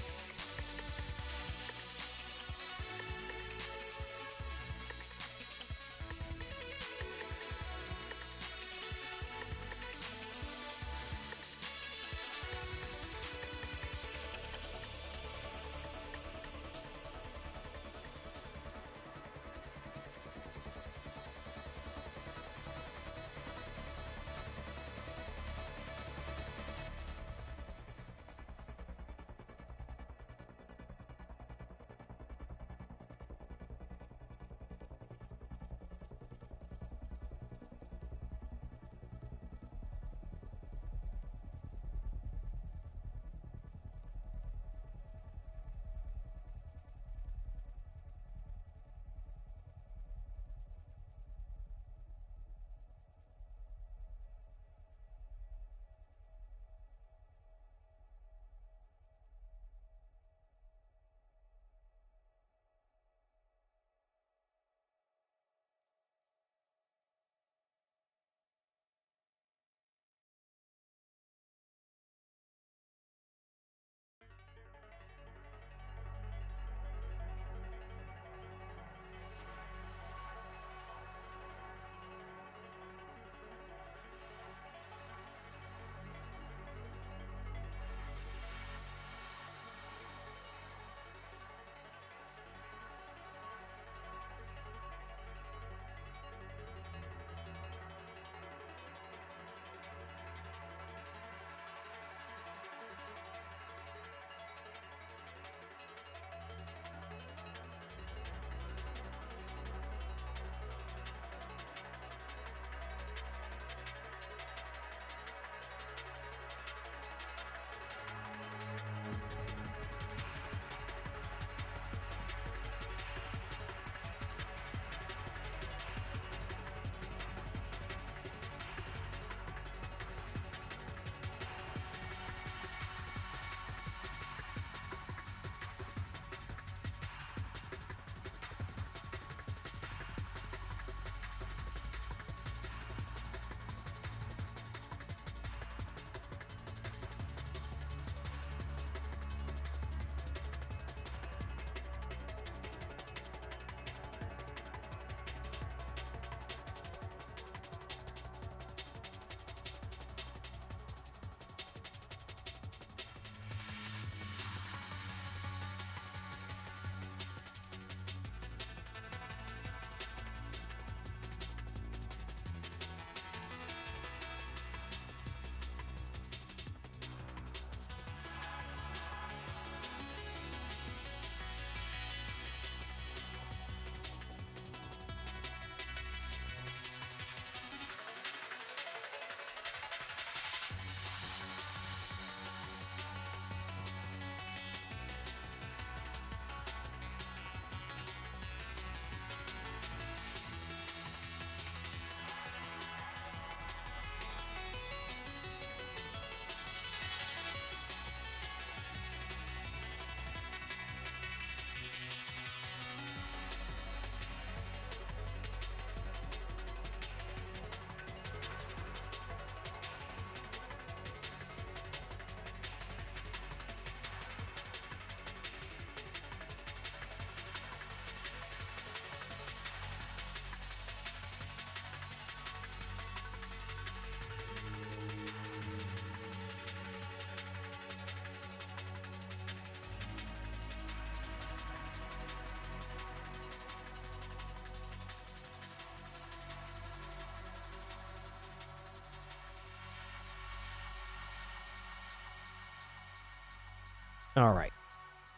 All right.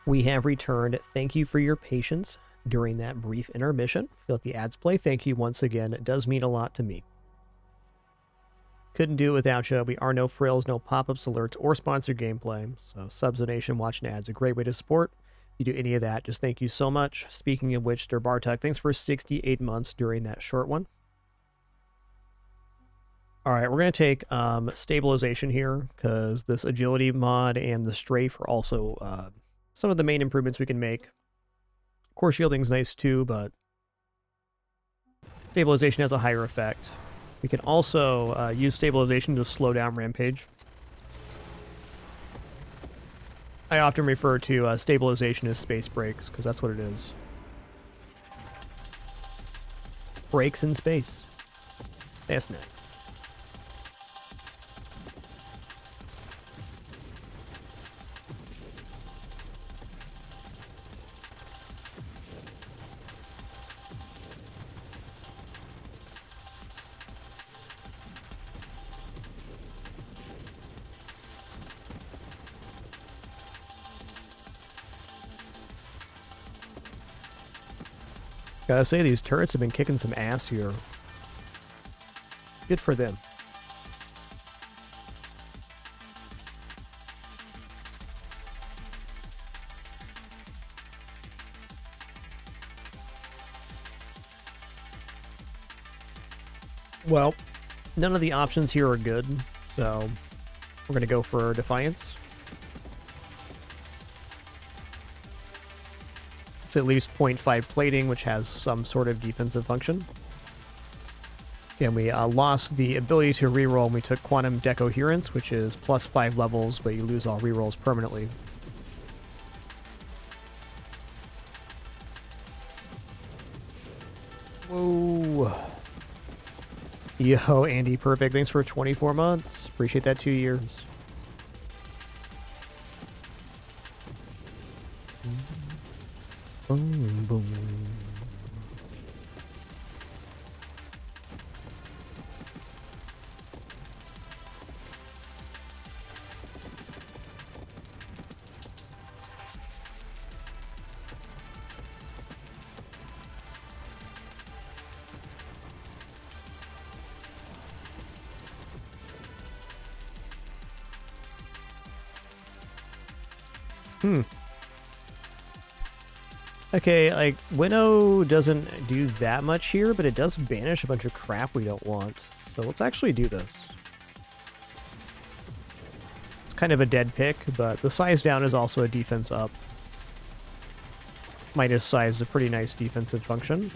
We have returned. Thank you for your patience during that brief intermission. Let the ads play. Thank you once again. It does mean a lot to me. Couldn't do it without you. We are no frills, no pop-ups, alerts, or sponsored gameplay. So subs, donation, watching ads, a great way to support. If you do any of that, just thank you so much. Speaking of which, Bartek, thanks for 68 months during that short one. All right, we're going to take stabilization here because this agility mod and the strafe are also some of the main improvements we can make. Core shielding's nice too, but stabilization has a higher effect. We can also use stabilization to slow down Rampage. I often refer to stabilization as space breaks because that's what it is. Breaks in space. That's nice. Gotta say, these turrets have been kicking some ass here. Good for them. Well, none of the options here are good, so we're gonna go for Defiance. It's at least 0.5 plating, which has some sort of defensive function. And we lost the ability to reroll, and we took Quantum Decoherence, which is plus 5 levels, but you lose all rerolls permanently. Whoa. Yo, Andy Perfect, thanks for 24 months. Appreciate that 2 years. Boom, boom. Okay, like, Winnow doesn't do that much here, but it does banish a bunch of crap we don't want. So let's actually do this. It's kind of a dead pick, but the size down is also a defense up. Minus size is a pretty nice defensive function.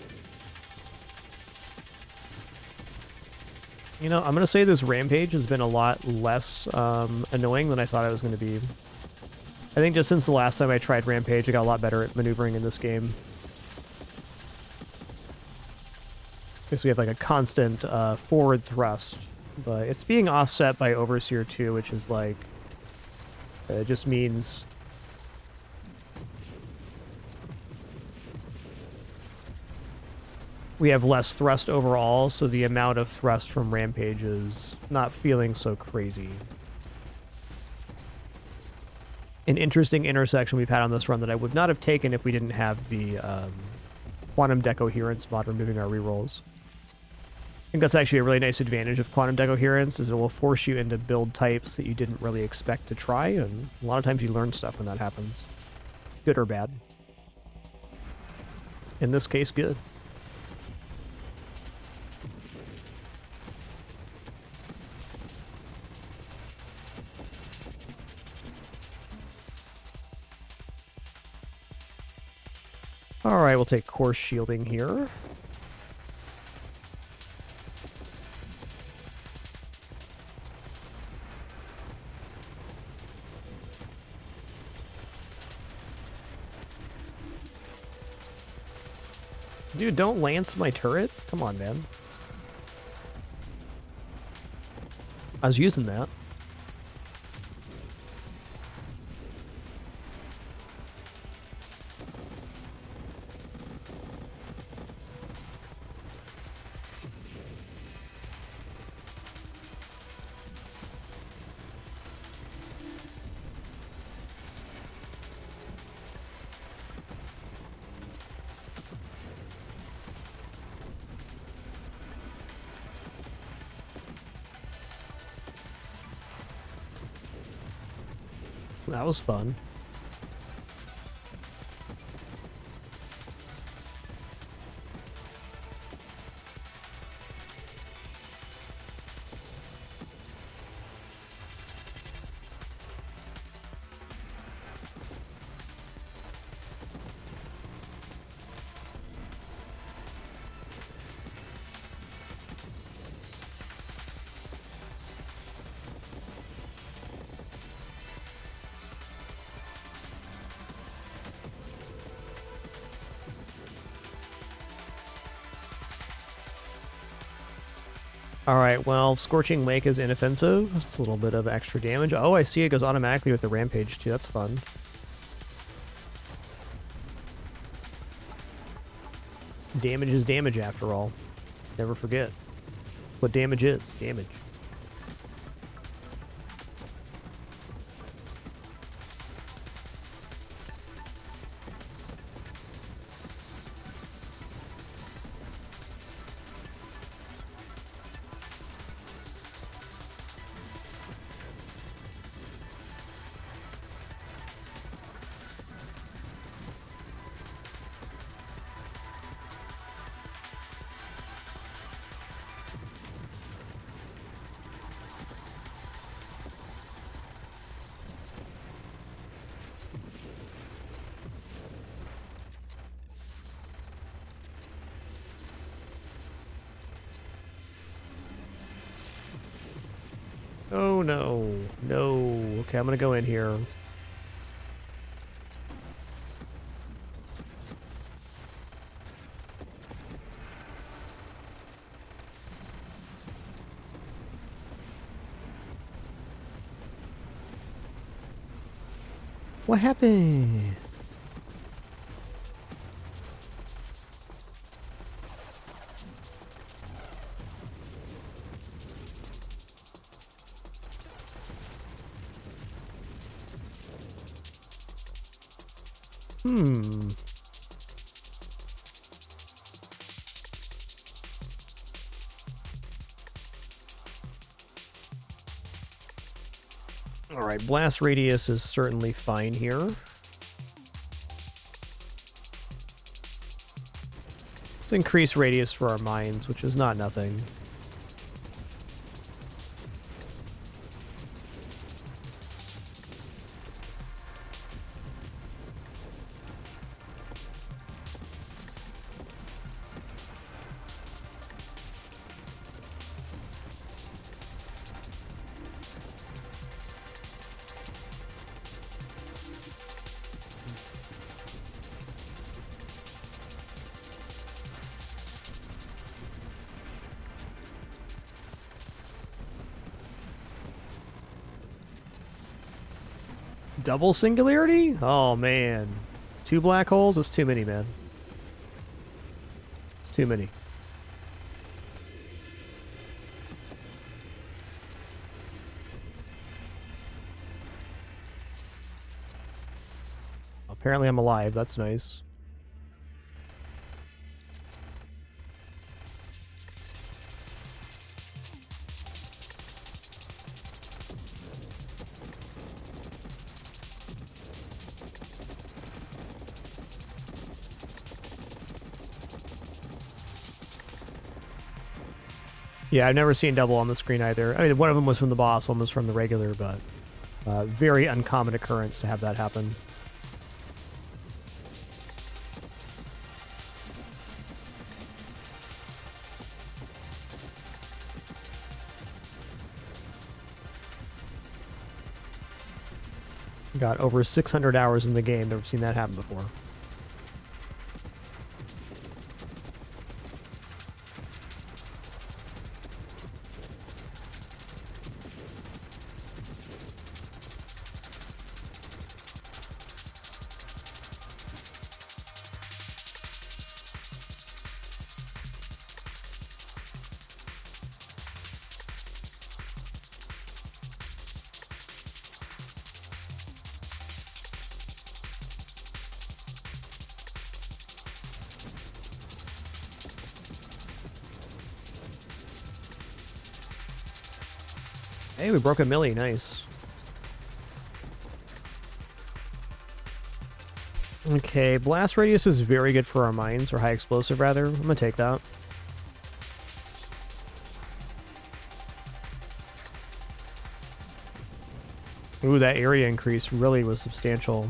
You know, I'm going to say this Rampage has been a lot less annoying than I thought it was going to be. I think just since the last time I tried Rampage, I got a lot better at maneuvering in this game. Guess we have like a constant forward thrust, but it's being offset by Overseer 2, which is like, it just means we have less thrust overall, so the amount of thrust from Rampage is not feeling so crazy. An interesting intersection we've had on this run that I would not have taken if we didn't have the Quantum Decoherence mod removing our rerolls. I think that's actually a really nice advantage of Quantum Decoherence, is it will force you into build types that you didn't really expect to try, and a lot of times you learn stuff when that happens. Good or bad. In this case, good. Alright, we'll take Course Shielding here. Dude, don't lance my turret? Come on, man. I was using that. That was fun. Alright, well, Scorching Wake is inoffensive. It's a little bit of extra damage. Oh, I see it goes automatically with the Rampage, too. That's fun. Damage is damage, after all. Never forget what damage is. Damage. Oh, no. No. Okay, I'm gonna go in here. What happened? Hmm. Alright, blast radius is certainly fine here. Let's increase radius for our mines, which is not nothing. Double singularity? Oh, man. 2 black holes? That's too many, man. It's too many. Apparently I'm alive. That's nice. Yeah, I've never seen double on the screen either. I mean, one of them was from the boss, one was from the regular, but very uncommon occurrence to have that happen. Got over 600 hours in the game. Never seen that happen before. Hey, we broke a milli. Nice. Okay, blast radius is very good for our mines, or high explosive rather. I'm gonna take that. Ooh, that area increase really was substantial.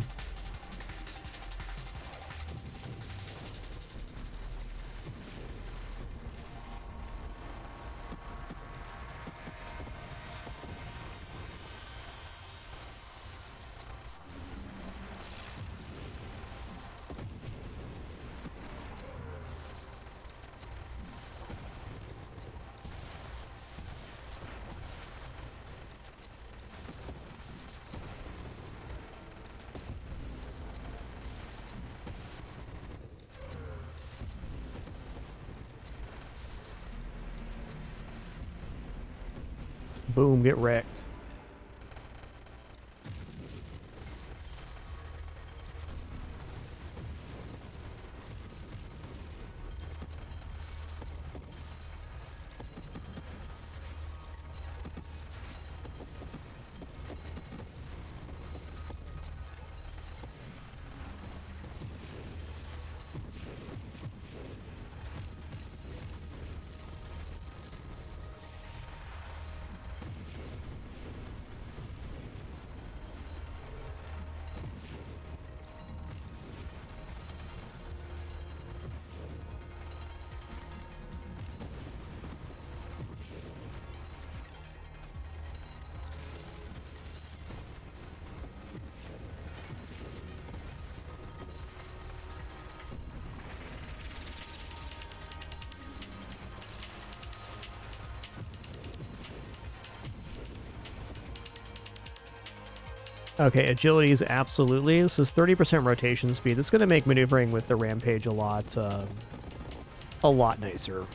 Boom, get wrecked. Okay, agility is absolutely. This is 30% rotation speed. This is going to make maneuvering with the Rampage a lot nicer.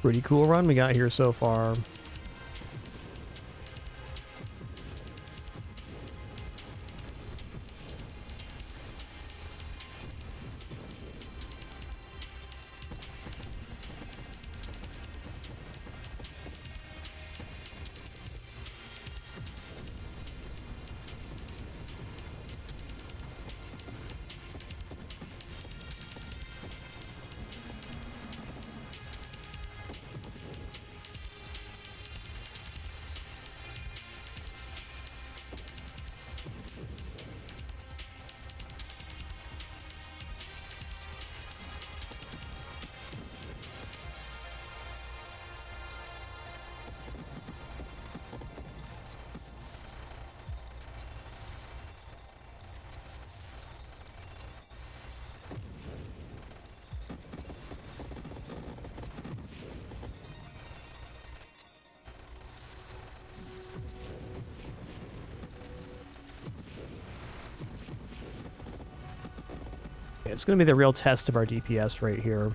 Pretty cool run we got here so far. It's going to be the real test of our DPS right here.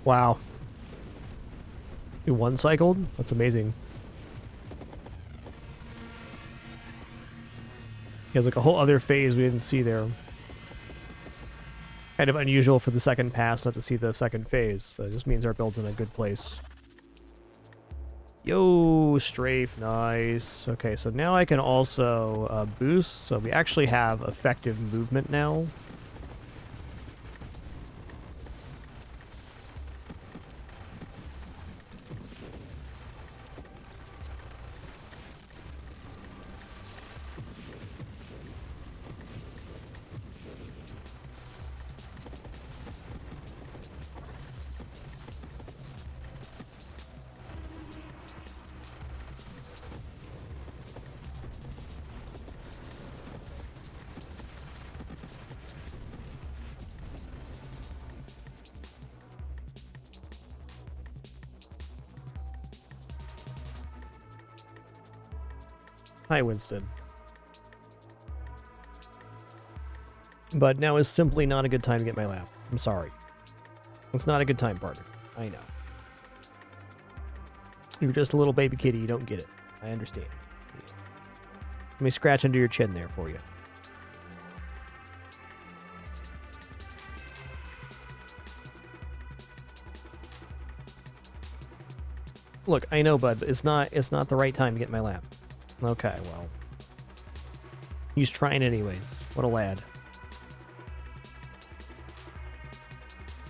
Wow. You one cycled? That's amazing. He has like a whole other phase we didn't see there. Kind of unusual for the second pass not to see the second phase. That just means our build's in a good place. Yo, strafe, nice. Okay, so now I can also boost. So we actually have effective movement now. Hi, Winston. But now is simply not a good time to get my lap. I'm sorry. It's not a good time, partner. I know. You're just a little baby kitty. You don't get it. I understand. Let me scratch under your chin there for you. Look, I know, bud, but it's not the right time to get my lap. Okay, well. He's trying anyways. What a lad.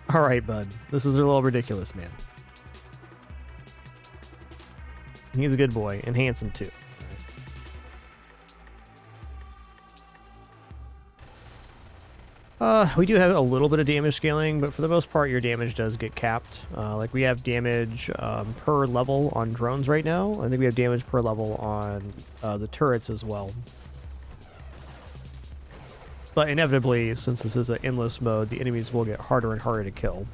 Alright, bud. This is a little ridiculous, man. He's a good boy, and handsome, too. We do have a little bit of damage scaling, but for the most part, your damage does get capped. Like, we have damage per level on drones right now. I think we have damage per level on the turrets as well. But inevitably, since this is an endless mode, the enemies will get harder and harder to kill.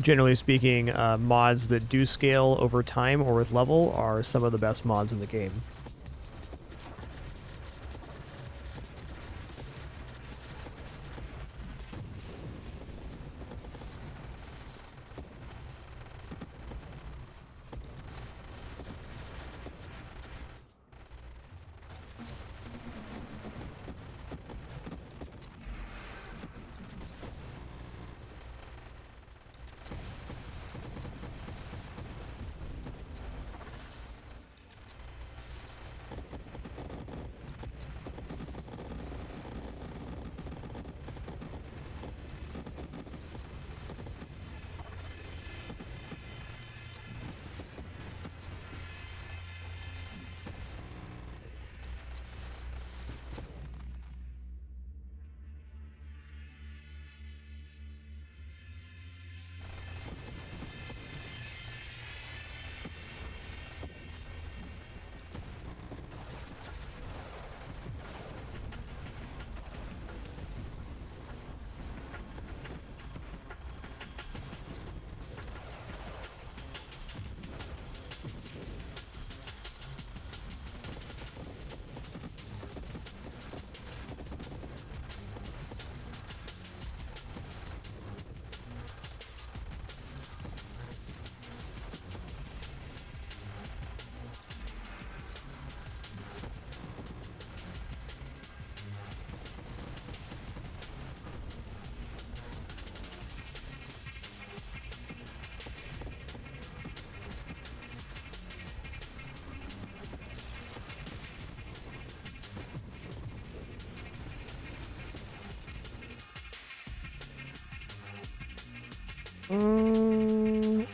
Generally speaking, mods that do scale over time or with level are some of the best mods in the game.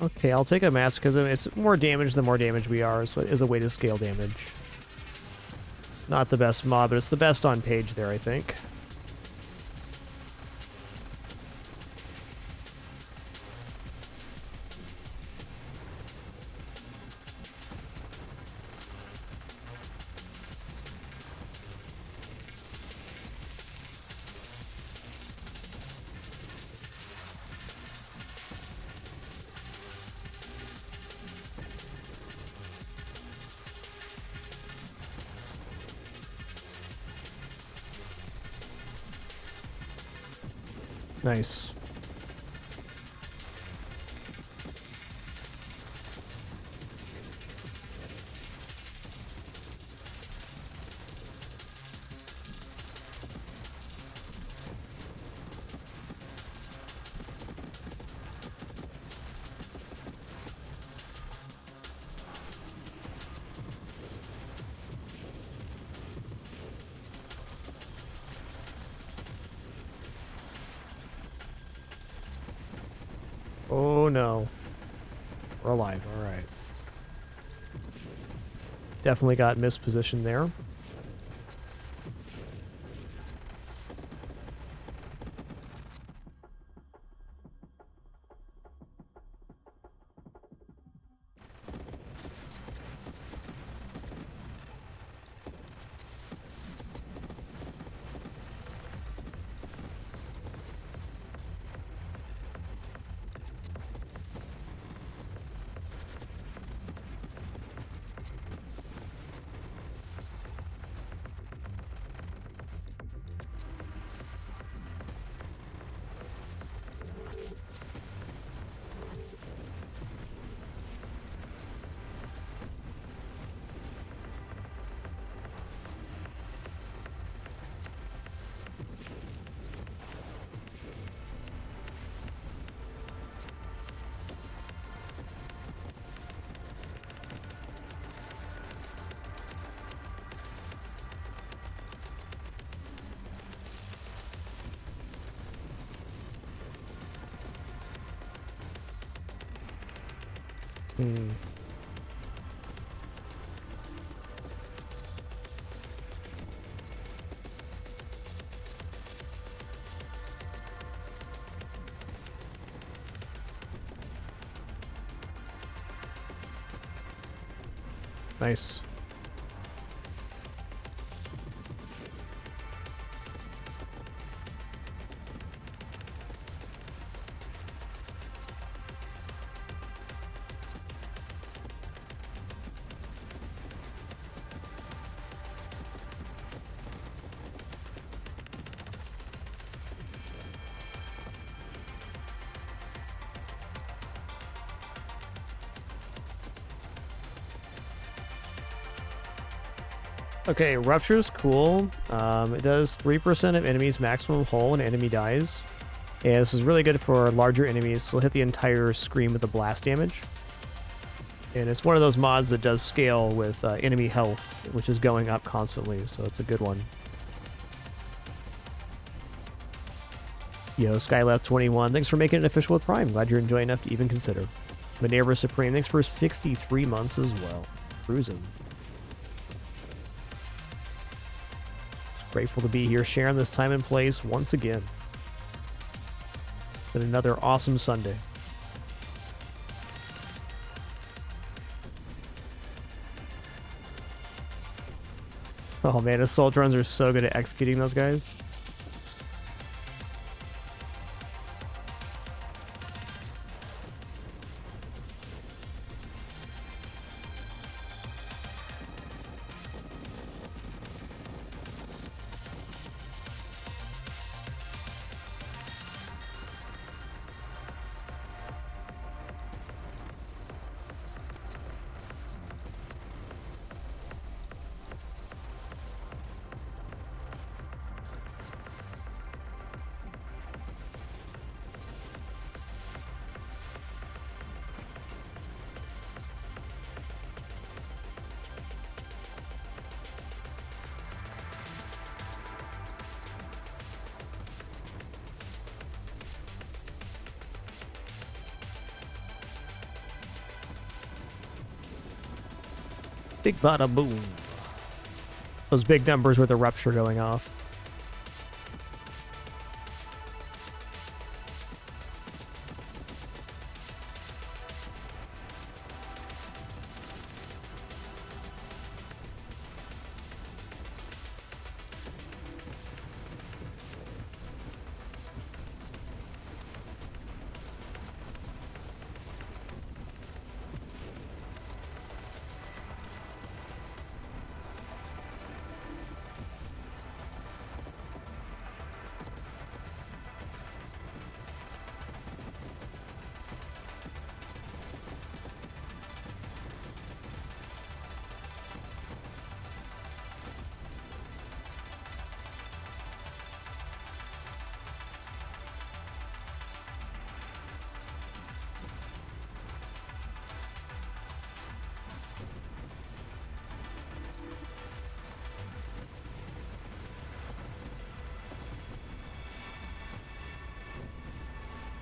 Okay, I'll take a masochism. It's more damage the more damage we are, so it is a way to scale damage. It's not the best mod, but it's the best on page there, I think. Nice. Oh no. We're alive, alright. Definitely got mispositioned there. Hmm. Nice. Okay, Rupture's cool. It does 3% of enemies maximum hull when an enemy dies. Yeah, this is really good for larger enemies, so it'll hit the entire screen with the blast damage. And it's one of those mods that does scale with enemy health, which is going up constantly, so it's a good one. Yo, Skyleft21, thanks for making it official with Prime. Glad you're enjoying enough to even consider. Minerva Supreme, thanks for 63 months as well. Cruising. Grateful to be here sharing this time and place once again. Been another awesome Sunday. Oh man, assault drones are so good at executing those guys. Big bada boom. Those big numbers with the rupture going off.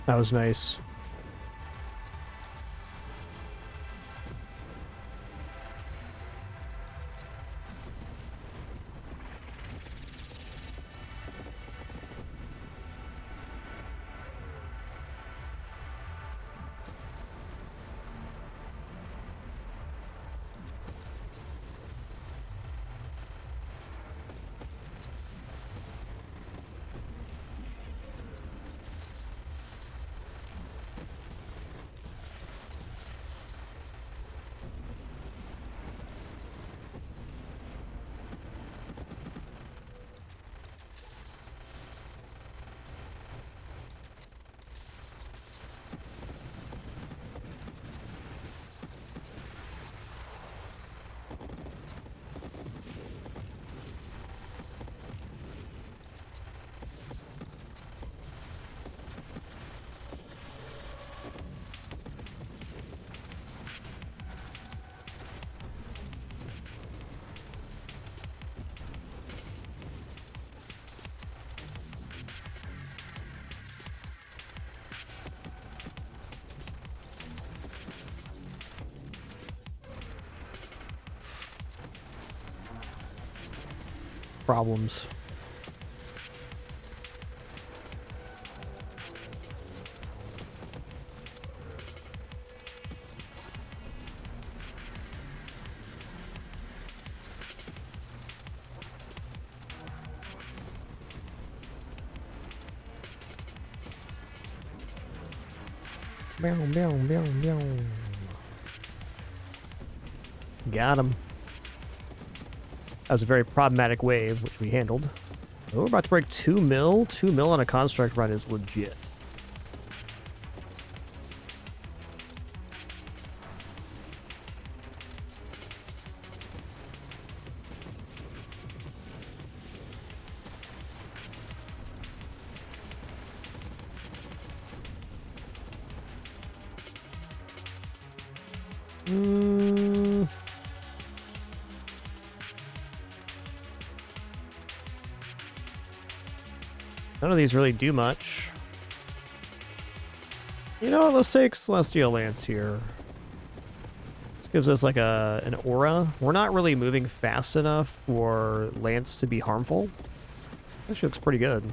That was nice. problems. Meow, meow, meow, meow. Got him. That was a very problematic wave, which we handled. Oh, we're about to break 2 mil. 2 mil on a construct run is legit. None of these really do much. You know what? Let's take Celestial Lance here. This gives us like an aura. We're not really moving fast enough for Lance to be harmful. This looks pretty good.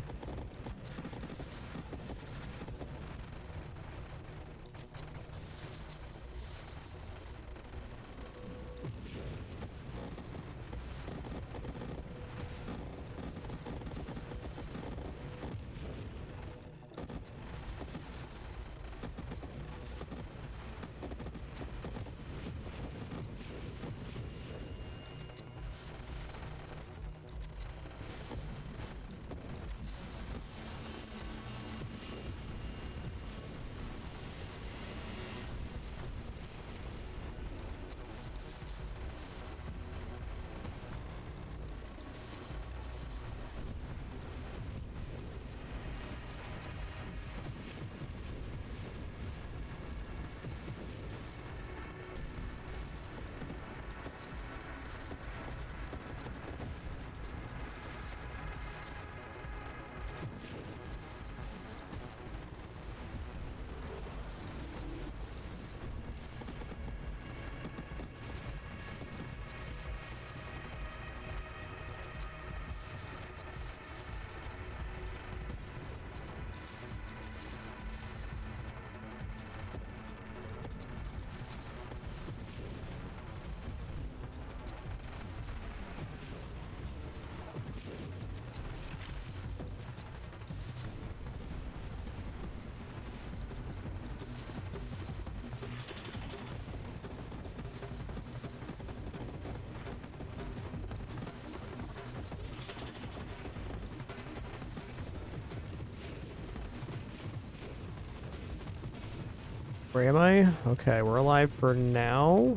Where am I? Okay, we're alive for now.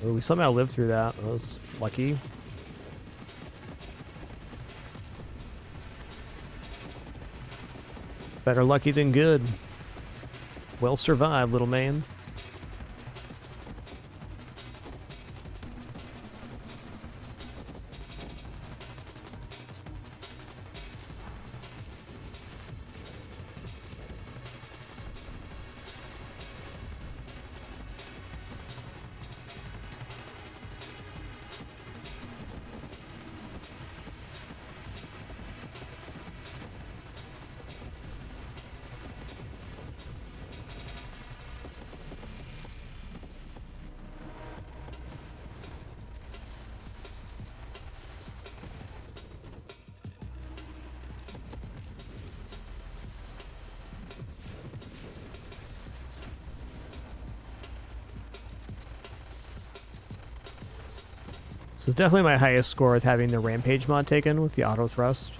Oh, we somehow lived through that. That was lucky. Better lucky than good. Well survived, little man. This is definitely my highest score with having the Rampage mod taken with the auto thrust.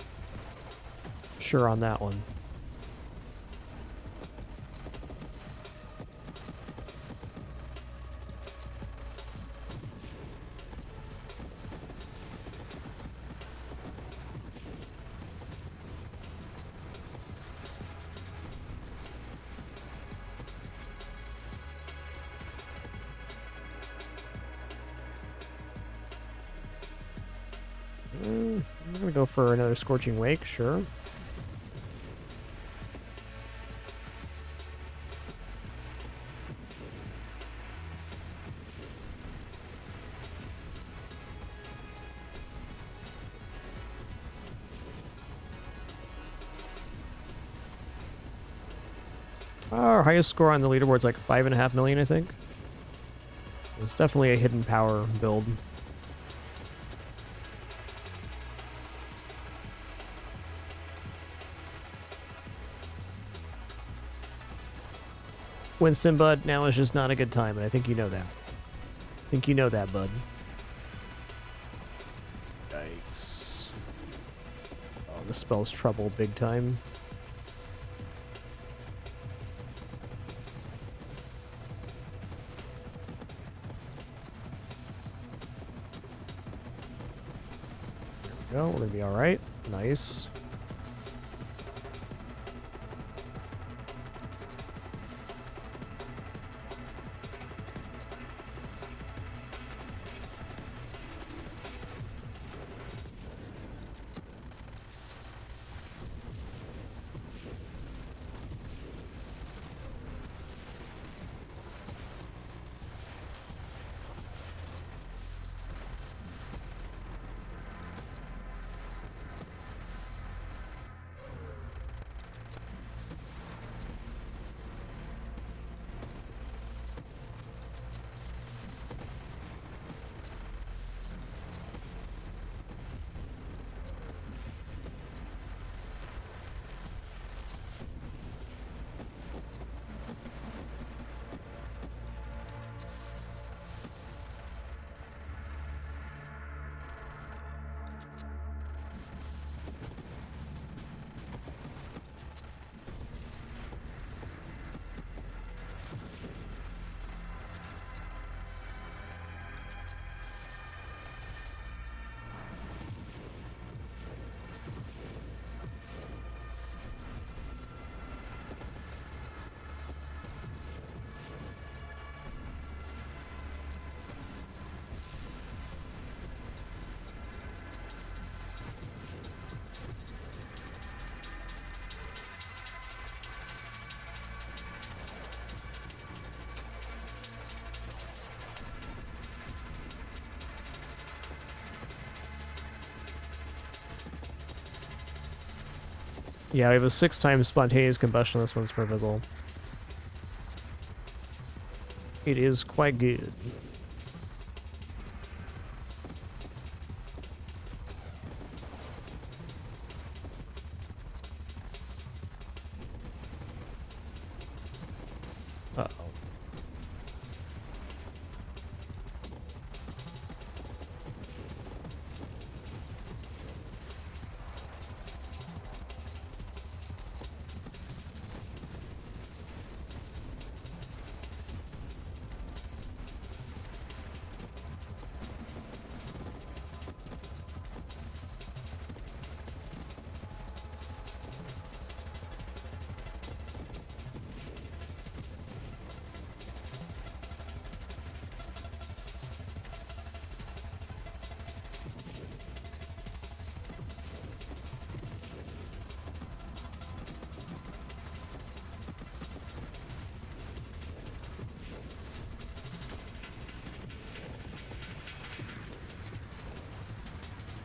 Sure on that one. I'm gonna go for another Scorching Wake, sure. Our highest score on the leaderboard's like 5.5 million, I think. It's definitely a hidden power build. Winston, bud, now is just not a good time, and I think you know that. I think you know that, bud. Yikes. Oh, this spells trouble big time. There we go, we're gonna be alright. Nice. Yeah, we have a 6 times spontaneous combustion on this one's Mervizzle. It is quite good. Uh-oh.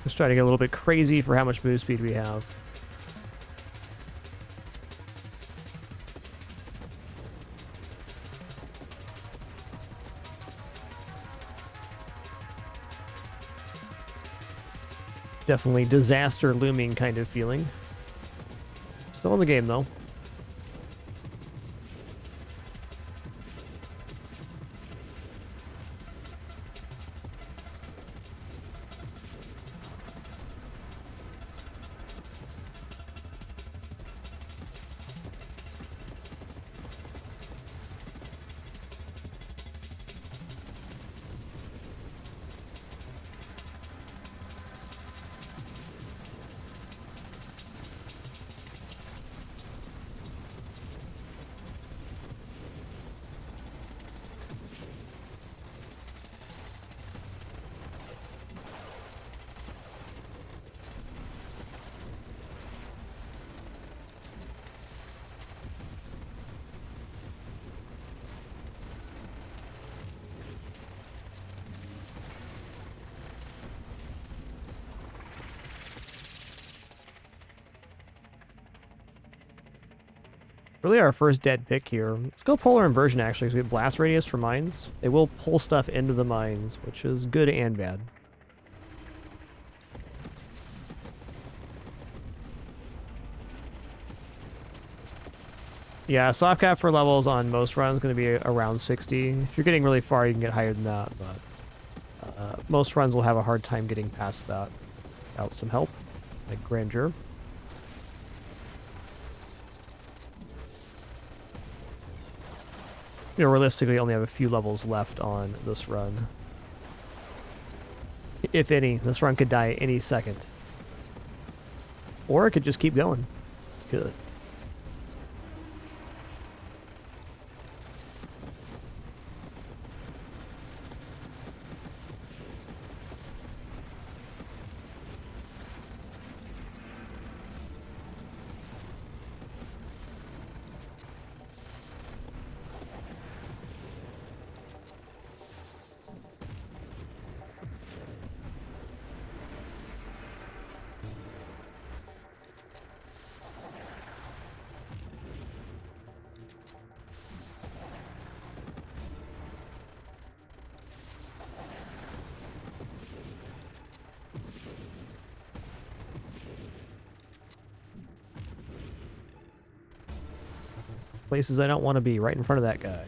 Let's try to get a little bit crazy for how much move speed we have. Definitely disaster looming kind of feeling. Still in the game though. Really our first dead pick here. Let's go polar inversion actually, because we have blast radius for mines. They will pull stuff into the mines, which is good and bad. Yeah, soft cap for levels on most runs is going to be around 60. If you're getting really far, you can get higher than that, but most runs will have a hard time getting past that without some help, like Grandeur. You know, realistically, only have a few levels left on this run. If any, this run could die any second. Or it could just keep going. Good. Places I don't want to be, right in front of that guy.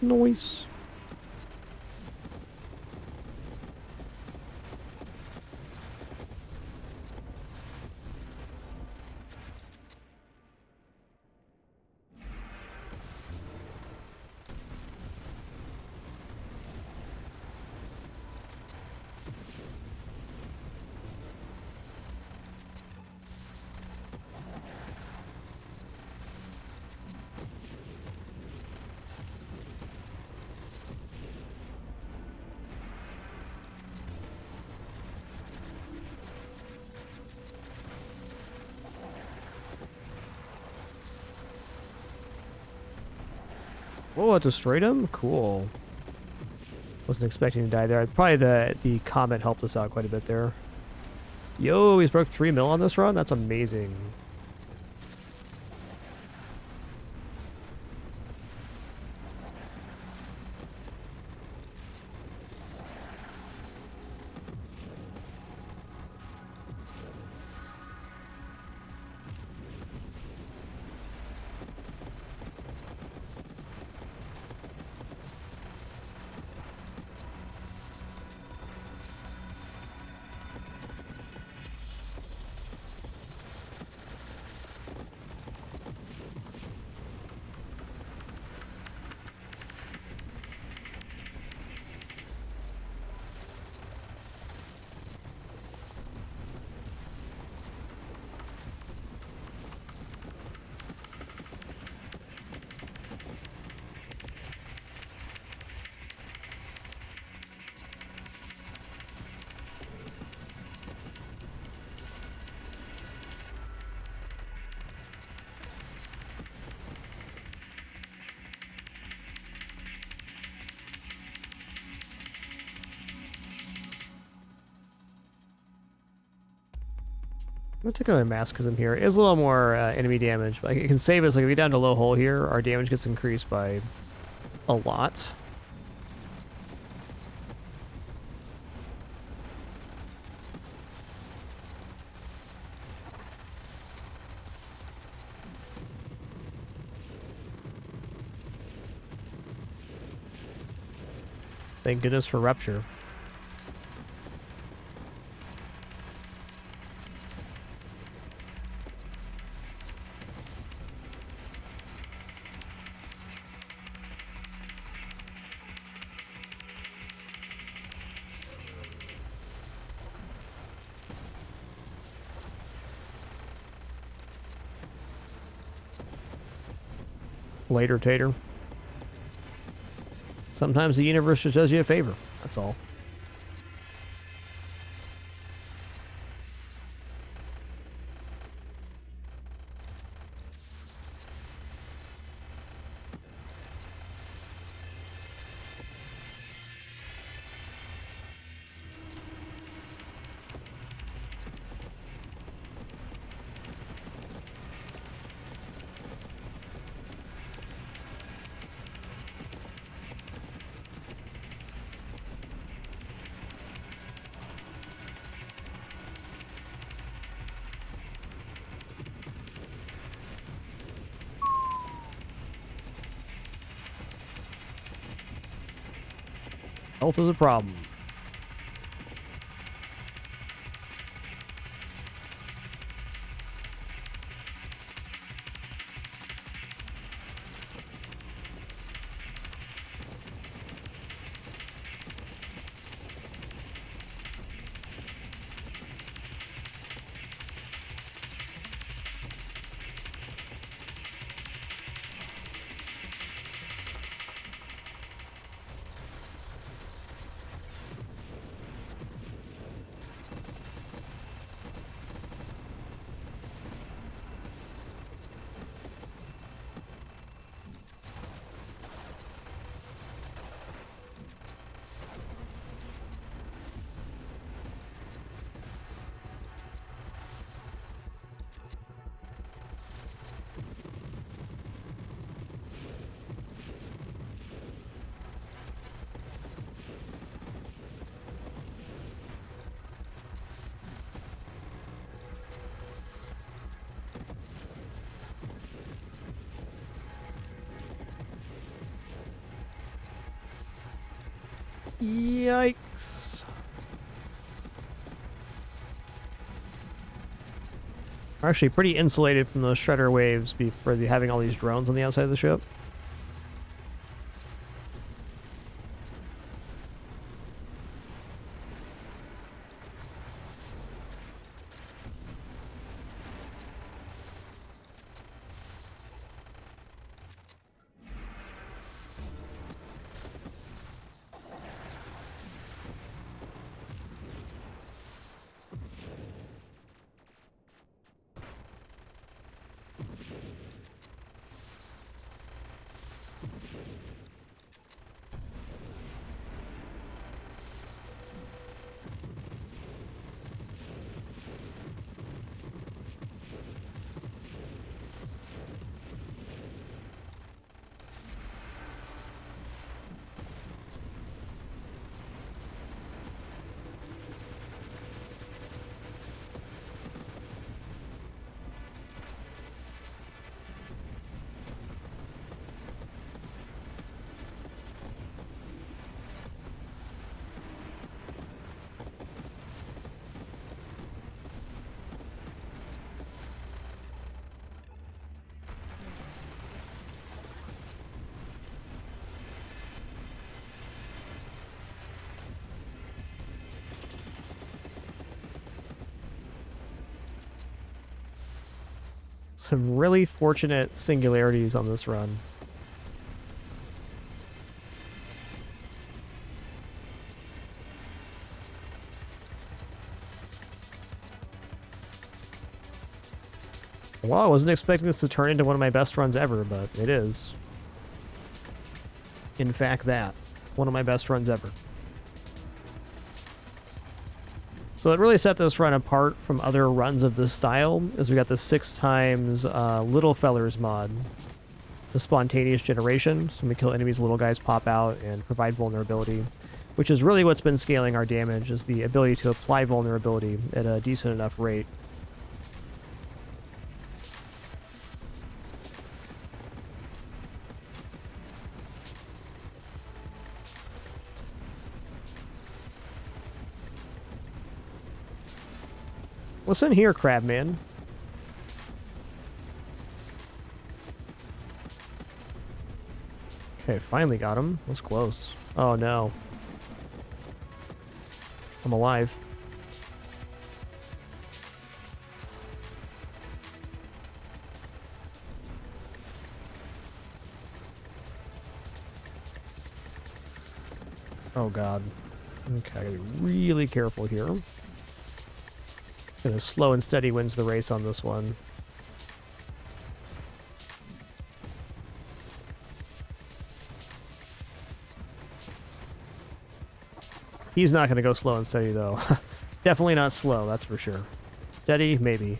Noise. Oh, it destroyed him? Cool. Wasn't expecting to die there. Probably the comet helped us out quite a bit there. Yo, he's broke 3 mil on this run? That's amazing. I'm gonna take another masochism here. It is a little more enemy damage, but it can save us. Like if we get down to low hull here, our damage gets increased by a lot. Thank goodness for Rupture. Later, Tater. Sometimes the universe just does you a favor. That's all. Health is a problem. Yikes. We're actually pretty insulated from those shredder waves before having all these drones on the outside of the ship. Some really fortunate singularities on this run. Well, I wasn't expecting this to turn into one of my best runs ever, but it is. In fact, that. One of my best runs ever. So it really set this run apart from other runs of this style, as we got the 6 times Little Fellers mod. The spontaneous generation, so when we kill enemies, little guys pop out and provide vulnerability, which is really what's been scaling our damage, is the ability to apply vulnerability at a decent enough rate. What's in here, Crabman? Okay, finally got him. That's close. Oh no. I'm alive. Oh god. Okay, I gotta be really careful here. And slow and steady wins the race on this one. He's not gonna go slow and steady though. Definitely not slow, that's for sure. Steady, maybe.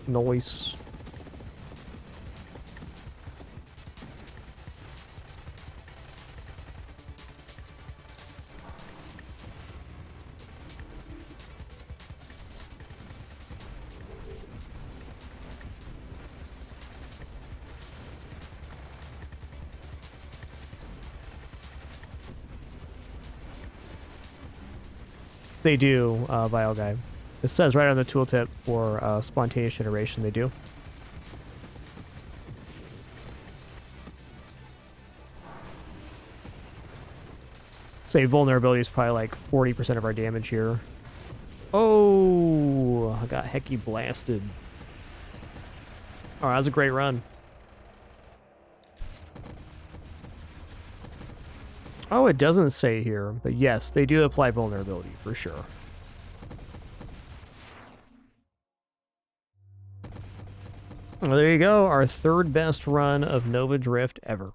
Noise. They do, Vile Guy. It says right on the tooltip for spontaneous generation, they do. Say vulnerability is probably like 40% of our damage here. Oh, I got hecky blasted. Oh, that was a great run. Oh, it doesn't say here, but yes, they do apply vulnerability for sure. Well, there you go, our third best run of Nova Drift ever.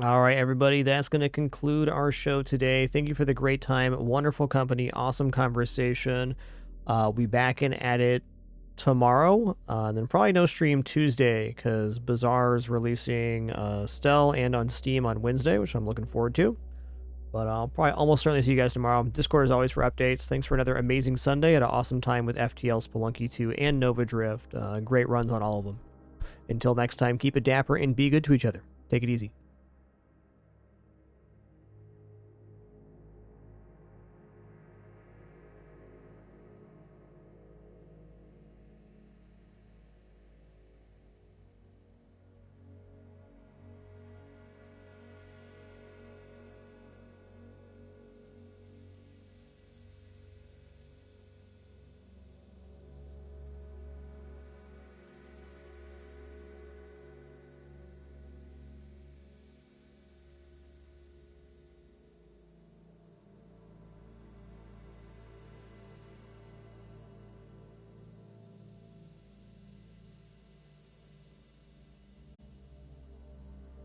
All right, everybody, that's going to conclude our show today. Thank you for the great time, wonderful company, awesome conversation. We'll be back in at it tomorrow, and then probably no stream Tuesday because Bazaar is releasing Stel and on Steam on Wednesday, which I'm looking forward to. But I'll probably almost certainly see you guys tomorrow. Discord is always for updates. Thanks for another amazing Sunday. Had an awesome time with FTL, Spelunky 2, and Nova Drift. Great runs on all of them. Until next time, keep it dapper and be good to each other. Take it easy.